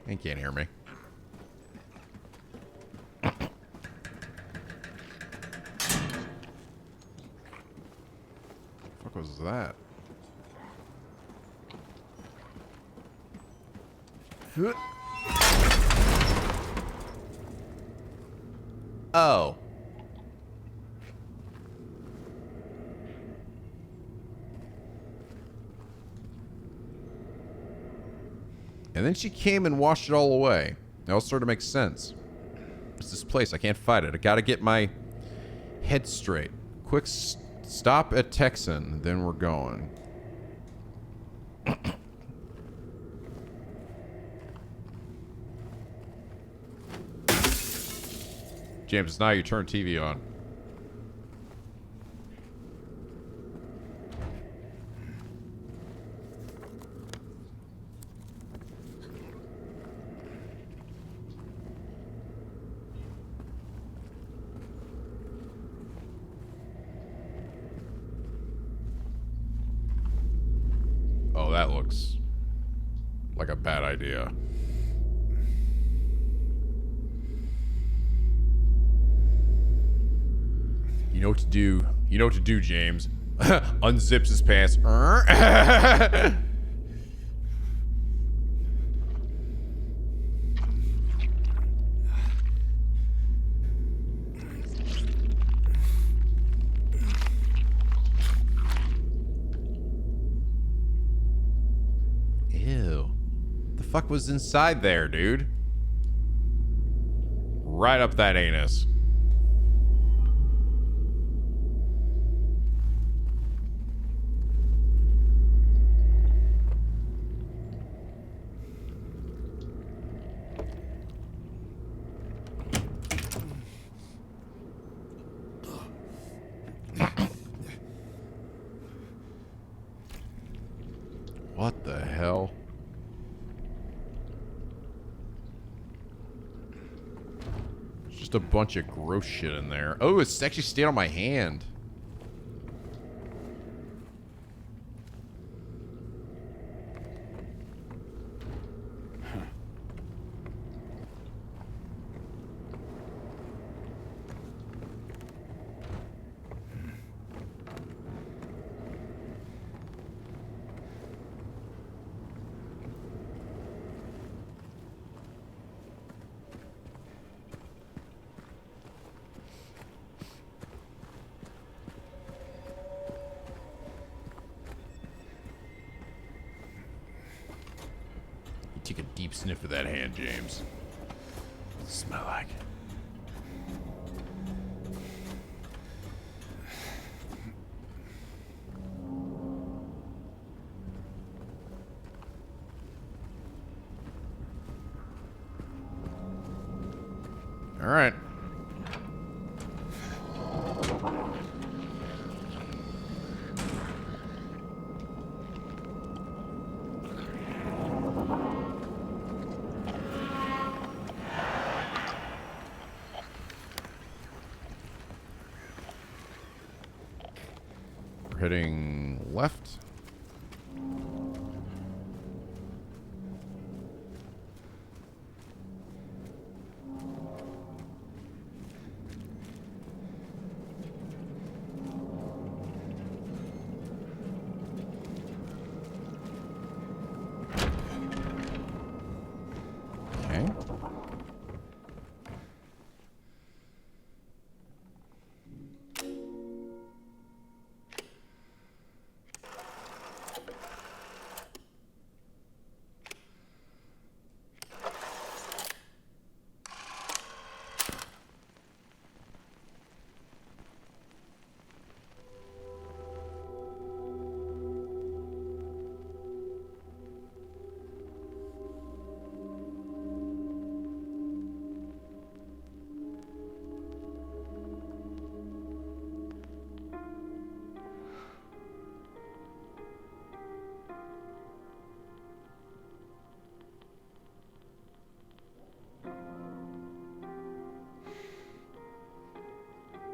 He can't hear me. What was that? Oh. And then she came and washed it all away. It all sort of makes sense. It's this place. I can't fight it. I gotta get my head straight. Quick stop at Texan, then we're going. James, it's now your turn TV on. Oh, that looks like a bad idea. You know what to do. You know what to do, James. Unzips his pants. Ew. The fuck was inside there, dude? Right up that anus. What the hell? It's just a bunch of gross shit in there. Oh, it's actually stayed on my hand. Take a deep sniff of that hand, James. What's it smell like? All right. We're heading left. Okay.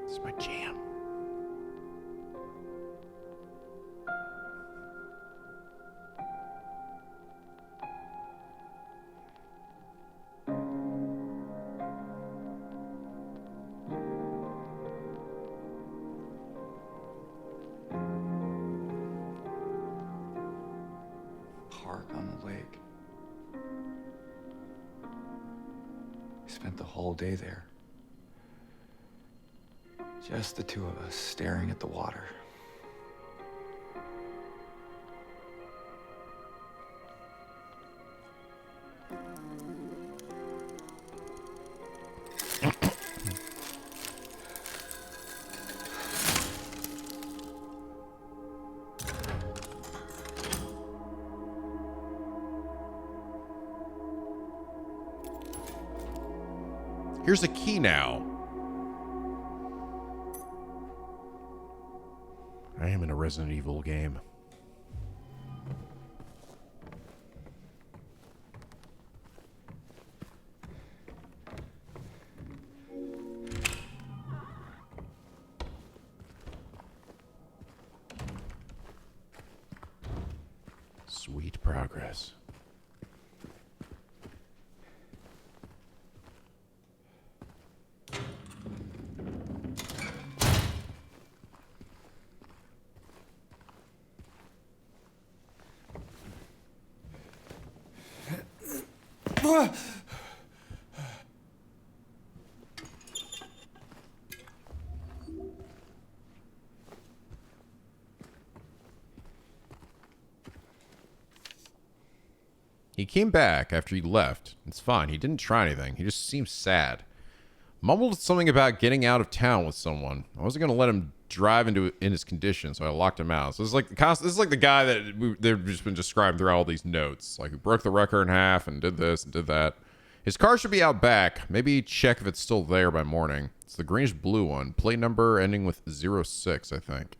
This is my jam. spent the whole day there. Just the two of us staring at the water. Here's a key now. I am in a Resident Evil game. Sweet progress. He came back after you left. It's fine. He didn't try anything. He just seemed sad. Mumbled something about getting out of town with someone. I wasn't gonna let him drive in his condition, so I locked him out. So it's like this is like the guy that they've just been described throughout all these notes. Like, he broke the record in half and did this and did that. His car should be out back. Maybe check if it's still there by morning. It's the greenish blue one. Plate number ending with 06, I think.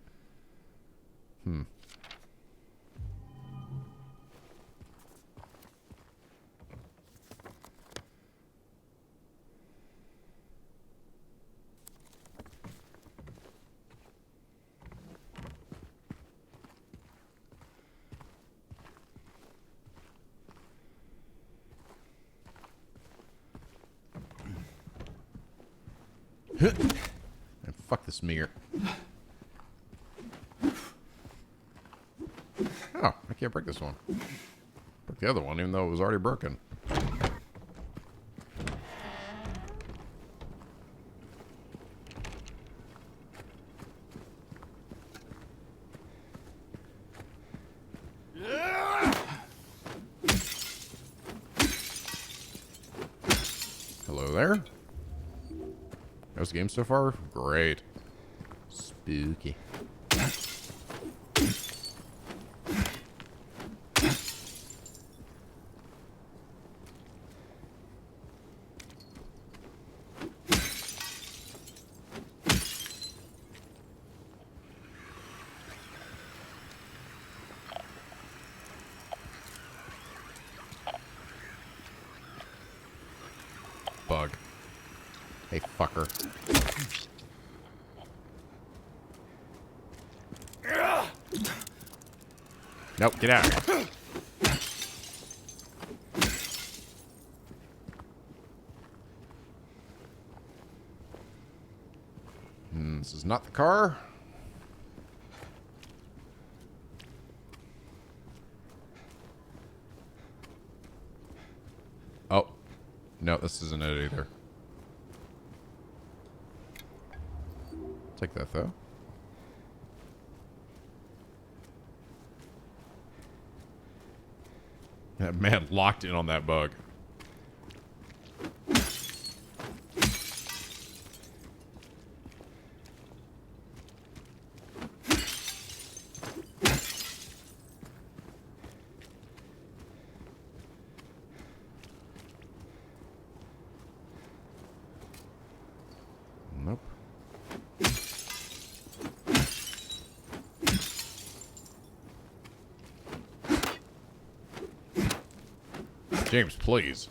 And fuck this mirror. Oh, I can't break this one. Broke the other one, even though it was already broken. Hello there. How's the game so far? Great. Spooky. Bug. Hey, fucker. Nope, get out. This is not the car. Oh. No, this isn't it either. Take that, though. That man locked in on that bug. Nope. James, please.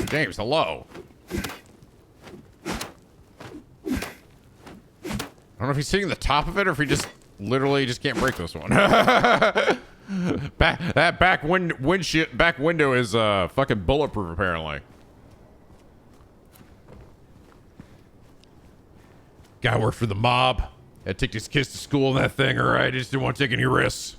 James, hello. I don't know if he's sitting on the top of it or if he just literally just can't break this one. That back window is fucking bulletproof apparently. Guy worked for the mob. Had to take his kids to school and that thing, alright? Just didn't want to take any risks.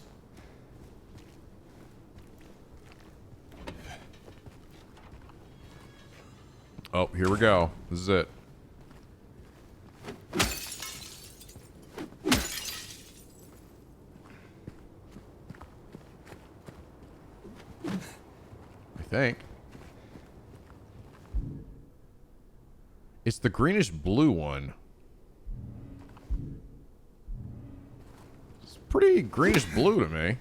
Oh, here we go. This is it. I think. It's the greenish blue one. It's pretty greenish blue to me.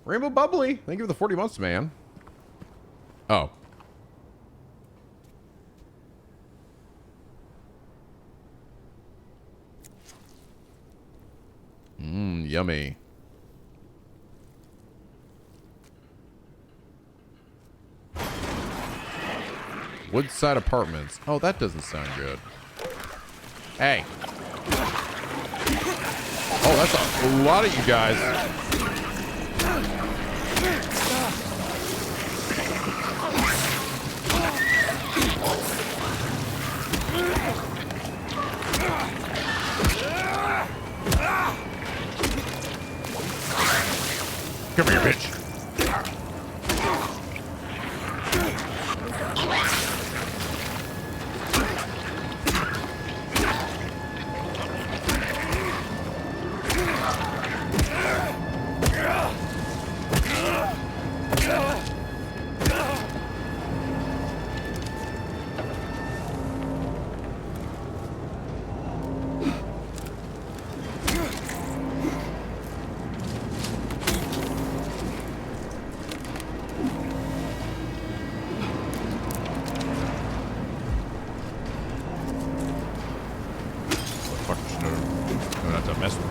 Rainbow Bubbly. Thank you for the 40 months, man. Oh. Yummy. Woodside Apartments. Oh, that doesn't sound good. Hey. Oh, that's a lot of you guys. Come here, bitch.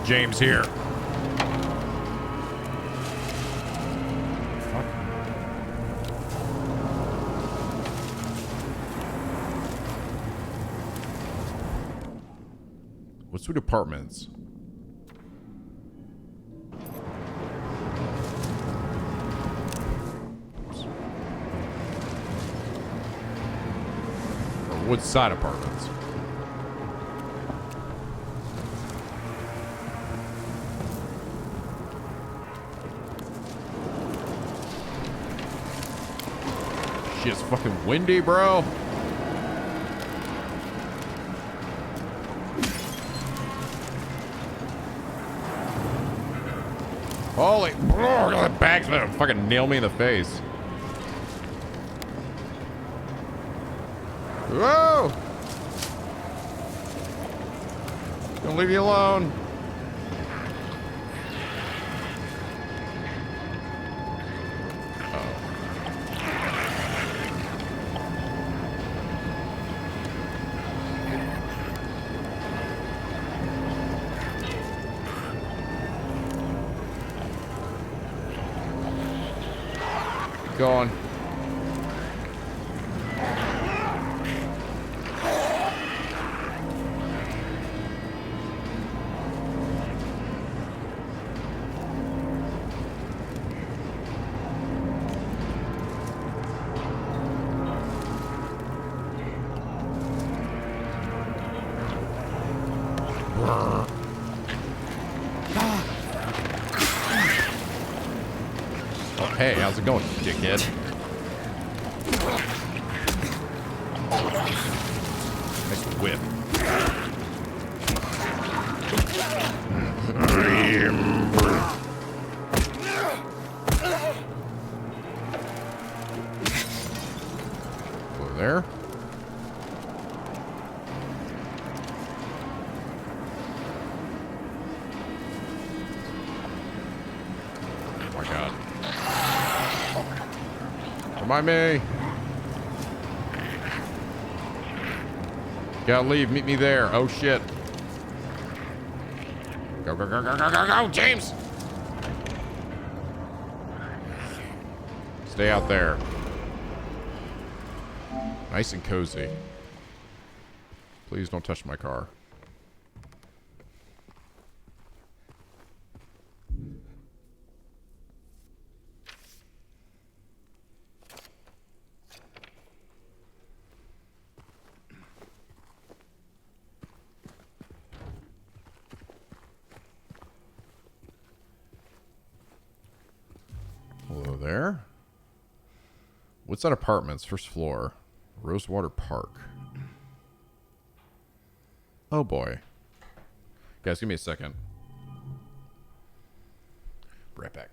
James here. Fuck. What's with apartments? Oops. Or Woodside Apartments. Shit's fucking windy, bro. Holy, bro, that bag's gonna fucking nail me in the face. Whoa! Don't leave you alone. Going. Oh, hey, how's it going, dickhead? Nice whip. Over there. Oh my god. Remind me. Gotta leave. Meet me there. Oh shit. Go, go, go, go, go, go, go, James! Stay out there. Nice and cozy. Please don't touch my car. Woodside Apartments, first floor. Rosewater Park. Oh boy. Guys, give me a second. Right back.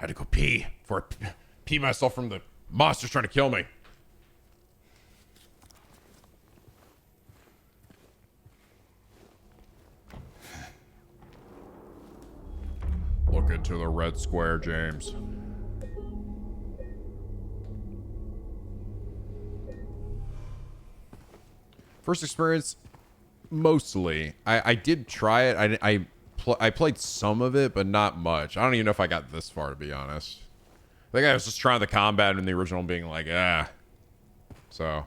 I had to go pee before I pee myself from the monsters trying to kill me. Look into the red square, James. First experience, mostly. I did try it. I played some of it, but not much. I don't even know if I got this far, to be honest. I think I was just trying the combat in the original, being like, ah. So,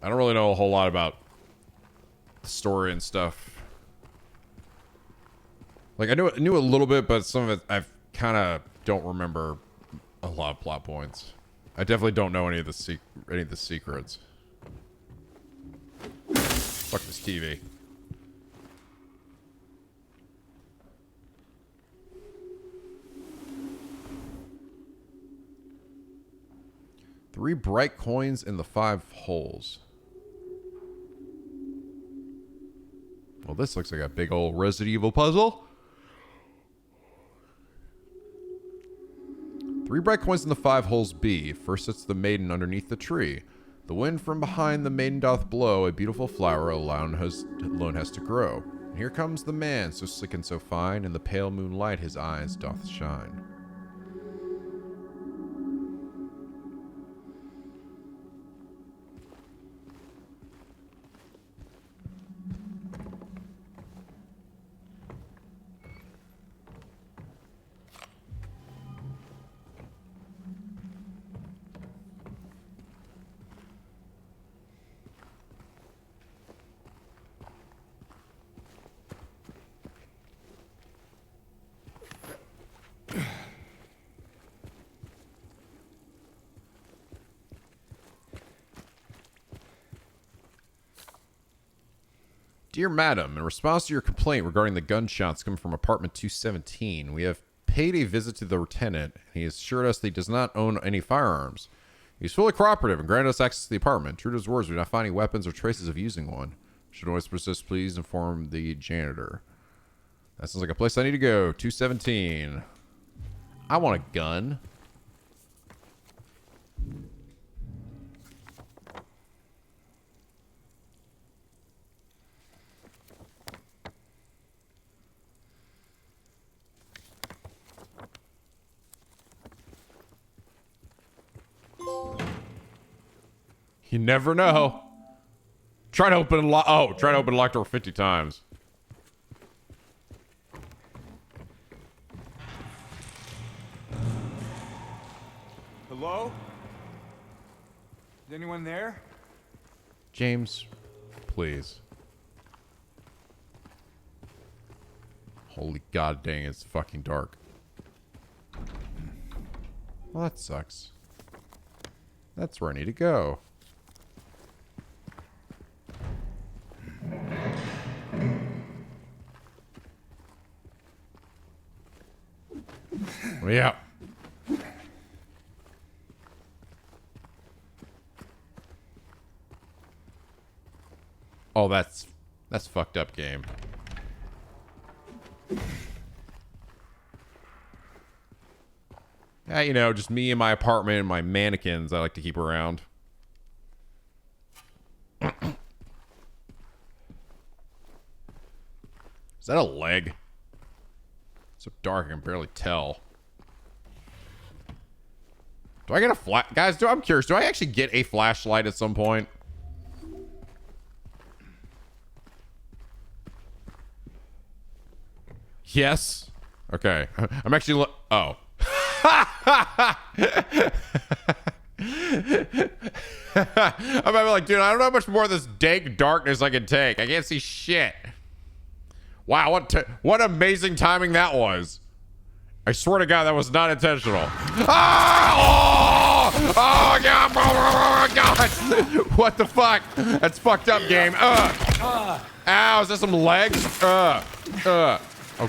I don't really know a whole lot about the story and stuff. Like, I knew a little bit, but some of it I kind of don't remember a lot of plot points. I definitely don't know any of the secrets. Fuck this TV. Three bright coins in the 5 holes. Well, this looks like a big old Resident Evil puzzle. 3 bright coins in the 5 holes B. First sits the maiden underneath the tree. The wind from behind the maiden doth blow, a beautiful flower alone has to grow. And here comes the man, so slick and so fine, in the pale moonlight his eyes doth shine. Dear Madam, in response to your complaint regarding the gunshots coming from apartment 217, we have paid a visit to the lieutenant, and he has assured us that he does not own any firearms. He's fully cooperative and granted us access to the apartment. True to his words, we do not find any weapons or traces of using one. Should always persist, please inform the janitor. That sounds like a place I need to go. 217. I want a gun. You never know. Try to open locked door 50 times. Hello? Is anyone there? James, please. Holy god dang, it's fucking dark. Well, that sucks. That's where I need to go. Yeah. Oh, that's fucked up, game. Yeah, you know, just me and my apartment and my mannequins I like to keep around. Is that a leg? It's so dark I can barely tell. Do I get a guys, I'm curious. Do I actually get a flashlight at some point? Yes. Okay. I'm actually oh. I'm like, dude, I don't know how much more of this dank darkness I can take. I can't see shit. Wow, what amazing timing that was. I swear to God, that was not intentional. Ah! Oh God! Oh God! What the fuck? That's fucked up, game. Ow! Is that some legs? Oh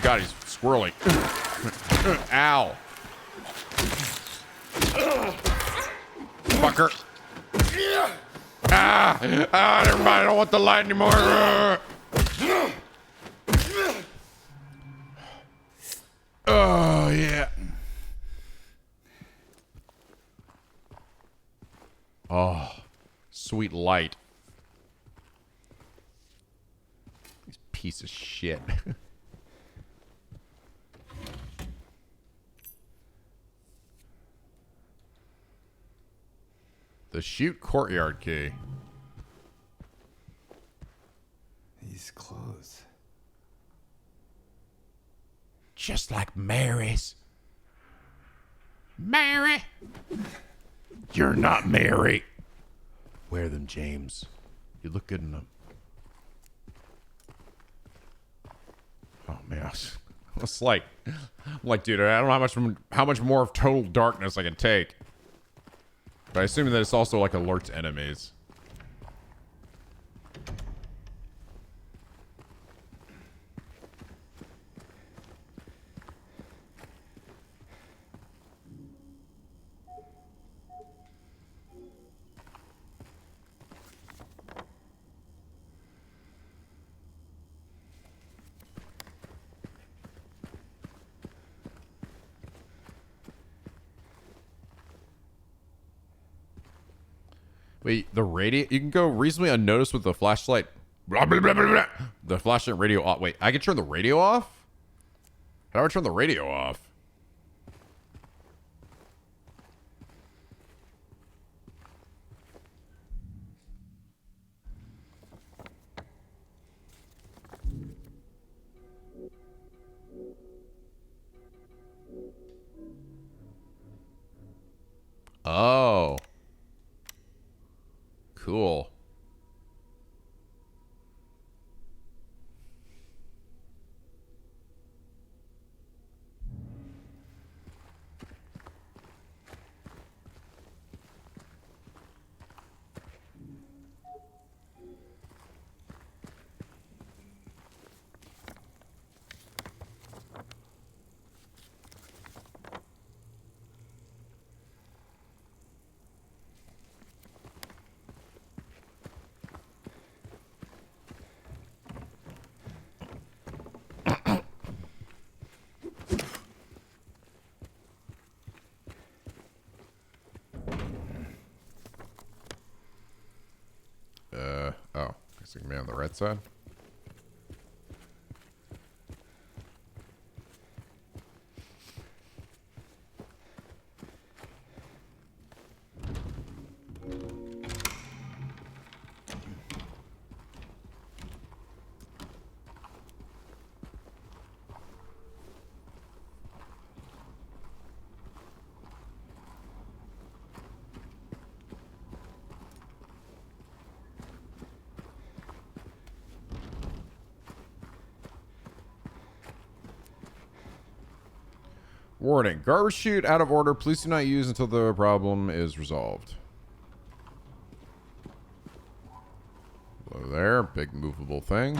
God, he's squirrely. Ow! Fucker! Never mind. I don't want the light anymore. Oh yeah. Oh, sweet light. This piece of shit. The shoot courtyard key. These clothes. Just like Mary's. Mary. You're not Mary. Wear them, James. You look good in them. Oh man, it's like, I'm like, dude, I don't know how much more of total darkness I can take. But I assume that it's also like alerts enemies. Wait, the radio? You can go reasonably unnoticed with the flashlight. Blah, blah, blah, blah, blah. The flashlight radio off. Wait, I can turn the radio off? How do I turn the radio off? Oh. Cool. Oh, guess I can be on the right side. Warning. Garbage chute out of order. Please do not use until the problem is resolved. Hello there. Big movable thing.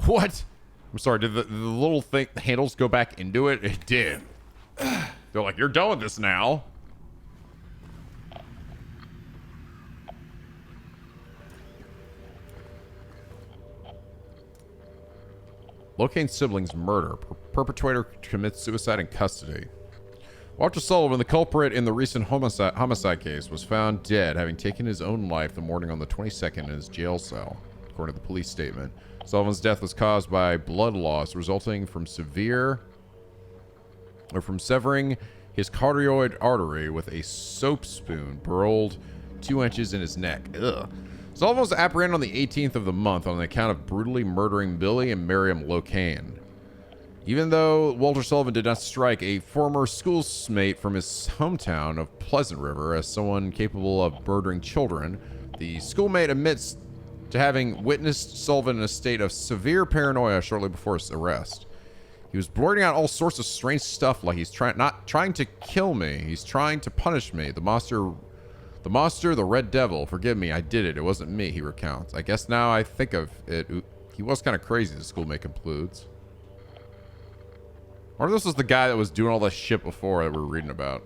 What? I'm sorry, did the little thing, the handles go back into it? It did. They're like, you're done with this now. Locating siblings murder. Perpetrator commits suicide in custody. Walter Sullivan, the culprit in the recent homicide case, was found dead, having taken his own life the morning on the 22nd in his jail cell, according to the police statement. Sullivan's death was caused by blood loss resulting from severing his carotid artery with a soap spoon burrowed 2 inches in his neck. Ugh. Sullivan was apprehended on the 18th of the month on account of brutally murdering Billy and Miriam Locane. Even though Walter Sullivan did not strike a former schoolmate from his hometown of Pleasant River as someone capable of murdering children, the schoolmate admits to having witnessed Sullivan in a state of severe paranoia shortly before his arrest. He was blurting out all sorts of strange stuff like he's not trying to kill me, he's trying to punish me. The monster, the red devil, forgive me, I did it. It wasn't me, he recounts. I guess now I think of it, he was kind of crazy, the schoolmate concludes. I wonder if this was the guy that was doing all this shit before that we were reading about.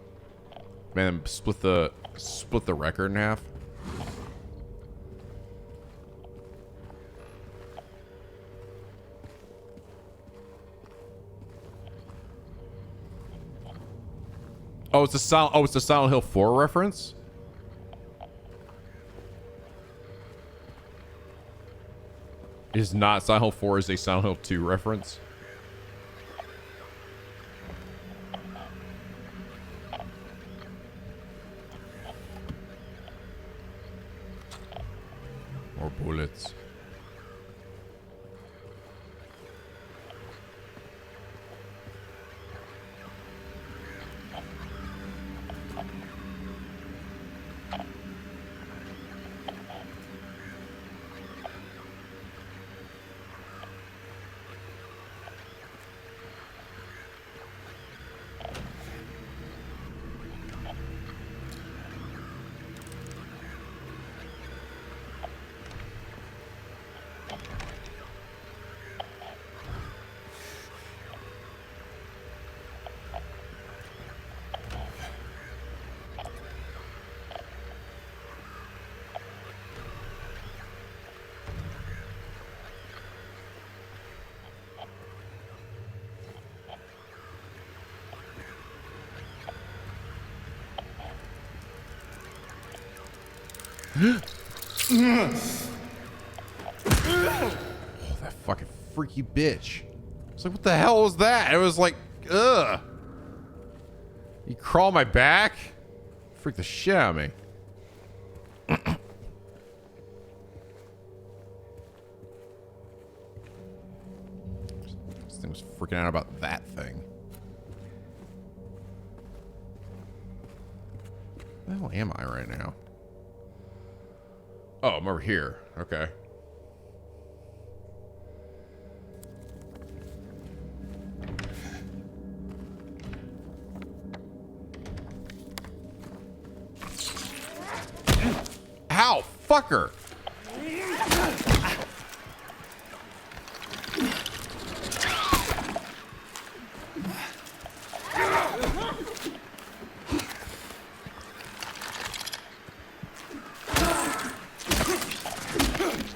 Man, split the record in half. Oh, it's a Silent Hill 4 reference? It is not. Silent Hill 4 is a Silent Hill 2 reference. More bullets. Oh, that fucking freaky bitch. It's like, what the hell was that? It was like, ugh. You crawl my back? Freak the shit out of me. This thing was freaking out about that thing. Where the hell am I right now? Oh, I'm over here. Okay. Ow, fucker.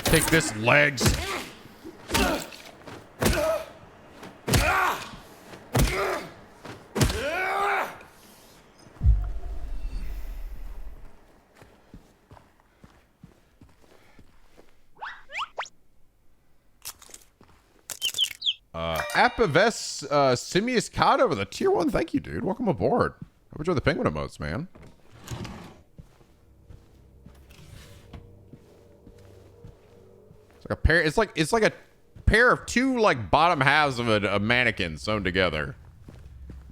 Take this, legs. Apives Simius Cado with a tier 1. Thank you, dude. Welcome aboard. Hope you enjoy the penguin emotes, man. It's like a pair of two like bottom halves of a mannequin sewn together.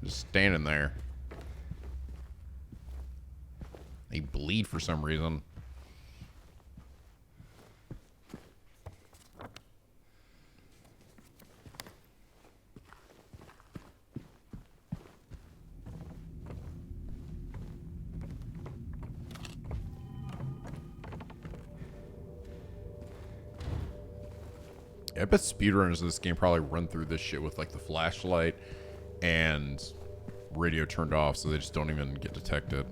Just standing there. They bleed for some reason. Yeah, I bet speedrunners of this game probably run through this shit with like the flashlight and radio turned off, so they just don't even get detected.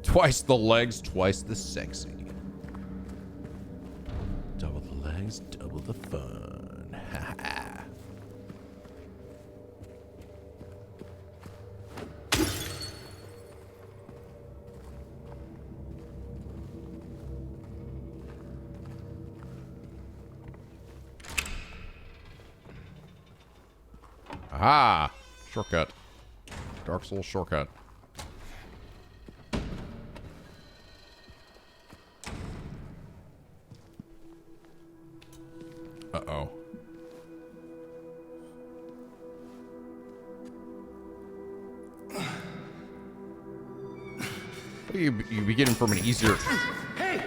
Twice the legs, twice the sexy. Double the legs, double the fun. Ha ha. Aha! Shortcut. Dark Souls shortcut. Uh-oh. You begin from an easier... Hey!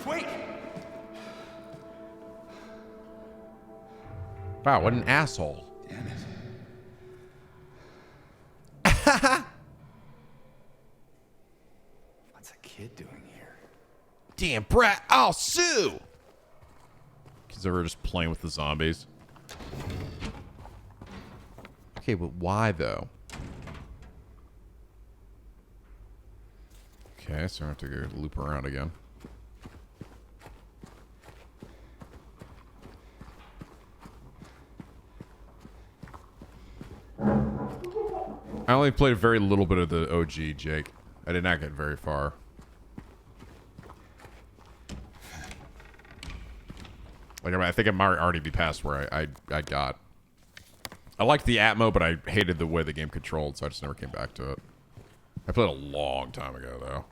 Wait! Wow, what an asshole. Damn it. What's a kid doing here? Damn, brat, I'll sue! Kids ever just playing with the zombies? Okay, but why, though? Okay, so I have to go loop around again. I only played a very little bit of the OG, Jake. I did not get very far. Like, I think I might already be past where I got. I liked the Atmo, but I hated the way the game controlled, so I just never came back to it. I played a long time ago, though.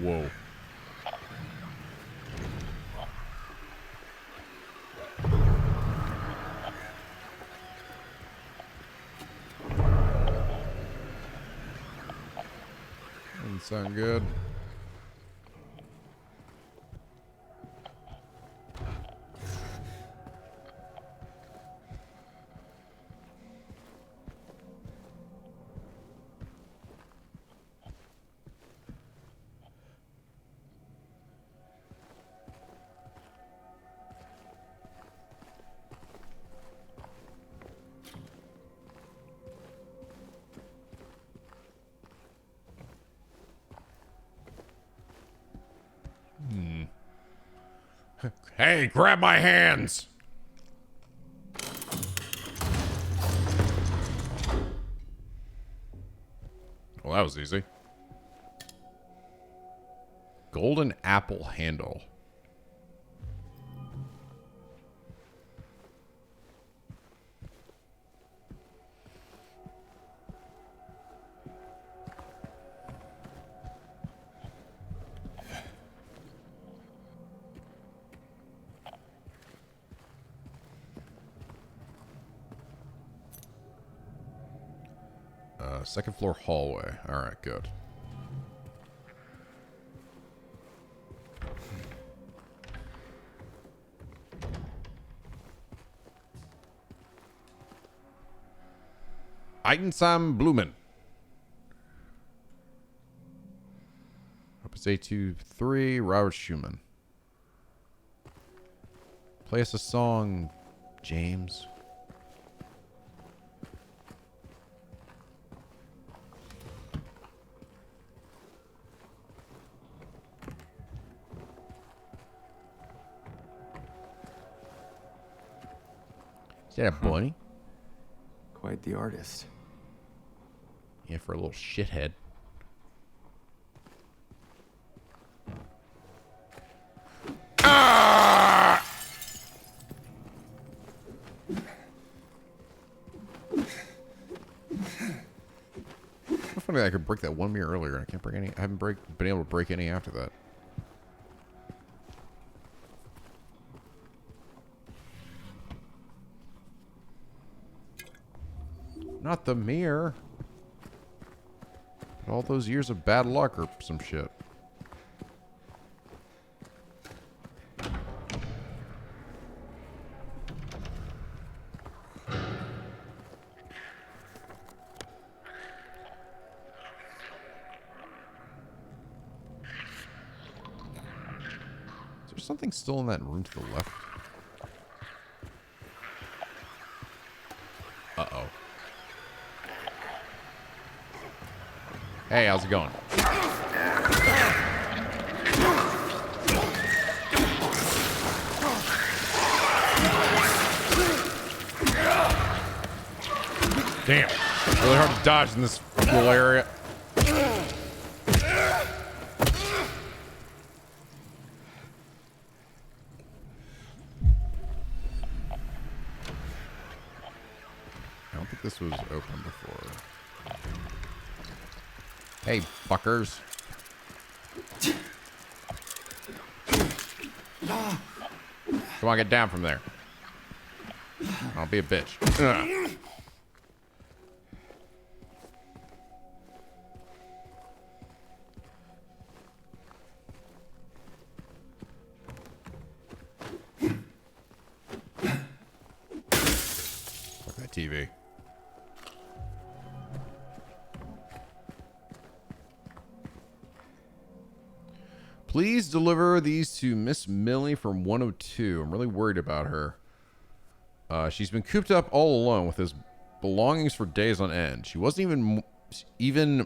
Whoa. Doesn't sound good. Hey, grab my hands! Well, that was easy. Golden apple handle. Second floor hallway. All right, good. Eigensam Blumen. Opus A23, Robert Schumann. Play us a song, James. Is that a bunny? Quite the artist. Yeah, for a little shithead. Ah! could break that one mirror earlier. I can't break any. I haven't been able to break any after that. Not the mirror. But all those years of bad luck or some shit. Is there something still in that room to the left? Uh-oh. Hey, how's it going? Damn. Really hard to dodge in this little area. I don't think this was open before. Hey, fuckers. Come on, get down from there. I'll be a bitch. Ugh. Fuck that TV. Please deliver these to Miss Millie from 102. I'm really worried about her. She's been cooped up all alone with his belongings for days on end. She wasn't even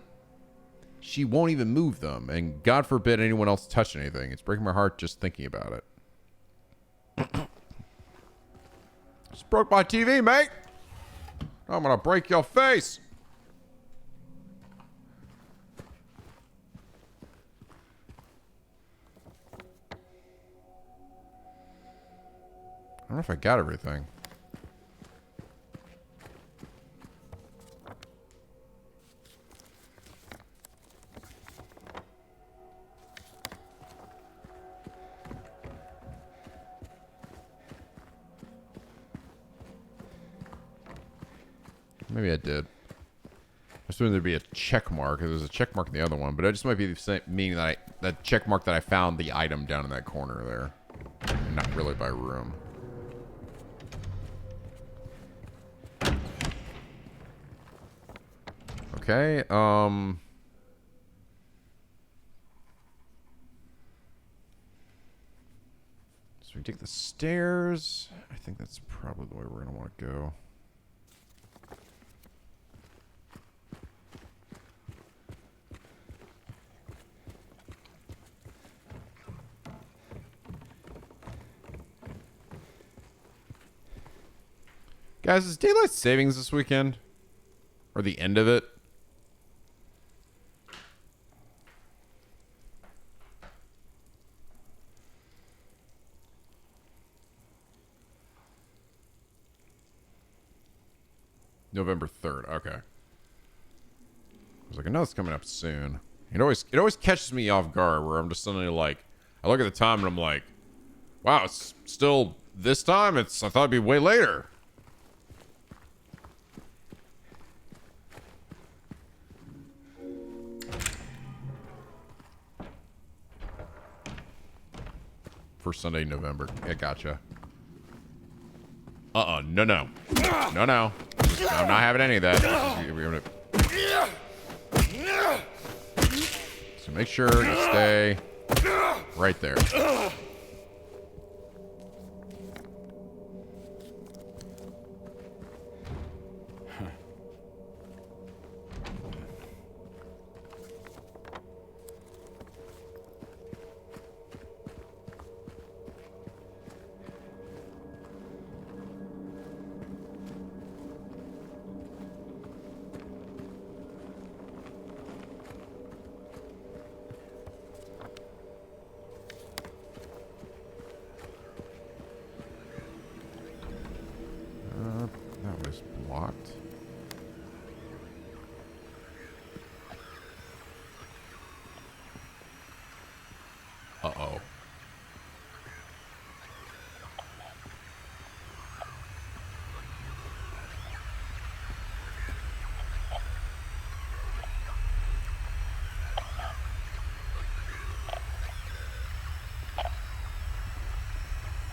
she won't even move them, and God forbid anyone else touch anything. It's breaking my heart just thinking about it. Just broke my TV, mate. I'm gonna break your face. I don't know if I got everything. Maybe I did. I assumed there'd be a check mark. There was a check mark in the other one, but it just might be the same, meaning that that check mark that I found the item down in that corner there, and not really by room. Okay. So we take the stairs. I think that's probably the way we're gonna want to go. Guys, is daylight savings this weekend? Or the end of it? November 3rd. Okay. I was like, I know it's coming up soon. It always catches me off guard where I'm just suddenly like, I look at the time and I'm like, wow, it's still this time? I thought it'd be way later. First Sunday in November. Yeah, gotcha. No. No. I'm not having any of that. So make sure to stay right there. Uh-oh.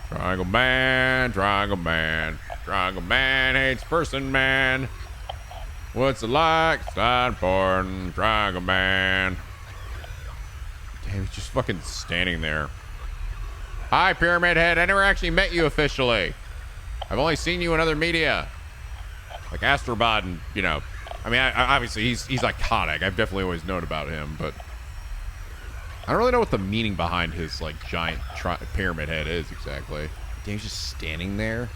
Triangle man, triangle man, triangle man hates person man. What's it like? It's not important. Triangle man. Damn, he's just fucking standing there. Hi, Pyramid Head. I never actually met you officially. I've only seen you in other media, like Astrobot, and you know. I mean, obviously he's iconic. I've definitely always known about him, but I don't really know what the meaning behind his like giant pyramid head is exactly. Damn, he's just standing there.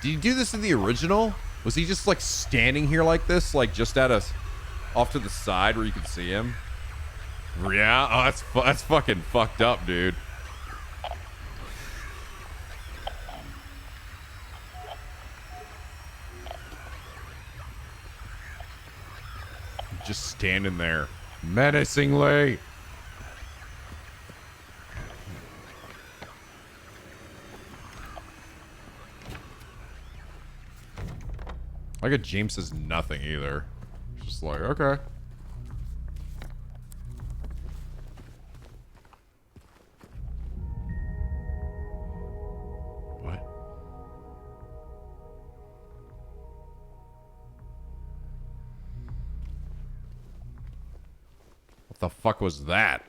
Did he do this in the original? Was he just like standing here like this, like just at us, off to the side where you can see him? Yeah. Oh, that's fucking fucked up, dude. Just standing there, menacingly. Like a James says nothing either. Just like, okay. What? What the fuck was that?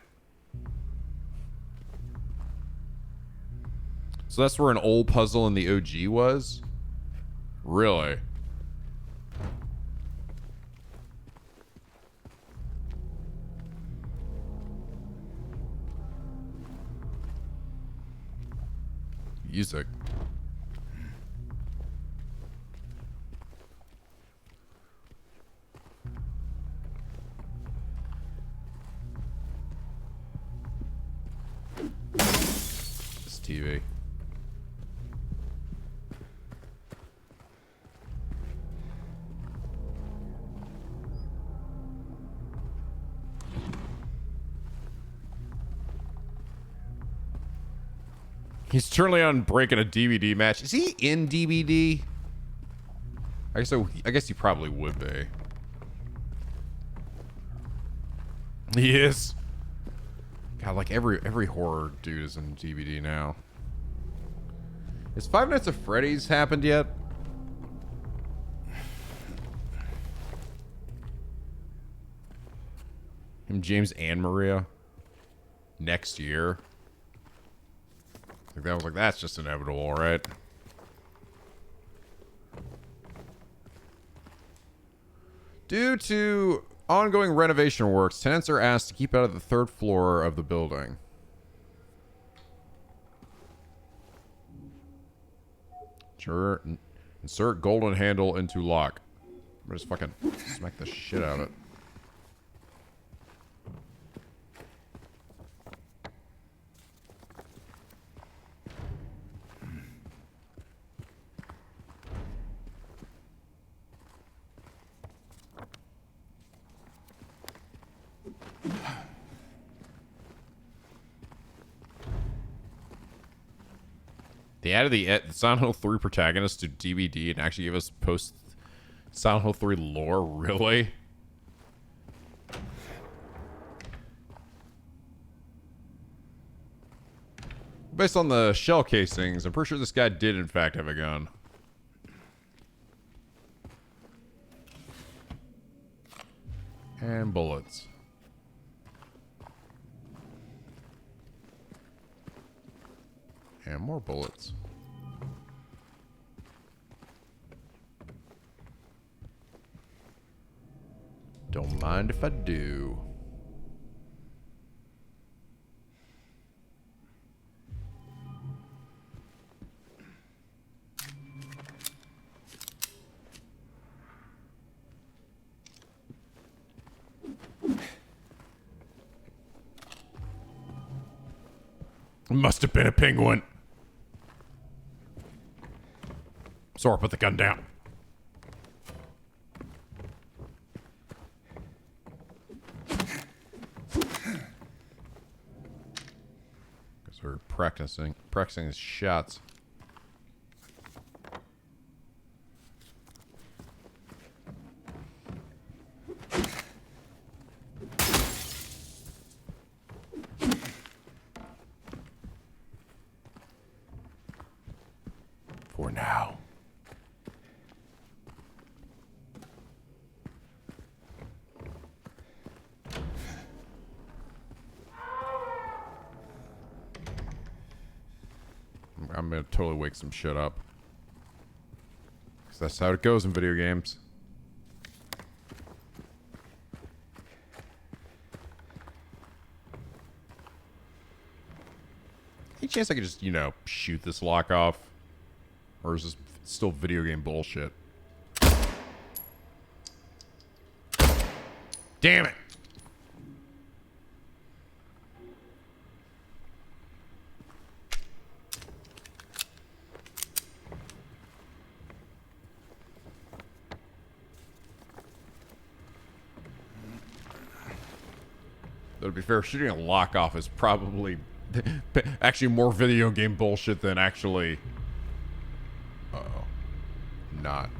So that's where an old puzzle in the OG was? Really? Music. This TV. He's currently on break in a DVD match. Is he in DVD? I guess he probably would be. He is. God, like every horror dude is in DVD now. Has Five Nights at Freddy's happened yet? Him, James, and Maria. Next year. Like that was like, that's just inevitable, right? Due to ongoing renovation works, tenants are asked to keep out of the third floor of the building. Sure. Insert golden handle into lock. I'm just fucking smack the shit out of it. They added the Silent Hill 3 protagonist to DVD and actually gave us post Silent Hill 3 lore. Really? Based on the shell casings, I'm pretty sure this guy did in fact have a gun. And bullets. And more bullets. Don't mind if I do. Must have been a penguin. Sora, put the gun down. So practicing his shots. For now. I'm gonna totally wake some shit up. Because that's how it goes in video games. Any chance I could just, you know, shoot this lock off? Or is this still video game bullshit? Damn it! Though to be fair, shooting a lock off is probably actually more video game bullshit than actually... Uh-oh. Not.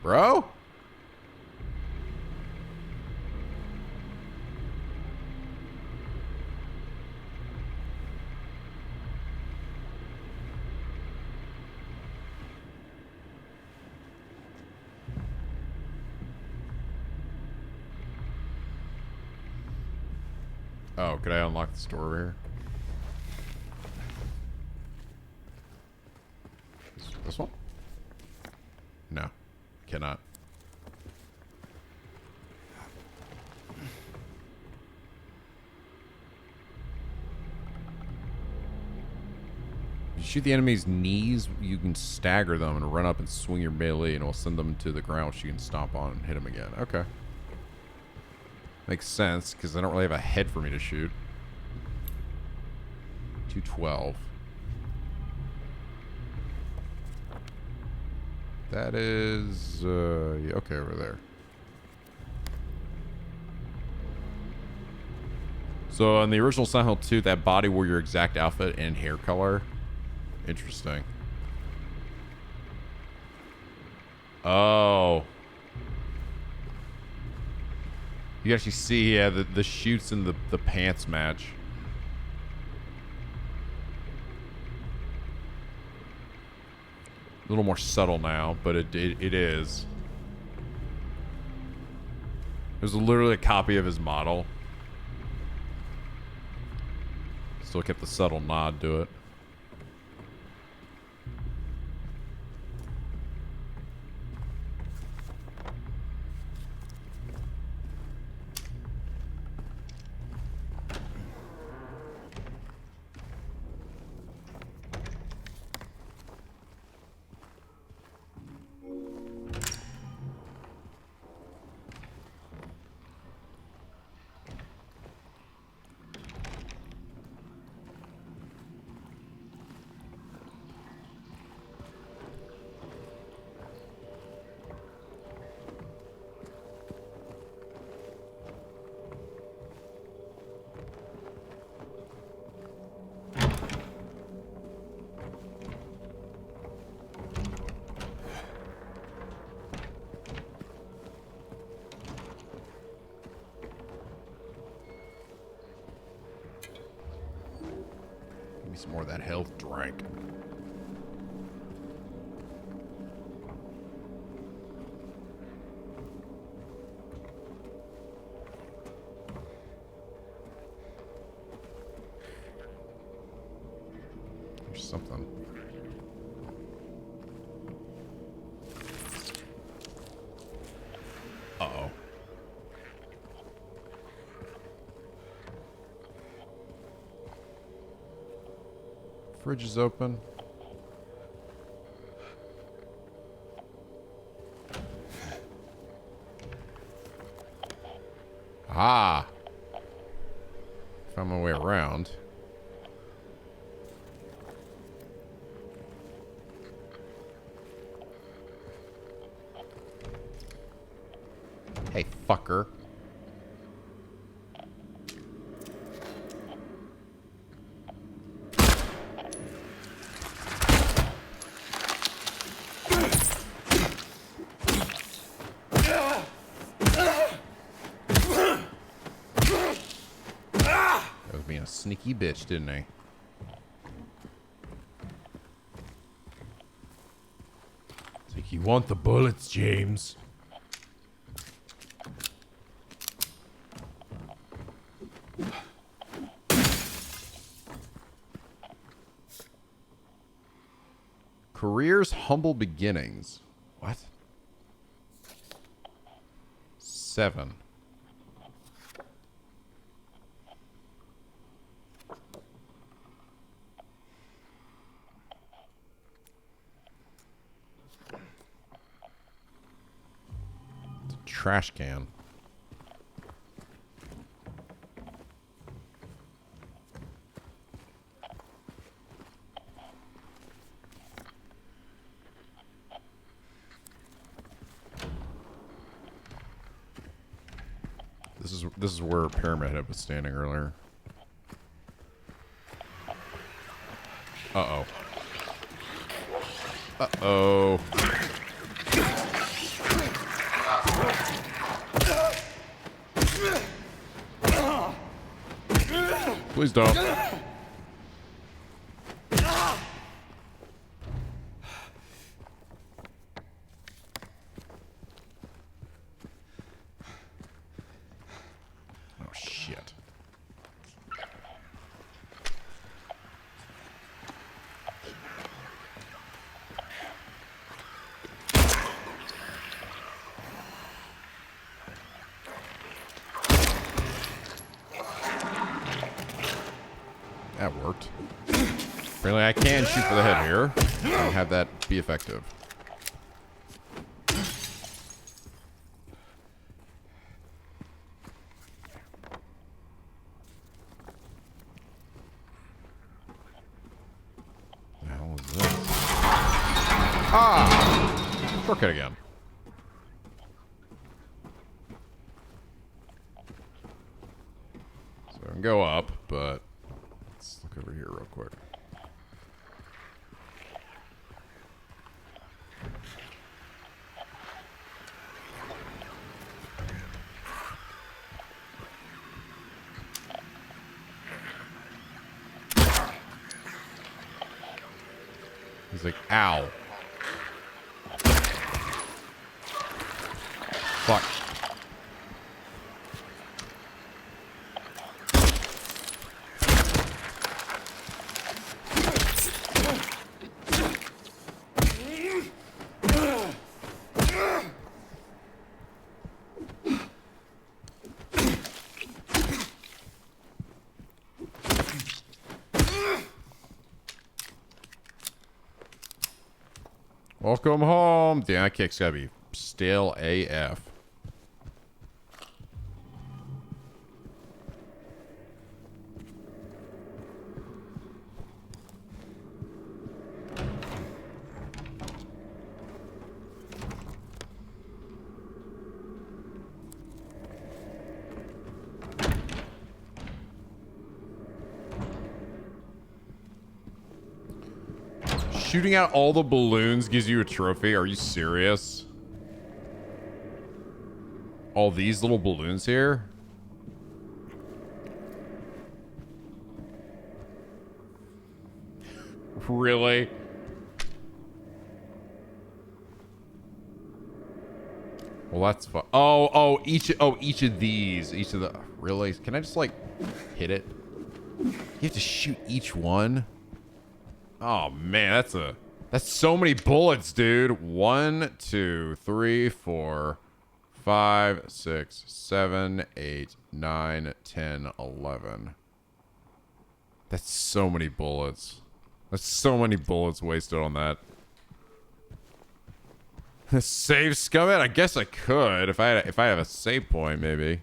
Bro? Oh, could I unlock the store here? This one? No, cannot. You shoot the enemy's knees, you can stagger them and run up and swing your melee, and it'll send them to the ground, which you can stomp on and hit them again. Okay. Makes sense, because I don't really have a head for me to shoot. 212. That is, yeah, okay, over there. So, on the original Silent Hill 2, that body wore your exact outfit and hair color. Interesting. Oh. You can actually see, yeah, the shoots and the pants match. A little more subtle now, but it is. It was literally a copy of his model. Still kept the subtle nod to it. Some more of that health drink. There's something. Uh-oh. Fridge is open. Ah. Found my way around. Hey, fucker. That was being a sneaky bitch, didn't he? It's like, you want the bullets, James? Career's humble beginnings. What? 7. It's a trash can. This is where Pyramid Head was standing earlier. Uh-oh. Uh-oh. Please don't. Oh, shit. That worked. Apparently I can shoot for the head here and have that be effective. The hell is this? Ah! Crooked again. So I can go up, but let's look over here real quick. He's like, ow. Fuck. Welcome home. Damn, that kick's gotta be stale AF. Shooting out all the balloons gives you a trophy. Are you serious? All these little balloons here? Really? Well, that's fun. Oh, each of these. Each of the... Really? Can I just, like, hit it? You have to shoot each one? Oh man, that's so many bullets, dude. 1, 2, 3, 4, 5, 6, 7, 8, 9, 10, 11. That's so many bullets. That's so many bullets wasted on that. Save Scummit? I guess I could if I have a save point, maybe.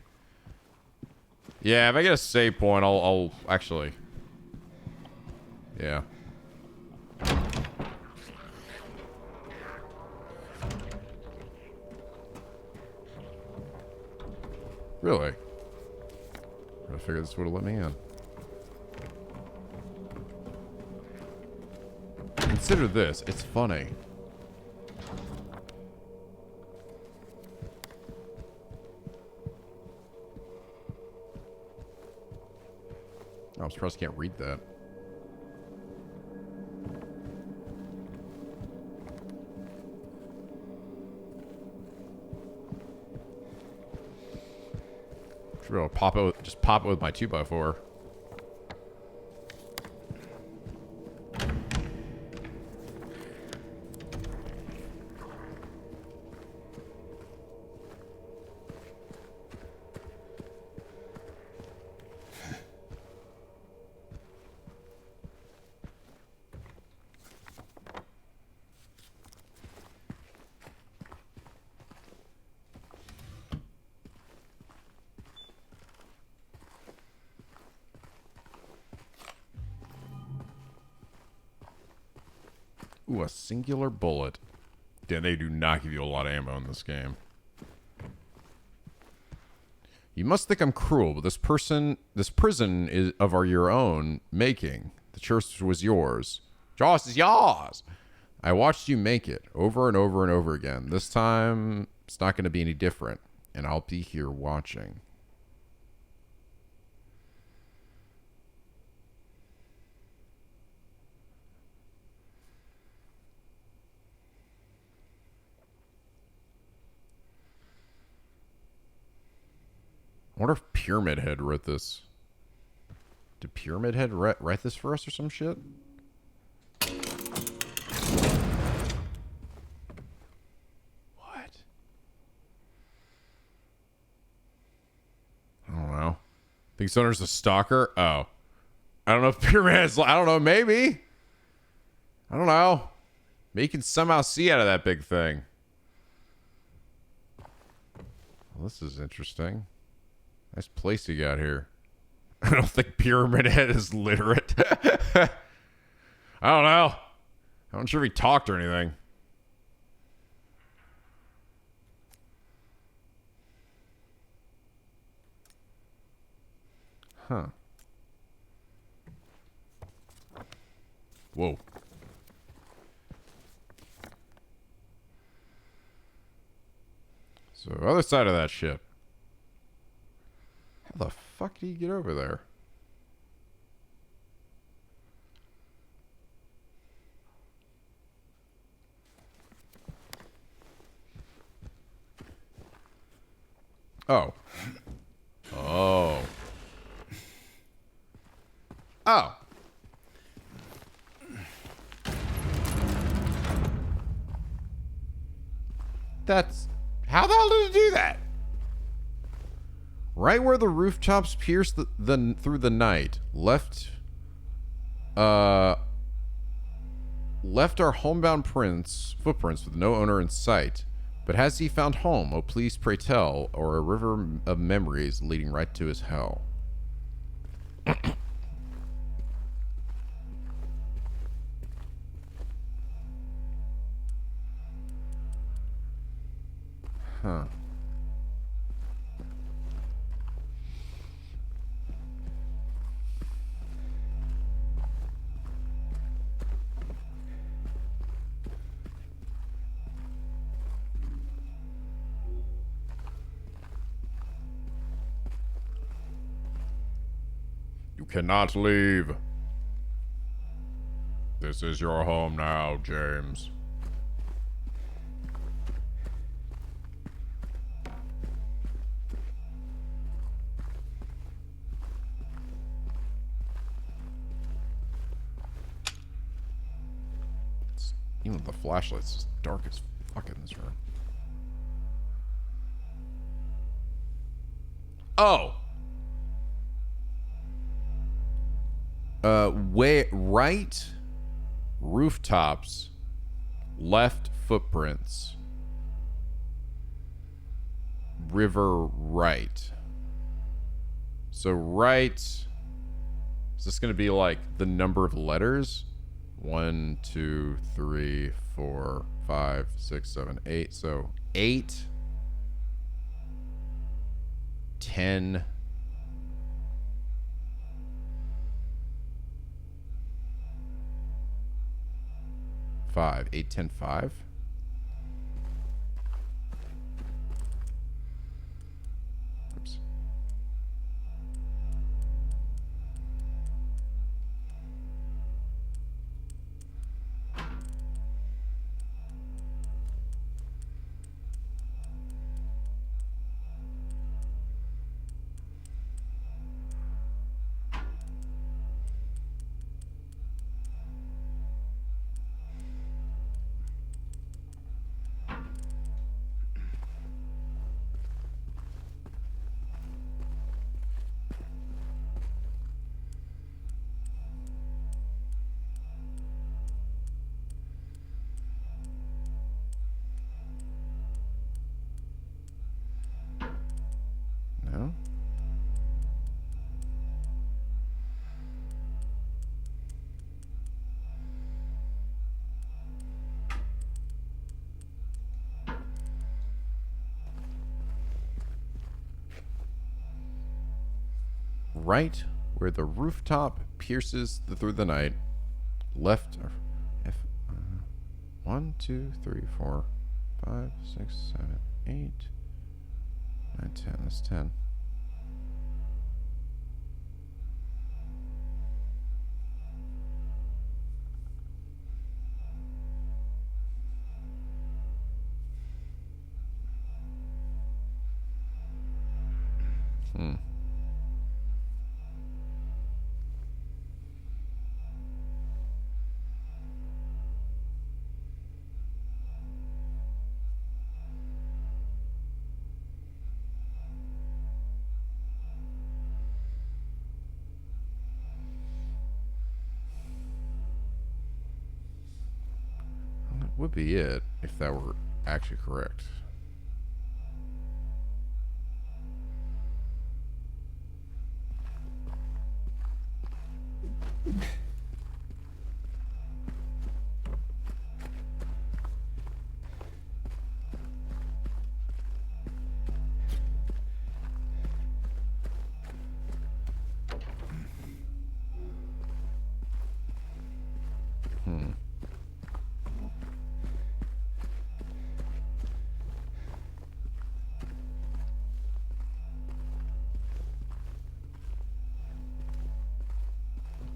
Yeah, if I get a save point, I'll actually. Yeah. Really? I figured this would have let me in. Consider this. It's funny. Oh, I'm surprised I can't read that. Should be able to pop it with, just pop it with my 2x4. Ooh, a singular bullet. Damn, they do not give you a lot of ammo in this game. You must think I'm cruel, but this prison is of your own making. The church was yours. Joss is yours. I watched you make it over and over and over again. This time, it's not going to be any different, and I'll be here watching. I wonder if Pyramid Head wrote this. Did Pyramid Head write this for us or some shit? What? I don't know. Think Sonner's a stalker? Oh. I don't know if Pyramid Head's... I don't know. Maybe. I don't know. Maybe you can somehow see out of that big thing. Well, this is interesting. Nice place you got here. I don't think Pyramid Head is literate. I don't know. I'm not sure if he talked or anything. Huh. Whoa. So, other side of that ship. How the fuck do you get over there? Oh. Oh. Oh. That's... How the hell did it do that? Right where the rooftops pierce through the night, left our homebound footprints with no owner in sight. But has he found home? Oh, please pray tell, or a river of memories leading right to his hell. Huh. You cannot leave. This is your home now, James. Even with the flashlight's just dark as fuck in this room. Oh! Right rooftops, left footprints, river right. So right, is this going to be like the number of letters? 1, 2, 3, 4, 5, 6, 7, 8. So 8, 10. 10. Five. 8, 10, 5. Oops. No. Right where the rooftop pierces through the night. Left. F. 1, 2, 3, 4, 5, 6, 7, 8, 9, 10. That's 10. That would be it if that were actually correct.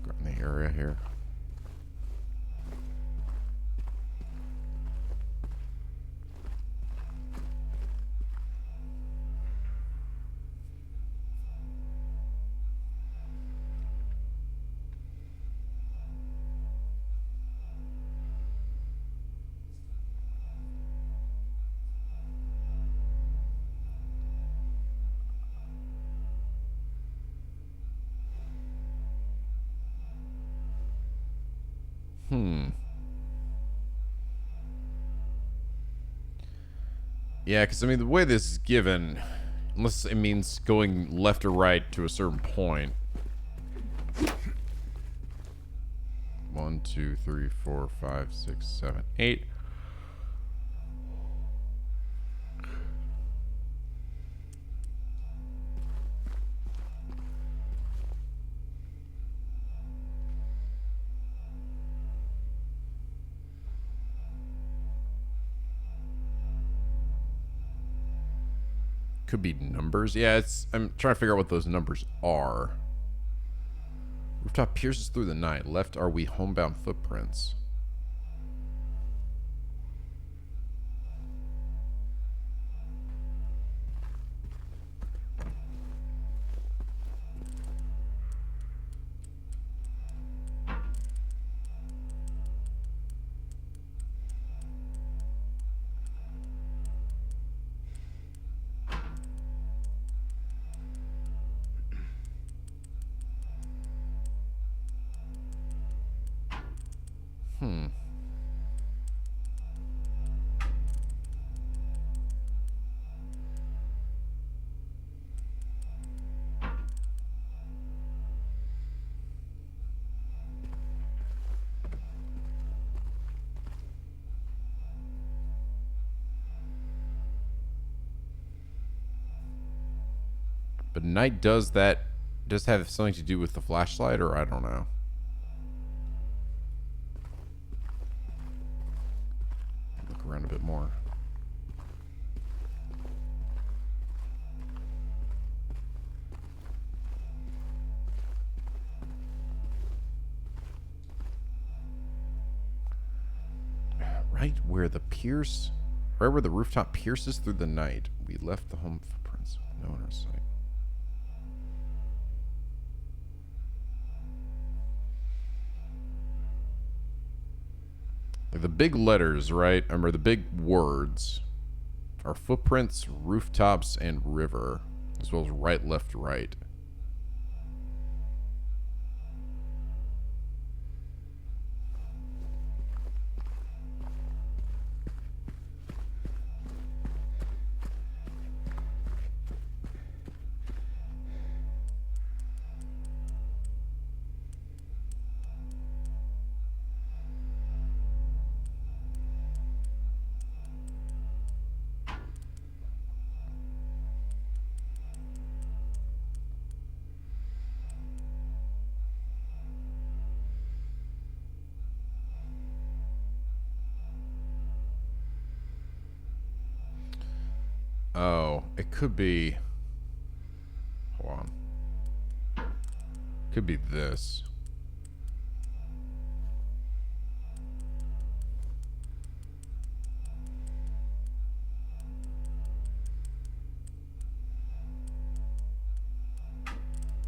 Got in the area here. Yeah, because I mean, the way this is given, unless it means going left or right to a certain point. 1, 2, 3, 4, 5, 6, 7, 8. Could be numbers. Yeah, I'm trying to figure out what those numbers are. Rooftop pierces through the night. Left are we homebound footprints. But night does have something to do with the flashlight, or I don't know. Look around a bit more. Right where the rooftop pierces through the night, we left the home footprints with no one in sight. Like the big letters, right? Or the big words are footprints, rooftops, and river, as well as right, left, right. Oh, it could be... Hold on. Could be this.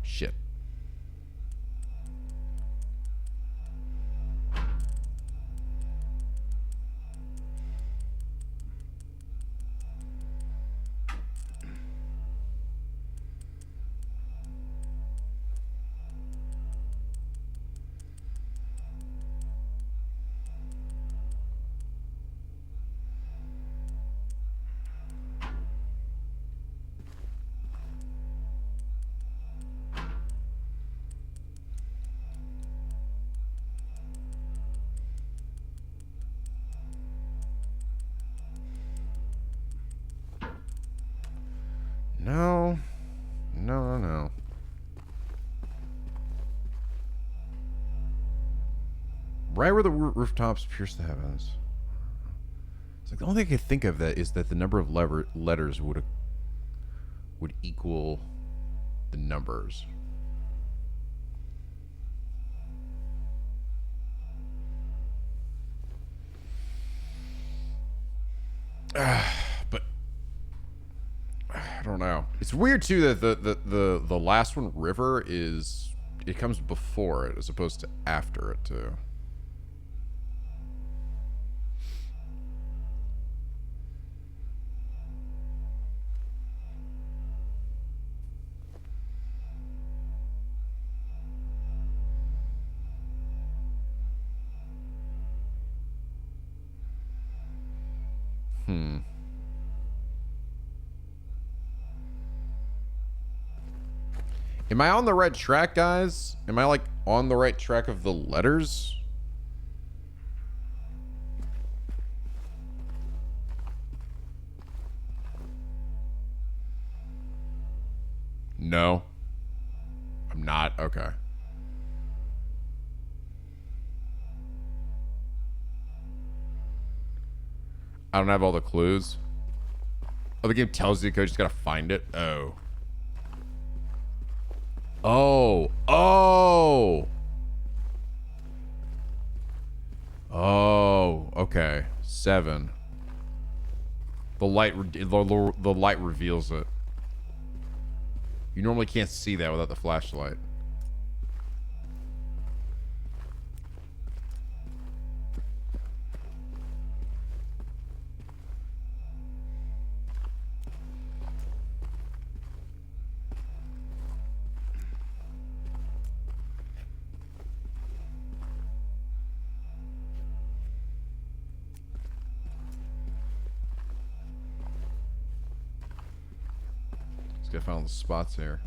Shit. No. No. Right where the rooftops pierce the heavens. It's like the only thing I can think of that is that the number of letters would equal the numbers. But I don't know. It's weird too that the last one, river, it comes before it as opposed to after it too. Am I on the right track, guys? Am I like on the right track of the letters? No. I'm not. Okay. I don't have all the clues. Oh, the game tells you, coach, just gotta find it. Oh. Oh. Oh. Oh. Okay. 7. The light reveals it. You normally can't see that without the flashlight. Let's get found the spots here.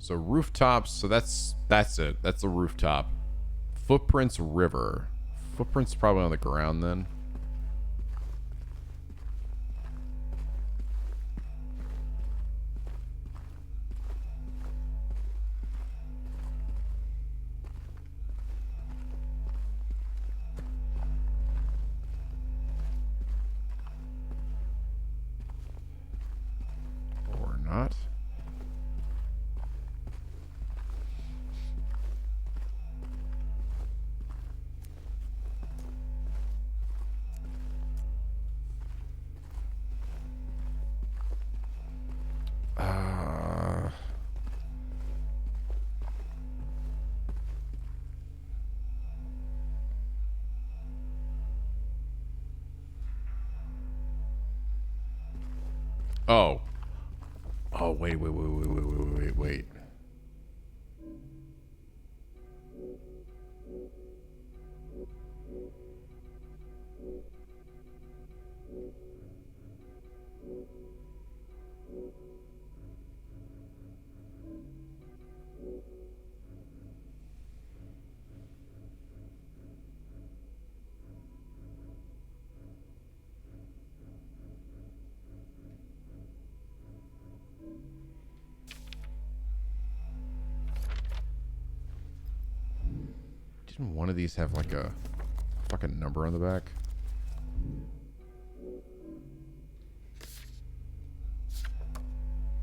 So rooftops. So that's it. That's the rooftop. Footprints river. Footprints probably on the ground then. Or not. Oh. Oh, wait. Didn't one of these have like a fucking number on the back?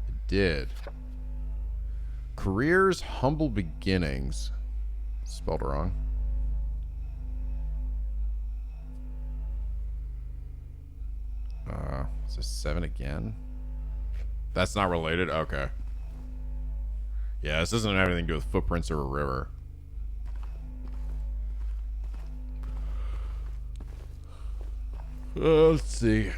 It did. Careers, humble beginnings. Spelled wrong. Is this 7 again? That's not related? Okay. Yeah, this doesn't have anything to do with footprints or a river. Let's see.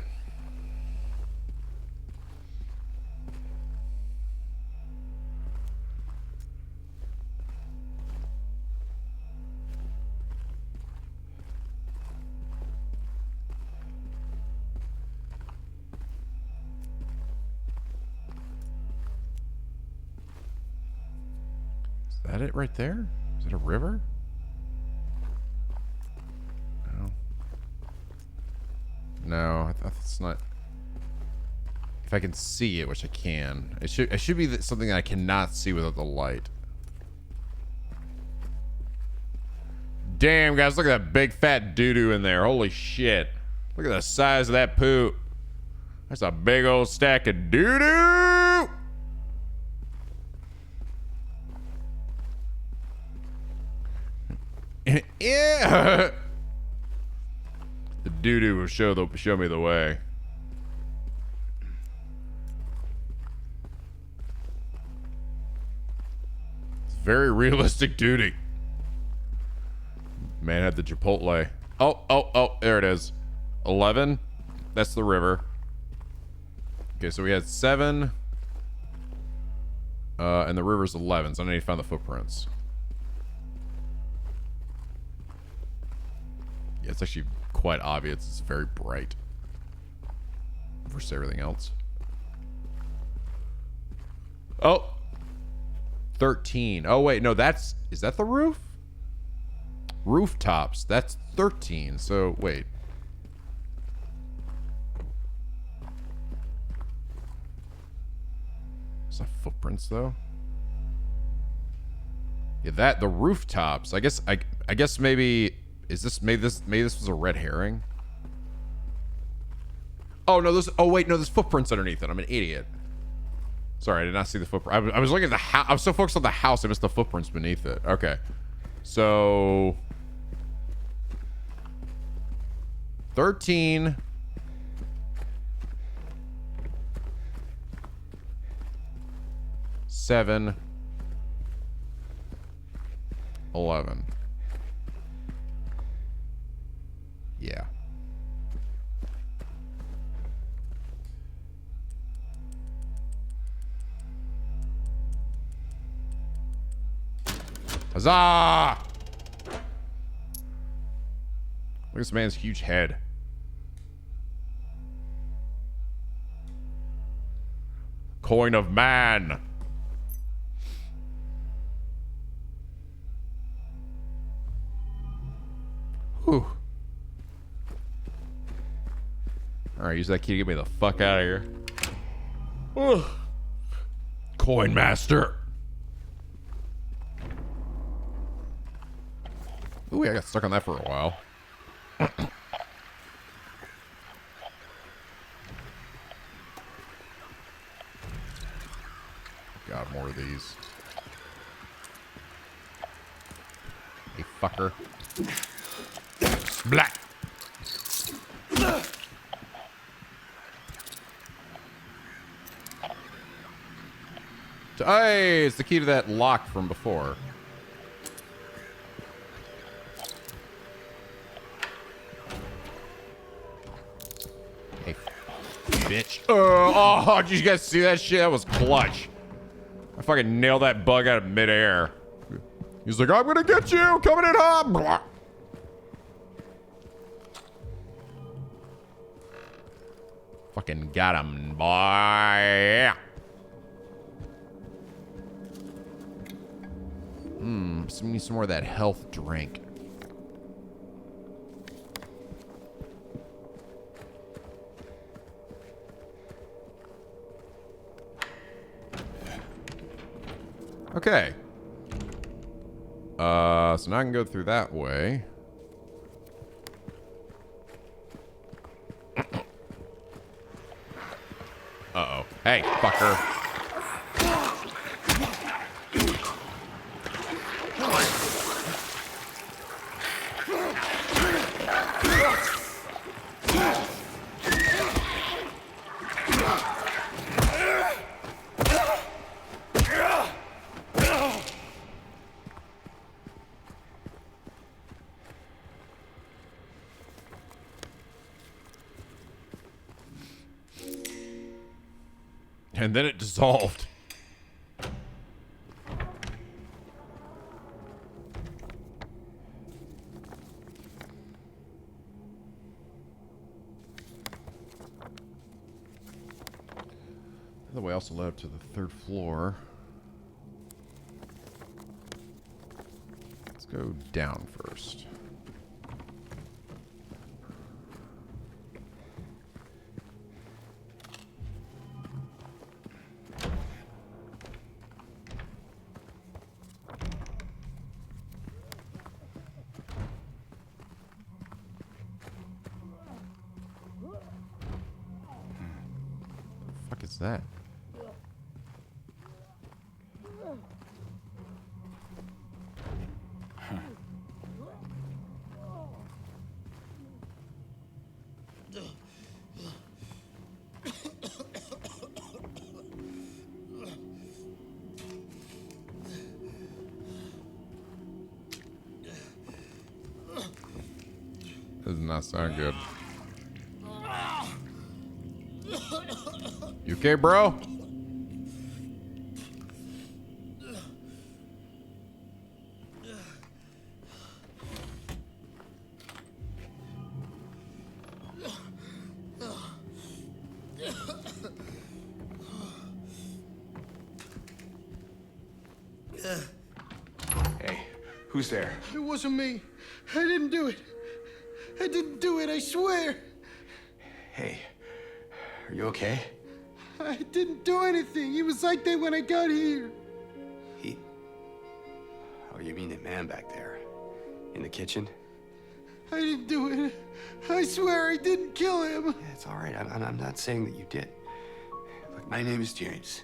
Is that it right there? Is it a river? No, it's not. If I can see it, which I can, it should be something that I cannot see without the light. Damn, guys, look at that big fat doo-doo in there. Holy shit. Look at the size of that poop. That's a big old stack of doo-doo. Yeah. The doo-doo will show me the way. It's very realistic duty. Man had the Chipotle. Oh, there it is. 11. That's the river. Okay, so we had 7. And the river's 11, so I need to find the footprints. Yeah, it's actually quite obvious. It's very bright versus everything else. Oh, 13. Oh wait, no, is that the roof? Rooftops. That's 13. So wait. Is that footprints though? Yeah, the rooftops. I guess maybe. Maybe this was a red herring? Oh no, there's footprints underneath it. I'm an idiot. Sorry, I did not see the footprint. I was looking at the house. I was so focused on the house, I missed the footprints beneath it. Okay. So 13. 7. 11. Yeah. Huzzah! Look at this man's huge head. Coin of man. Whew. Alright, use that key to get me the fuck out of here. Ugh. Coin Master. Ooh, I got stuck on that for a while. God, more of these. Hey, fucker. Black. Hey, it's the key to that lock from before. Hey, bitch. Oh, did you guys see that shit? That was clutch. I fucking nailed that bug out of midair. He's like, I'm gonna get you! Coming in hot! Blah. Fucking got him, boy. Need some more of that health drink. Okay. So now I can go through that way. Uh-oh. Hey, fucker. And then it dissolved. The way also led up to the third floor. Let's go down first. Is that? Does not sound good. You okay, bro? Hey, who's there? It wasn't me. I didn't do it. I didn't do it, I swear. Hey, are you okay? I didn't do anything. He was like that when I got here. He... Oh, you mean the man back there? In the kitchen? I didn't do it. I swear I didn't kill him. Yeah, it's all right. I'm not saying that you did. Look, my name is James.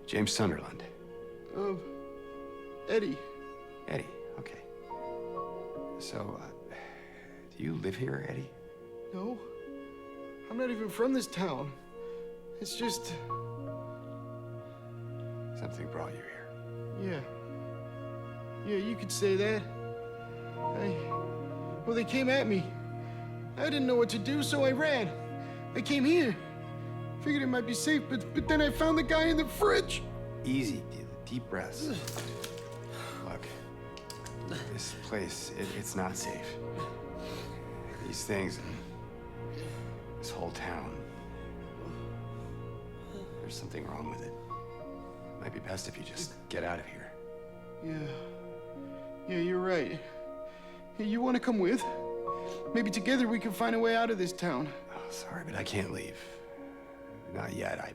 James Sunderland. Eddie. Eddie, okay. So, do you live here, Eddie? No. I'm not even from this town. It's just... Something brought you here. Yeah. Yeah, you could say that. Well, they came at me. I didn't know what to do, so I ran. I came here. Figured it might be safe, but then I found the guy in the fridge. Easy, deep breaths. Look, this place, it's not safe. These things, this whole town, there's something wrong with it. Might be best if you just get out of here. Yeah, you're right. Hey, you want to come with? Maybe together we can find a way out of this town. Oh, sorry, but I can't leave. Not yet. I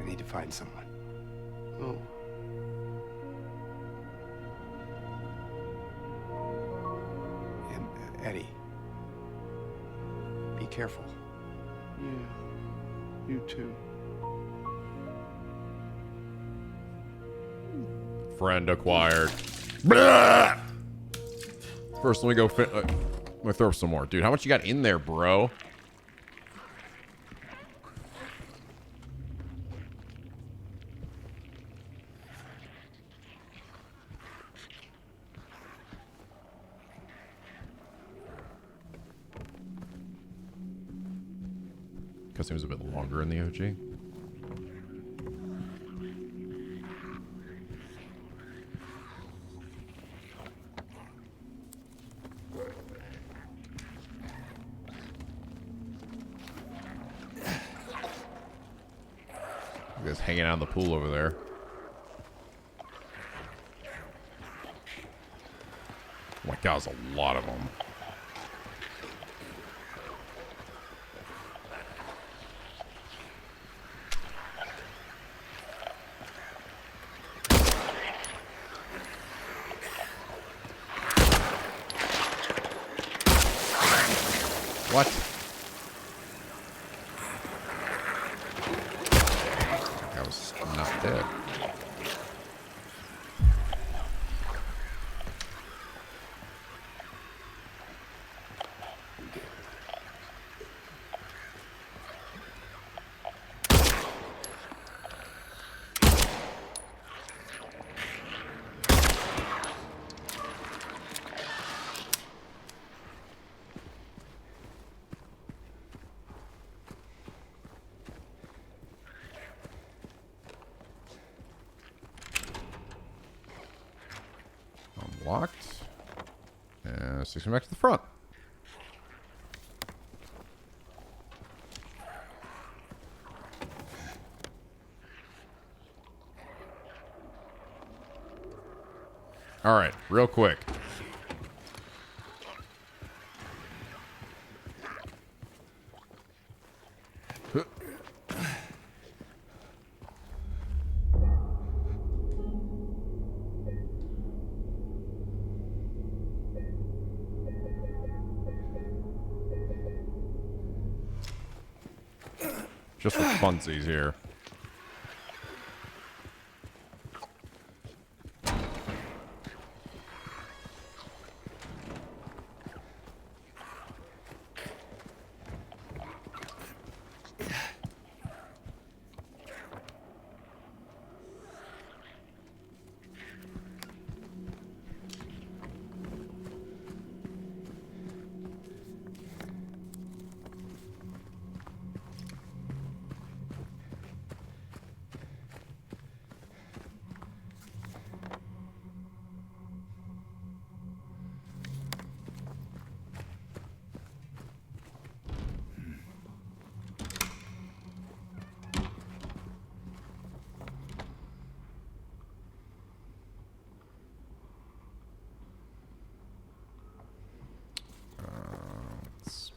need to find someone. Oh. And Eddie, be careful. Yeah. You too. Friend acquired. Blah! First, let me go. Let me throw up some more, dude. How much you got in there, bro? Because it was a bit longer in the OG. You guys hanging out in the pool over there. Oh my god, there's a lot of them. What? I was not dead. Unlocked. And let's take some back to the front. All right, real quick. Just for funsies here.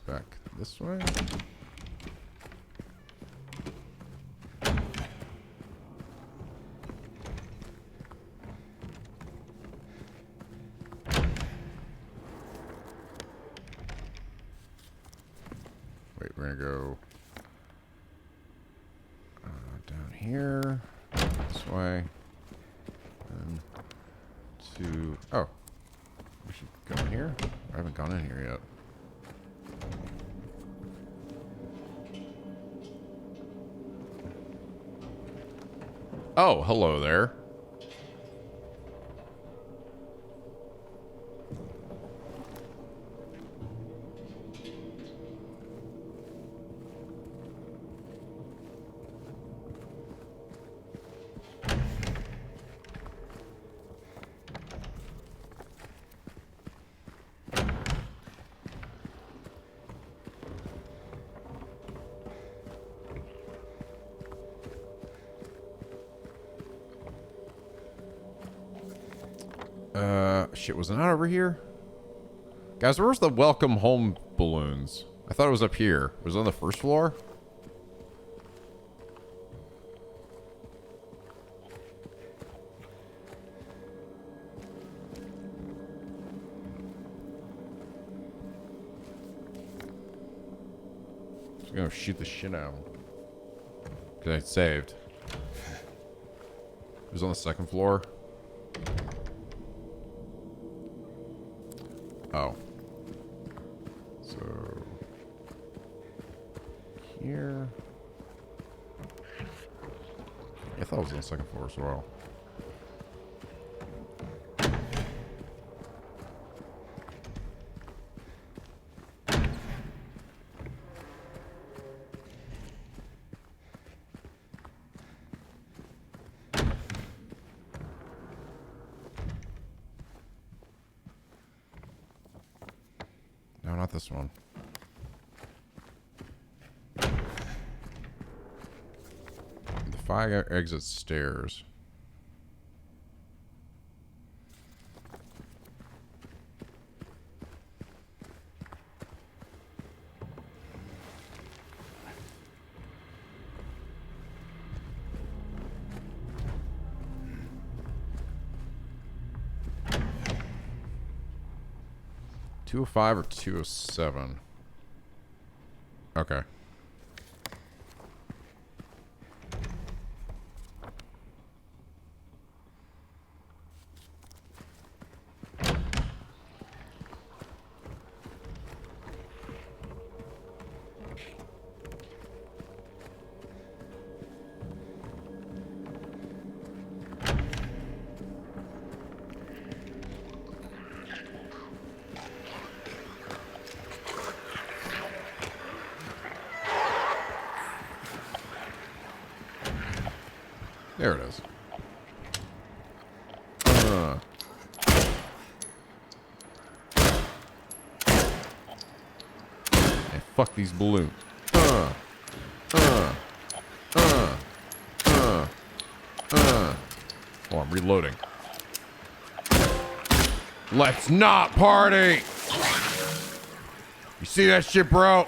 Back this way. Wait, we're gonna go down here, this way, and to, oh, we should go in here. I haven't gone in here yet. Oh, hello there. Shit, was it not over here? Guys, where's the welcome home balloons? I thought it was up here. Was it on the first floor? I'm gonna shoot the shit out of him. Cause I saved. It was on the second floor. Oh. So here. I thought it was on the second floor as well. No, not this one. The fire exit stairs. $205 or $207? Okay. There it is. Hey, fuck these balloons. Oh, I'm reloading. Let's not party! You see that shit, bro?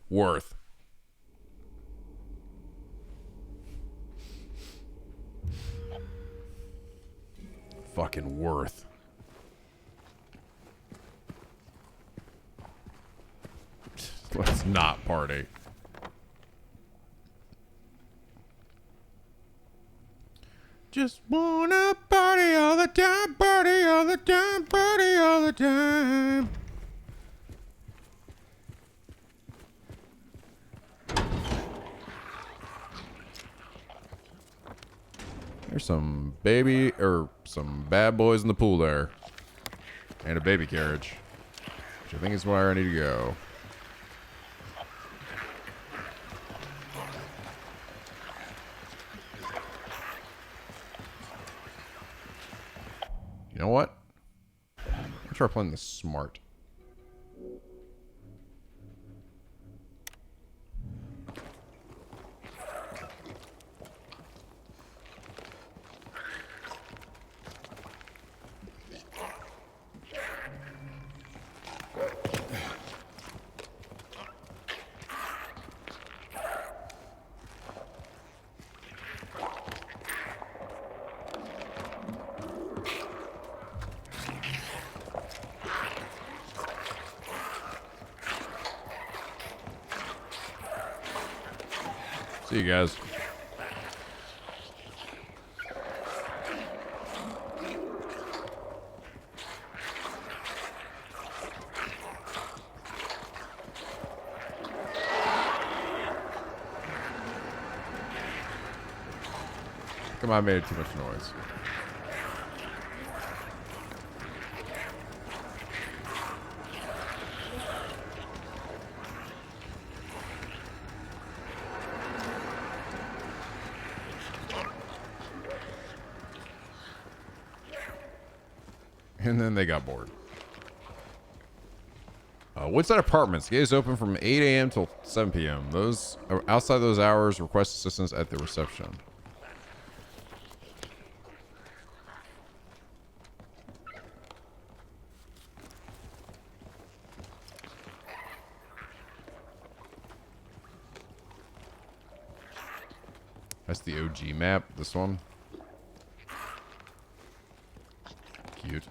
Worth. Fucking worth. Let's not party. Just wanna party all the time, party all the time, party all the time. There's some baby or some bad boys in the pool there. And a baby carriage. Which I think is where I need to go. You know what? I'll try playing this smart. See you guys. Come on, I made too much noise. And then they got bored. Woodside Apartments. Gate is open from 8 a.m. till 7 p.m. Those outside those hours request assistance at the reception. That's the OG map. This one. Cute.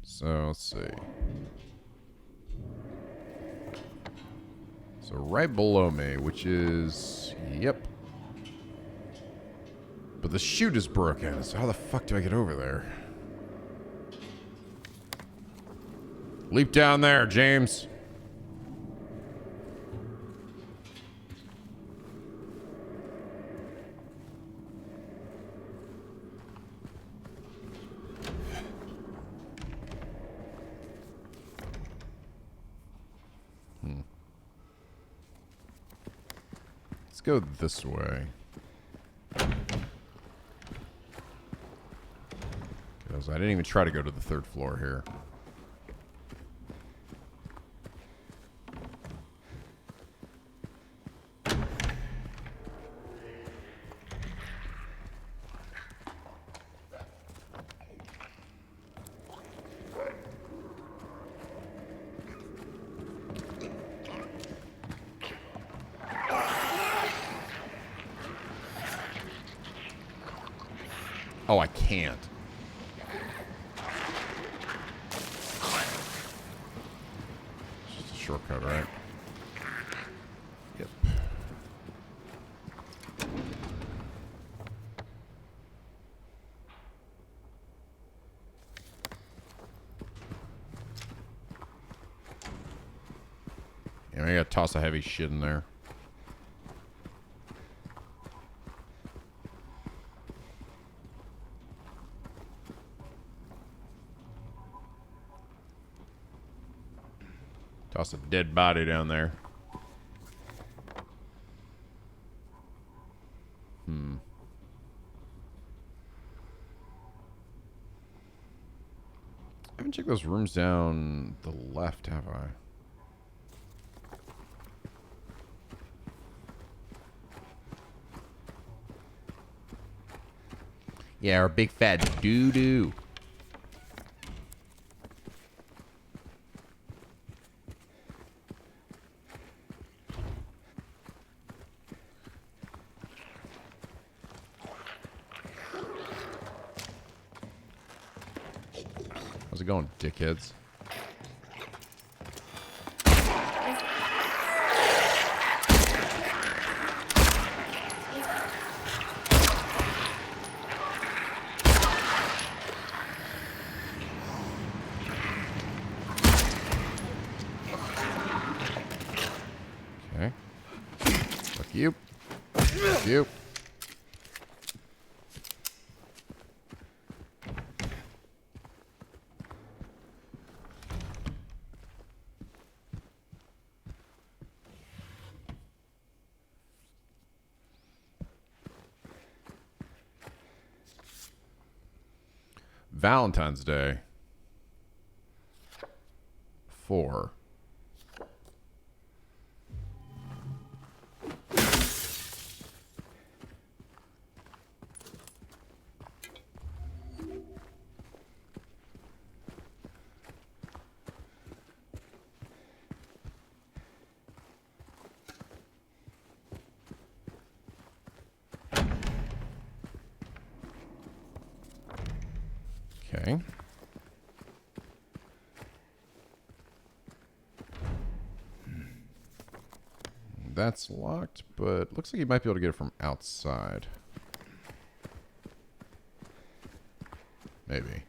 So, let's see. So, right below me, which is... Yep. But the chute is broken, so how the fuck do I get over there? Leap down there, James. Let's go this way. Because I didn't even try to go to the third floor here. Oh, I can't. It's just a shortcut, right? Yep. Yeah, I gotta toss a heavy shit in there. Toss a dead body down there. I haven't checked those rooms down the left, have I? Yeah, our big fat doo-doo. How's it going, dickheads? Okay. Fuck you. Fuck you. Valentine's Day. 4. Okay. That's locked, but looks like you might be able to get it from outside. Maybe.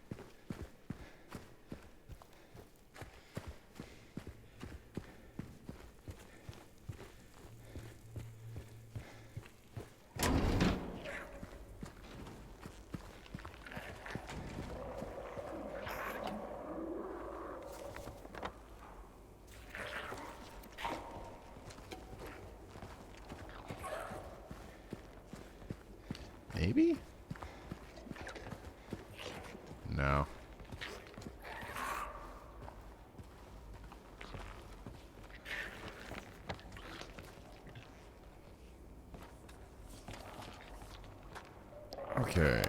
Maybe? No. Okay.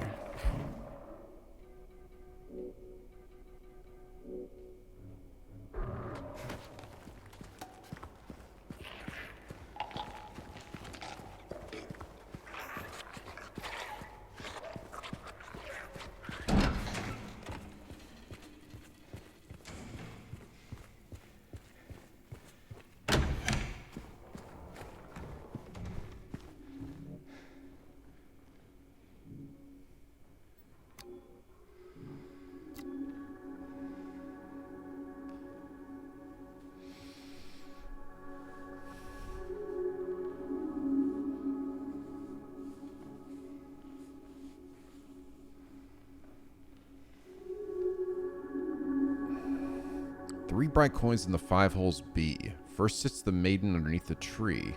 Three bright coins in the 5 holes B. First sits the maiden underneath the tree.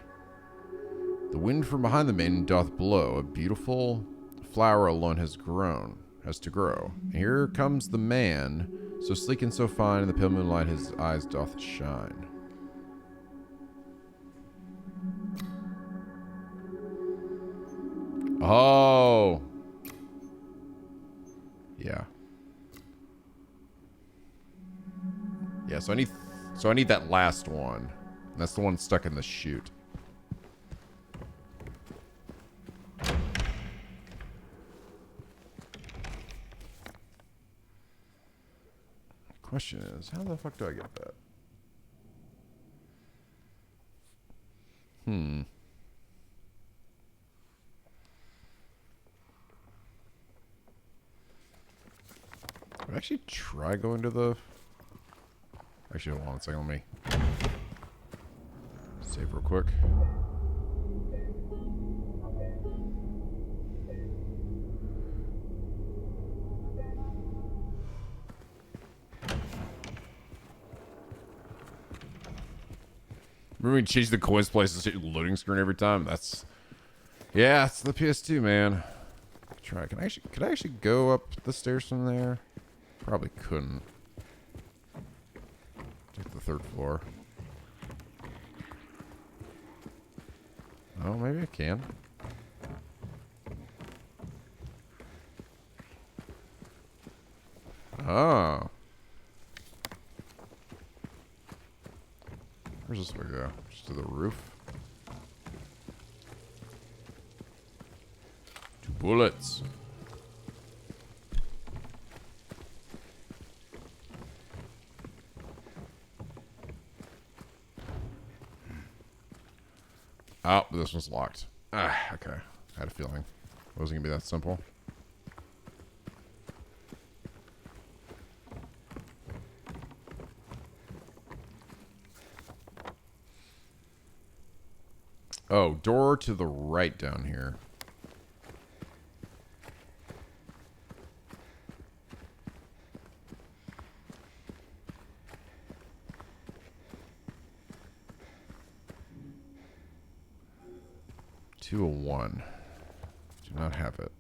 The wind from behind the maiden doth blow. A beautiful flower alone has to grow. Here comes the man, so sleek and so fine, in the pale moonlight his eyes doth shine. Oh. Yeah. Yeah, so I need that last one. That's the one stuck in the chute. Question is, how the fuck do I get that? Would I actually try going to the... Actually, hold on a second. Let me save real quick. Remember we changed the coins places to loading screen every time? That's... Yeah, it's the PS2, man. Try. Could I actually go up the stairs from there? Probably couldn't. Take the 3rd floor. Oh, maybe I can. Oh. Where's this way go? Just to the roof? 2 bullets. Oh, this one's locked. Ah, okay. I had a feeling. It wasn't gonna be that simple. Oh, door to the right down here. Two a 1. Do not have it.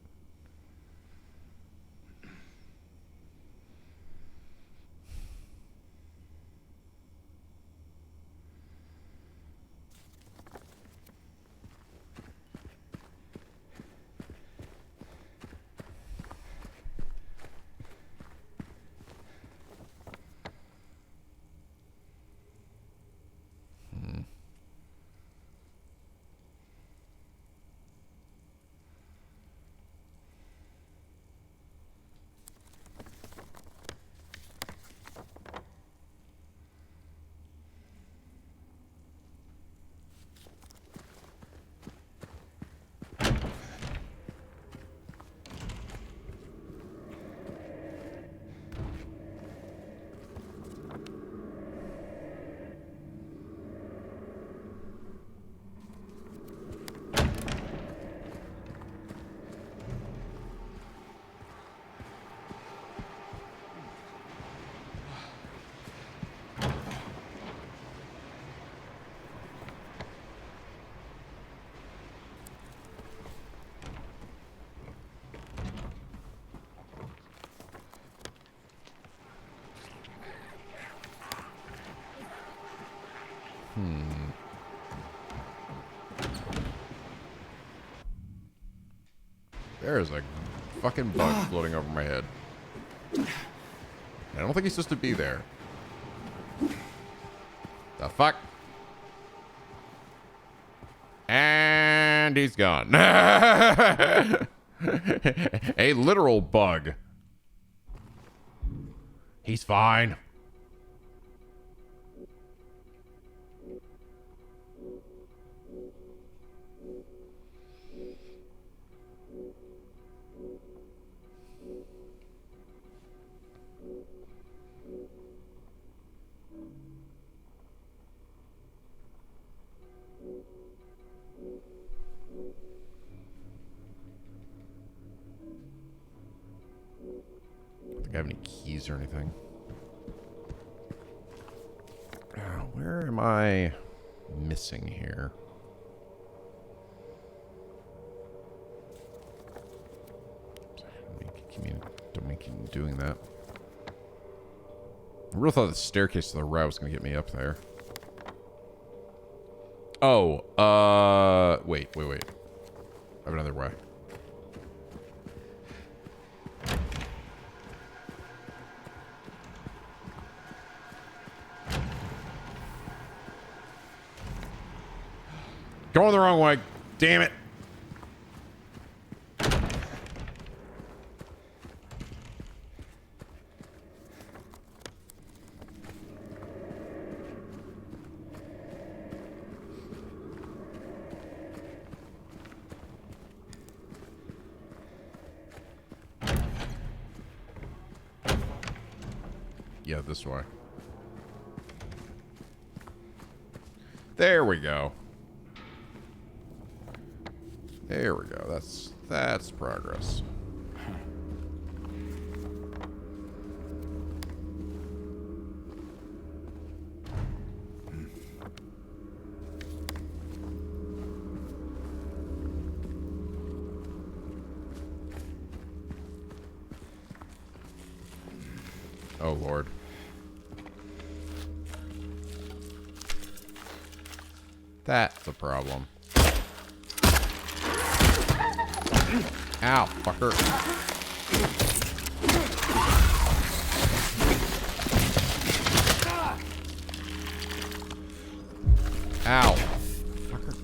There's a fucking bug floating over my head. I don't think he's supposed to be there. The fuck? And he's gone. A literal bug. He's fine. I don't think I have any keys or anything. Where am I missing here? Don't make him doing that. I really thought the staircase to the right was going to get me up there. Oh, wait. I have another way. Going the wrong way. Damn it. Yeah, this way. There we go. There we go. That's progress. Oh, Lord. That's a problem. Ow, fucker. Ow. Fucker.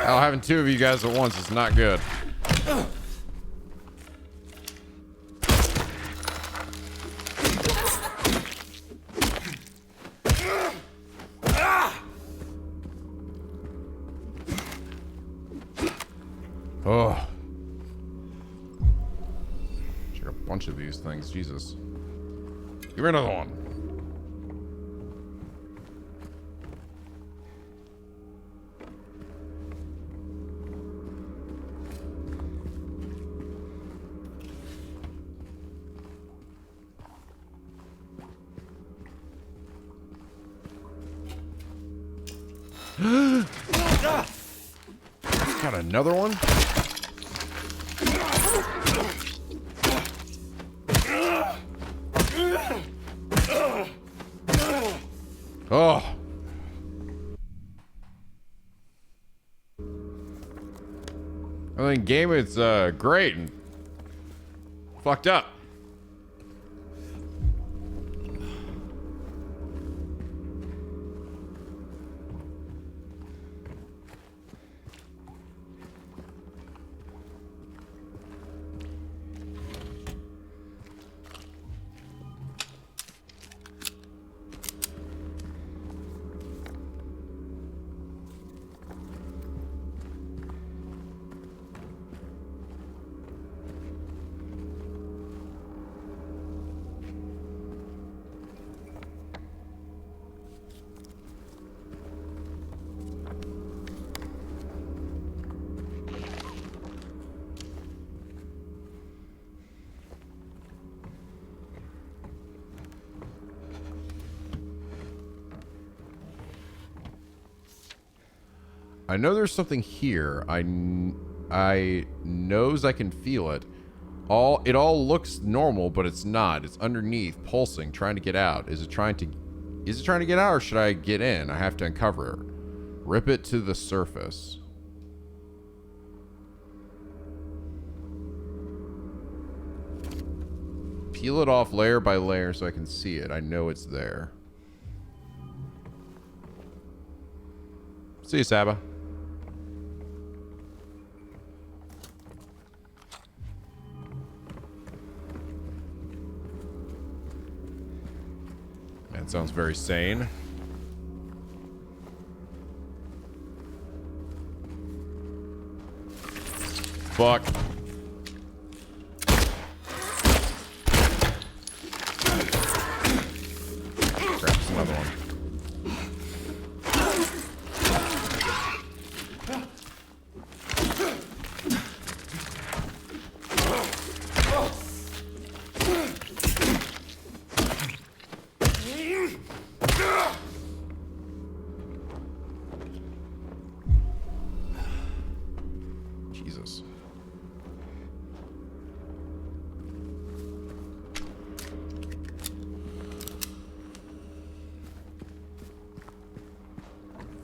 Oh, having two of you guys at once is not good. Oh. Check a bunch of these things. Jesus. Give me another one. Got another one? Oh. I think game is great and fucked up. I know there's something here. I knows I can feel it. It all looks normal, but it's not. It's underneath, pulsing, trying to get out. Is it trying to get out, or should I get in? I have to uncover it. Rip it to the surface. Peel it off layer by layer so I can see it. I know it's there. See you, Saba. That sounds very sane. Fuck. Crap, there's another one. Jesus.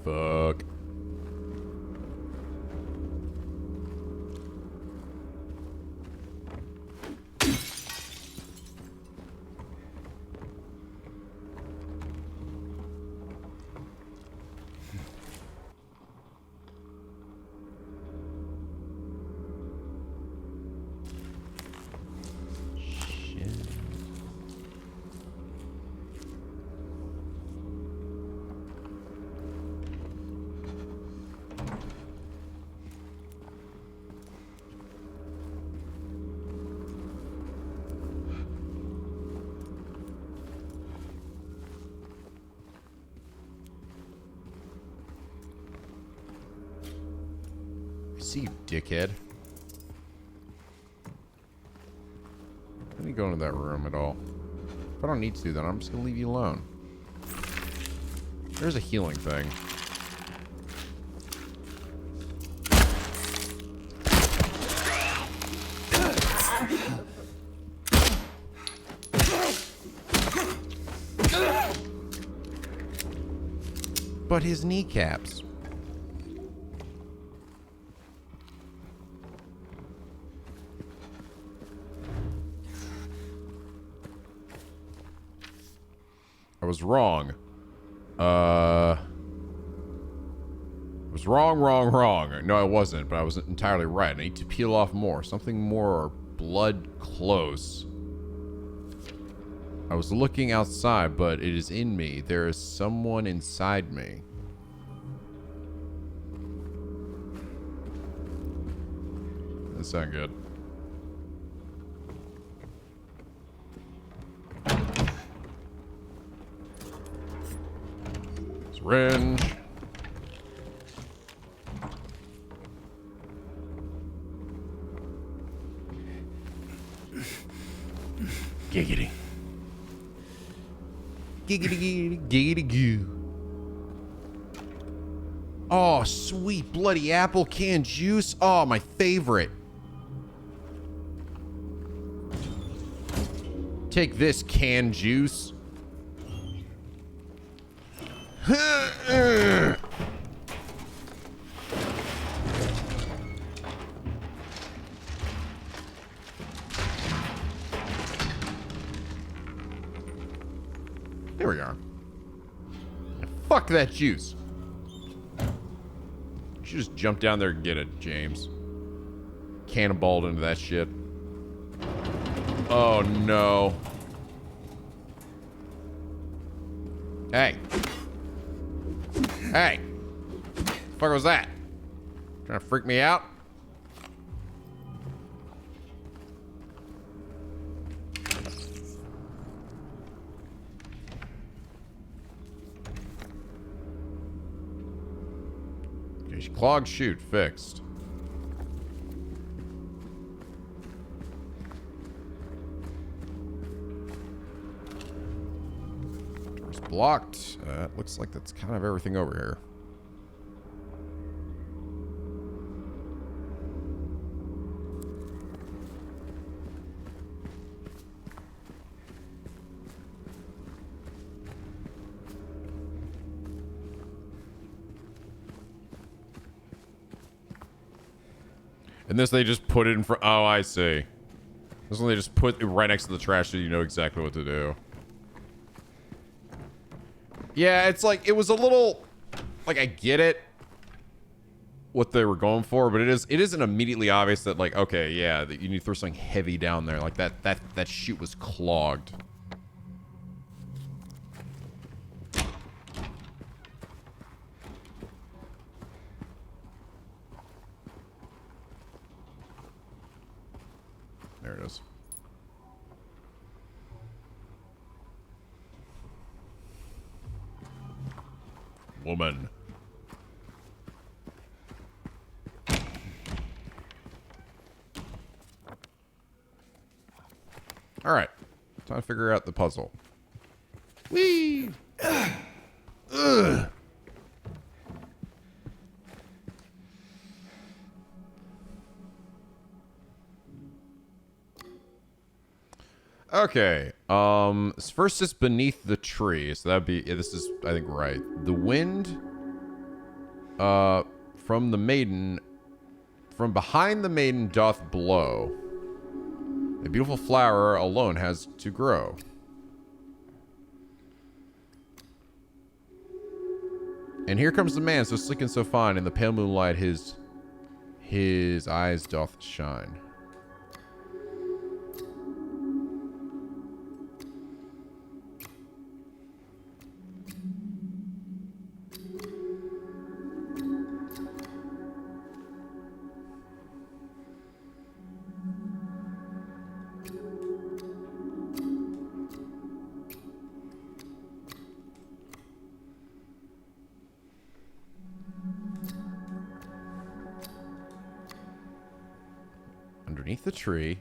Fuck. See you, dickhead. I didn't go into that room at all. If I don't need to, then I'm just gonna leave you alone. There's a healing thing. But his kneecaps. I was wrong. I was wrong. No, I wasn't, but I was entirely right. I need to peel off more. Something more blood close. I was looking outside, but it is in me. There is someone inside me. That sounds good. Syringe. Giggity. Giggity, giggity, goo. Oh, sweet bloody apple canned juice. Oh, my favorite. Take this, canned juice. There we are. Fuck that juice. You should just jump down there and get it, James. Cannonballed into that shit. Oh no. Hey. Hey. The fuck was that? Trying to freak me out? Clogged chute fixed. Door's blocked. Looks like that's kind of everything over here. And this they just put it in front. Oh, I see. This one they just put it right next to the trash so you know exactly what to do. Yeah, it's like, it was a little, like, I get it, what they were going for, but it isn't immediately obvious that, like, okay, yeah, that you need to throw something heavy down there. Like, that chute was clogged. There it is. Woman. All right. Time to figure out the puzzle. Whee! Ugh. Okay. First is beneath the tree. So that'd be, yeah, this is, I think, right. The wind from the maiden, from behind the maiden doth blow. A beautiful flower alone has to grow. And here comes the man, so sleek and so fine, in the pale moonlight his eyes doth shine. Underneath the tree,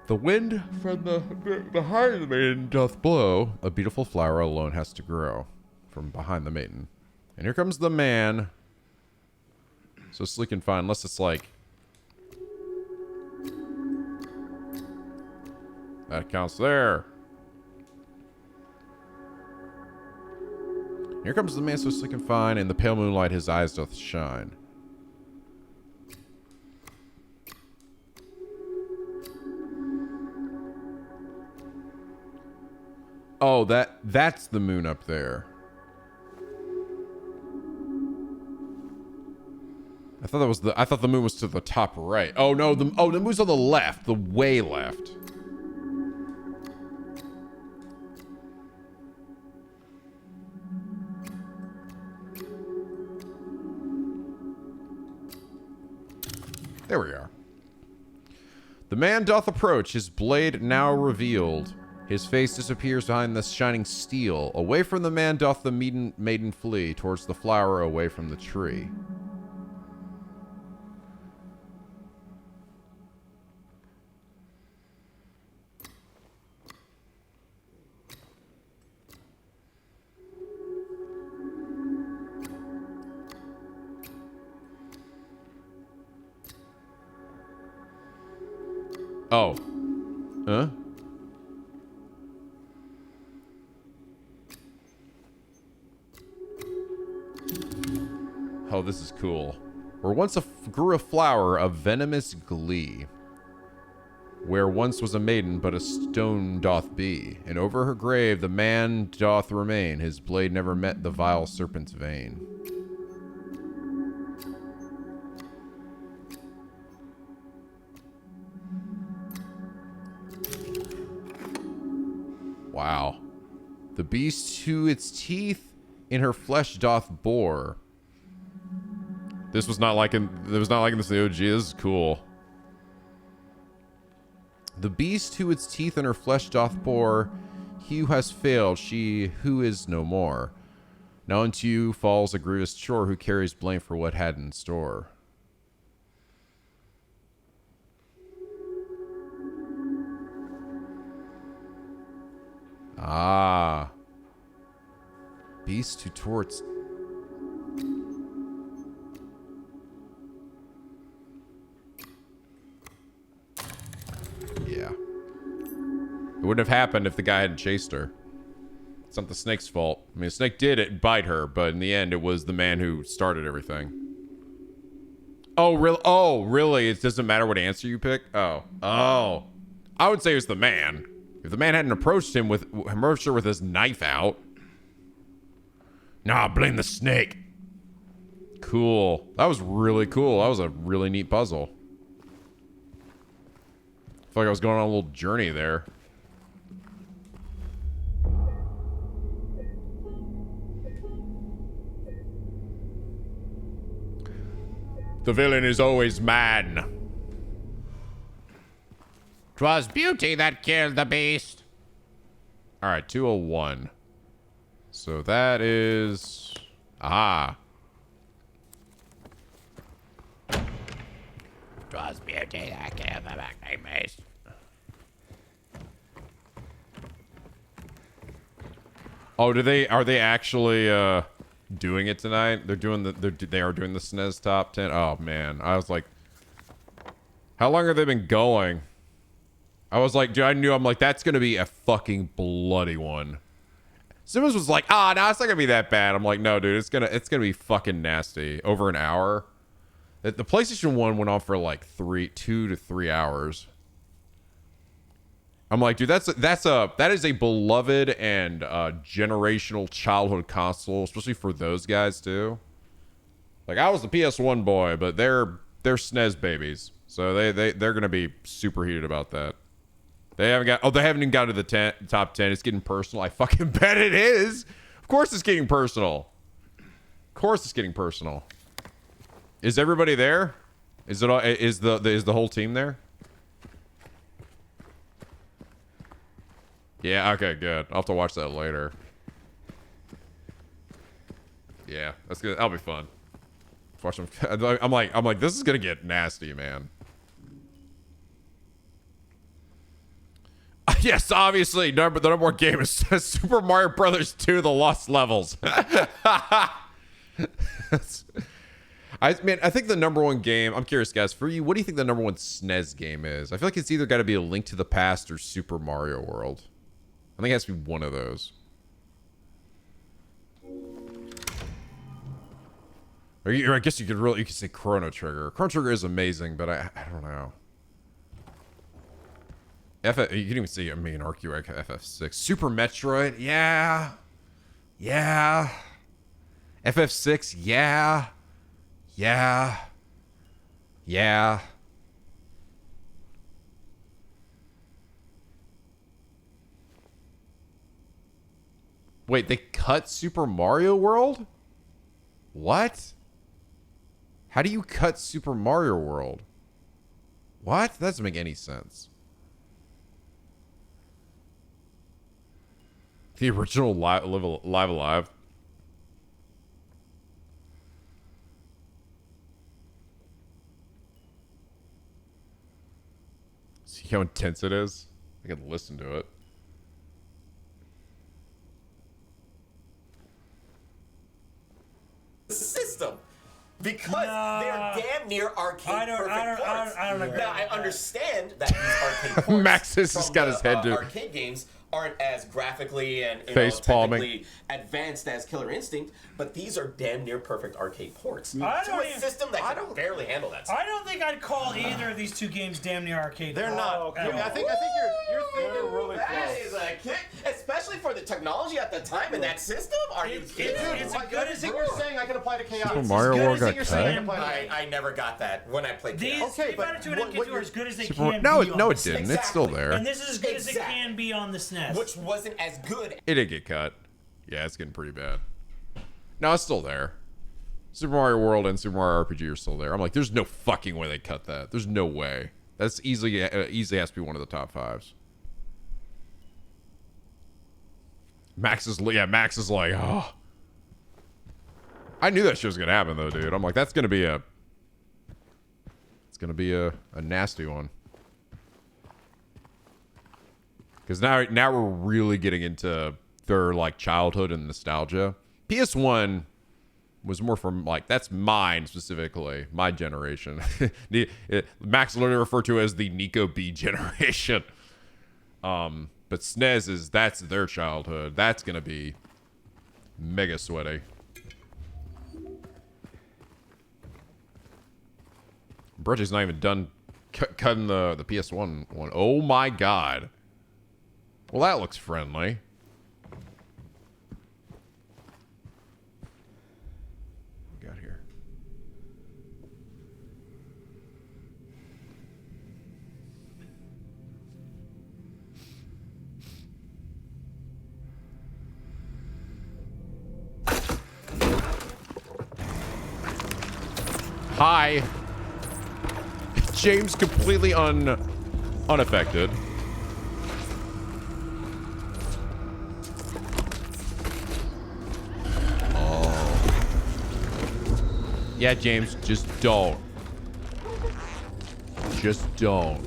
the wind from the behind the maiden doth blow. A beautiful flower alone has to grow from behind the maiden. And here comes the man, so sleek and fine, unless it's like that counts there. Here comes the man, so sleek and fine. In the pale moonlight his eyes doth shine. Oh, that's the moon up there. I thought the moon was to the top right. Oh no, the moon's on the left, the way left. There we are. The man doth approach, his blade now revealed. His face disappears behind the shining steel. Away from the man doth the maiden flee, towards the flower away from the tree. Oh. Huh? Oh, this is cool. Where once grew a flower of venomous glee. Where once was a maiden, but a stone doth be. And over her grave the man doth remain. His blade never met the vile serpent's vein. Wow. The beast to its teeth in her flesh doth bore. This was not like in this in the OG. This is cool. The beast who its teeth in her flesh doth bore, he who has failed, she who is no more. Now unto you falls a grievous chore, who carries blame for what had in store. Ah. Beast who tore its... Yeah. It wouldn't have happened if the guy hadn't chased her. It's not the snake's fault. I mean, the snake did bite her, but in the end, it was the man who started everything. Oh, really? Oh, really? It doesn't matter what answer you pick? Oh. Oh. I would say it was the man. If the man hadn't approached her with his knife out. Nah, blame the snake. Cool. That was really cool. That was a really neat puzzle. I feel like I was going on a little journey there. The villain is always man. 'Twas beauty that killed the beast. All right, 201. So that is... Aha. 'Twas beauty that killed the beast. Oh, are they actually doing it tonight? They are doing the SNES top 10. Oh man, I was like, how long have they been going? I was like, dude, I'm like, that's gonna be a fucking bloody one. Simmons was like, no, it's not gonna be that bad. I'm like, no, dude, it's gonna be fucking nasty. Over an hour. The PlayStation 1 went on for like 2 to 3 hours. I'm like, dude, that is a beloved and generational childhood console, especially for those guys too. Like, I was the PS1 boy, but they're SNES babies, so they're gonna be super heated about that. They haven't even gotten to the top 10. It's getting personal. I fucking bet it is. Of course, it's getting personal. Of course, it's getting personal. Is everybody there? Is the whole team there? Yeah, okay, good. I'll have to watch that later. Yeah, that's good. That'll be fun. Watch them. I'm like, this is gonna get nasty, man. Yes, obviously, the number one game is Super Mario Brothers 2: The Lost Levels. I think the number one game, I'm curious, guys, for you, what do you think the number one SNES game is? I feel like it's either got to be A Link to the Past or Super Mario World. I think it has to be one of those. Or I guess you could say Chrono Trigger. Chrono Trigger is amazing, but I don't know. You can even see an argue FF6. Super Metroid, yeah. Yeah. FF6, yeah. Yeah. Yeah. Wait, they cut Super Mario World? What? How do you cut Super Mario World? What? That doesn't make any sense. The original Live Alive. See how intense it is? I can listen to it. System. Because they're damn near arcade perfect ports. I don't agree. Now, I understand that these arcade ports Max has just got his head to arcade games aren't as graphically and face-palming advanced as Killer Instinct, but these are damn near perfect arcade ports to a system that can barely handle that stuff. I don't think I'd call either of these two games damn near arcade. They're not. Okay. I think you're thinking really close. That is a kick, especially for the technology at the time in that system. Are you kidding? It's as good as you're saying I can apply to chaos. Super Mario World got cut? I never got that when I played chaos. These Attitude and Kids are as good as they Super, can no, be. No, it didn't. It's still there. And this is as good as it can be on the SNES. Which wasn't as good. It did get cut. Yeah, it's getting pretty bad. No, it's still there. Super Mario World and Super Mario RPG are still there. I'm like, there's no fucking way they cut that. There's no way. That's easily has to be one of the top 5s. Max is like, oh. I knew that shit was gonna happen though, dude. I'm like, that's gonna be a nasty one. Because now we're really getting into their like childhood and nostalgia. PS1 was more from like, that's mine specifically, my generation. Max literally referred to as the Nico B generation. But SNES that's their childhood. That's gonna be mega sweaty. Bridget's not even done cutting the PS1 one. Oh my god. Well, that looks friendly. What we got here? Hi. James completely unaffected. Oh. Yeah, James, just don't. Just don't.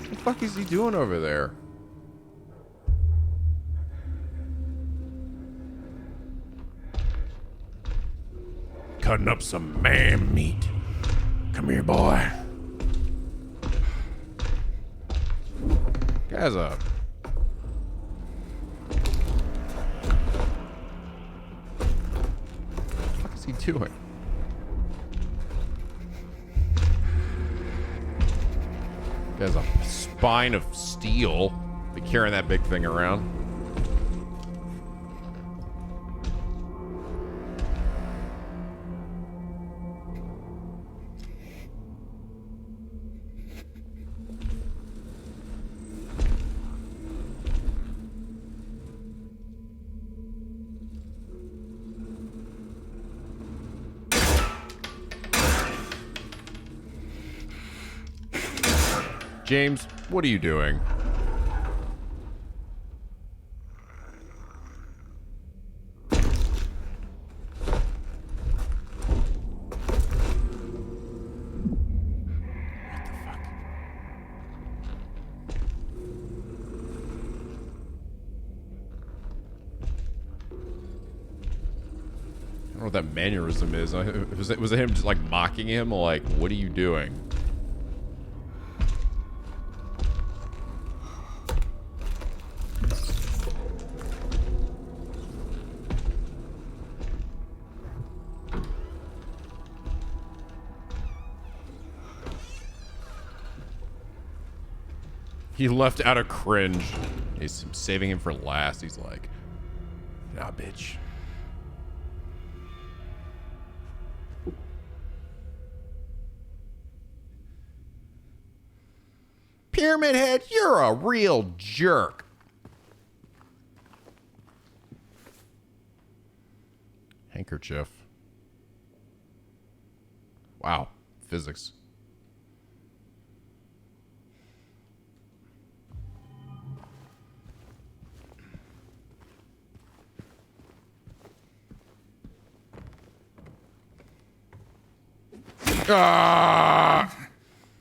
What the fuck is he doing over there? Cutting up some man meat. Come here, boy. Guy's a... What is he doing? Guy's a spine of steel. Be carrying that big thing around. James, what are you doing? I don't know what that mannerism is. Was it him just like mocking him? Like, what are you doing? He left out a cringe. He's saving him for last. He's like, nah, bitch. Pyramid Head, you're a real jerk. Handkerchief. Wow. Physics. Ah!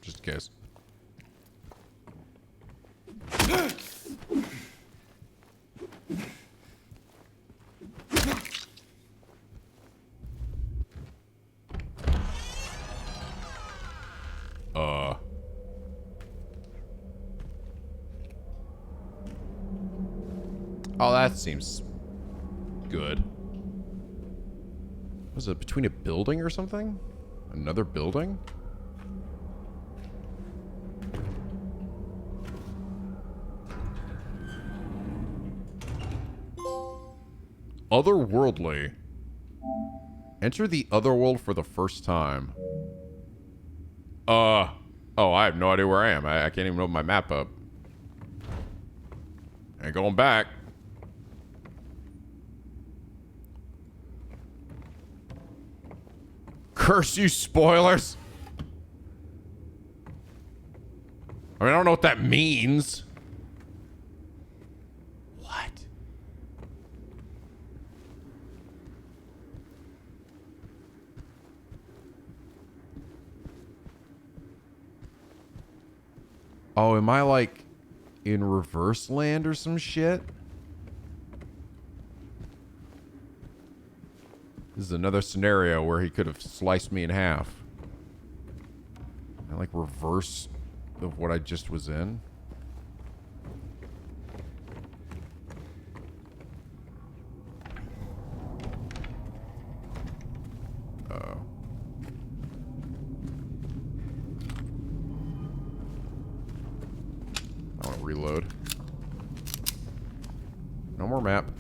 Just in case. Oh, that seems good. Was it between a building or something? Another building? Otherworldly. Enter the otherworld for the first time. Oh, I have no idea where I am. I can't even open my map up. Ain't going back. Curse you, spoilers. I mean, I don't know what that means. What? Oh, am I like in reverse land or some shit? This is another scenario where he could have sliced me in half. I like reverse of what I just was in. More map.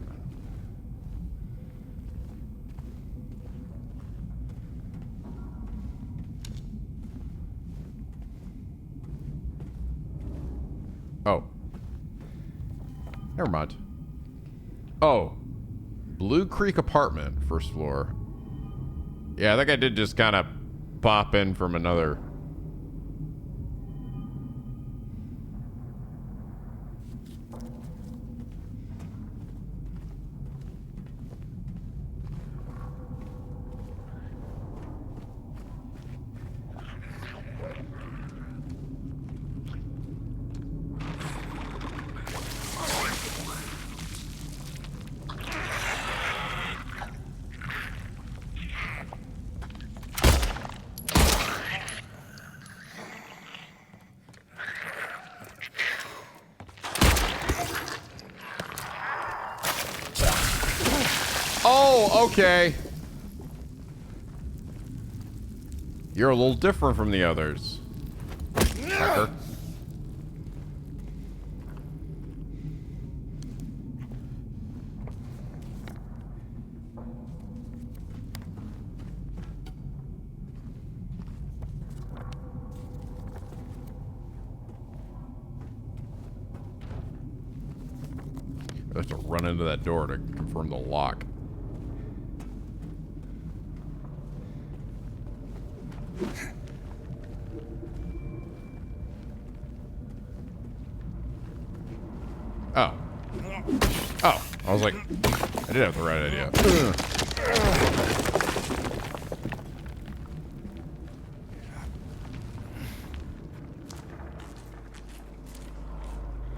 Oh. Never mind. Oh. Blue Creek apartment, first floor. Yeah, I think I did just kind of pop in from another. Oh, okay. You're a little different from the others. Fucker. I have to run into that door to confirm the lock. Oh. Oh. I was like, I did have the right idea.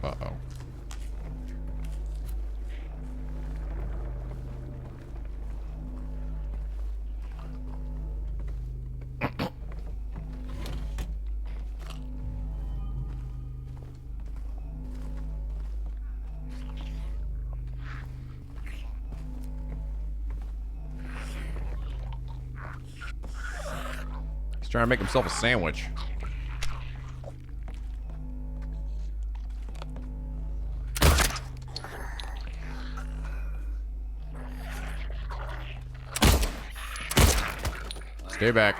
Uh-oh. He's trying to make himself a sandwich. Stay back.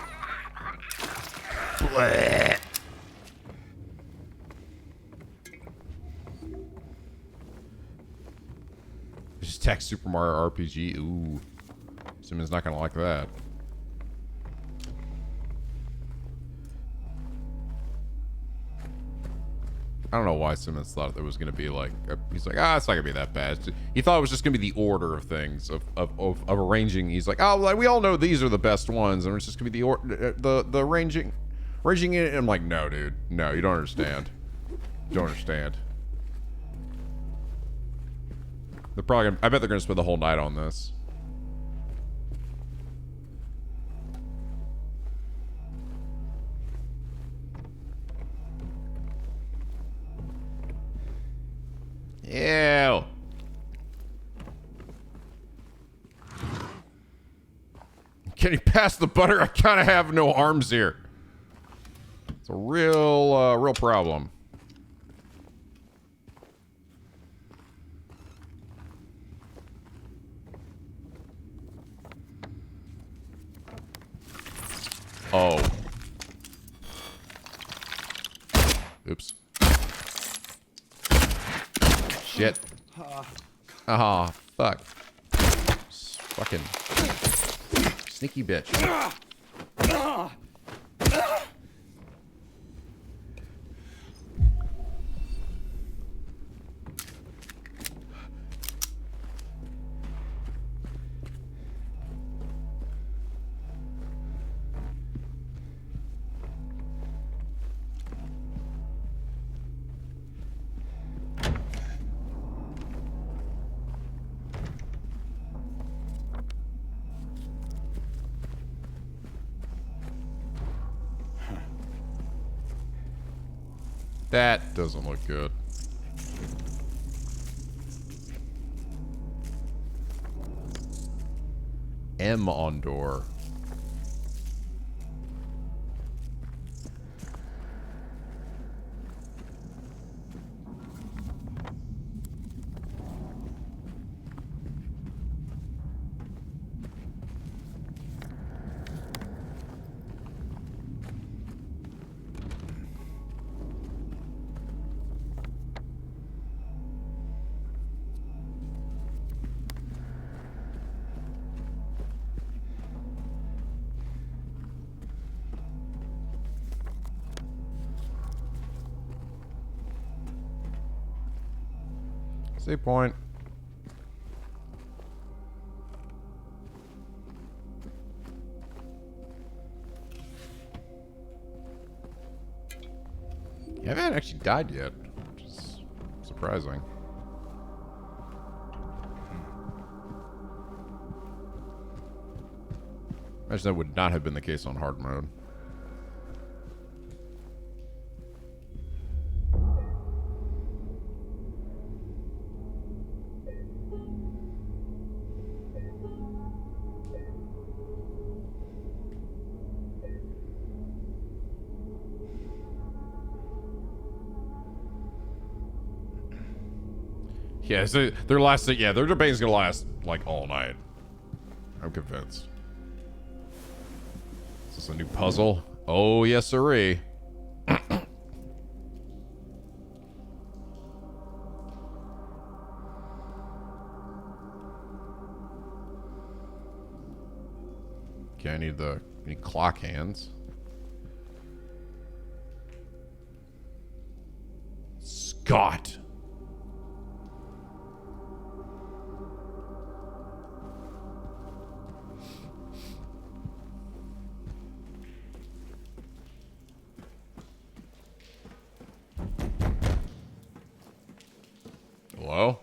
Bleh. Just text Super Mario RPG. Ooh. Simon's not gonna like that. I don't know why Simmons thought there was going to be like, he's like, it's not going to be that bad. He thought it was just going to be the order of things, of arranging. He's like, like, we all know these are the best ones, and it's just going to be the arranging it. And I'm like, no, dude. No, you don't understand. You don't understand. They're probably gonna, I bet they're going to spend the whole night on this. Ew. Can you pass the butter? I kind of have no arms here. It's a real problem. Oh. Oops. Shit. Ah, fuck. Fucking sneaky bitch. That doesn't look good. M on door. Save point. You haven't actually died yet, which is surprising. Imagine that would not have been the case on hard mode. Yeah, so their debate's gonna last like all night. I'm convinced. Is this a new puzzle? Oh yes, sirree. Okay, I need clock hands. Scott. Hello?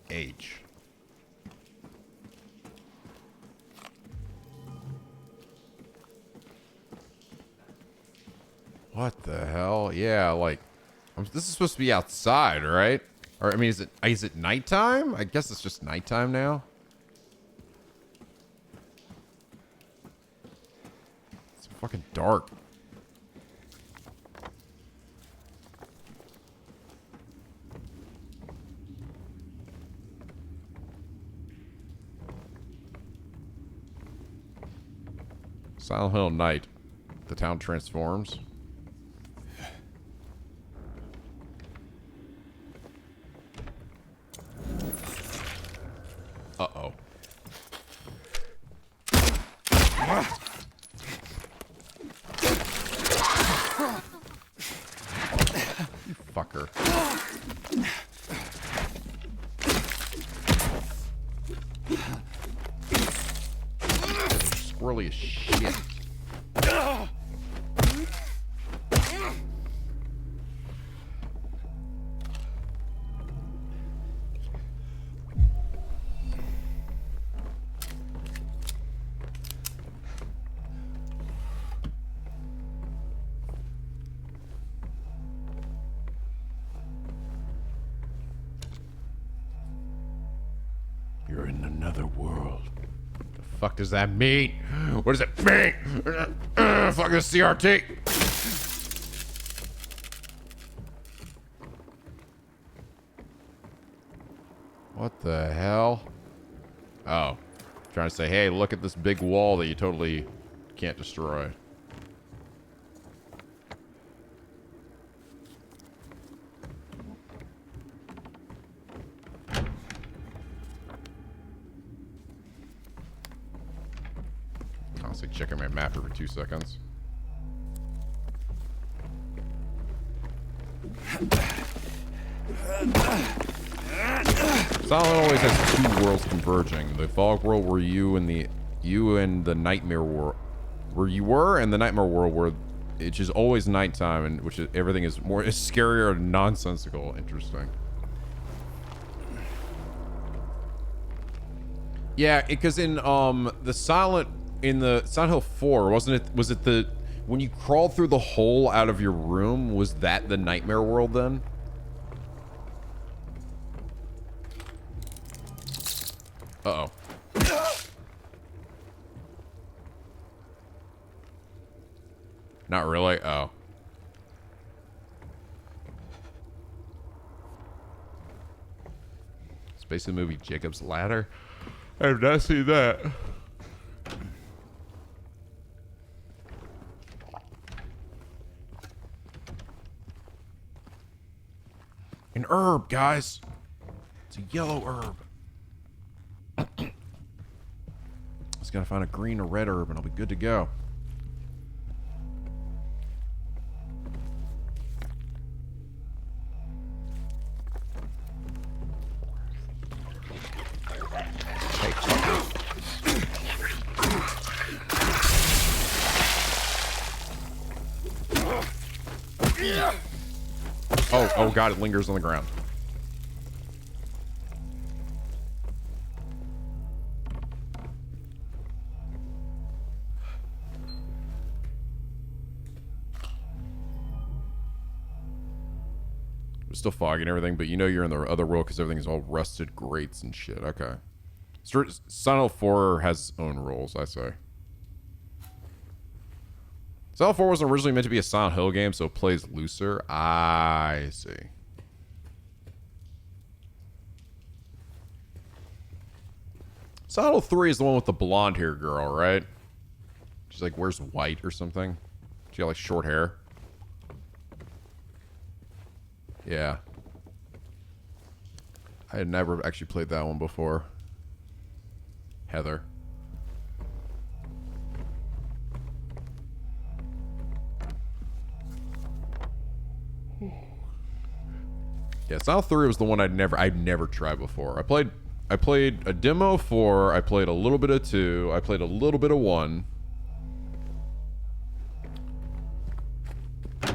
H. What the hell? Yeah, like, this is supposed to be outside, right? Or, I mean, is it nighttime? I guess it's just nighttime now. It's fucking dark. Silent Hill night. The town transforms. Uh-oh. You fucker. Squirrely as shit. You're in another world. The fuck does that mean? What does it mean? Fuck this CRT. What the hell? Oh. Trying to say, hey, look at this big wall that you totally can't destroy. Constantly checking my map every 2 seconds. Silent Hill always has two worlds converging. The fog world where you and the nightmare world where you were, and the nightmare world where it's just always nighttime, and everything is scarier and nonsensical. Interesting. Yeah, because in the Silent Hill 4, was it the when you crawled through the hole out of your room, was that the nightmare world then? Uh-oh. Not really? Oh. It's basically the movie Jacob's Ladder. I have not seen that. An herb, guys. It's a yellow herb. Just gotta find a green or red herb and I'll be good to go. Oh god, it lingers on the ground. It's still foggy and everything, but you know you're in the other world because everything's all rusted grates and shit. Okay. Silent Hill 4 has its own rules, I say. Silent Hill 4 wasn't originally meant to be a Silent Hill game, so it plays looser. I see. Silent Hill 3 is the one with the blonde hair girl, right? She's like wears white or something. She got like short hair. Yeah. I had never actually played that one before. Heather. Yeah, Silent 3 was the one I'd never tried before. I played a demo 4, I played a little bit of 2, I played a little bit of 1. There,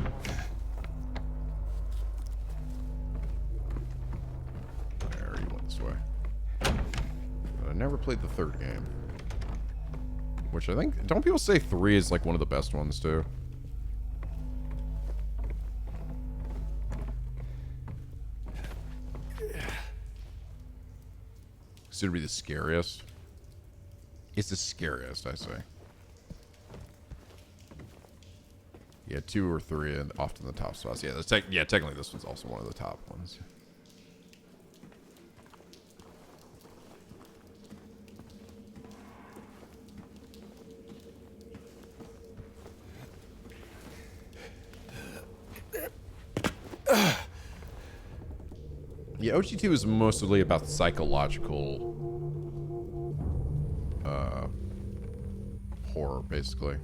you went this way. But I never played the third game. Which I think, don't people say 3 is like one of the best ones too? Considered to be the scariest. It's the scariest, I say. Yeah, 2 or 3 and often the top spots. Yeah, technically this one's also one of the top ones. Yeah, OG2 is mostly about psychological horror, basically.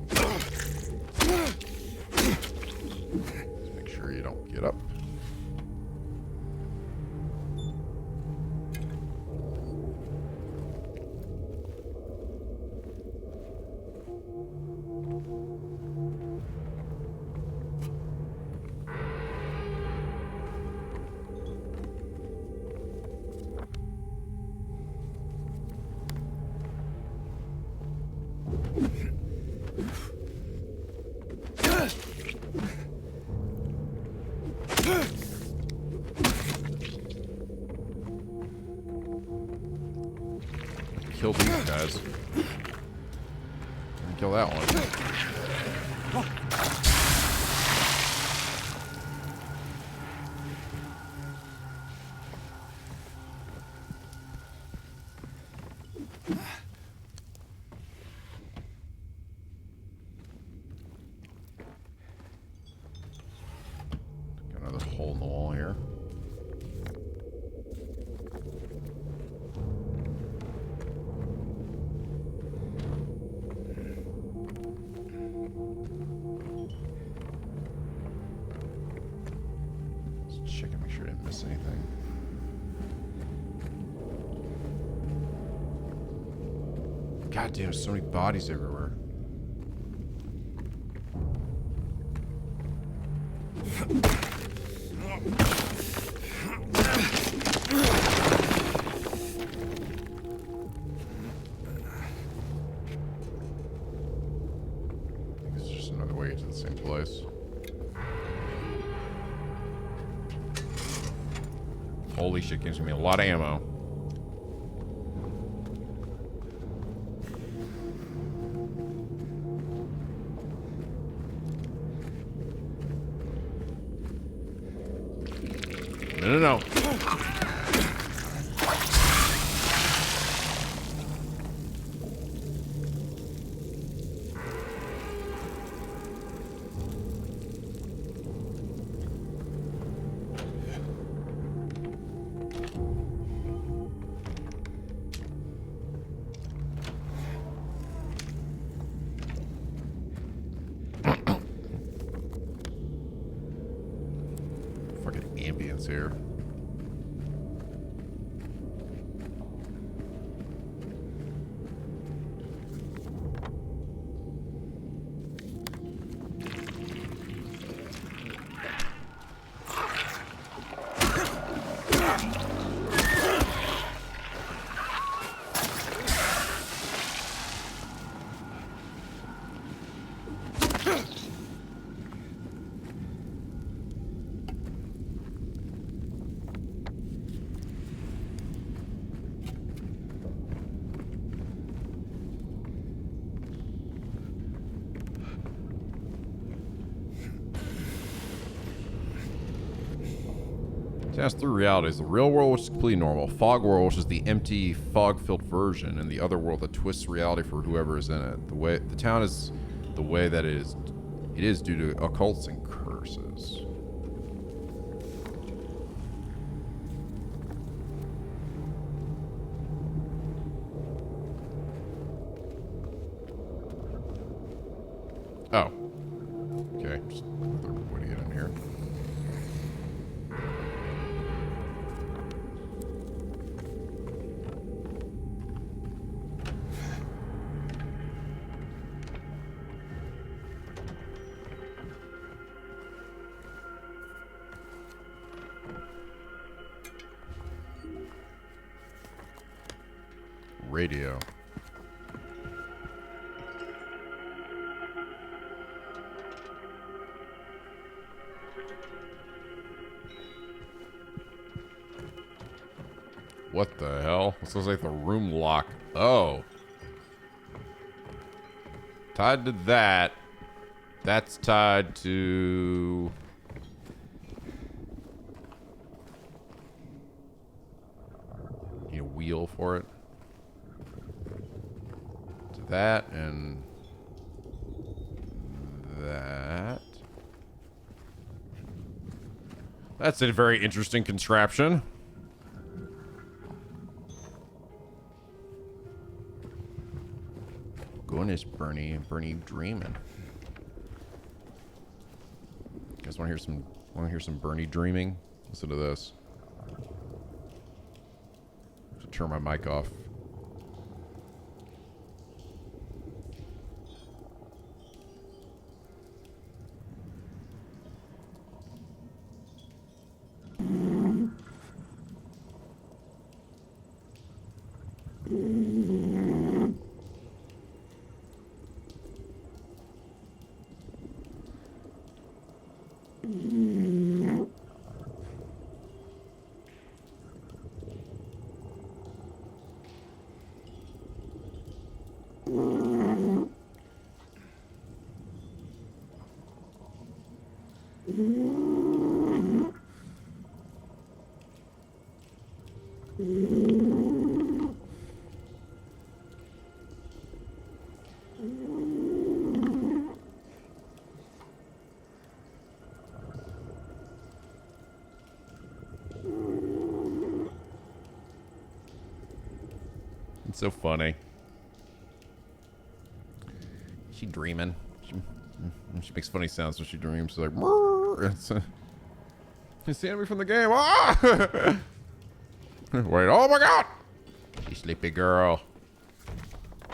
Just make sure you don't get up. Kill these guys. And kill that one. Got another hole in the wall here. Check and make sure I didn't miss anything. God damn, so many bodies everywhere. I think it's just another way to the same place. Holy shit, gives me a lot of ammo. No. Fucking ambience here. Pass through realities. The real world, which is completely normal. Fog world, which is the empty, fog-filled version. And the other world that twists reality for whoever is in it. The town is the way that it is due to occults and curses. Oh. Okay. Just another way to get in here. Radio. What the hell? This looks like the room lock. Oh. Tied to that. That's tied to... Need a wheel for it. To that and... that. That's a very interesting contraption. Goodness, Bernie dreaming. You guys want to hear some Bernie dreaming? Listen to this. I have to turn my mic off. It's so funny. She dreaming. She makes funny sounds when she dreams. She's like, it's the from the game. Ah! Wait, oh my god! She's sleepy girl.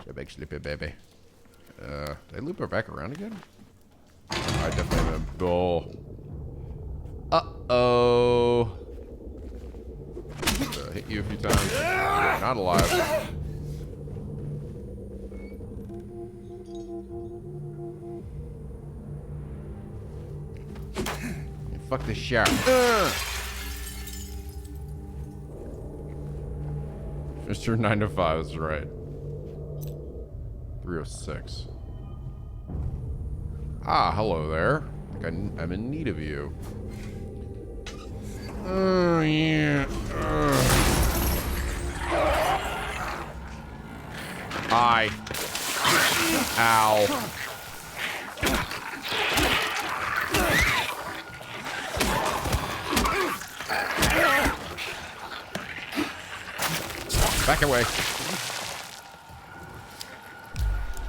She's a big sleepy baby. Did I loop her back around again? I definitely have a bull. Uh-oh. Hit you a few times. You're not alive. Fuck this shower. Mr. 9 to 5 is right. 306. Ah, hello there. I think I'm in need of you. Oh, yeah. Hi. Ow. Back away.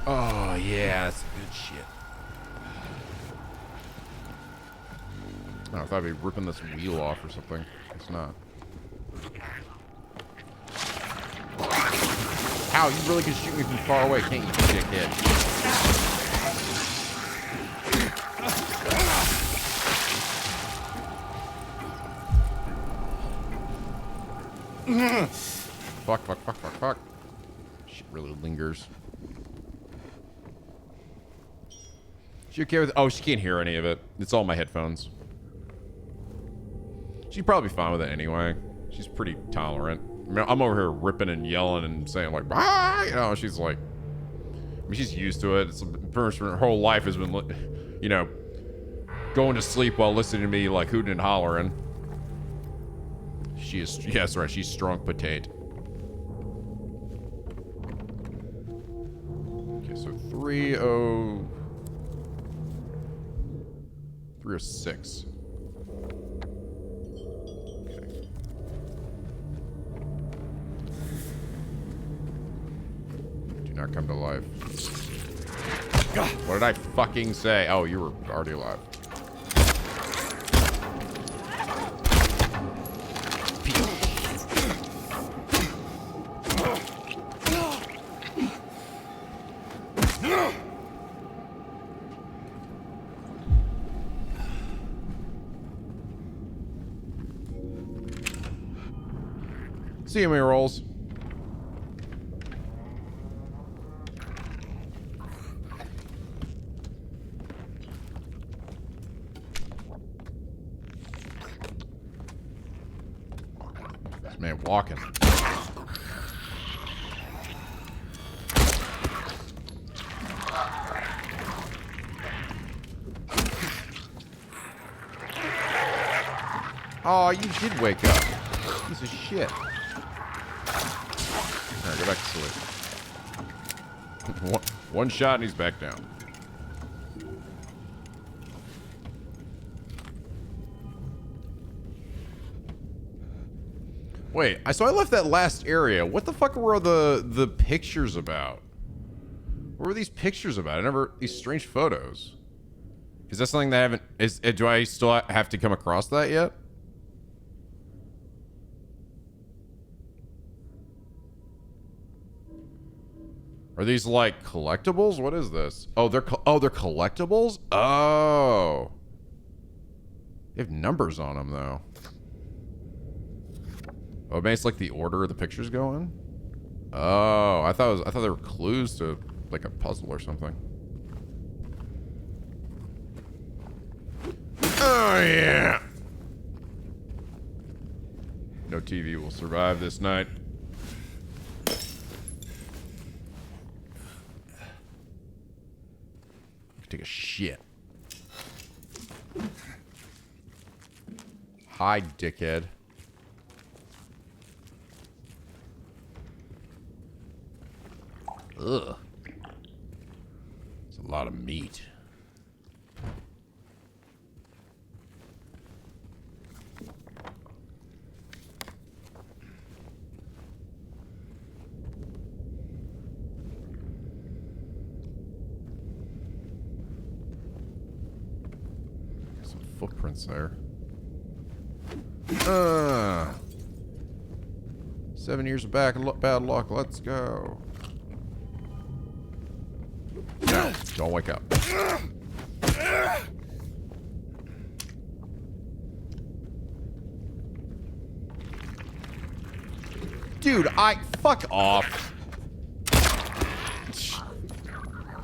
Oh, yeah, that's good shit. Oh, I thought I'd be ripping this wheel off or something. It's not. Ow, you really can shoot me from far away, can't you, dickhead? Fuck. Shit really lingers. She okay with it? Oh, she can't hear any of it. It's all my headphones. She'd probably be fine with it anyway. She's pretty tolerant. I mean, I'm over here ripping and yelling and saying like, ah! You know, she's like, I mean, she's used to it. It's pretty much her whole life has been, you know, going to sleep while listening to me like hooting and hollering. She is. Yeah, that's right. She's strong potato. Okay, so 306. Okay. Do not come to life. What did I fucking say? Oh, you were already alive. See how many rolls. This man walking. Oh, you did wake up. Piece of shit. Alright, go back to sleep. One shot and he's back down. Wait, so I left that last area. What the fuck were the pictures about? What were these pictures about? These strange photos. Is that something that I haven't, do I still have to come across that yet? Are these like collectibles? What is this? Oh, they're collectibles? Oh. They have numbers on them though. Oh, maybe it's like the order the pictures go in? Oh, I thought they were clues to like a puzzle or something. Oh yeah. No TV will survive this night. Take a shit. Hi, dickhead. Ugh. It's a lot of meat. Footprints there. 7 years of bad luck. Let's go. No, don't wake up. Dude, fuck off.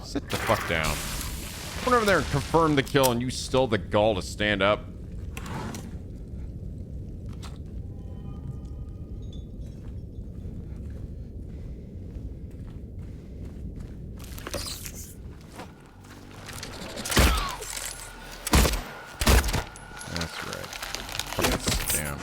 Sit the fuck down. Went over there and confirmed the kill, and you still the gall to stand up. That's right. Yes, damn.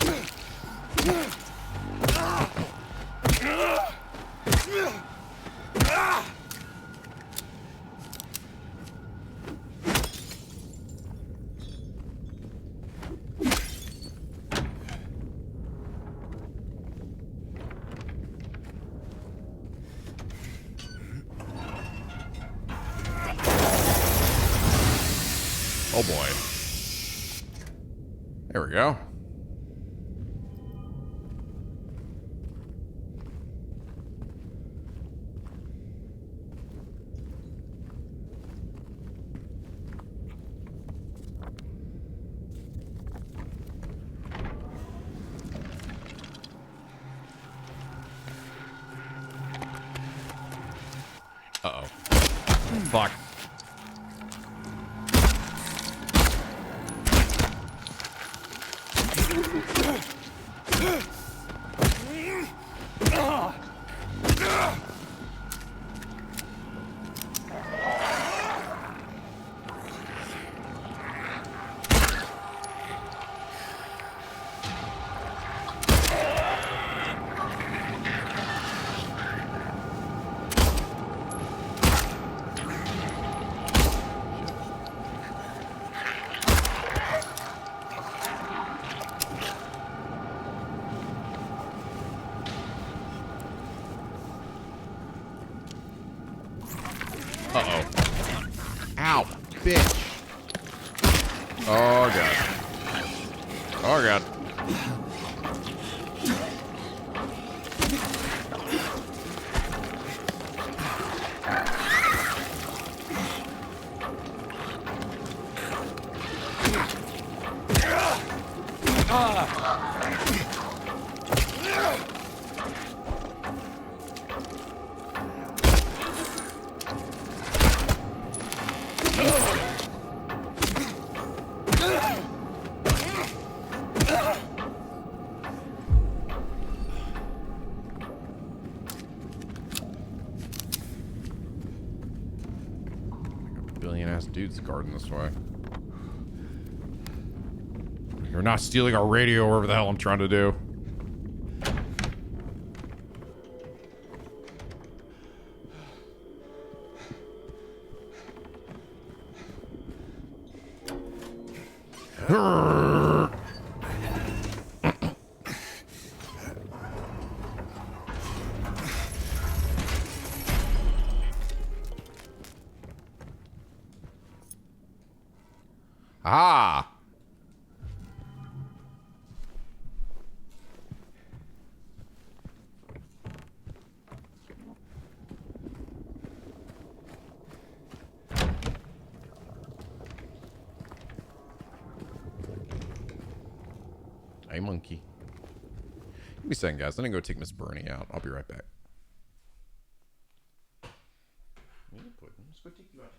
Oh boy. There we go. Uh-oh. Fuck. Uh-oh. Ow, bitch. Oh, God. Oh, God. Billion-ass dudes guarding this way. You're not stealing our radio or whatever the hell I'm trying to do. Ah. Hey, monkey. Give me a second, guys. I'm gonna go take Miss Bernie out. I'll be right back. Let's go take you out.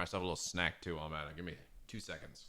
myself a little snack too while I'm at it. Give me 2 seconds.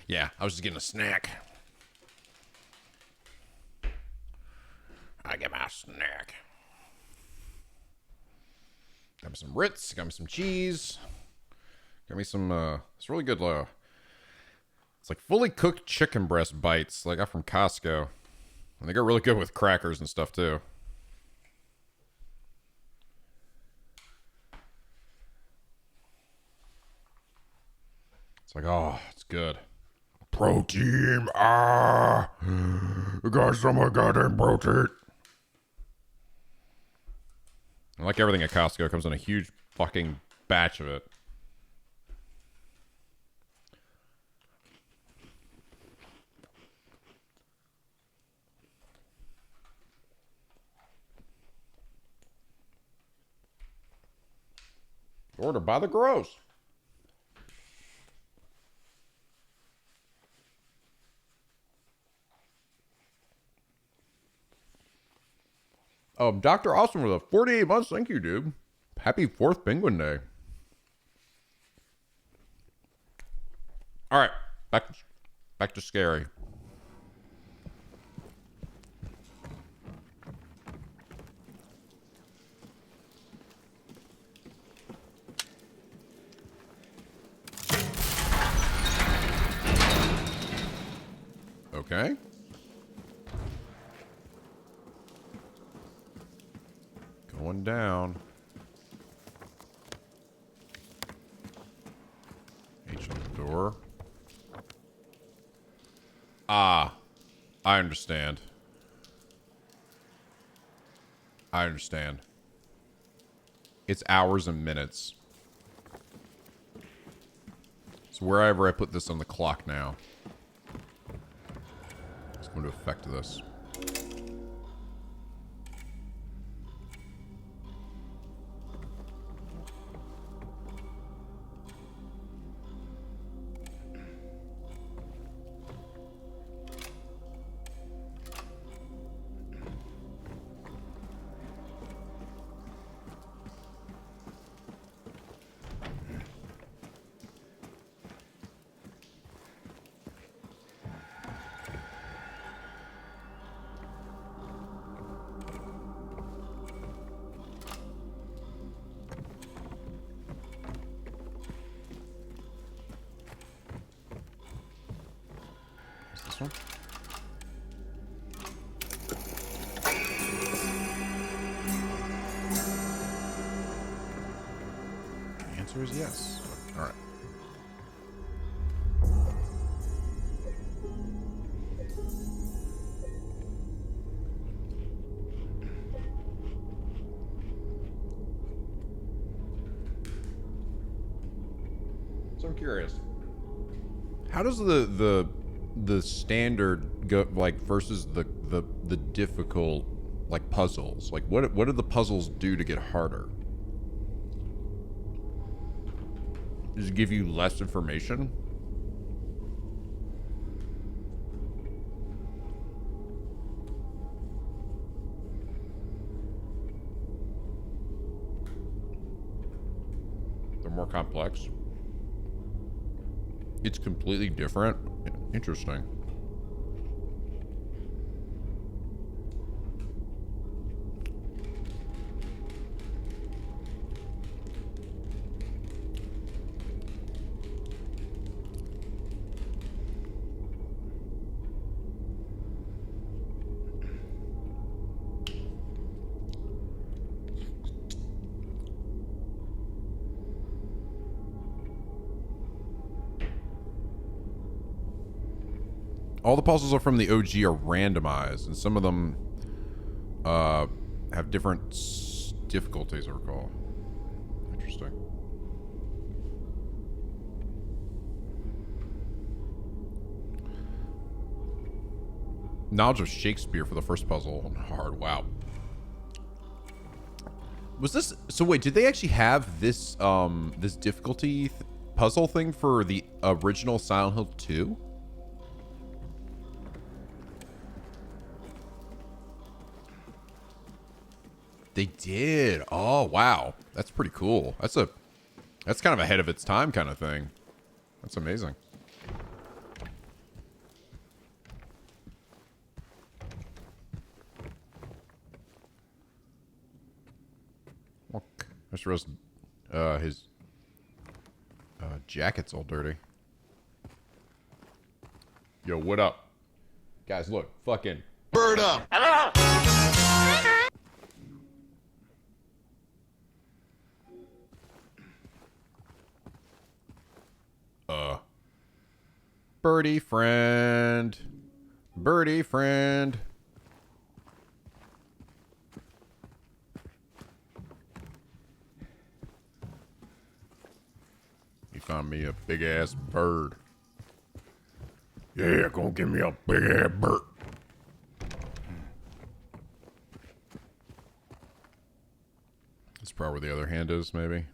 Yeah, I was just getting a snack. I get my snack. Got me some Ritz, got me some cheese. Got me some, it's really good, it's like fully cooked chicken breast bites that I got from Costco. And they go really good with crackers and stuff, too. It's like, oh, it's good. Protein, you got some of goddamn protein. And like everything at Costco, it comes in a huge fucking batch of it. Order by the gross. Dr. Austin with a 48 months. Thank you, dude. Happy 4th Penguin Day. All right, back to scary. Okay. Going down. H on the door. Ah, I understand. I understand. It's hours and minutes. So wherever I put this on the clock now, it's going to affect this. This one? The answer is yes. All right. So I'm curious. How does the standard go, like, versus the difficult, like, puzzles? Like, what do the puzzles do to get harder? Does it give you less information? They're more complex. It's completely different. Interesting. All the puzzles are from the OG are randomized, and some of them have different difficulties, I recall. Interesting. Knowledge of Shakespeare for the first puzzle on hard. Wow. Was this... So wait, did they actually have this this difficulty puzzle thing for the original Silent Hill 2? They did. Oh, wow. That's pretty cool. That's kind of ahead of its time kind of thing. That's amazing. Look, Mr. Rose, his jacket's all dirty. Yo, what up? Guys, look, fucking bird up. Birdie friend. Birdie friend. He found me a big ass bird. Yeah, gonna give me a big ass bird. That's probably where the other hand is, maybe.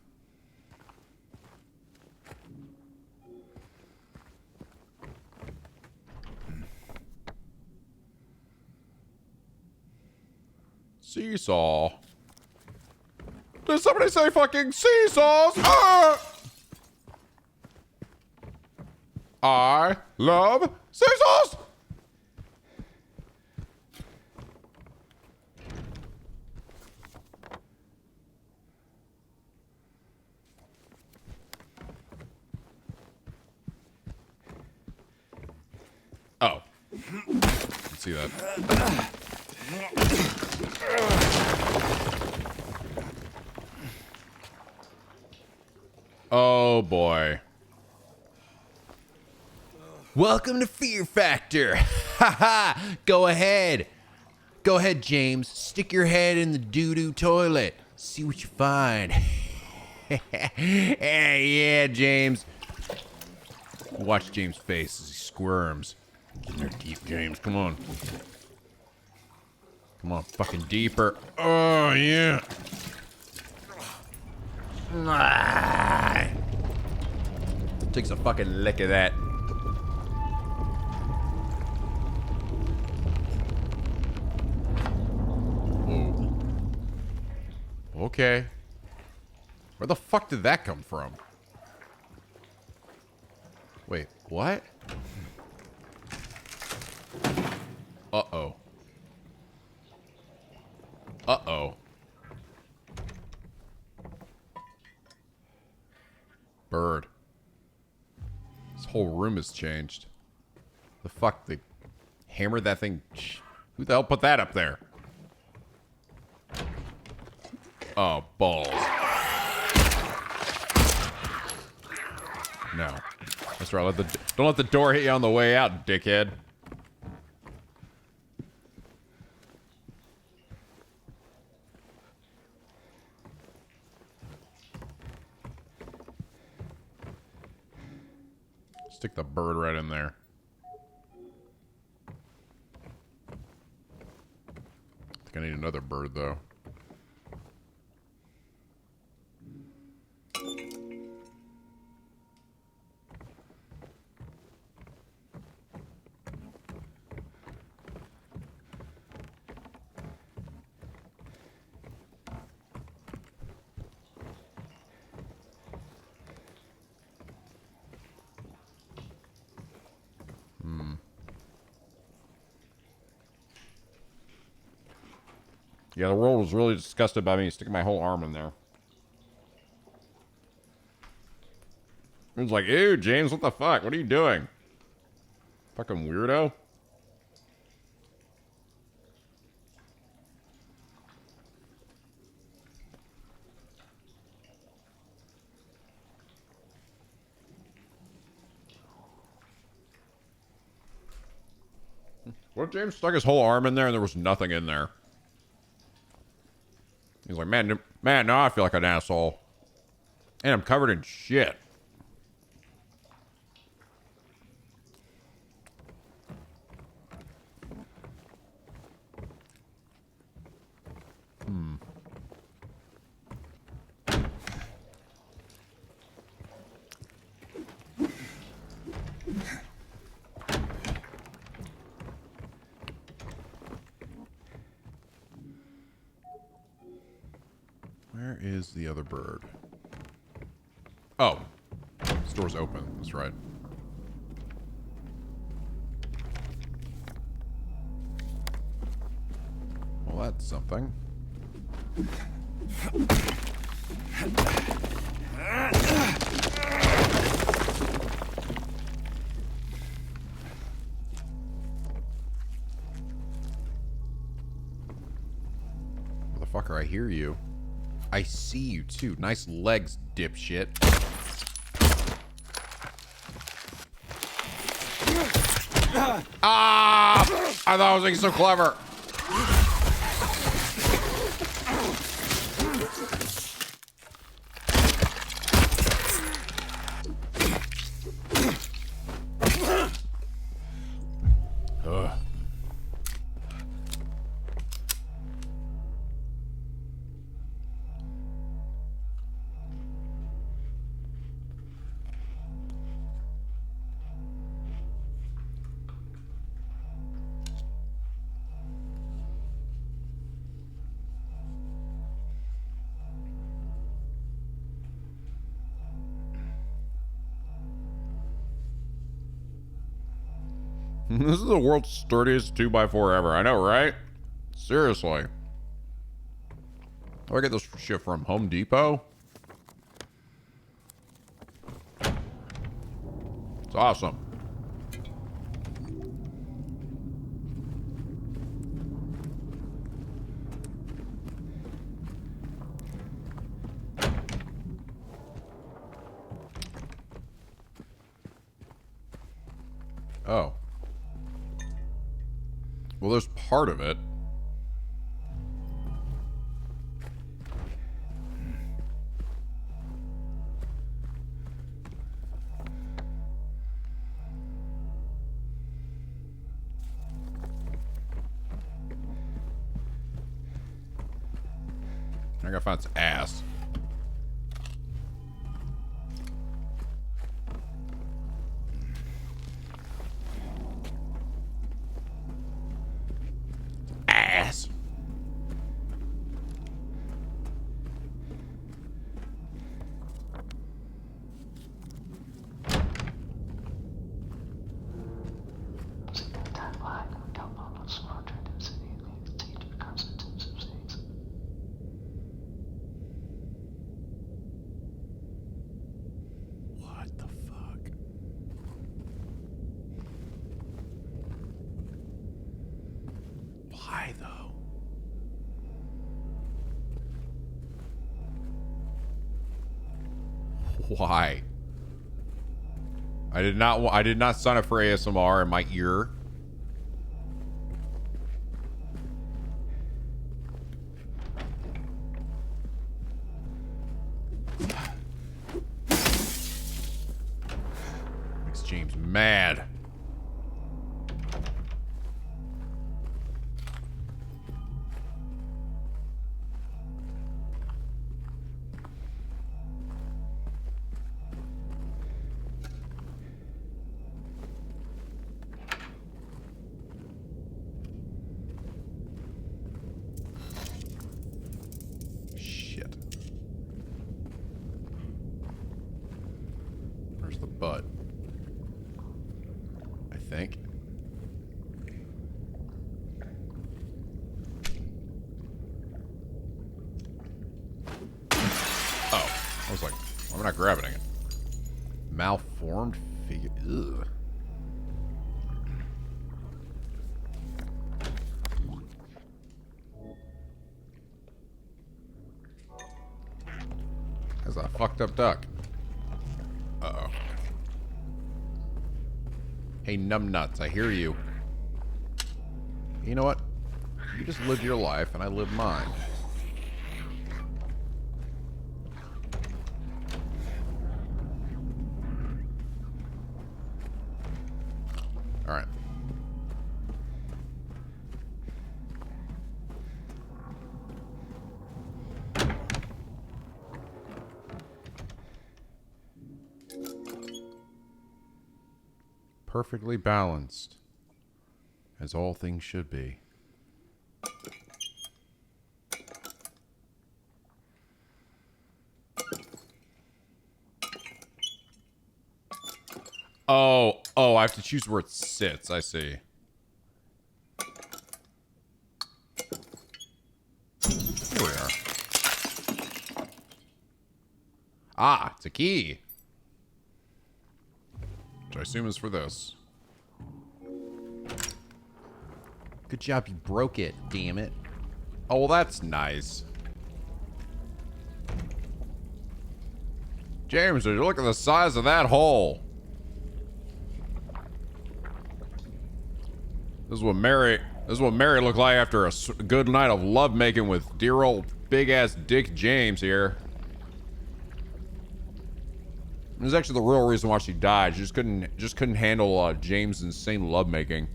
Seesaw. Did somebody say fucking seesaws? Ah! I love seesaws! Oh. Let's see that. Oh boy. Welcome to Fear Factor. Haha. Go ahead. Go ahead, James. Stick your head in the doo-doo toilet. See what you find. Yeah, James. Watch James' face as he squirms. Get in there deep, James. Come on. Come on, fucking deeper. Oh, yeah. Takes a fucking lick of that. Whoa. Okay. Where the fuck did that come from? Wait, what? Uh-oh. Uh-oh. Bird. This whole room has changed. The fuck? They hammered that thing? Who the hell put that up there? Oh, balls. No. That's right. Don't let the door hit you on the way out, dickhead. Stick the bird right in there. I think I need another bird, though. Yeah, the world was really disgusted by me sticking my whole arm in there. It was like, ew, James, what the fuck? What are you doing? Fucking weirdo. What if James stuck his whole arm in there and there was nothing in there? He's like, man, now I feel like an asshole. And I'm covered in shit. Where is the other bird? Oh. door's open. That's right. Well, that's something. Motherfucker, I hear you. I see you too. Nice legs, dipshit. Ah! I thought I was being so clever. Ugh. This is the world's sturdiest 2x4 ever. I know, right? Seriously. Do I get this shit from Home Depot? It's awesome. Oh. Well, there's part of it. I gotta find some ass. Ass. What the fuck? Why though? Why? I did not sign up for ASMR in my ear. Makes James mad. Shit. Where's the butt? I think. Oh. I was like, why am I not grabbing it? Malformed figure. Ugh. That's a fucked up duck. Uh-oh. Hey, numbnuts, I hear you. You know what? You just live your life and I live mine. Alright. Perfectly balanced, as all things should be. Oh, I have to choose where it sits. I see. Here we are. Ah, it's a key. Which I assume is for this. Good job, you broke it, damn it. Oh, well, that's nice. James, did you look at the size of that hole? This is what Mary looked like after a good night of lovemaking with dear old big-ass Dick James here. This is actually the real reason why she died. She just couldn't handle James' insane lovemaking.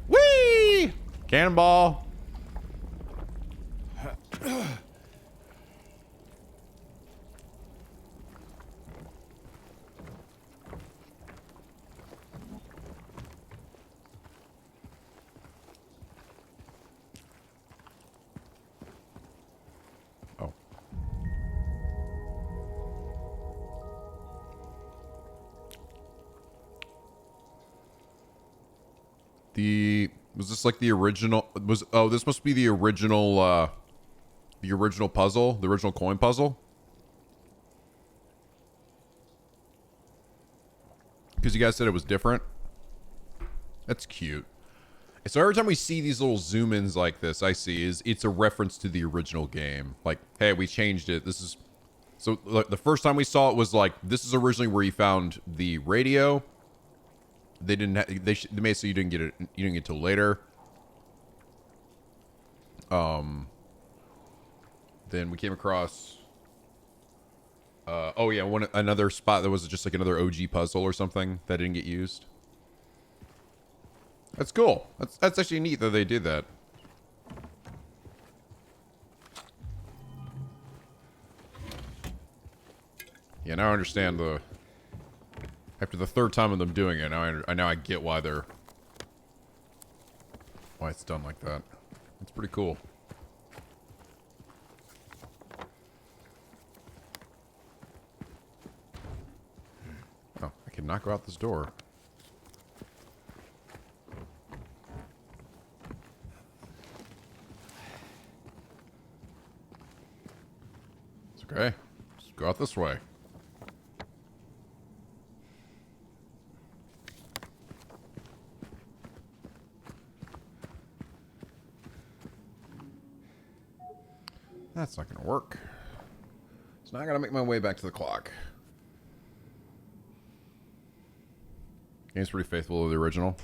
Whee! Cannonball. Oh. Was this like the original? This must be the original puzzle, the original coin puzzle. Because you guys said it was different. That's cute. So every time we see these little zoom-ins like this, it's a reference to the original game. Like, hey, we changed it. This is so the first time we saw it was like this is originally where you found the radio. They didn't. They made it so you didn't get it. You didn't get it till later. Then we came across. Oh yeah, another spot that was just like another OG puzzle or something that didn't get used. That's cool. That's actually neat that they did that. Yeah, now I understand the. After the third time of them doing it, now I get why it's done like that. It's pretty cool. Oh, I cannot go out this door. It's okay. Just go out this way. That's not gonna work. So now I gotta make my way back to the clock. Game's pretty faithful to the original.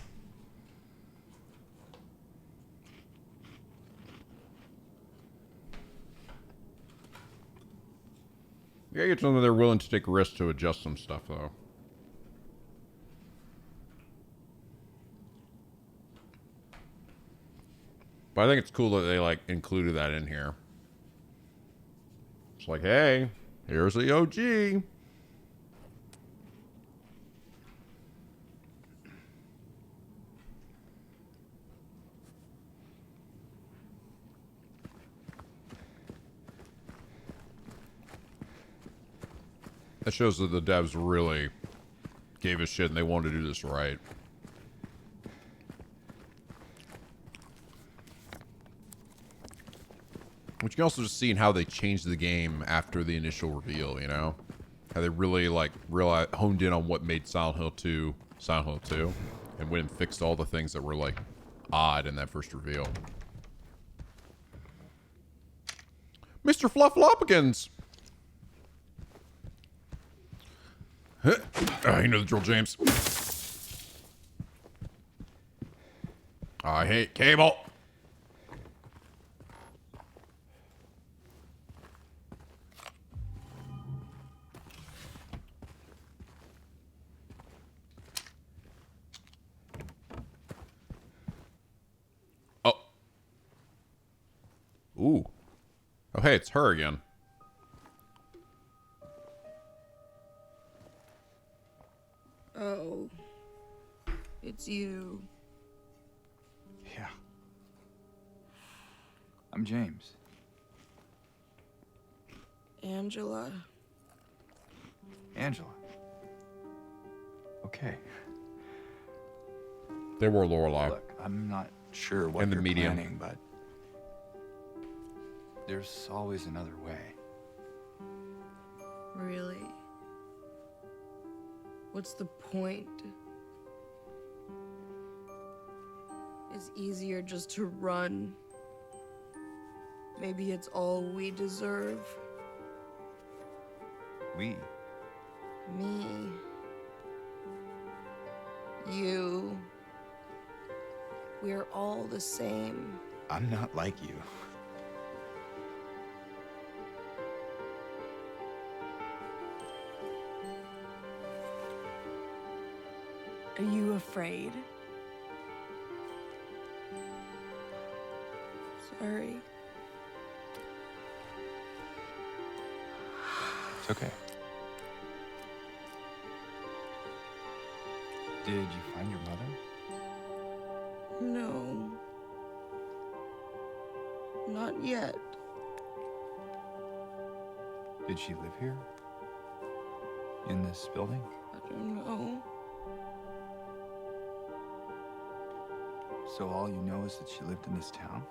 You gotta get to them that they're willing to take risks to adjust some stuff, though. But I think it's cool that they, like, included that in here. It's like, hey, here's the OG. That shows that the devs really gave a shit and they wanted to do this right. Which you can also just see in how they changed the game after the initial reveal, you know? How they really, like, honed in on what made Silent Hill 2, and went and fixed all the things that were, like, odd in that first reveal. Mr. Flufflopikins! You know the drill, James. I hate cable. Oh. Ooh. Oh, hey, it's her again. Oh, It's you. Yeah. I'm James. Angela. Angela. Okay. They were Lorelai. Look, I'm not sure what And the you're medium. planning, but there's always another way. Really? What's the point? It's easier just to run. Maybe it's all we deserve. We? Me. You. We're all the same. I'm not like you. Are you afraid? Sorry. It's okay. Did you find your mother? No. Not yet. Did she live here? In this building? I don't know. So all you know is that she lived in this town?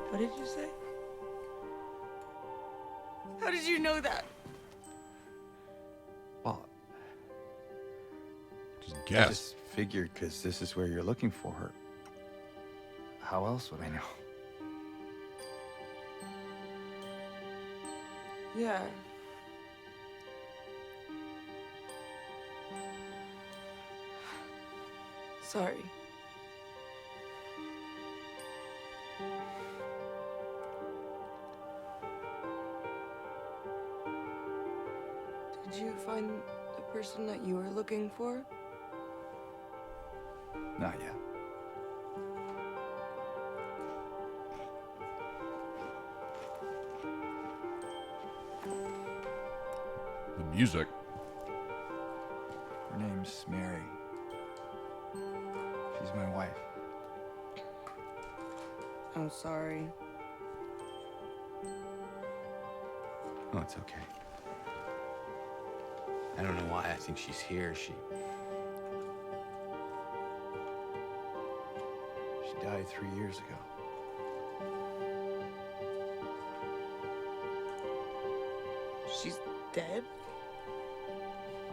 What did you say? How did you know that? Well, Just I guess. just figured because this is where you're looking for her. How else would I know? Yeah. Sorry. Did you find the person that you were looking for? Not yet. The music. Her name's Mary. She's my wife. I'm sorry. Oh, it's okay. I don't know why I think she's here. She died 3 years ago. She's dead?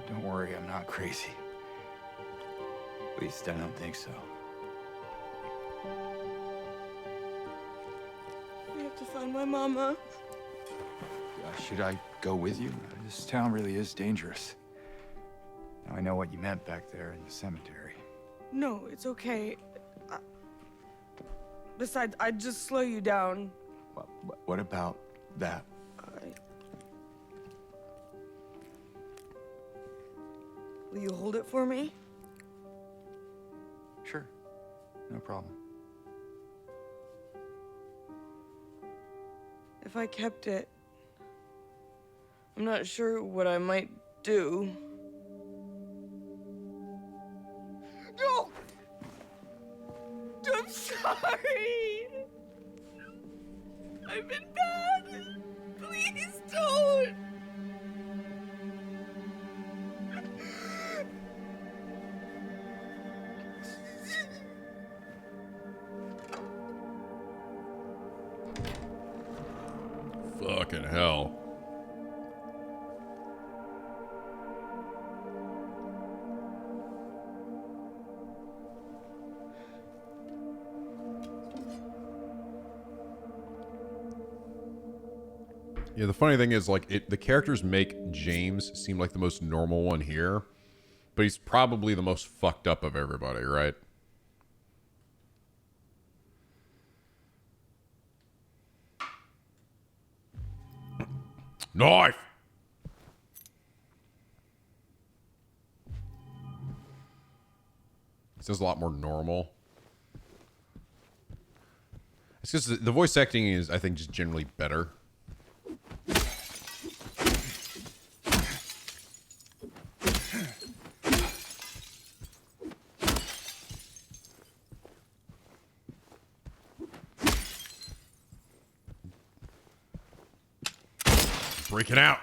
Don't worry, I'm not crazy. At least I don't think so. We have to find my mama. Should I go with you? This town really is dangerous. Now I know what you meant back there in the cemetery. No, it's okay. Besides, I'd just slow you down. What about that? Will you hold it for me? Sure, no problem. If I kept it, I'm not sure what I might do. No! I'm sorry! I've been bad! Please don't! Fucking hell. Yeah, the funny thing is, like, the characters make James seem like the most normal one here, but he's probably the most fucked up of everybody, right? Knife! This is a lot more normal. It's because the voice acting is, I think, just generally better. freaking out.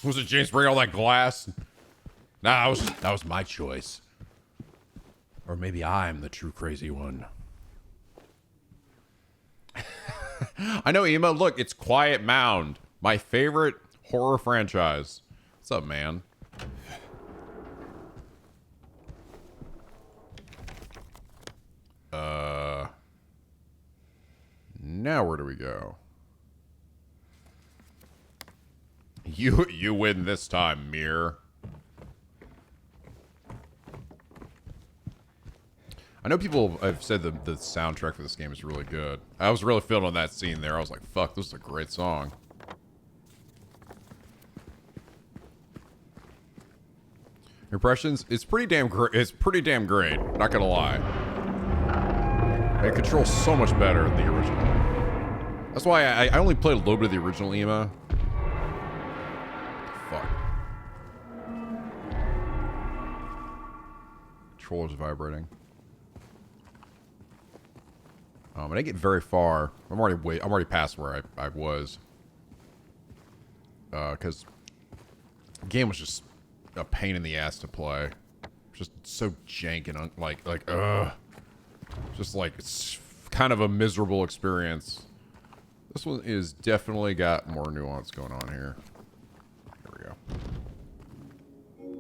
Was it James bring all that glass? Nah, that was my choice. Or maybe I'm the true crazy one. I know, Emo. Look, it's Quiet Mound. My favorite horror franchise. What's up, man? Now where do we go? You win this time, Mirror. I know people have said the soundtrack for this game is really good. I was really feeling on that scene there. I was like, fuck, this is a great song. Impressions? It's pretty damn great. It's pretty damn great. Not gonna lie. It controls so much better than the original. That's why I only played a little bit of the original Ema. Fuck. Controller's vibrating. I didn't get very far. I'm already past where I was. Because the game was just a pain in the ass to play. Just so jank and just like it's kind of a miserable experience. This one is definitely got more nuance going on here. Here we go.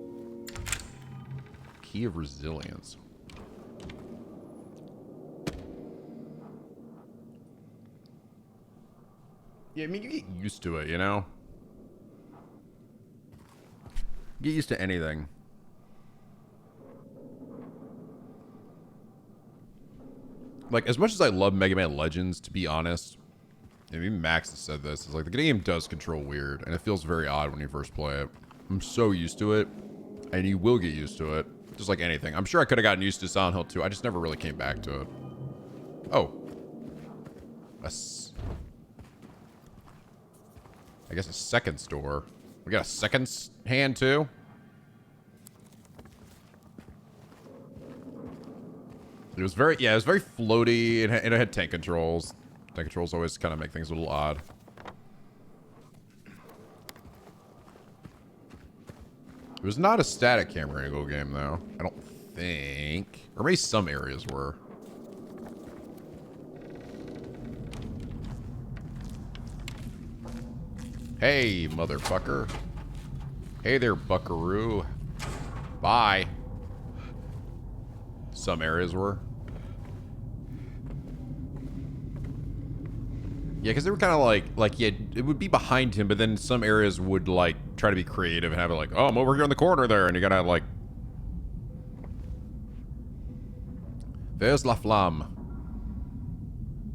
Key of Resilience. Yeah, I mean, you get used to it, you know? Get used to anything. Like, as much as I love Mega Man Legends, to be honest, and even Max has said this, is like, the game does control weird, and it feels very odd when you first play it. I'm so used to it, and you will get used to it, just like anything. I'm sure I could have gotten used to Silent Hill 2, I just never really came back to it. Oh. I guess a second store. We got a second hand, too? It was very floaty, and it had tank controls. Tank controls always kind of make things a little odd. It was not a static camera angle game, though. I don't think. Or maybe some areas were. Hey, motherfucker. Hey there, buckaroo. Bye. Some areas were. Yeah, because they were kind of like, yeah, it would be behind him, but then some areas would, like, try to be creative and have it like, oh, I'm over here in the corner there, and you gotta, like... There's La Flamme.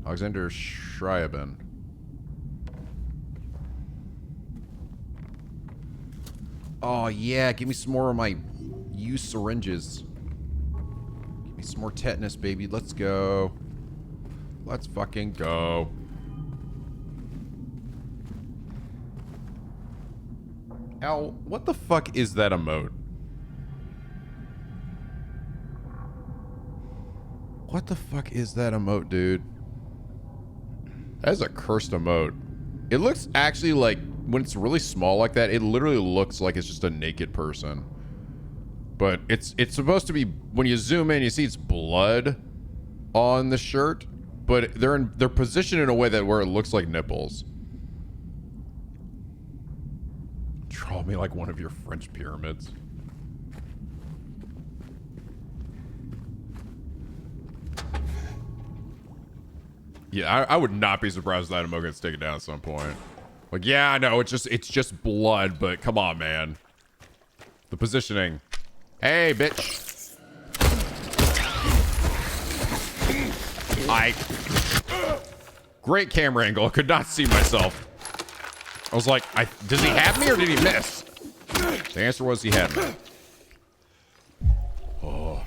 Alexander Schreiben. Oh, yeah, give me some more of my used syringes. Give me some more tetanus, baby. Let's go. Let's fucking go. Al, what the fuck is that emote? What the fuck is that emote, dude? That is a cursed emote. It looks actually like, when it's really small like that, it literally looks like it's just a naked person. But it's supposed to be, when you zoom in, you see it's blood on the shirt, but they're positioned in a way that where it looks like nipples. Draw me like one of your French pyramids. Yeah, I would not be surprised if that emote gets taken down at some point. Like, yeah, I know, it's just blood, but come on, man. The positioning. Hey, bitch. Great camera angle. I could not see myself. I was like, does he have me or did he miss? The answer was he had me. Oh.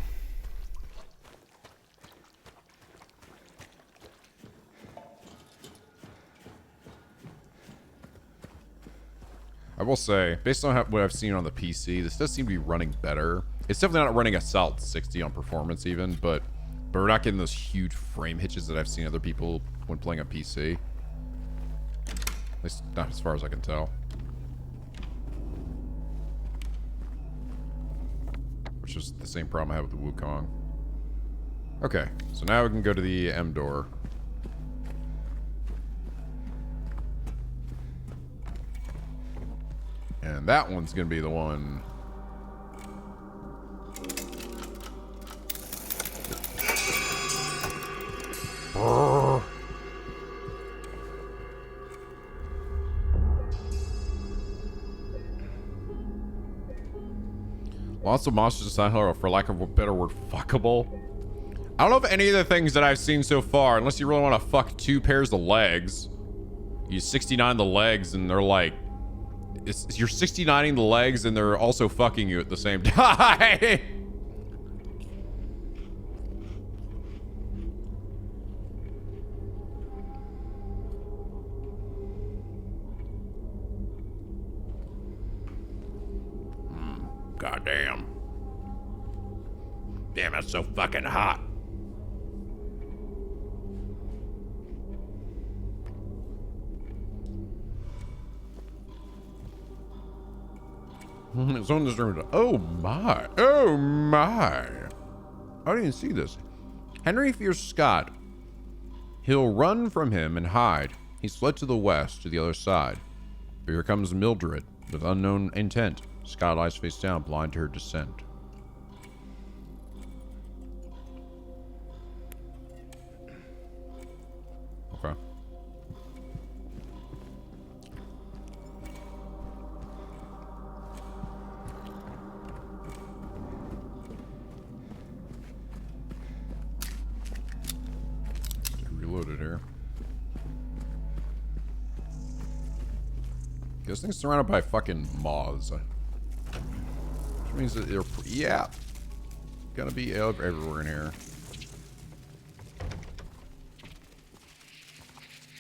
I will say, based on what I've seen on the PC, this does seem to be running better. It's definitely not running a solid 60 on performance even, but we're not getting those huge frame hitches that I've seen other people when playing on PC. At least not as far as I can tell. Which is the same problem I have with the Wukong. Okay, so now we can go to the M door. And that one's gonna be the one. Brrr. Lots of monsters inside her, for lack of a better word, fuckable. I don't know if any of the things that I've seen so far, unless you really want to fuck 2 pairs of legs, you 69 the legs and they're like, you're 69ing the legs and they're also fucking you at the same time. Goddamn. Damn, it's so fucking hot. It's on this room. Oh my. Oh my. I didn't even see this. Henry fears Scott. He'll run from him and hide. He's fled to the west, to the other side. But here comes Mildred, with unknown intent. Scott lies face down, blind to her descent. Okay. Reload it here. This thing's surrounded by fucking moths. Which means that they're, yeah, gonna be everywhere in here.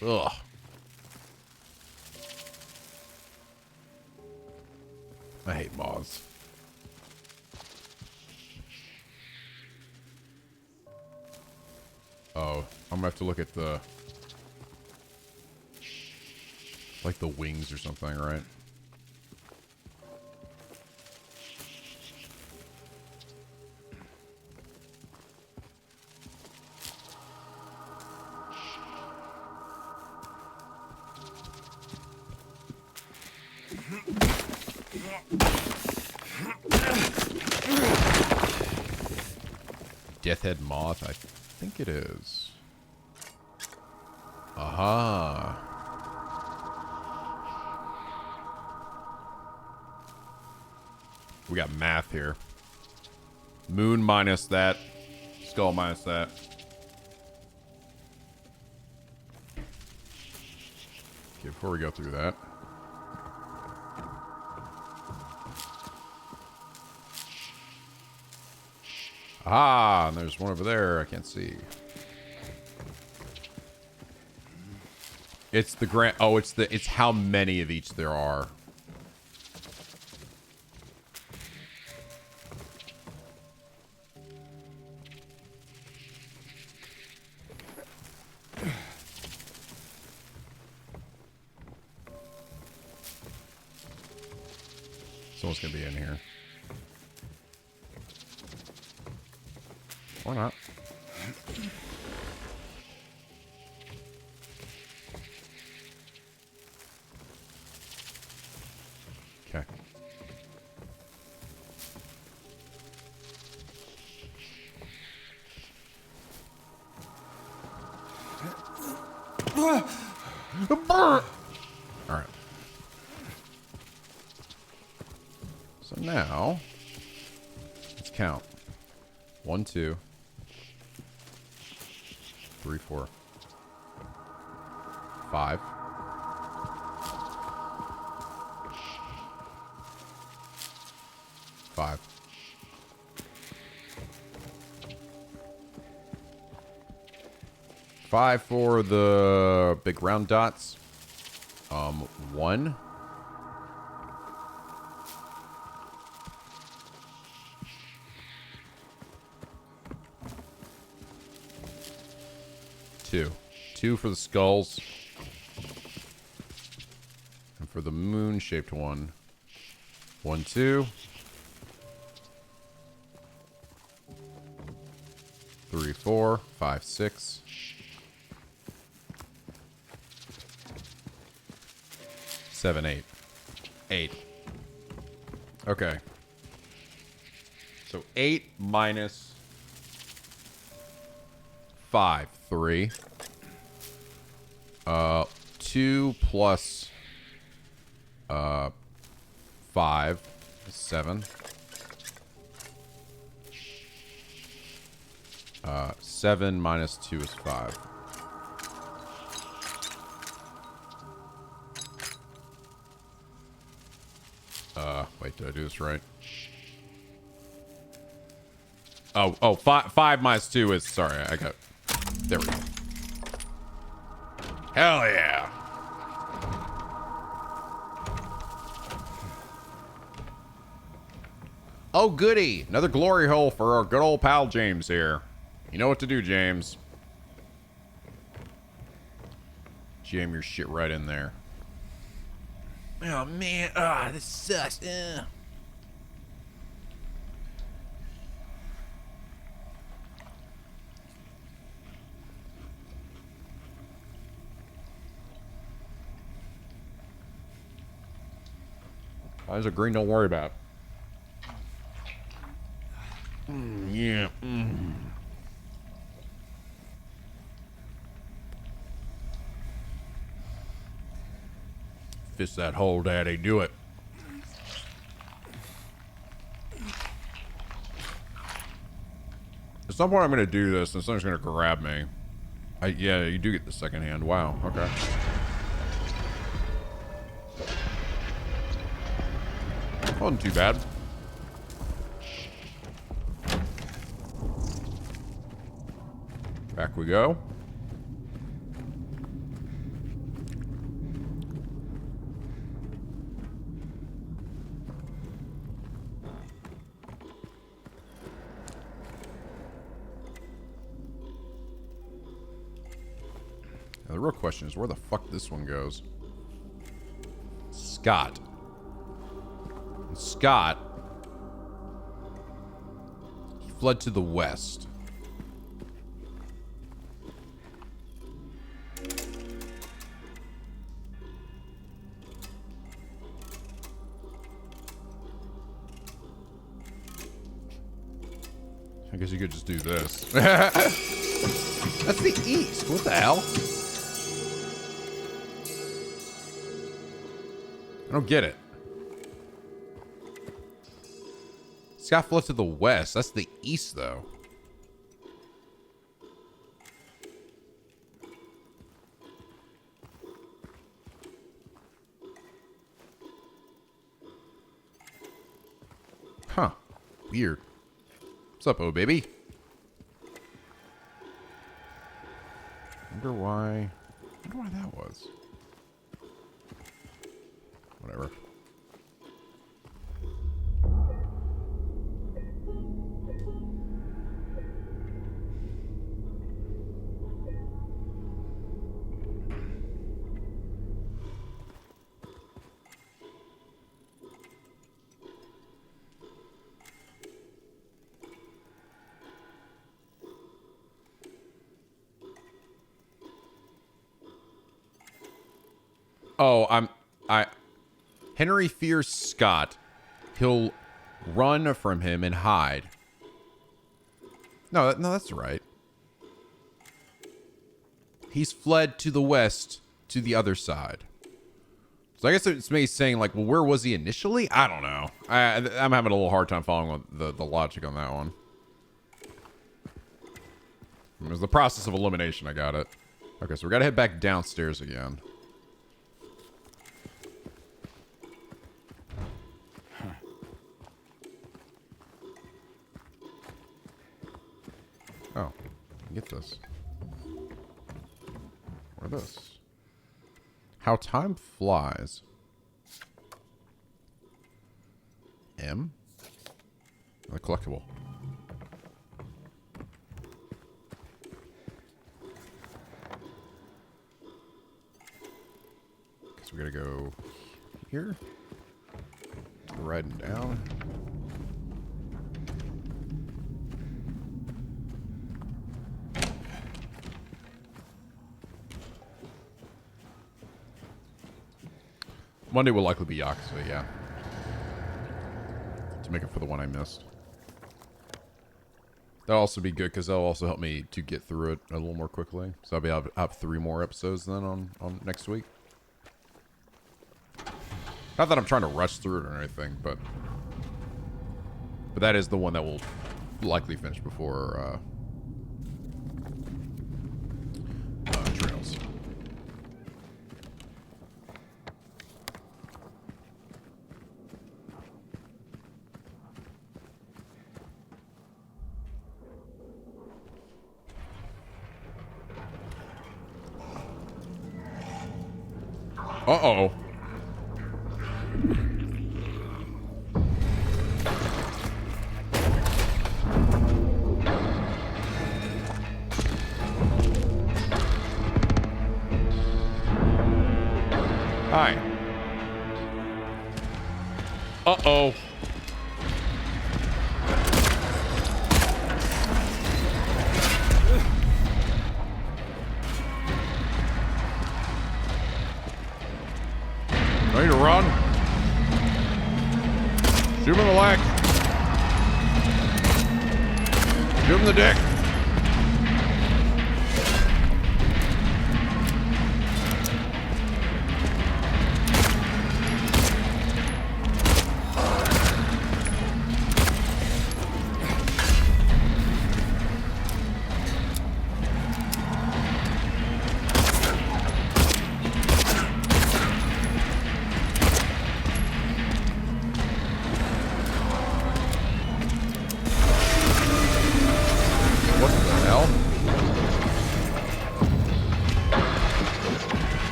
Ugh. I hate moths. Oh, I'm gonna have to look at the, like the wings or something, right? Deathhead moth, I think it is. Aha. We got math here. Moon minus that. Skull minus that. Okay, before we go through that. Ah, and there's one over there I can't see. It's the grant. Oh, it's how many of each there are. Someone's gonna be in here. Or not. Okay. All right. So now, let's count. 1, 2, 3, 4, 5. 5. 5 for the big round dots. 1, 2. 2 for the skulls. And for the moon-shaped one. 1, 2. 3, 4, 5, 6. 7, 8. 8. Okay. So 8 minus 5, 3. 2 plus 5 is 7. 7 minus 2 is 5. Wait, did I do this right? Oh, 5 minus 2 is, sorry, I got, there we go. Hell yeah. Oh, goody. Another glory hole for our good old pal James here. You know what to do, James. Jam your shit right in there. Oh man, this sucks. Eyes are green, don't worry about it. Yeah. Fist that hole, Daddy. Do it. At some point, I'm going to do this, and something's going to grab me. Yeah, you do get the second hand. Wow. Okay. Wasn't too bad. Back we go. Now, the real question is where the fuck this one goes. Scott. And Scott, he fled to the west. I guess you could just do this. That's the east. What the hell? I don't get it. Scott fled to the west. That's the east, though. Huh. Weird. What's up, oh baby? Wonder why that was. Whatever. Oh, Henry fears Scott. He'll run from him and hide. No, that's right. He's fled to the west to the other side. So I guess it's me saying, like, well, where was he initially? I don't know. I'm having a little hard time following the logic on that one. It was the process of elimination. I got it. Okay, so we got to head back downstairs again. Oh, get this. Or this. How time flies. M? The collectible. So we gotta go here. Riding down. Monday will likely be Yakuza, yeah. To make up for the one I missed. That'll also be good because that'll also help me to get through it a little more quickly. So I'll be able to have 3 more episodes then on next week. Not that I'm trying to rush through it or anything, but that is the one that will likely finish before Trails. Uh-oh. Hi. Uh-oh. Ready to run? Shoot him in the leg. Shoot him in the dick.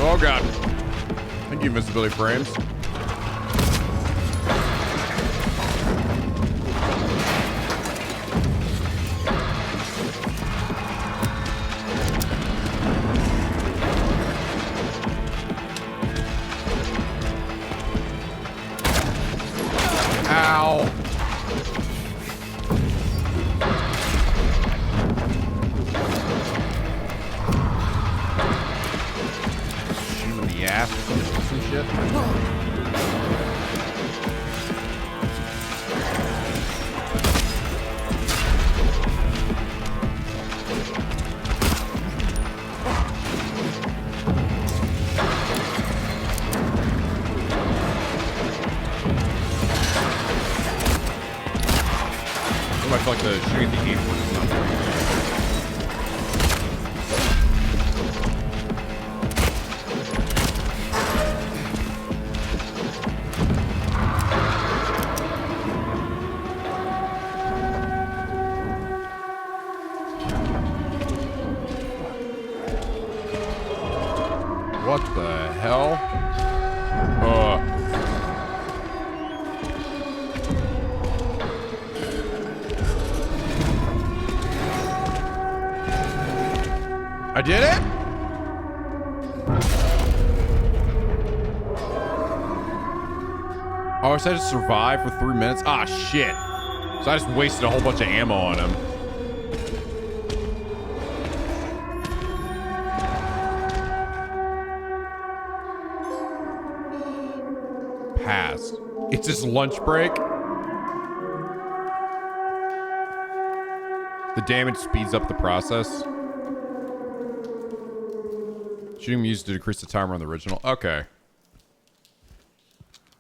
Oh god. Thank you, Invisibility Frames. Ow. Some shit. I feel like the shooting the game is not very good. What the hell? I did it? Oh, I said to survive for 3 minutes? Ah, shit. So I just wasted a whole bunch of ammo on him. Passed. It's his lunch break. The damage speeds up the process. Shooting used to decrease the timer on the original. Okay.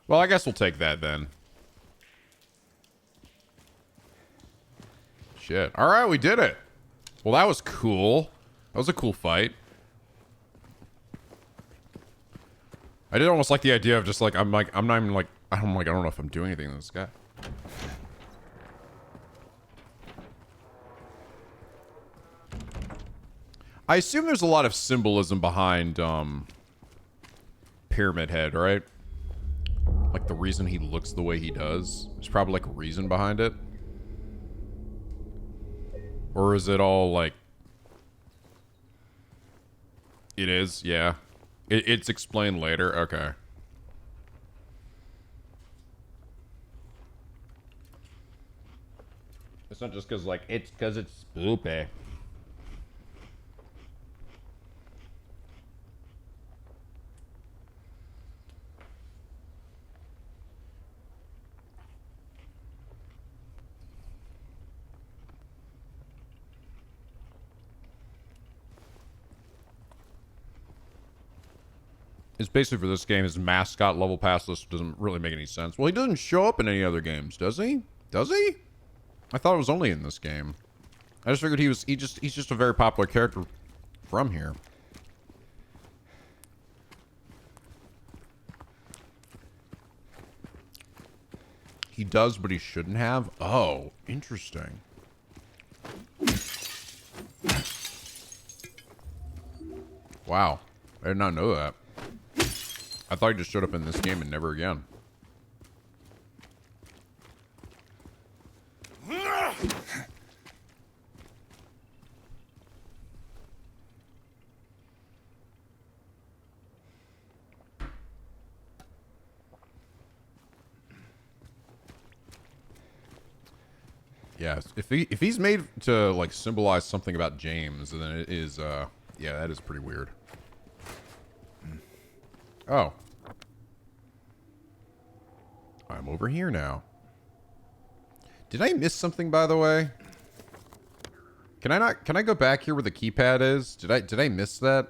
Well, I guess we'll take that then. Shit. All right, we did it. Well, that was cool. That was a cool fight. I did almost like the idea of just like, I'm not even like, I don't know if I'm doing anything to this guy. I assume there's a lot of symbolism behind Pyramid Head, right? Like the reason he looks the way he does. There's probably like a reason behind it. Or is it all like... It is, yeah. It's explained later. Okay. It's not just because, like, it's because it's spoopy. It's basically for this game, his mascot level pass list doesn't really make any sense. Well, he doesn't show up in any other games, does he? Does he? I thought it was only in this game. I just figured he's just a very popular character from here. He does, but he shouldn't have? Oh, interesting. Wow. I did not know that. I thought he just showed up in this game and never again. Yes, if he's made to like symbolize something about James, then it is yeah, that is pretty weird. Oh. I'm over here now. Did I miss something, by the way? Can I go back here where the keypad is? Did I miss that?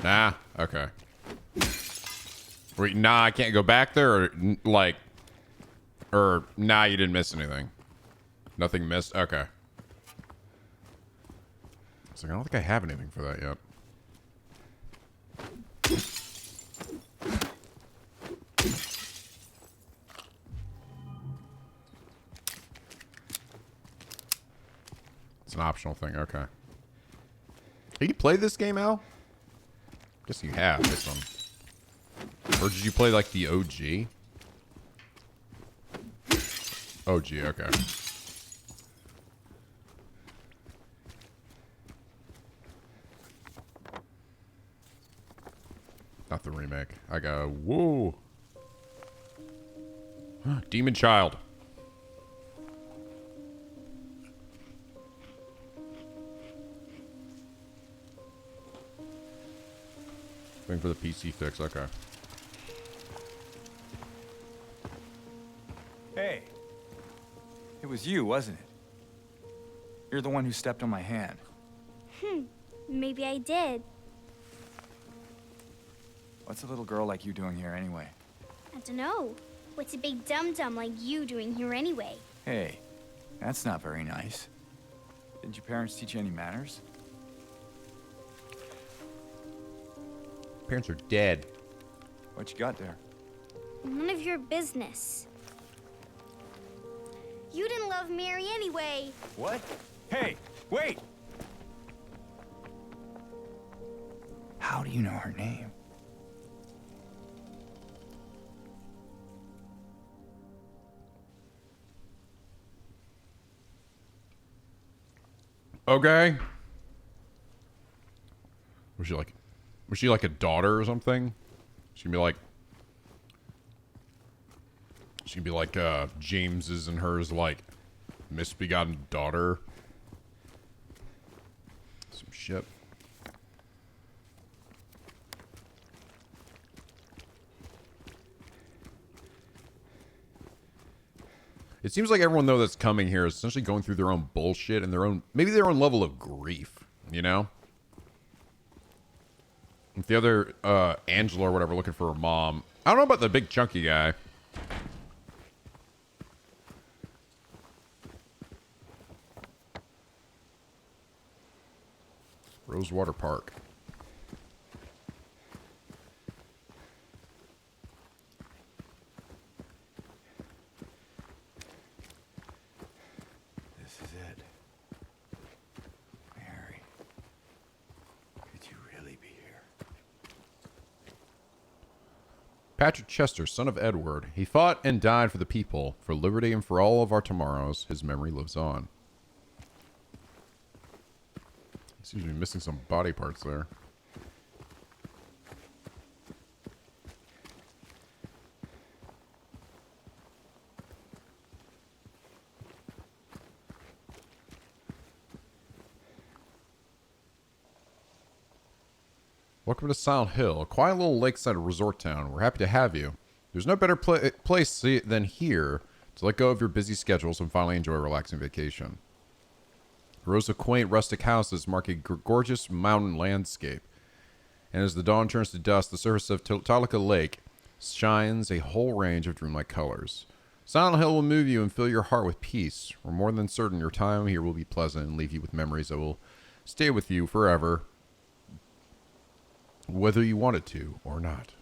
Nah, okay. Wait, nah, I can't go back there, or like, or nah, you didn't miss anything. Nothing missed. Okay. It's like I don't think I have anything for that yet. It's an optional thing. Okay. Have you played this game, Al? Guess you have this one. Or did you play like the OG? OG, okay. Not the remake. I got whoa. Demon Child. Waiting for the PC fix, okay. Hey. It was you, wasn't it? You're the one who stepped on my hand. Maybe I did. What's a little girl like you doing here anyway? I don't know. What's a big dum-dum like you doing here anyway? Hey, that's not very nice. Didn't your parents teach you any manners? Parents are dead. What you got there? None of your business. You didn't love Mary anyway. What? Hey, wait! How do you know her name? Okay. Was she like a daughter or something? She can be like James's and hers like misbegotten daughter. Some shit. It seems like everyone though that's coming here is essentially going through their own bullshit and maybe their own level of grief, you know? If the other Angela or whatever looking for her mom. I don't know about the big chunky guy. Rosewater Park. This is it. Mary. Could you really be here? Patrick Chester, son of Edward. He fought and died for the people, for liberty and for all of our tomorrows. His memory lives on. He seems to be missing some body parts there. Welcome to Silent Hill, a quiet little lakeside resort town. We're happy to have you. There's no better place than here to let go of your busy schedules and finally enjoy a relaxing vacation. Rows of quaint rustic houses mark a gorgeous mountain landscape. And as the dawn turns to dusk, the surface of Tolika Lake shines a whole range of dreamlike colors. Silent Hill will move you and fill your heart with peace. We're more than certain your time here will be pleasant and leave you with memories that will stay with you forever, whether you want it to or not.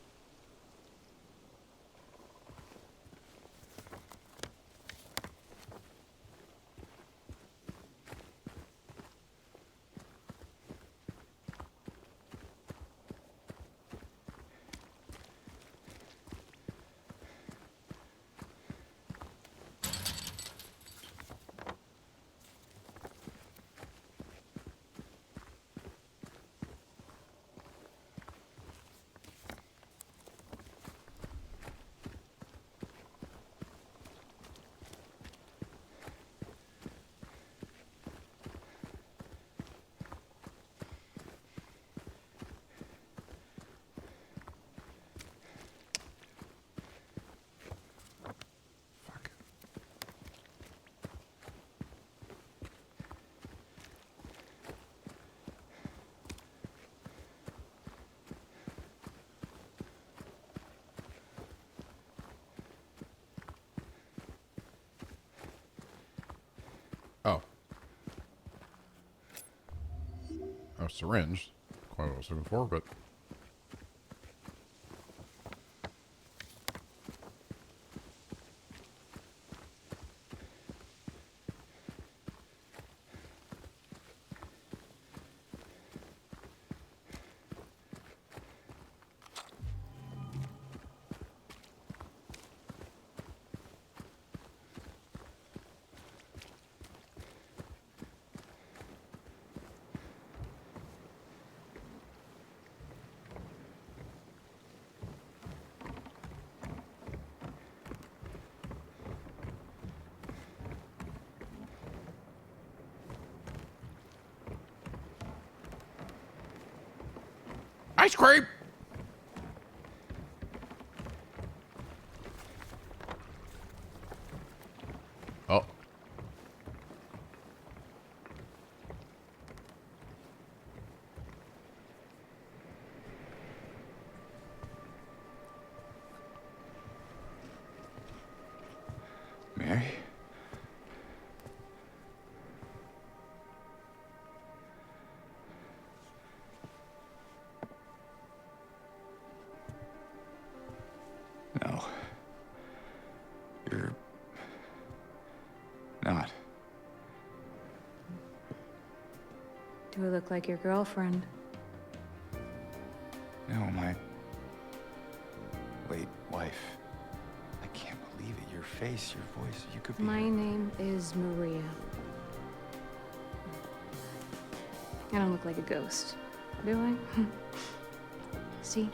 Oh. Oh, syringe. Quite what I was looking for, but... Ice cream! Oh. Mary? No. You're not. Do I look like your girlfriend? No, my late wife. I can't believe it. Your face, your voice, you could be... My name is Maria. I don't look like a ghost, do I? See?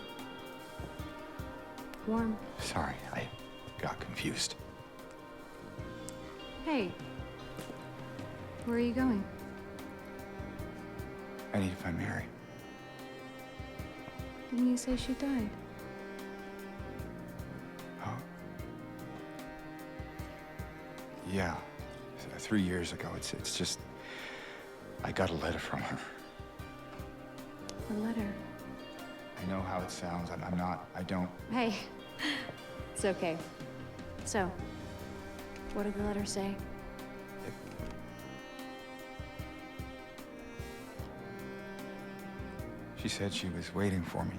Warm. Sorry, I got confused. Hey. Where are you going? I need to find Mary. Didn't you say she died? Oh. Yeah. 3 years ago. It's just... I got a letter from her. A letter? I know how it sounds. I'm not... I don't... Hey. It's okay. So, what did the letter say? She said she was waiting for me.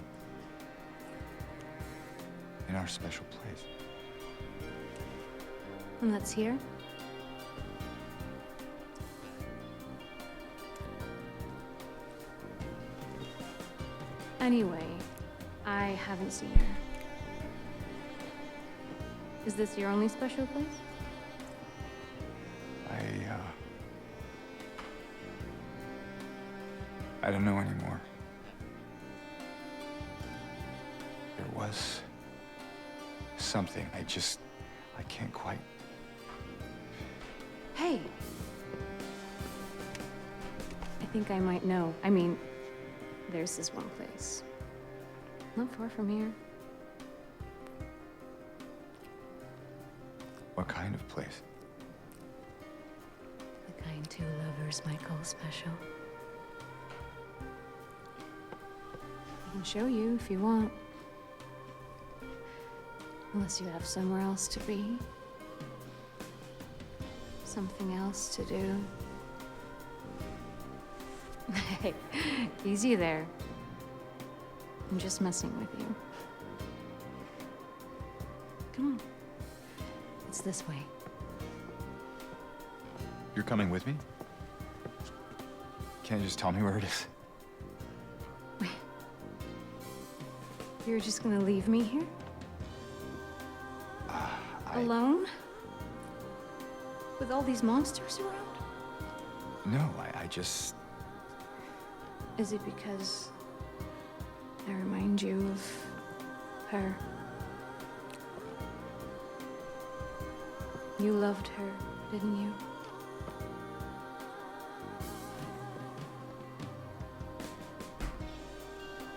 In our special place. And that's here? Anyway, I haven't seen her. Is this your only special place? I don't know anymore. There was something. I can't quite. Hey! I think I might know. I mean, there's this one place. Not far from here. What kind of place? The kind two lovers might call special. I can show you if you want. Unless you have somewhere else to be. Something else to do. Hey, easy there. I'm just messing with you. Come on. It's this way. You're coming with me? Can't you just tell me where it is? You're just gonna leave me here? Alone? With all these monsters around? No, I just... Is it because I remind you of her? You loved her, didn't you?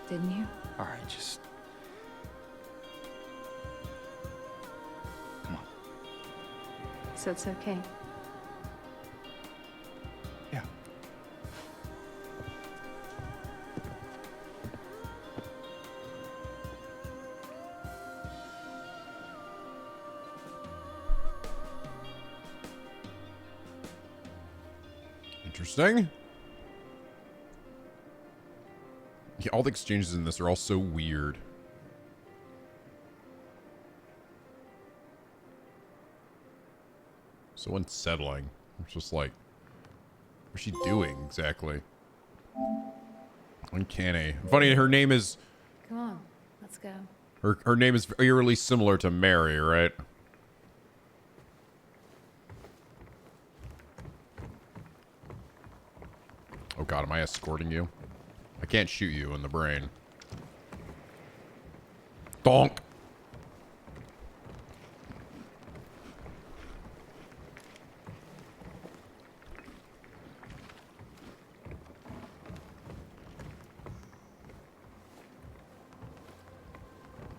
Didn't you? All right, just... Come on. So it's okay. Yeah. Interesting. Yeah, all the exchanges in this are all so weird. So unsettling. It's just like, what's she doing exactly? Uncanny. Funny, her name is... Come on, let's go. Her name is eerily similar to Mary, right? Oh god, am I escorting you? I can't shoot you in the brain. Donk!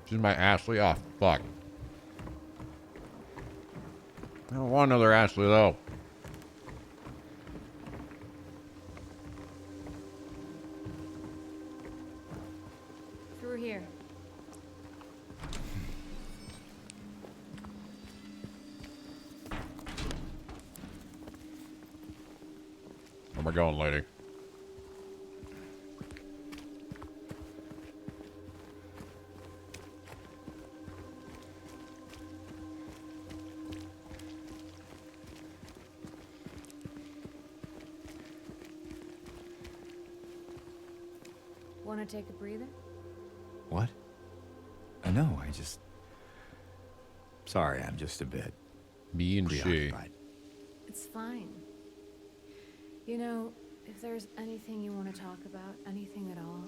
She's my Ashley? Oh, fuck. I don't want another Ashley, though. Through here. Where am I going, lady? Want to take a breather? What? No, I just... Sorry, I'm just a bit... Me and she. preoccupied. It's fine. You know, if there's anything you want to talk about, anything at all,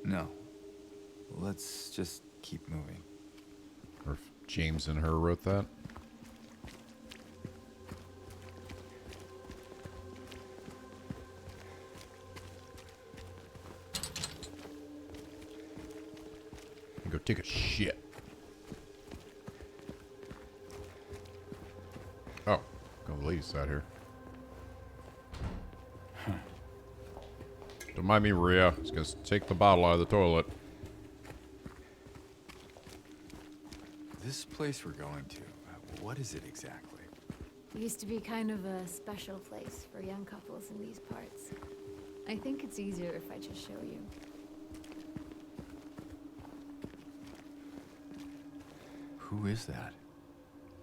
No. Let's just keep moving. Or if James and her wrote that. Go take a shit. Oh, go the ladies out here. Don't mind me, Maria. Just gonna take the bottle out of the toilet. This place we're going to, what is it exactly? it used to be kind of a special place for young couples in these parts. I think it's easier if I just show you. Who is that?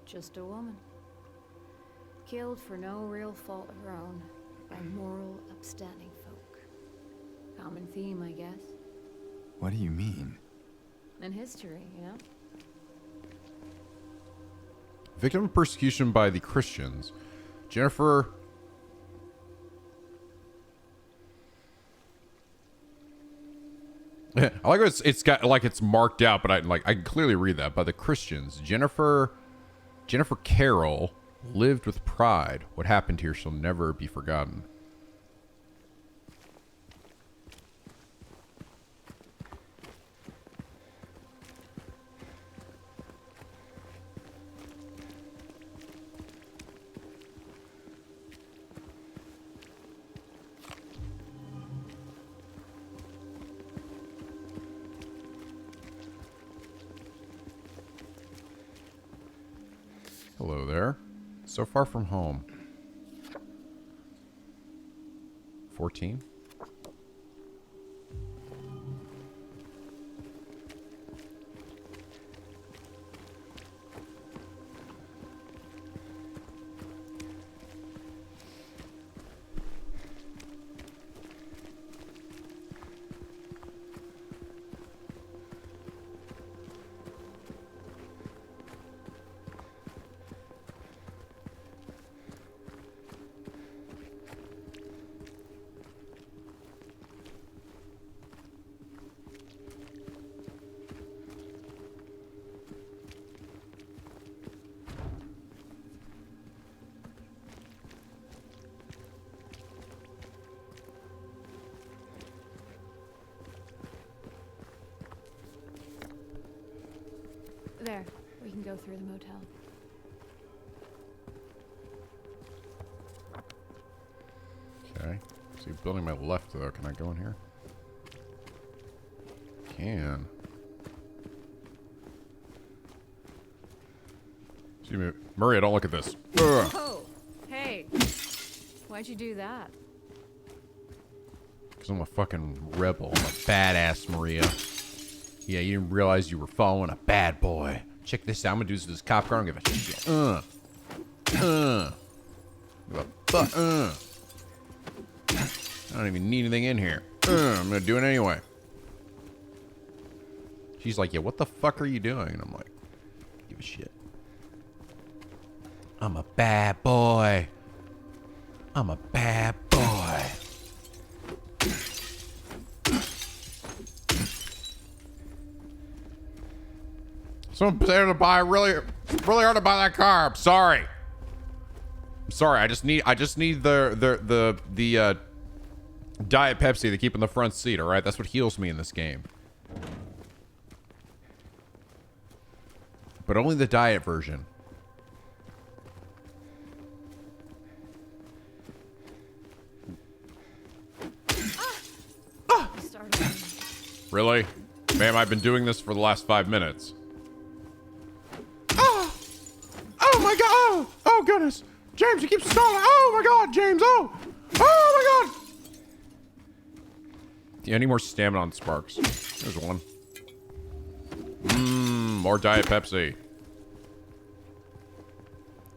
Just a woman. Killed for no real fault of her own by moral, upstanding folk. Common theme, I guess. What do you mean? In history, you know? Victim of persecution by the Christians. Jennifer... I like it's got like it's marked out, but I can clearly read that by the Christians. Jennifer Carroll lived with pride. What happened here shall never be forgotten. Hello there. So far from home. 14? There, we can go through the motel. Okay. See, building my left though. Can I go in here? Can. See me, Maria, don't look at this. Ugh. Oh, hey. Why'd you do that? Because I'm a fucking rebel. I'm a badass, Maria. Yeah, you didn't realize you were following a bad boy. Check this out. I'm gonna do this cop car. I'm gonna give a shit. I don't even need anything in here. I'm gonna do it anyway. She's like, yeah, what the fuck are you doing? And I'm like, give a shit. I'm a bad boy. I'm a bad boy. Someone there to buy really hard to buy that car. I'm sorry. I'm sorry. I just need the Diet Pepsi to keep in the front seat. All right, that's what heals me in this game. But only the diet version. Really? Ma'am, I've been doing this for the last 5 minutes. Oh my god! Oh goodness! James, you keep stalling! Oh my god, James! Oh my god! Do you have any more stamina on Sparks? There's one. More Diet Pepsi.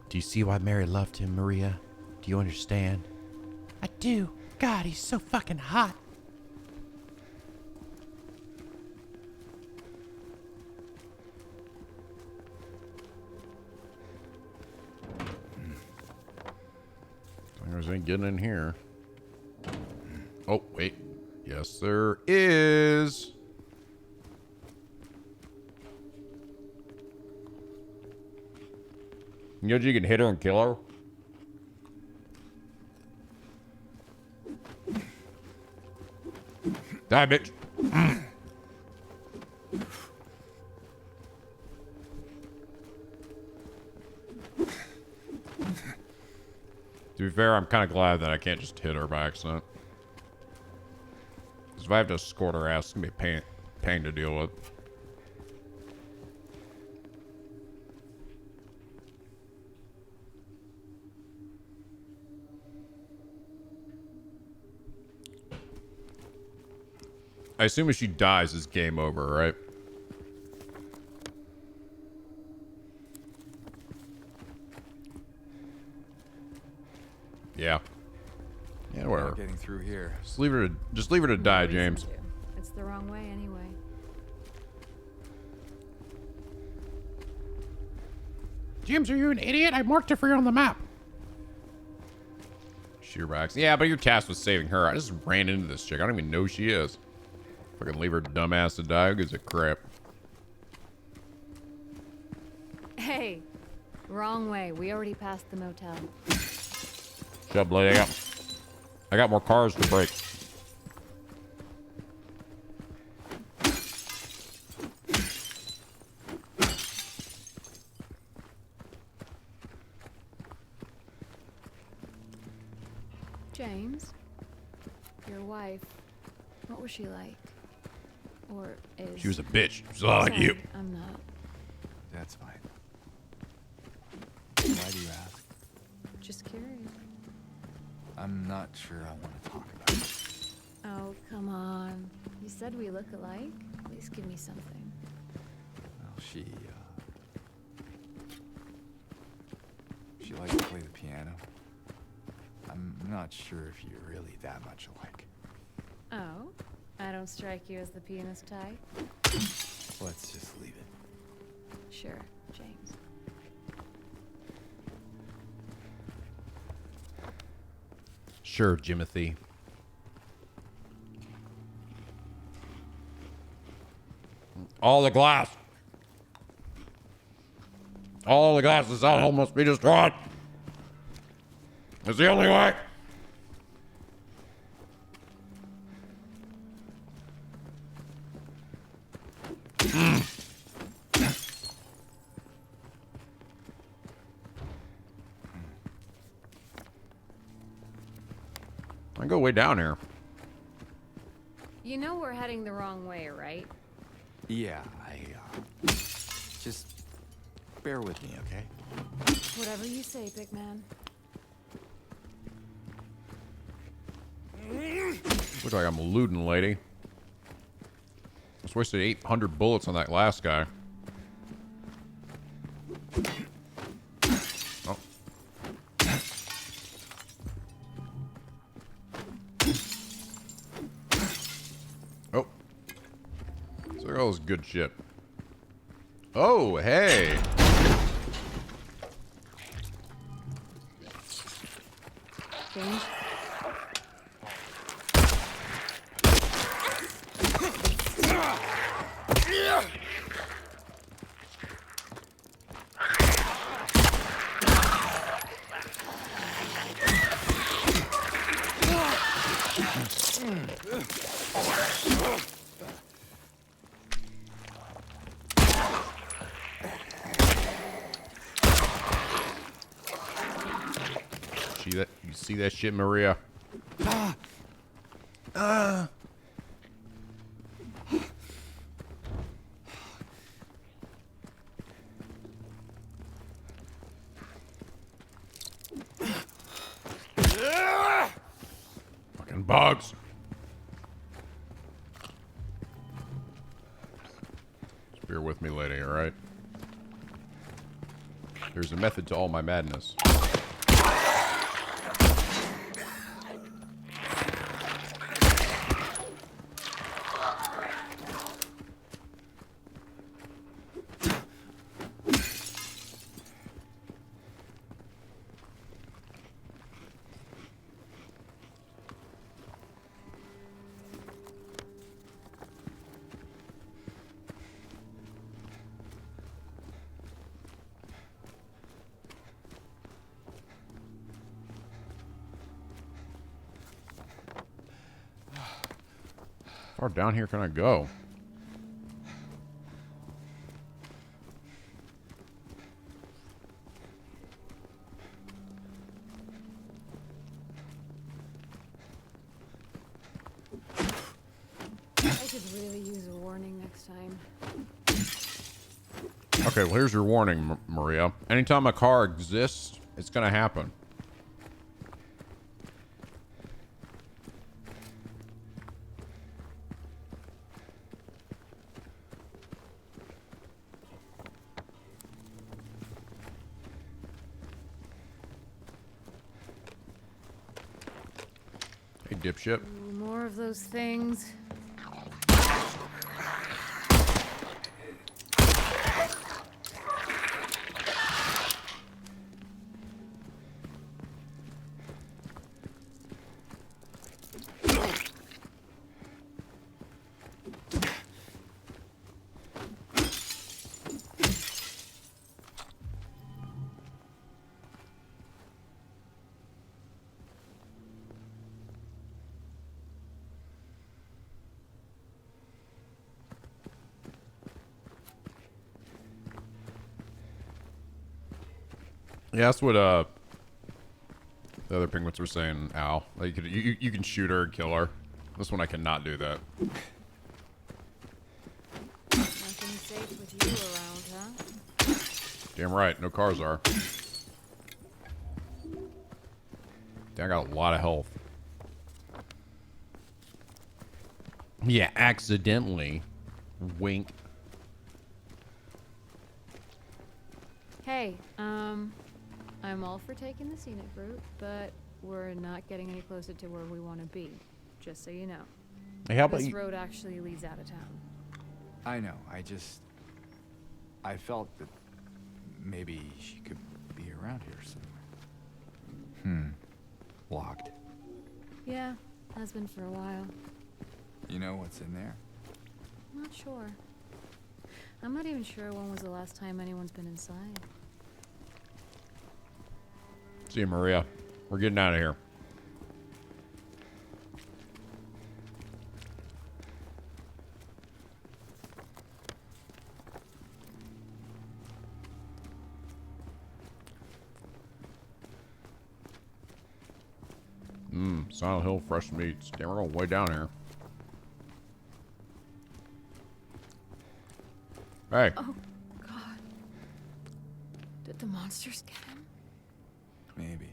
Do you see why Mary loved him, Maria? Do you understand? I do. God, he's so fucking hot. There's ain't getting in here. Oh, wait. Yes, there is. You know you can hit her and kill her? Die, bitch. To be fair, I'm kind of glad that I can't just hit her by accident. Because if I have to escort her ass, it's going to be a pain to deal with. I assume if she dies, it's game over, right? Yeah. Yeah, whatever. Not getting through here. Just leave her to die, James. It's the wrong way anyway. James, are you an idiot? I marked it for you on the map. Shearbox. Yeah, but your task was saving her. I just ran into this chick. I don't even know who she is. Fucking leave her dumb ass to die. Who gives a crap? Hey, wrong way. We already passed the motel. Shut up, lady. I got more cars to break. James, your wife, what was she like? Or is... She was a bitch. She's all like you. I'm not. That's fine. Why do you ask? Just curious. I'm not sure I want to talk about it. Oh, come on. You said we look alike. At least give me something. Well, she likes to play the piano. I'm not sure if you're really that much alike. Oh? I don't strike you as the pianist type? Let's just leave it. Sure, James. Sure, Jimothy. All the glass. All the glass in South Hill must be destroyed. It's the only way. I go way down here. You know we're heading the wrong way, right? Yeah, just bear with me, okay? Whatever you say, big man. Look like I'm looting, lady. I just wasted 800 bullets on that last guy. Oh. Oh. So look at all this good shit. Oh, hey. James? You see that shit, Maria? Fucking bugs. Just bear with me, lady, alright? There's a method to all my madness. How far down here can I go? I could really use a warning next time. Okay, well, here's your warning, Maria. Anytime a car exists, it's gonna happen. Hey, dipshit. Ooh, more of those things. Yeah, that's what the other penguins were saying. Al, like you can shoot her and kill her. This one I cannot do that. Nothing safe with you around, huh? Damn right, no cars are. Damn, I got a lot of health. Yeah, accidentally. Wink. Hey, I'm all for taking the scenic route, but we're not getting any closer to where we want to be. Just so you know. Hey, how about this you? road actually leads out of town. I know. I felt that maybe she could be around here somewhere. Locked. Yeah, has been for a while. You know what's in there? I'm not sure. I'm not even sure when was the last time anyone's been inside. See you, Maria. We're getting out of here. Silent Hill fresh meats. Damn, we're going way down here. Hey. Oh, God. Did the monsters get him? Maybe.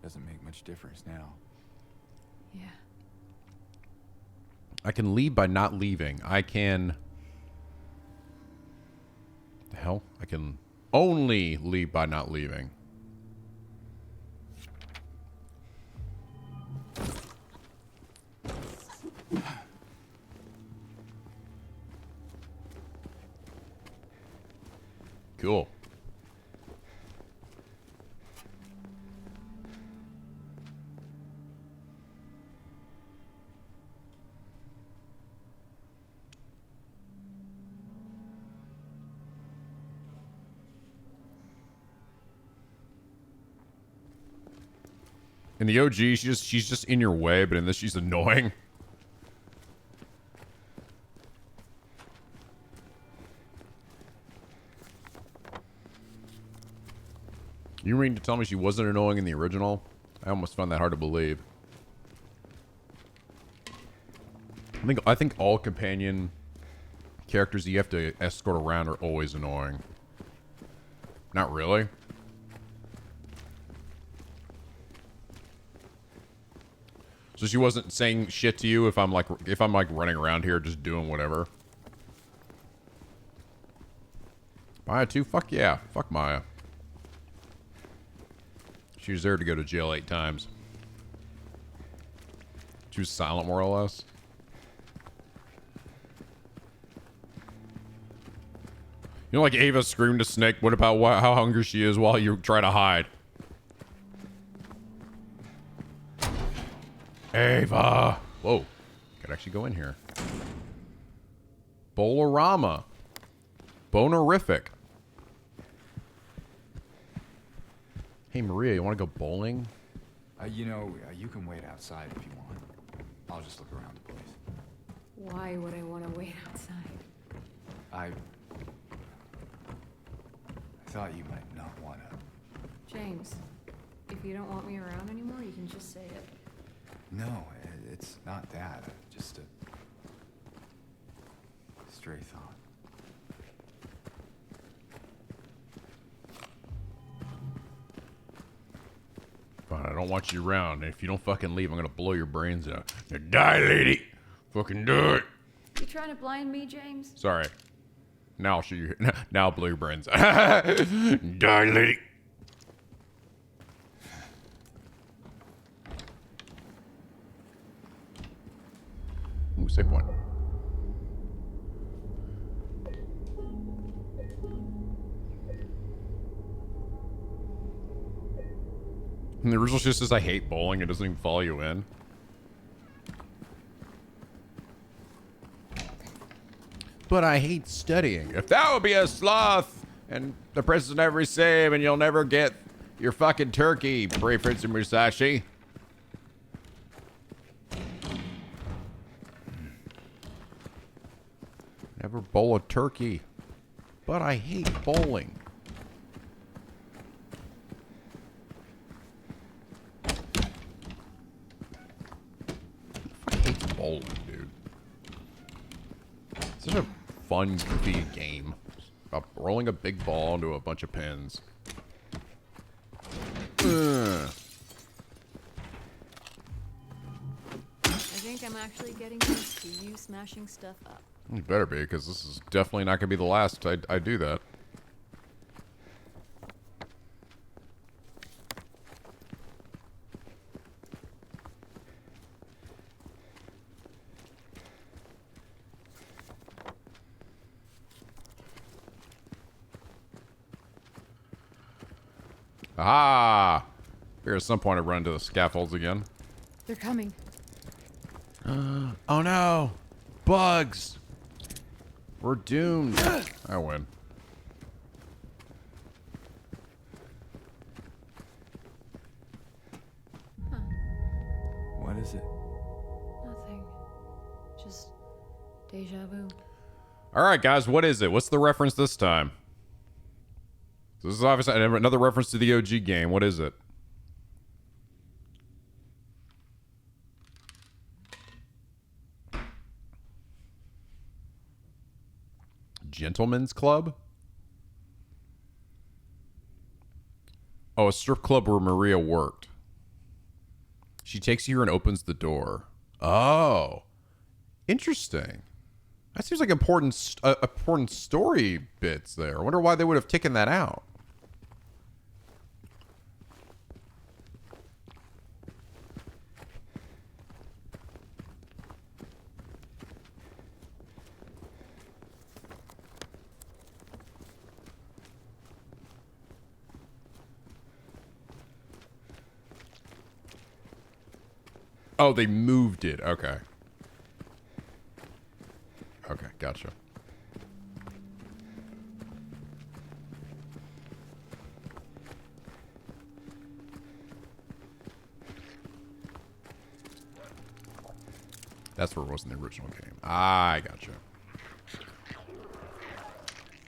Doesn't make much difference now. Yeah. I can leave by not leaving. I can... The hell? I can only leave by not leaving. Cool. In the OG, she's just in your way, but in this, she's annoying. You mean to tell me she wasn't annoying in the original? I almost found that hard to believe. I think all companion characters that you have to escort around are always annoying. Not really. So she wasn't saying shit to you if I'm like running around here just doing whatever. Maya too? Fuck yeah. Fuck Maya. She was there to go to jail 8 times. She was silent, more or less. You know, like Ava screamed to Snake, what about how hungry she is while you try to hide? Ava! Whoa. Could actually go in here. Bolorama. Bonerific. Hey, Maria, you want to go bowling? You know, you can wait outside if you want. I'll just look around the place. Why would I want to wait outside? I thought you might not want to. James, if you don't want me around anymore, you can just say it. No, it's not that. Just a stray thought. Fine, I don't want you around. And if you don't fucking leave, I'm gonna blow your brains out. Now die, lady! Fucking do it! You trying to blind me, James? Sorry. Now I'll shoot you. Now I'll blow your brains out. Die, lady! Ooh, save point. And the original just says I hate bowling. It doesn't even follow you in. But I hate studying. If that would be a sloth, and the price is never the same, and you'll never get your fucking turkey, Brave Prince of Musashi. Never bowl a turkey. But I hate bowling. bowling, dude. Such a fun, goofy game. About rolling a big ball into a bunch of pins. I think I'm actually getting used to you smashing stuff up. You better be, because this is definitely not going to be the last I do that. Ah! Here at some point I run into the scaffolds again. They're coming. Oh no! Bugs! We're doomed. I win. What is it? Nothing. Just deja vu. Alright, guys, what is it? What's the reference this time? This is obviously another reference to the OG game. What is it? Gentlemen's Club? Oh, a strip club where Maria worked. She takes you here and opens the door. Oh. Interesting. That seems like important story bits there. I wonder why they would have taken that out. Oh, they moved it. Okay. Okay, gotcha. That's where it was in the original game. I gotcha.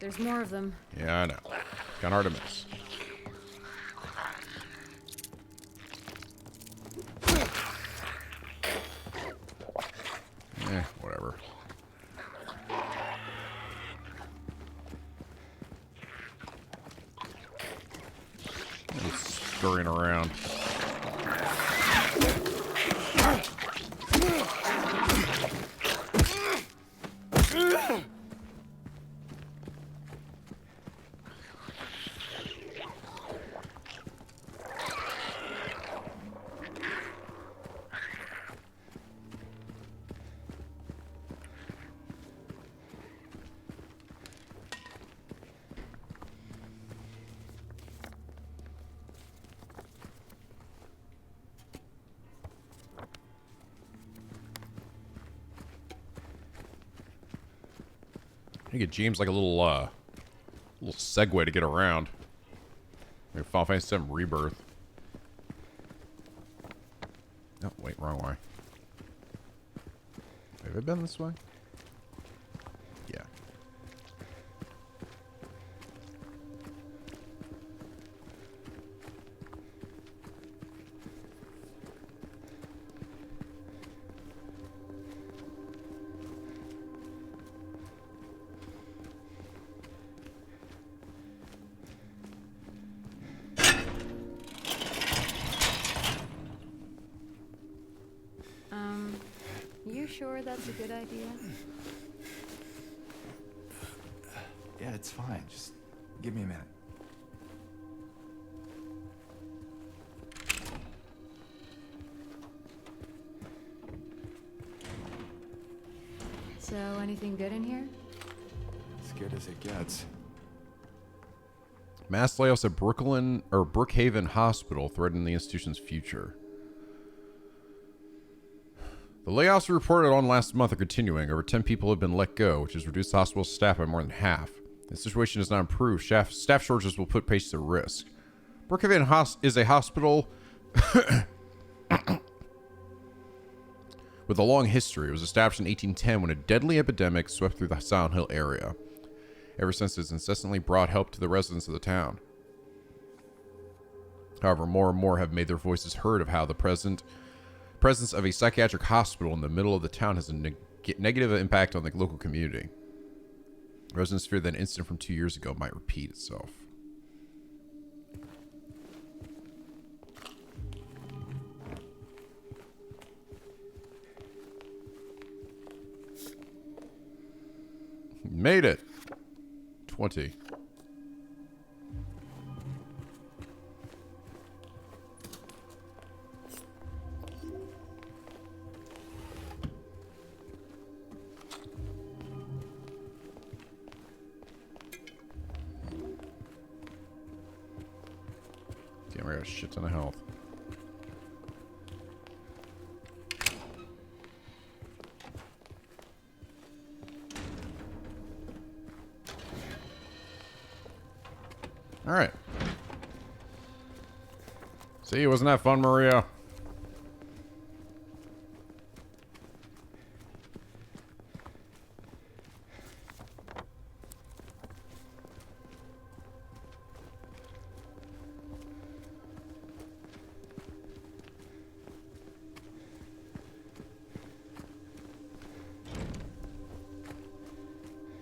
There's more of them. Yeah, I know. Kind of hard to miss. Whatever. Just scurrying around. I think it James like a little segue to get around. Maybe Final Fantasy VII Rebirth. Oh, wait, wrong way. Have I been this way? Yeah. You sure that's a good idea? Yeah, it's fine. Just give me a minute. So, anything good in here? As good as it gets. Mass layoffs at Brookhaven Hospital threaten the institution's future. The layoffs reported on last month are continuing. Over 10 people have been let go, which has reduced the hospital's staff by more than half. The situation does not improve. Staff shortages will put patients at risk. Brookhaven is a hospital with a long history. It was established in 1810 when a deadly epidemic swept through the Silent Hill area. Ever since, it's incessantly brought help to the residents of the town. However, more and more have made their voices heard of how the present presence of a psychiatric hospital in the middle of the town has a negative impact on the local community. Residents fear that an incident from 2 years ago might repeat itself. Made it. 20. Damn, I got a shit ton of health. All right. See, wasn't that fun, Maria?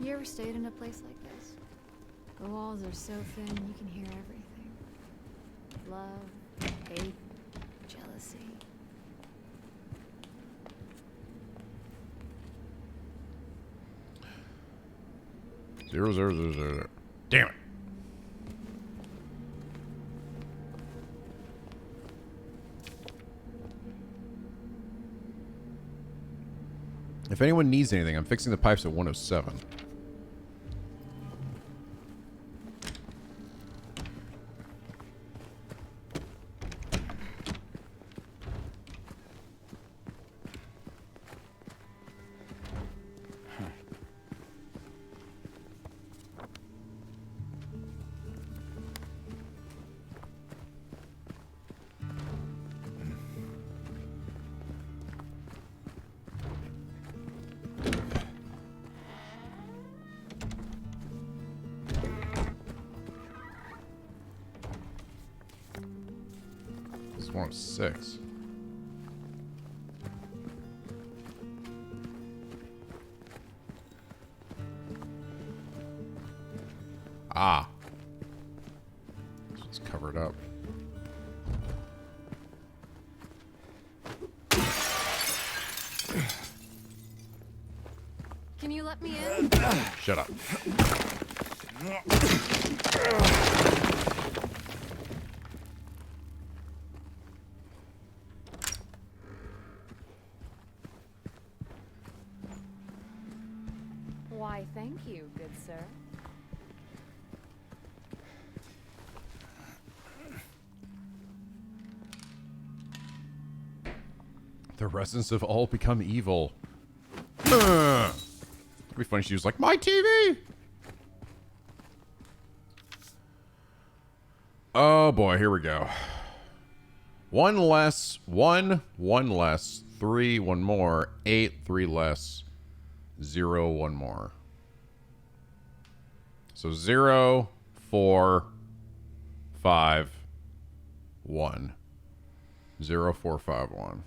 You ever stayed in a place like this? The walls are so thin you can hear everything. Love, hate, jealousy. Zero, zero, zero, zero. Damn it. If anyone needs anything, I'm fixing the pipes at 107. This is 106. Ah. This one's covered up. Can you let me in? Shut up. Why, thank you, good sir. The residents have all become evil. It'd be funny if she was like, my TV! Oh boy, here we go. One less, one less, 3, 1 more, 8, 3 less, 0, 1 more. So 0, 4, 5, 1. 0, 4, 5, 1.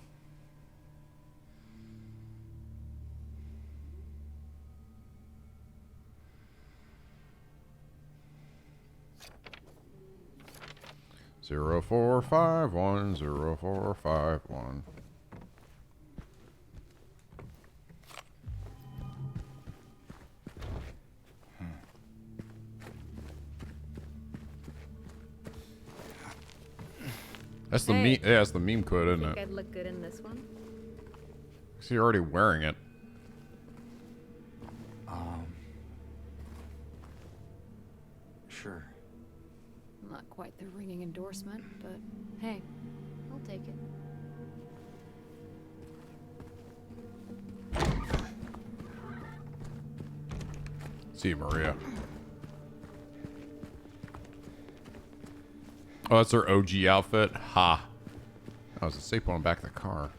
Zero, 4, 5, 1, 0, 4, 5, 1. That's the meme. Yeah, that's the meme quote, isn't Think it? I'd look good in this one? So you're already wearing it. Sure. Not quite the ringing endorsement, but hey, I'll take it. See you, Maria. Oh, that's her OG outfit? Ha. That was a safe one back of the car.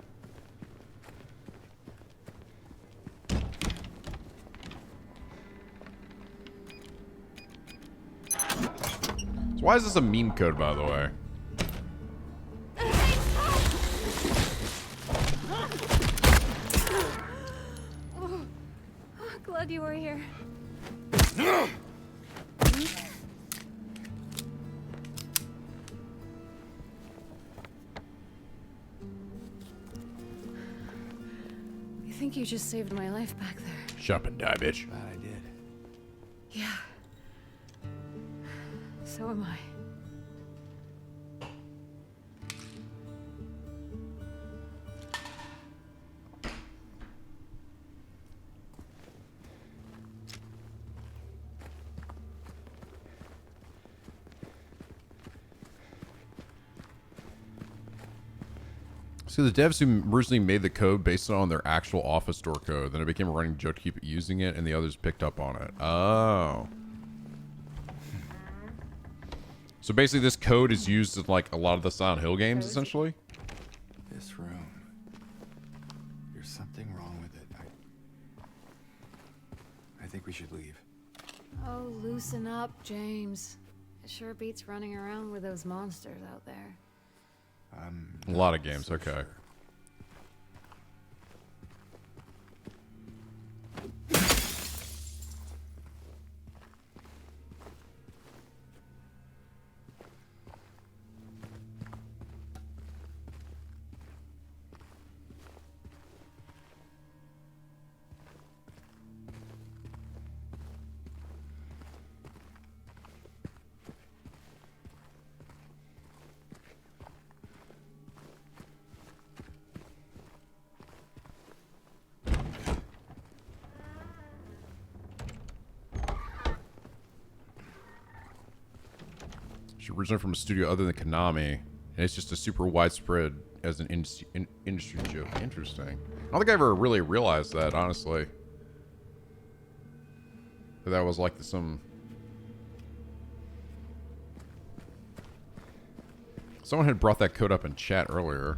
So why is this a meme code, by the way? glad you were here. I think you just saved my life back there. Shut up and die, bitch. Glad I did. Yeah. So am I. See, the devs who originally made the code based on their actual office door code, then it became a running joke to keep using it, and the others picked up on it. Oh. So basically this code is used in like a lot of the Silent Hill games, essentially? This room. There's something wrong with it. I think we should leave. Oh, loosen up, James. It sure beats running around with those monsters out there. A lot of games, okay. She originated from a studio other than Konami, and it's just a super widespread as an industry joke. Interesting. I don't think I ever really realized that, honestly. That was like some... Someone had brought that code up in chat earlier.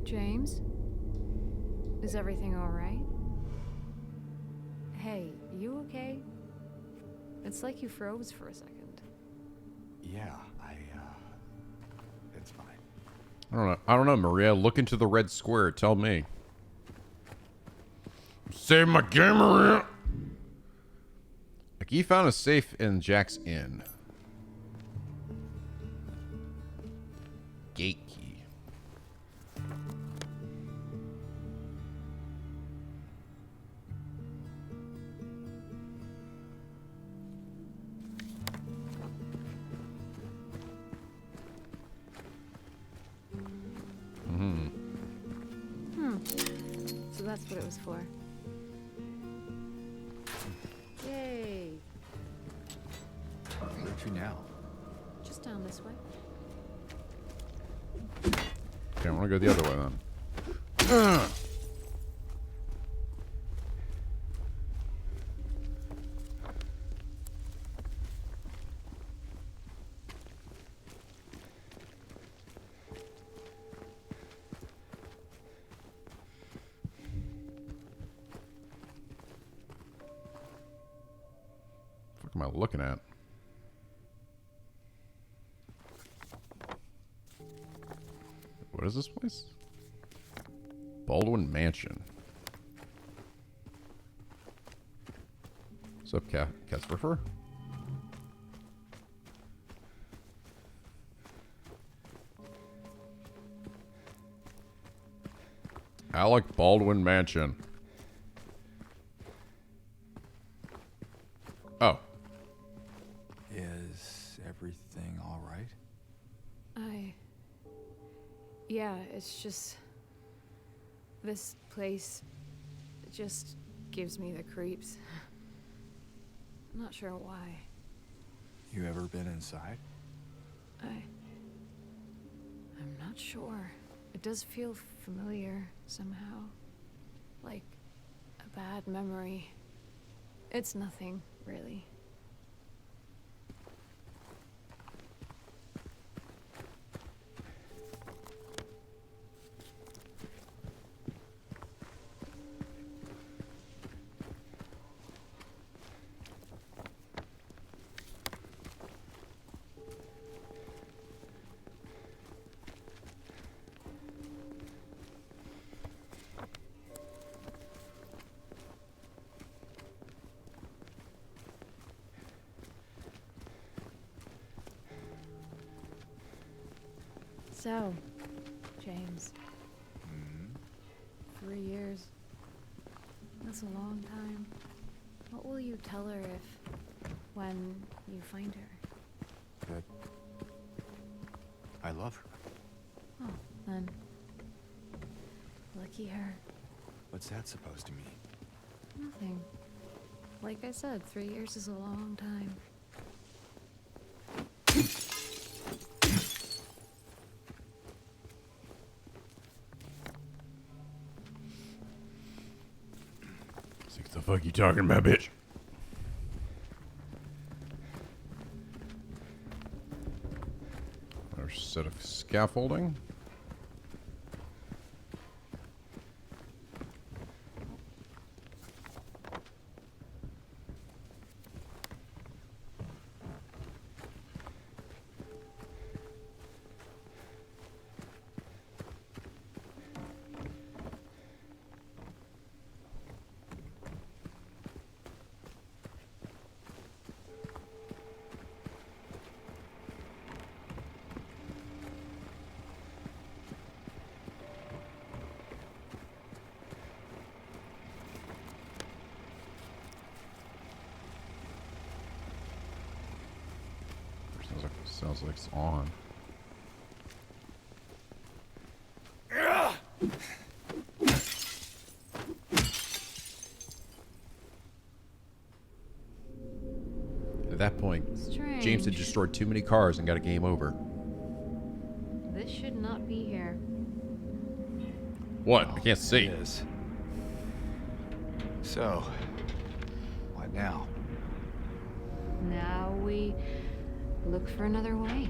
James? Is everything alright? Hey, you okay? It's like you froze for a second. Yeah, it's fine. I don't know, Maria. Look into the red square. Tell me. Save my game, Maria. Like, you found a safe in Jack's Inn. Gate key. So that's what it was for. Yay. Where to now? Just down this way. Okay, I want to go the other way then. What am I looking at? What is this place? Baldwin Mansion. What's up, Casper? Alec Baldwin Mansion. Oh. Is everything all right? Yeah, it's just... This place just gives me the creeps. I'm not sure why. You ever been inside? I'm not sure. It does feel familiar somehow. Like a bad memory. It's nothing, really. So, James. 3 years. That's a long time. What will you tell her when you find her? That I love her. Oh, then. Lucky her. What's that supposed to mean? Nothing. Like I said, 3 years is a long time. What the fuck you talking about, bitch? Another set of scaffolding. Sounds like it's on. At that point, Strange. James had destroyed too many cars and got a game over. This should not be here. What? I can't see. It is. So, what now? Now we look for another way.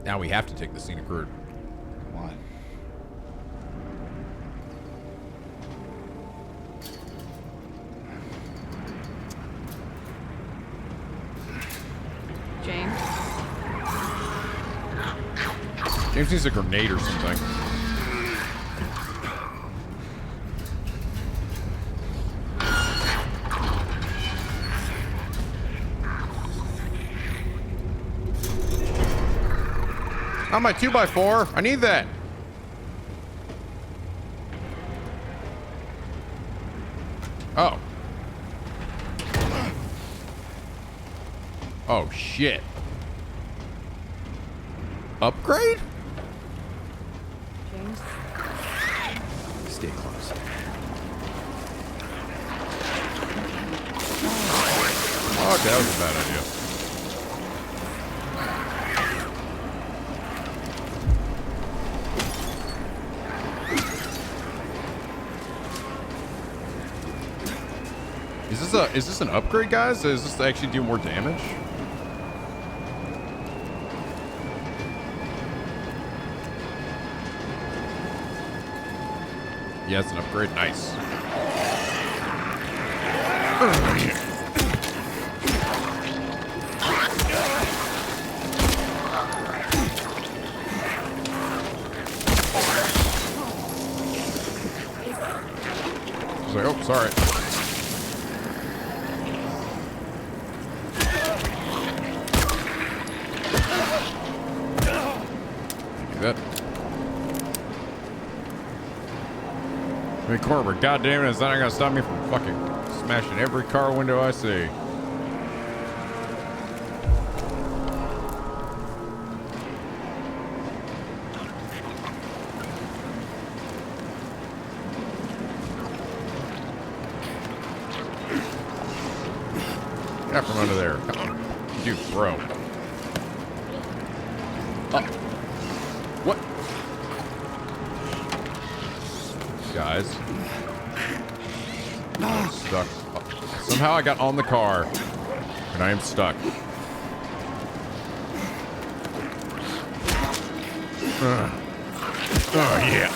Now we have to take the scenic route. Come on. James? James needs a grenade or something. Not my 2x4. I need that. Oh. Oh, shit. Upgrade? James? Stay close. Okay, that was a bad idea. Is this an upgrade, guys? Does this actually do more damage? Yeah, it's an upgrade. Nice. I was like, oh, sorry. That. I mean, Corbett, goddamn it, is that not gonna stop me from fucking smashing every car window I see? Get out from under there. Come on. Dude, bro. What? Guys. I'm stuck. Somehow I got on the car, and I am stuck. Oh, yeah.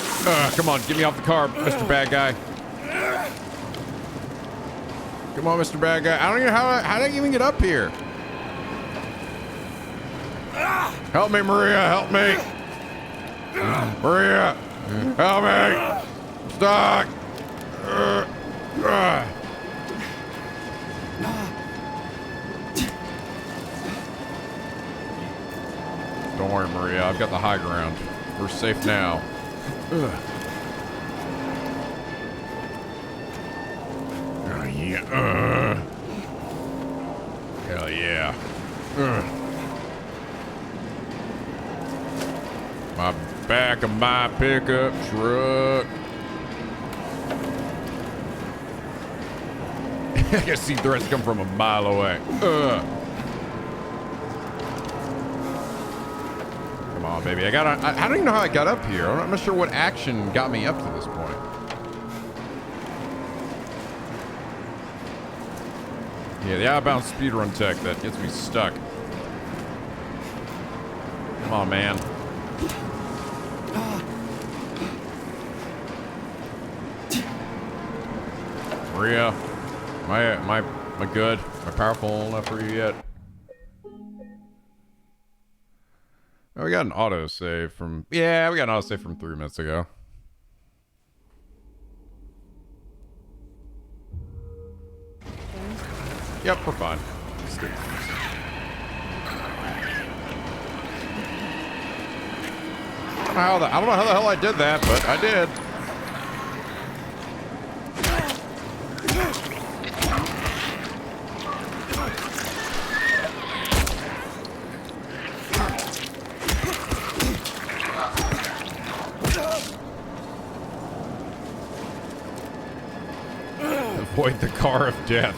Come on, get me off the car, Mr. Bad Guy. Come on, Mr. Bad Guy. I don't even know how did I even get up here? Help me, Maria. Help me. Maria. Help me. I'm stuck. Don't worry, Maria. I've got the high ground. We're safe now. Ugh. Oh, yeah. Hell yeah. My back of my pickup truck. I can see threats come from a mile away. Come on, baby. I don't even know how I got up here. I'm not sure what action got me up to this point. Yeah, the outbound speedrun tech that gets me stuck. Come on, man. Maria, am I good? Am I powerful enough for you yet? Oh, we got an autosave from... Yeah, we got an autosave from 3 minutes ago. Yep, we're fine. I don't know how the hell I did that, but I did. Avoid the car of death.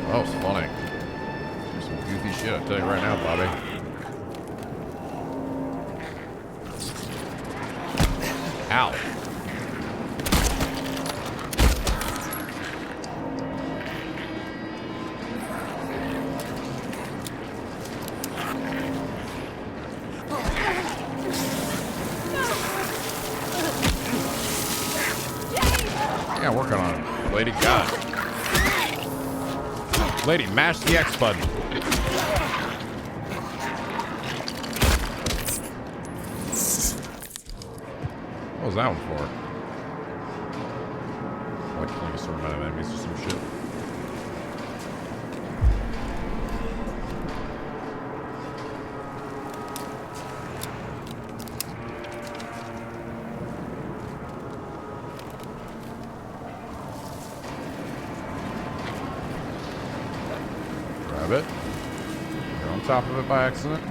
That was funny. Some goofy shit, I'll tell you right now, Bobby. Ow. Yeah, working on it. Lady, God. Lady, mash the X button. What was that one for? Like killing a certain amount of enemies or some shit. Grab it. Get on top of it by accident.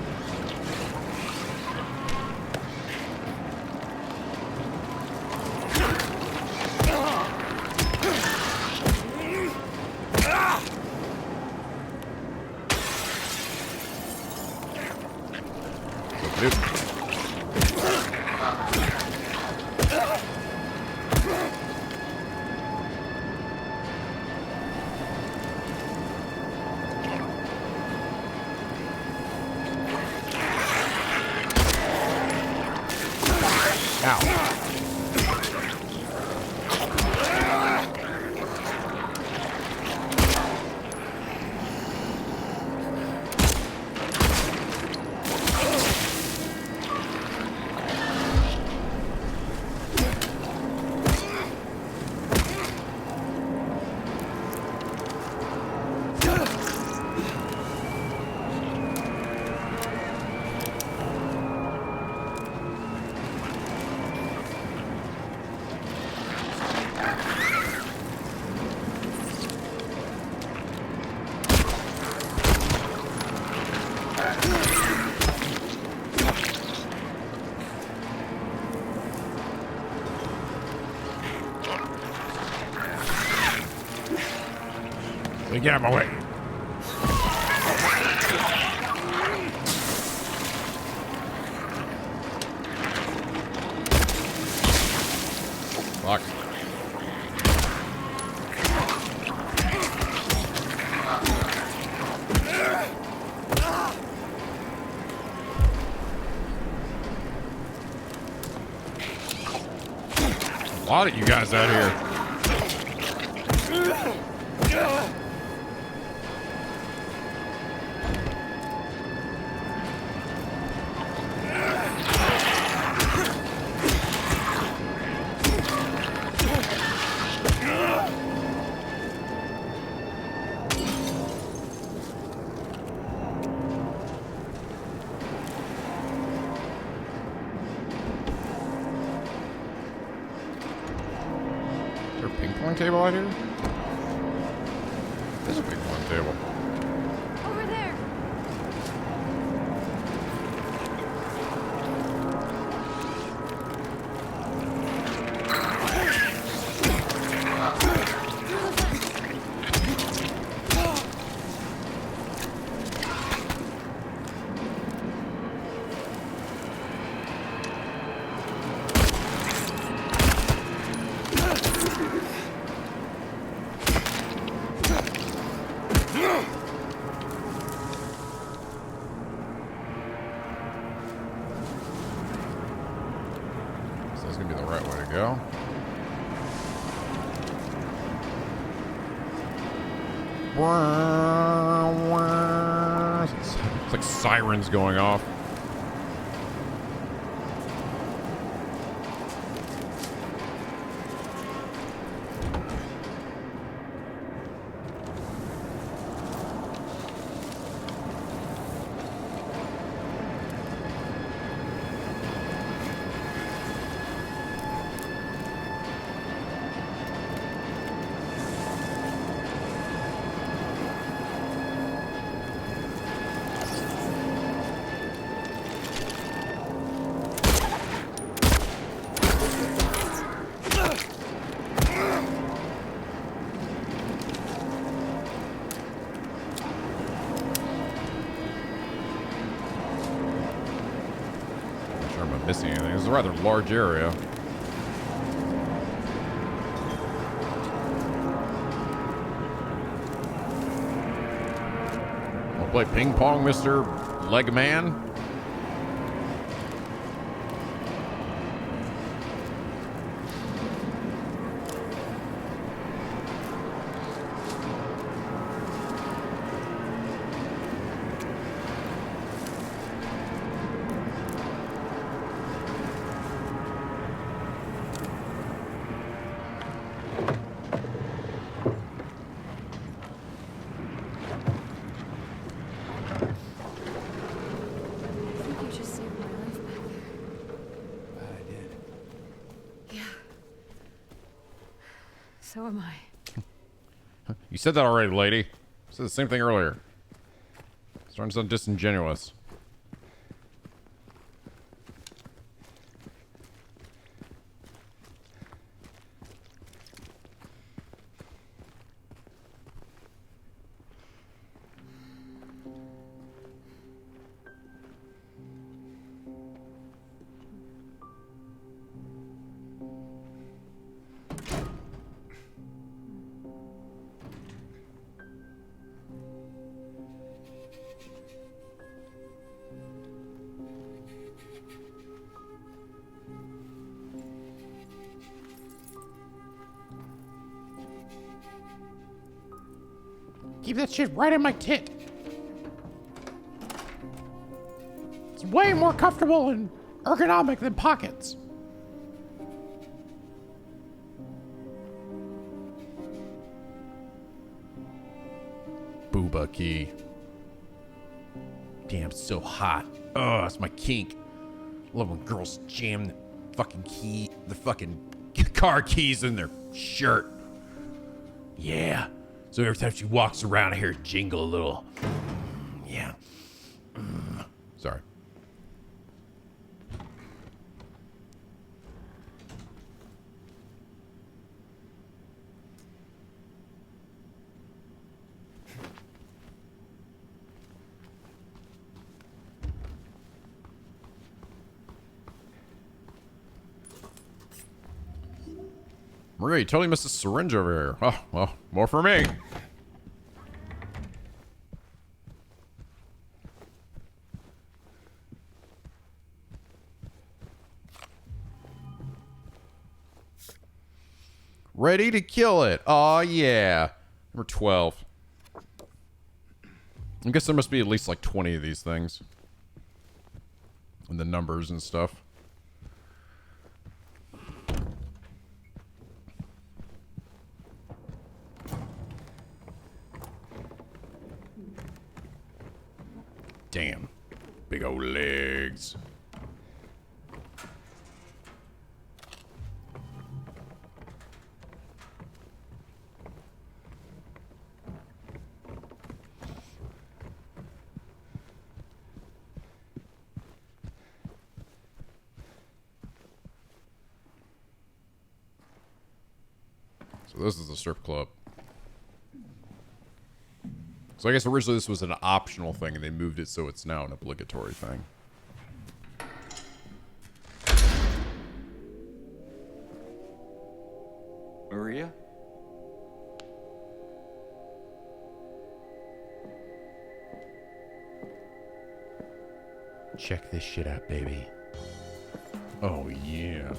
Get out of my way. Fuck. A lot of you guys out here. ping-pong table out here? There's a ping-pong table. Over there. So that's gonna be the right way to go. It's like sirens going off. Missing anything. This is a rather large area. Wanna play ping pong, Mr. Legman? I think you just saved my life back there. Glad I did. Yeah. So am I. You said that already, lady. You said the same thing earlier. Starting to sound disingenuous. Keep that shit right in my tit. It's way more comfortable and ergonomic than pockets. Booba key. Damn, it's so hot. Oh, that's my kink. Love when girls jam the fucking key, the fucking car keys in their shirt. Yeah. So every time she walks around, I hear it jingle a little. Yeah. Sorry. Maria, you totally missed a syringe over here. Oh, well, more for me. Ready to kill it. Aw, yeah. Number 12. I guess there must be at least like 20 of these things. And the numbers and stuff. Damn. Big old legs. So this is a strip club. So I guess originally this was an optional thing, and they moved it so it's now an obligatory thing. Maria? Check this shit out, baby. Oh, yeah.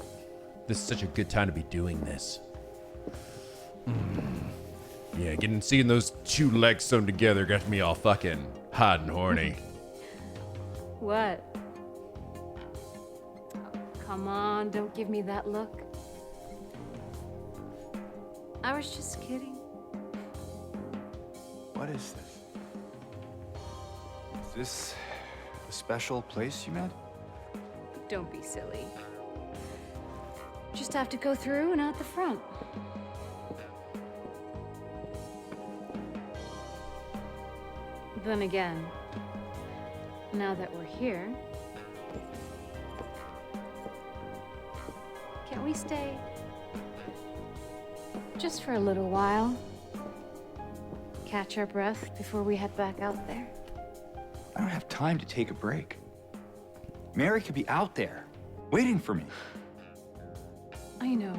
This is such a good time to be doing this. Yeah, seeing those two legs sewn together got me all fucking hot and horny. What? Come on, don't give me that look. I was just kidding. What is this? Is this a special place you met? Don't be silly. Just have to go through and out the front. Then again, now that we're here, can we stay just for a little while? Catch our breath before we head back out there? I don't have time to take a break. Mary could be out there, waiting for me. I know.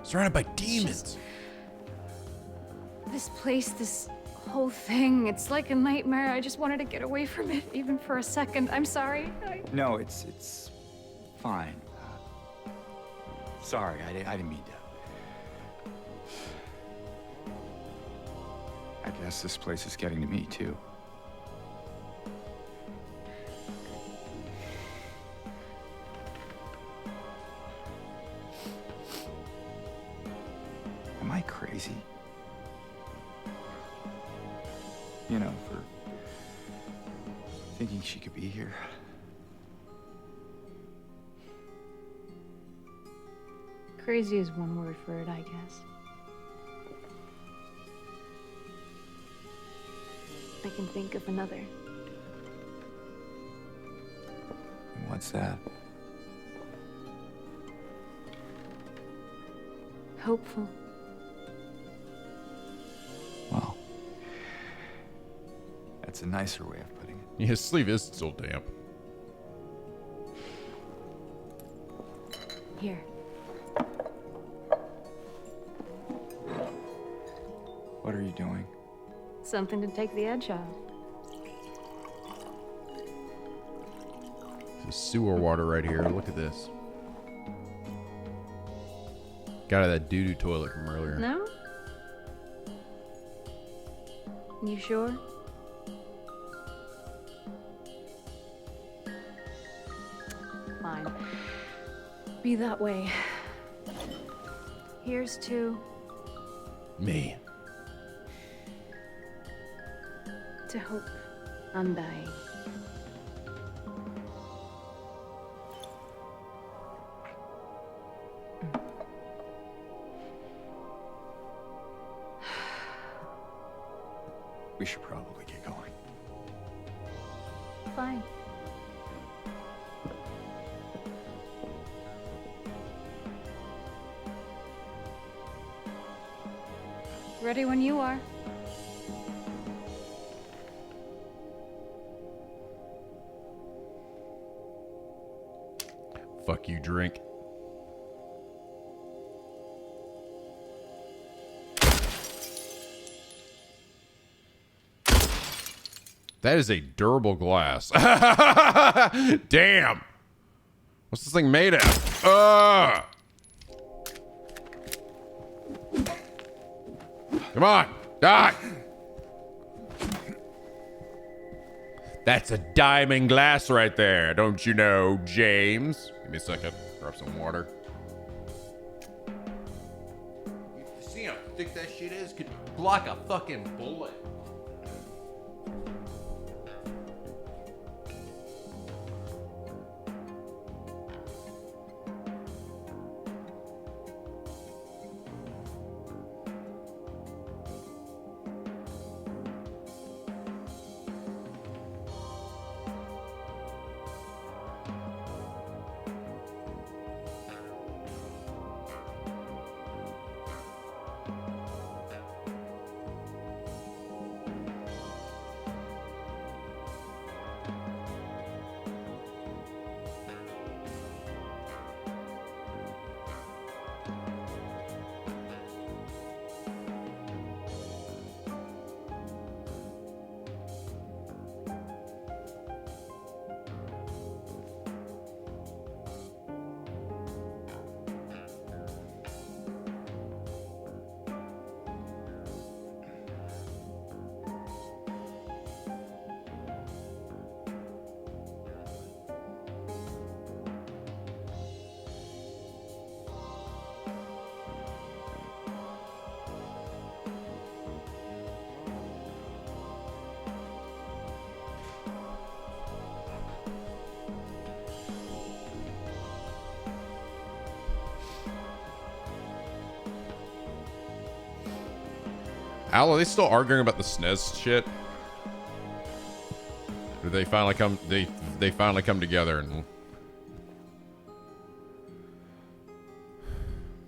Surrounded by demons. This place, this whole thing, it's like a nightmare. I just wanted to get away from it, even for a second. I'm sorry. No, it's fine. Sorry, I didn't mean to. I guess this place is getting to me, too. Am I crazy? You know, for thinking she could be here. Crazy is one word for it, I guess. I can think of another. What's that? Hopeful. Well, that's a nicer way of putting it. Yeah, his sleeve is still damp. Here. What are you doing? Something to take the edge off. This is sewer water right here. Look at this. Got out of that doo-doo toilet from earlier. No? You sure? Fine. Be that way. Here's to... Me. To hope. Undying. We should probably get going. Fine. Ready when you are. Fuck you, drink. That is a durable glass. Damn. What's this thing made of? Come on. Die. That's a diamond glass right there. Don't you know, James? Give me a second. Grab some water. You see how thick that shit is? Could block a fucking bullet. Al, are they still arguing about the SNES shit? Did they finally come? They finally come together and.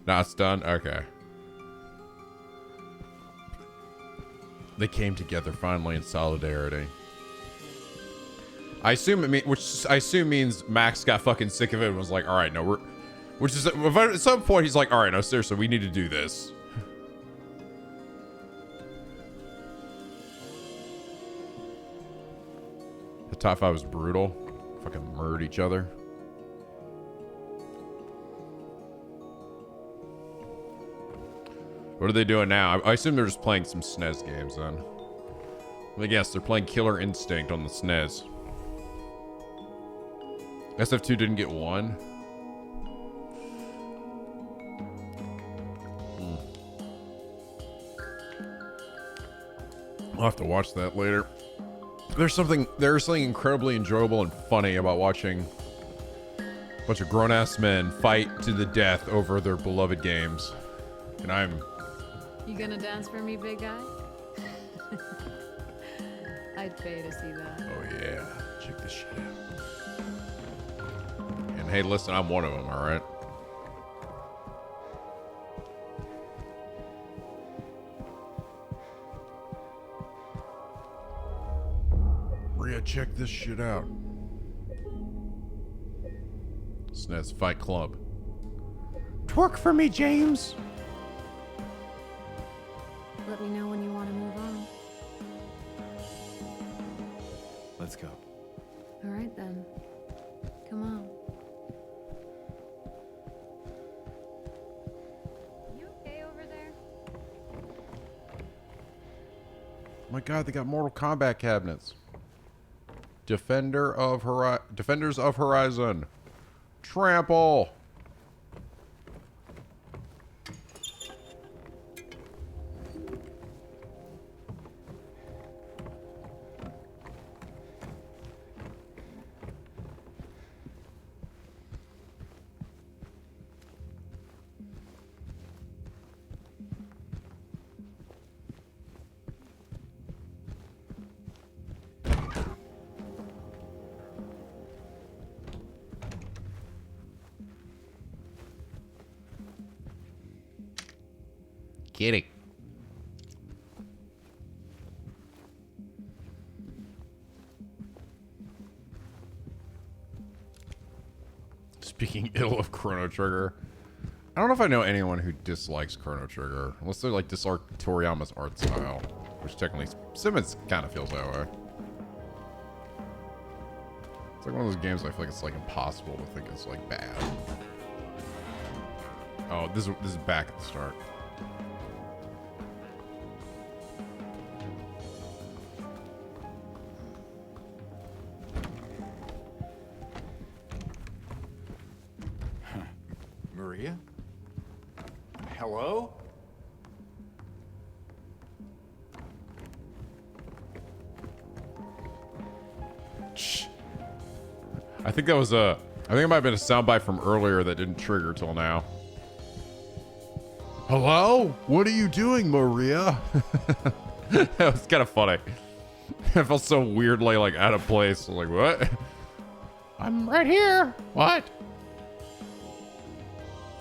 Now it's done. Okay. They came together finally in solidarity. I assume it which I assume means Max got fucking sick of it and was like, all right, no, which is at some point he's like, all right, no, seriously, we need to do this. The top 5 was brutal. Fucking murdered each other. What are they doing now? I assume they're just playing some SNES games then. I guess they're playing Killer Instinct on the SNES. SF2 didn't get 1. I'll have to watch that later. There's something incredibly enjoyable and funny about watching a bunch of grown-ass men fight to the death over their beloved games. And I'm... You gonna dance for me, big guy? I'd pay to see that. Oh yeah, check this shit out. And hey, listen, I'm one of them, alright? Maria, check this shit out. SNES Fight Club. Twerk for me, James. Let me know when you want to move on. Let's go. All right then. Come on. You okay over there? Oh my god, they got Mortal Kombat cabinets. Defenders of Horizon. Trample. Get it. Speaking ill of Chrono Trigger. I don't know if I know anyone who dislikes Chrono Trigger. Unless they like dislike Toriyama's art style. Which technically, Simmons kind of feels that way. It's like one of those games I feel like it's like impossible to think it's like bad. Oh, this is back at the start. Maria? Hello? Shh. I think that was I think it might have been a soundbite from earlier that didn't trigger till now. Hello? What are you doing, Maria? That was kind of funny. I felt so weirdly like out of place. I was like, what? I'm right here. What?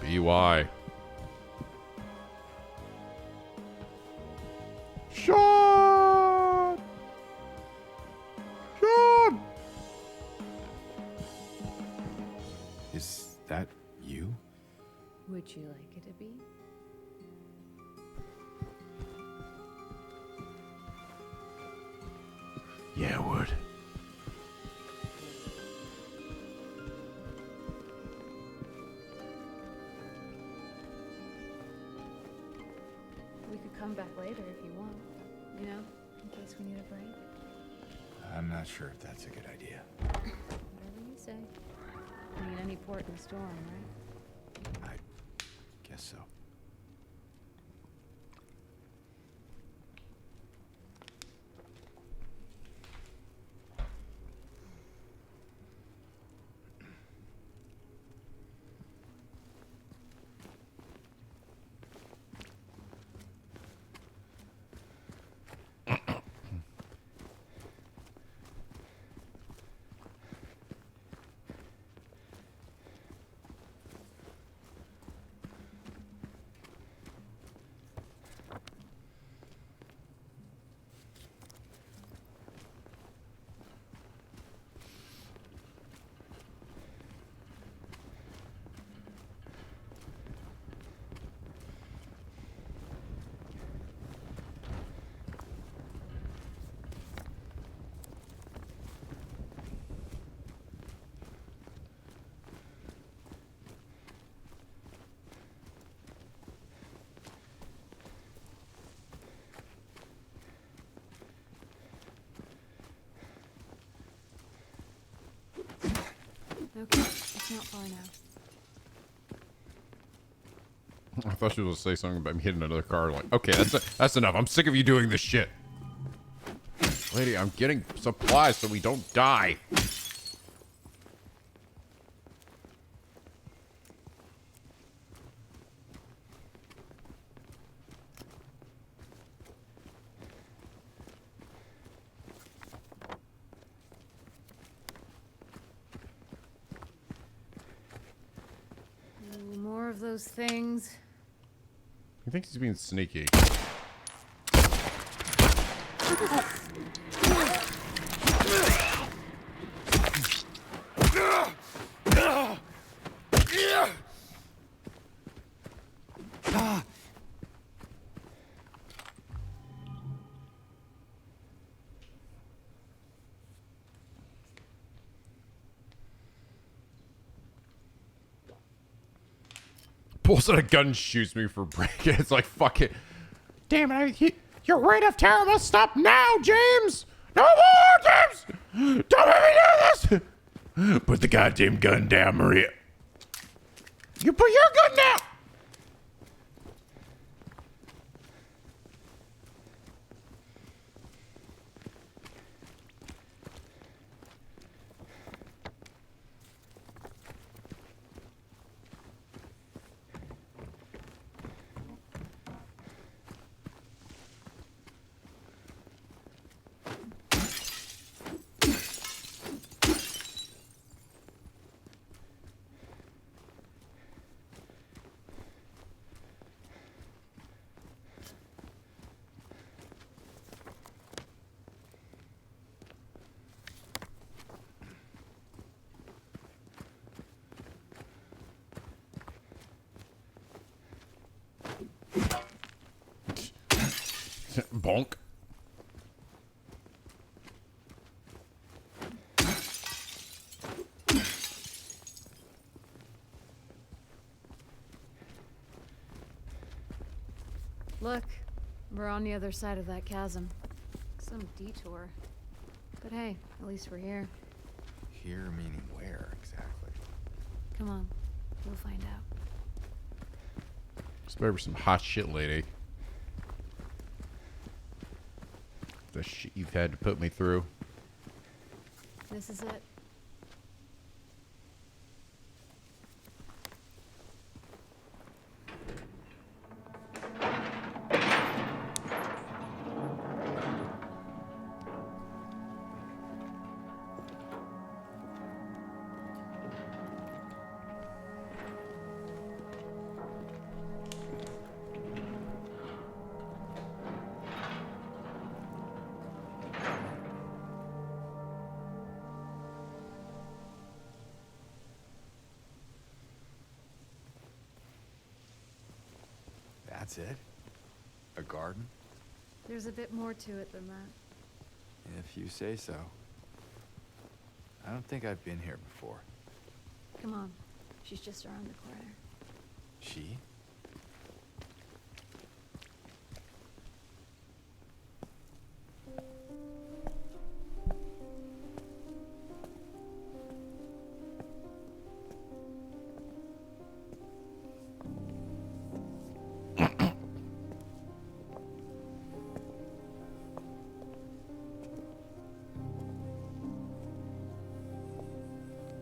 BY. Sean! Sean! Is that you? Would you like it to be? Yeah, I would. We could come back later if you want. You know, in case we need a break. I'm not sure if that's a good idea. Whatever you say. I mean, any port in the storm, right? I guess so. Okay, it's not far now. I thought she was going to say something about me hitting another car. Like, okay, that's enough. I'm sick of you doing this shit. Lady, I'm getting supplies so we don't die. More of those things. You think he's being sneaky? Pulls out a gun, shoots me for breaking. It's like, fuck it. Damn it, your rate of terror must stop now, James! No more, James! Don't make me do this! Put the goddamn gun down, Maria. You put your gun down! Bonk. Look, we're on the other side of that chasm. Some detour. But hey, at least we're here. Here meaning where exactly? Come on, we'll find out. This better be some hot shit, lady. The shit you've had to put me through. This is it. That's it? A garden? There's a bit more to it than that. If you say so. I don't think I've been here before. Come on, she's just around the corner. She?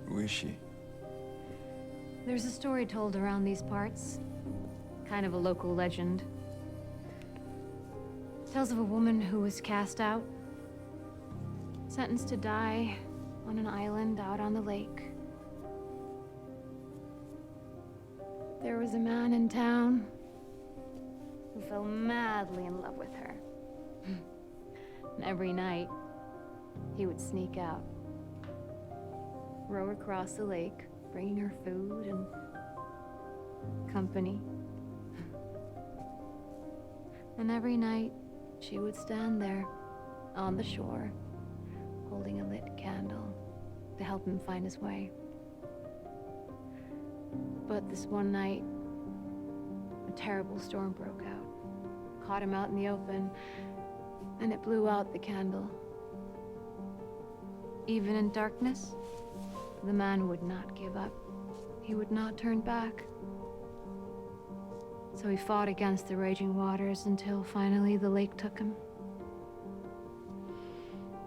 Who is she? There's a story told around these parts. Kind of a local legend. Tells of a woman who was cast out. Sentenced to die on an island out on the lake. There was a man in town who fell madly in love with her. And every night, he would sneak out. Row across the lake, bringing her food and company. And every night, she would stand there on the shore, holding a lit candle to help him find his way. But this one night, a terrible storm broke out, caught him out in the open, and it blew out the candle. Even in darkness, The man would not give up. He would not turn back. So he fought against the raging waters until finally the lake took him.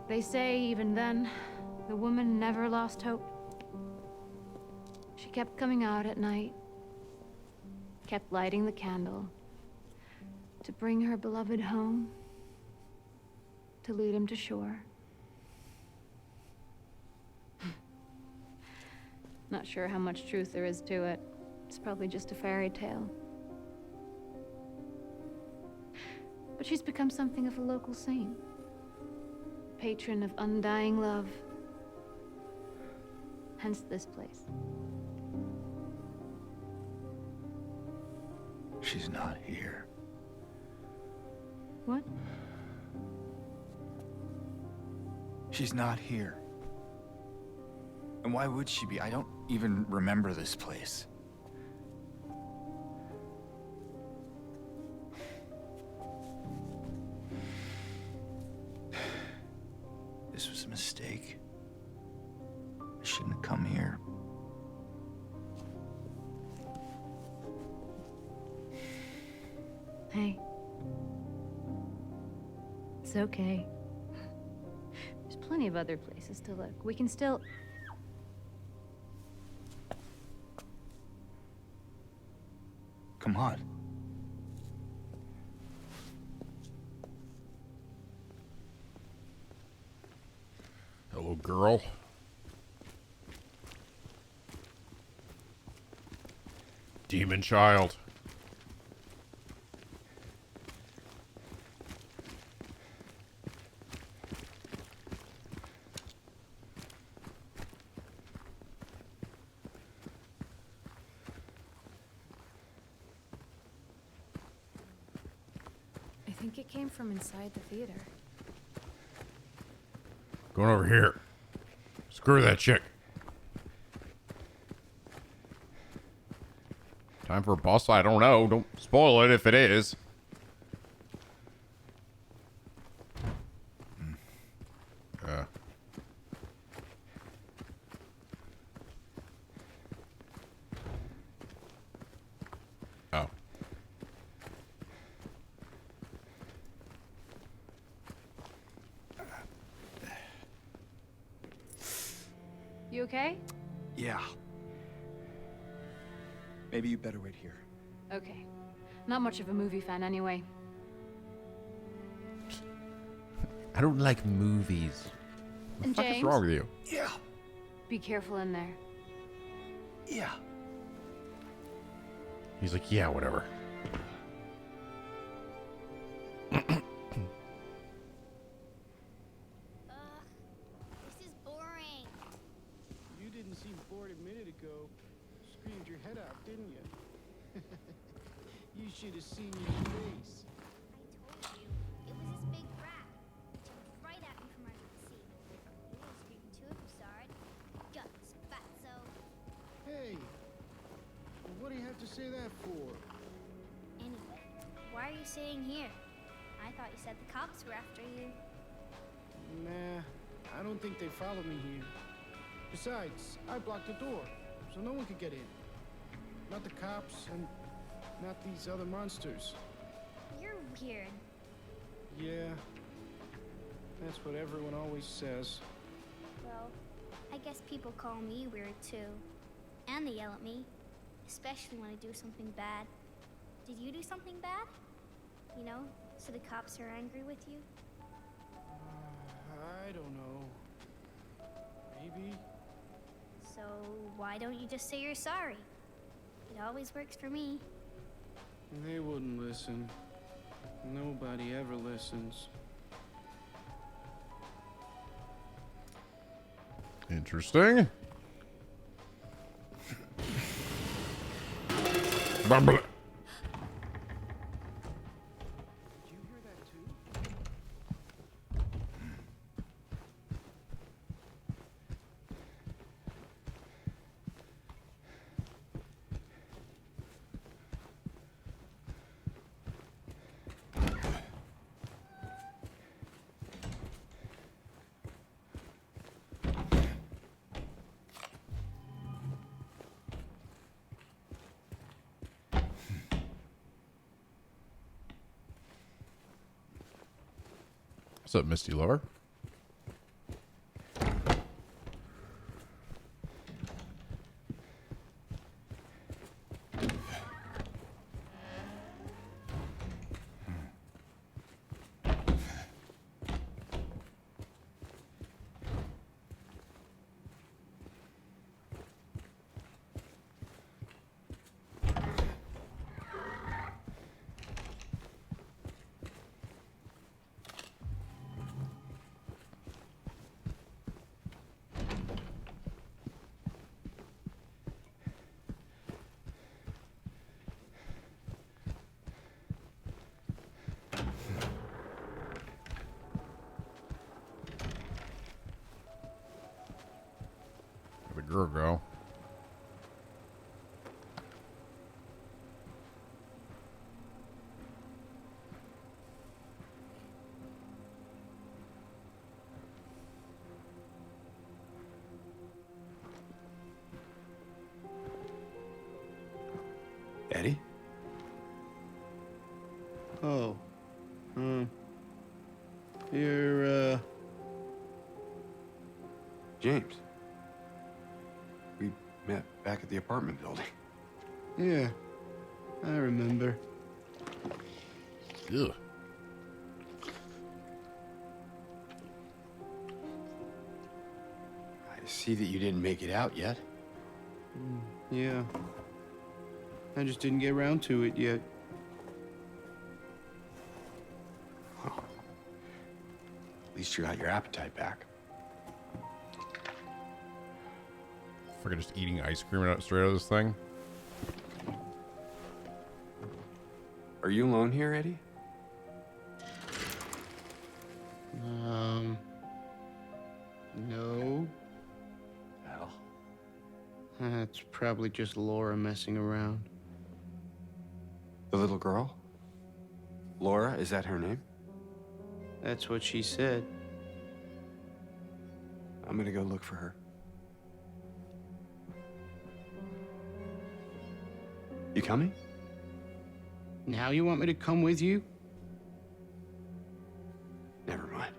They say even then, the woman never lost hope. She kept coming out at night, kept lighting the candle to bring her beloved home, to lead him to shore. Not sure how much truth there is to it. It's probably just a fairy tale. But she's become something of a local saint. Patron of undying love. Hence this place. She's not here. What? She's not here. And why would she be? I don't even remember this place. This was a mistake. I shouldn't have come here. Hey. It's okay. There's plenty of other places to look. We can still... Come on. Hello, girl. Demon child. I think it came from inside the theater. Going over here. Screw that chick. Time for a boss? I don't know. Don't spoil it if it is. Oh. You okay? Yeah. Maybe you better wait here. Okay. Not much of a movie fan anyway. I don't like movies. And What the fuck is James? wrong with you? Yeah. Be careful in there. Yeah. He's like, yeah, whatever. This is boring. You didn't seem bored a minute ago. Screamed your head out, didn't you? You should have seen your face. I told you, it was this big rat. It jumped right at me from under the seat. You would have screamed too if you saw it. Guts, fatso. Hey, what do you have to say that for? Anyway, why are you sitting here? I thought you said the cops were after you. Nah, I don't think they follow me here. Besides, I blocked the door, so no one could get in. Not the cops, and not these other monsters. You're weird. Yeah, that's what everyone always says. Well, I guess people call me weird too. And they yell at me. Especially when I do something bad. Did you do something bad? You know, so the cops are angry with you? I don't know. Maybe. So why don't you just say you're sorry? It always works for me. They wouldn't listen. Nobody ever listens. Interesting. Bumble. What's up, Misty Lover? The girl go. Eddie? Oh. You're, James. We met back at the apartment building. Yeah. I remember. Ugh. I see that you didn't make it out yet. Yeah. I just didn't get around to it yet. Well, at least you got your appetite back. Freaking just eating ice cream straight out of this thing. Are you alone here, Eddie? No. Well. That's probably just Laura messing around. The little girl? Laura, is that her name? That's what she said. I'm gonna go look for her. You coming? Now you want me to come with you? Never mind.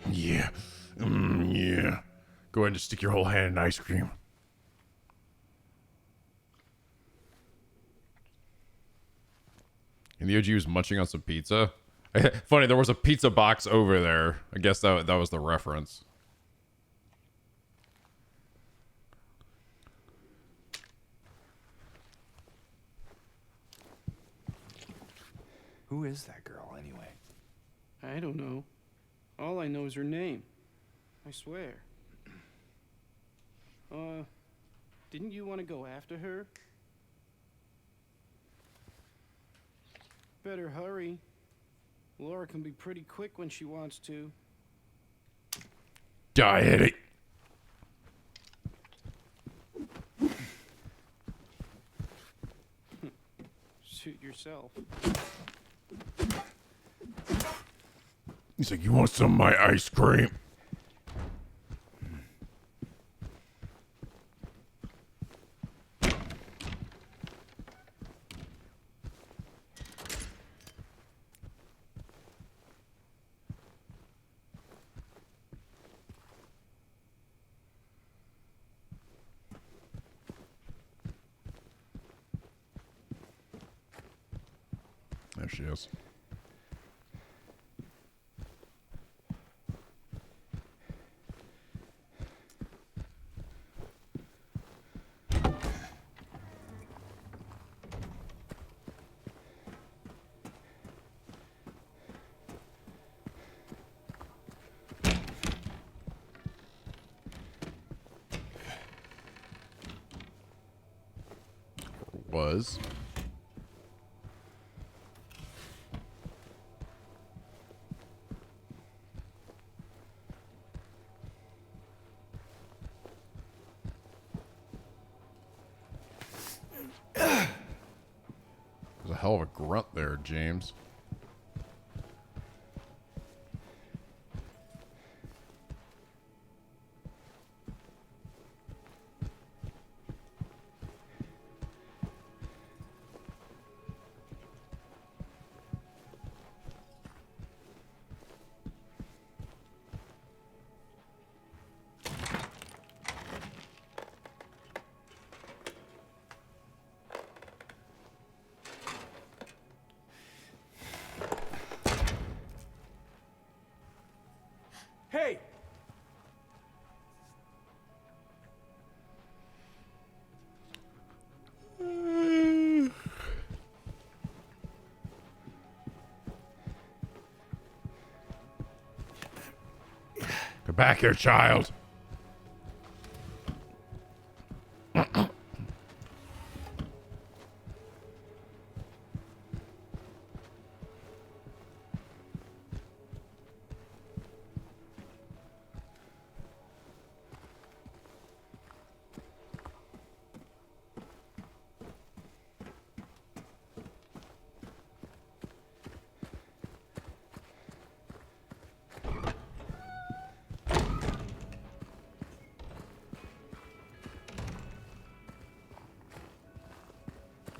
Yeah. Yeah. Go ahead and stick your whole hand in ice cream. And the OG was munching on some pizza. Funny, there was a pizza box over there. I guess that was the reference. Who is that girl, anyway? I don't know. All I know is her name. I swear. Didn't you want to go after her? Better hurry. Laura can be pretty quick when she wants to. Die, Eddie. Suit yourself. He's like, you want some of my ice cream? There she is. Was. There's a hell of a grunt there, James. Get back here, child.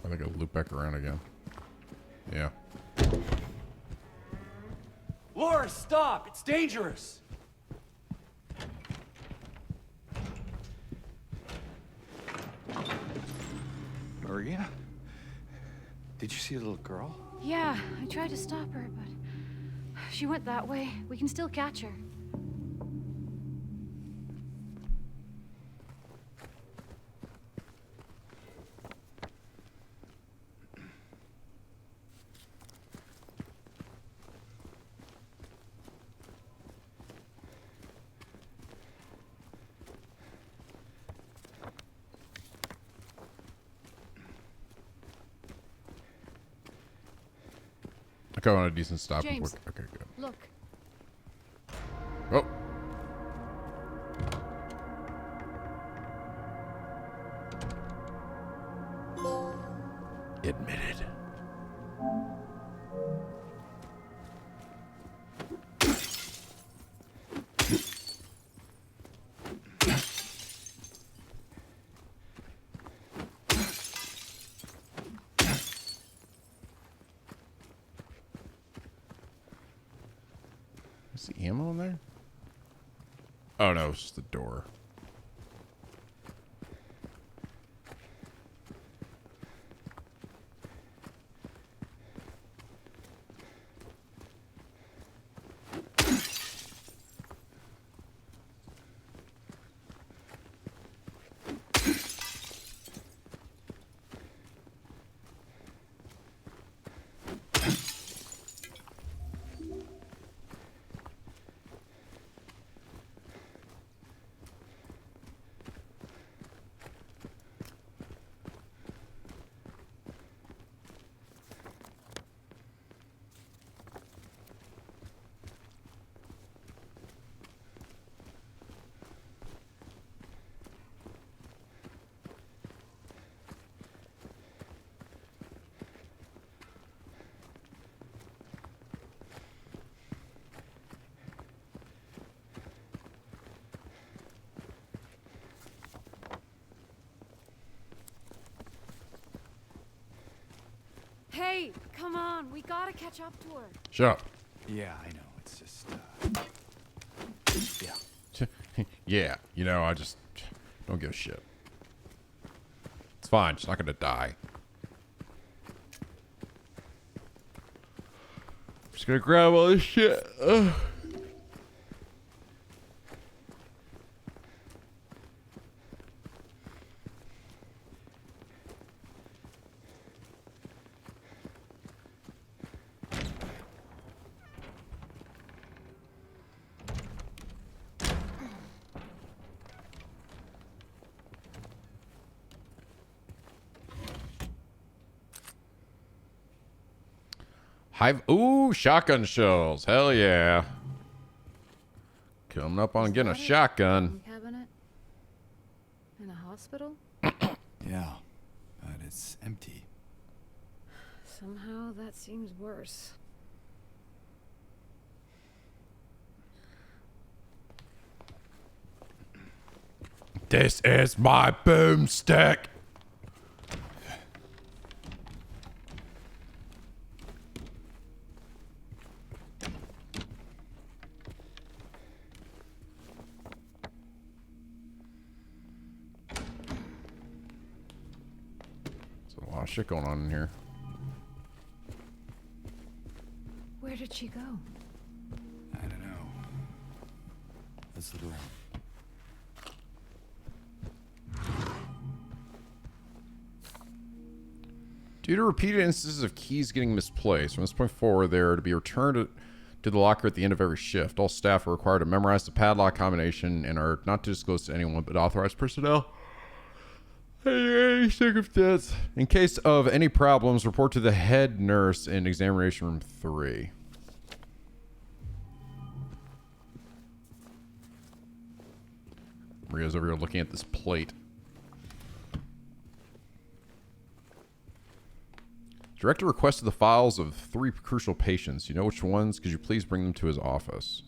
I think I'll loop back around again. Yeah. Laura, stop! It's dangerous! Maria? Did you see a little girl? Yeah, I tried to stop her, but she went that way. We can still catch her. Okay, on a decent stop. James, Okay, good. Look. Oh. Admitted. Is the ammo in there? Oh no, it's just the door. Hey, come on. We gotta catch up to her. Shut up. Yeah, I know. It's just, yeah. Yeah, you know, I just don't give a shit. It's fine. She's not gonna die. Just gonna grab all this shit. Ugh. Ooh, shotgun shells. Hell yeah. Coming up on getting a shotgun. Cabinet? In a hospital? Yeah, but it's empty. Somehow that seems worse. This is my boomstick. There's a lot of shit going on in here. Where did she go? I don't know. Let's look around. Due to repeated instances of keys getting misplaced, from this point forward, they are to be returned to the locker at the end of every shift. All staff are required to memorize the padlock combination and are not to disclose to anyone but authorized personnel. Any circumstance. In case of any problems, report to the head nurse in examination room 3. Maria's over here looking at this plate. Director requested the files of 3 crucial patients. You know which ones? Could you please bring them to his office?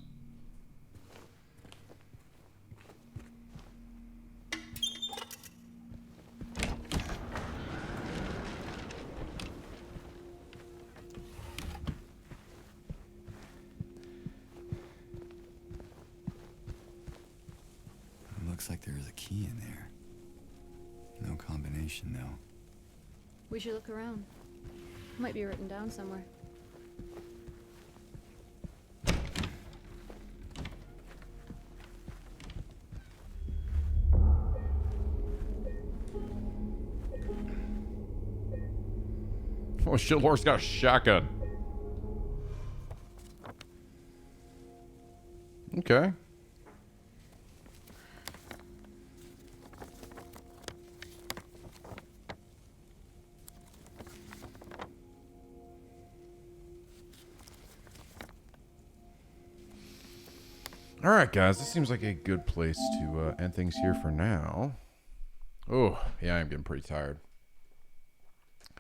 Looks like there is a key in there. No combination, though. We should look around. Might be written down somewhere. Oh shit, Laura's got a shotgun. Okay. Alright guys, this seems like a good place to end things here for now. Oh, yeah, I'm getting pretty tired.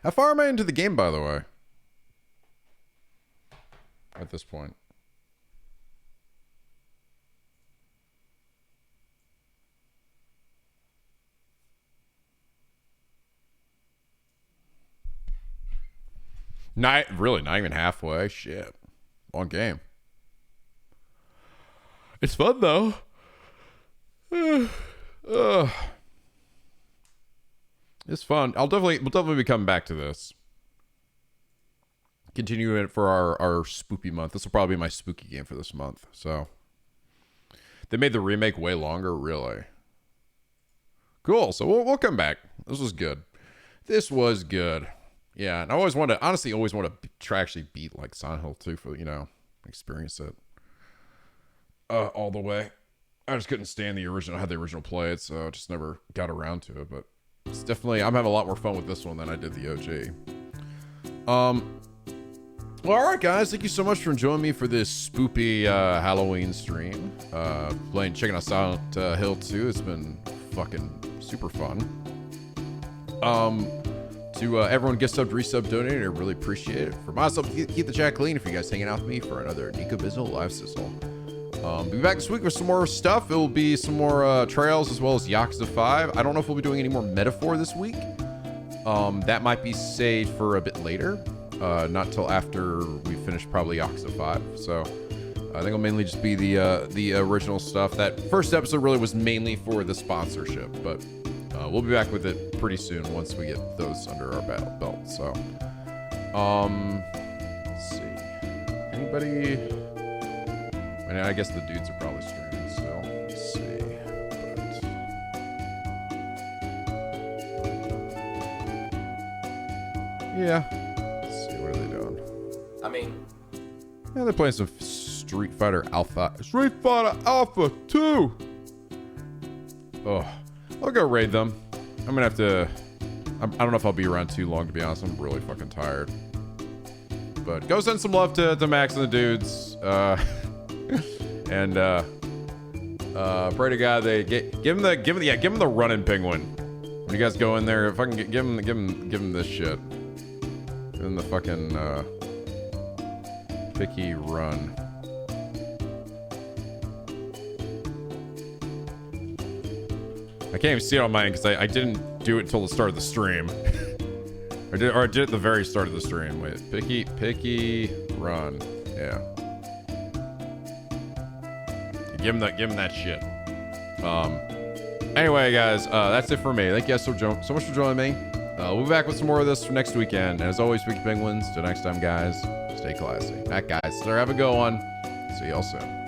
How far am I into the game, by the way? At this point. Really, not even halfway. Shit. Long game. It's fun though. It's fun. We'll definitely be coming back to this. Continuing it for our spooky month. This will probably be my spooky game for this month. So they made the remake way longer, really. Cool. So we'll come back. This was good. This was good. Yeah, and I always want to try actually beat like Silent Hill 2 for, experience it. All the way. I just couldn't stand the original. I had the original play it, so I just never got around to it. But it's definitely, I'm having a lot more fun with this one than I did the OG. Well, all right, guys. Thank you so much for joining me for this spoopy Halloween stream. Checking out Silent Hill 2. It's been fucking super fun. To everyone get subbed, resub, donated, I really appreciate it. For myself, keep the chat clean. If you guys hanging out with me for another Nico Bizzle live sizzle. Be back this week with some more stuff. It will be some more trails as well as Yakuza 5. I don't know if we'll be doing any more Metaphor this week. That might be saved for a bit later. Not till after we finish probably Yakuza 5. So I think it'll mainly just be the original stuff. That first episode really was mainly for the sponsorship, but we'll be back with it pretty soon once we get those under our belt. So, let's see. Anybody? I mean, I guess the dudes are probably streaming still. Let's see. But yeah. Let's see. What are they doing? I mean, yeah, they're playing some Street Fighter Alpha 2. Oh, I'll go raid them. I'm gonna have to. I don't know if I'll be around too long, to be honest. I'm really fucking tired. But go send some love to Max and the dudes. And pray to God they give him the running penguin. When you guys go in there, if I can give him this shit. Give him the fucking picky run. I can't even see it on mine because I didn't do it until the start of the stream. I did it at the very start of the stream. Wait, picky run. Yeah. Give him that shit. Anyway, guys, that's it for me. Thank you guys so much for joining me. We'll be back with some more of this for next weekend. And as always, Weekly Penguins. Till next time, guys, stay classy. Back, guys. So have a good one. See y'all soon.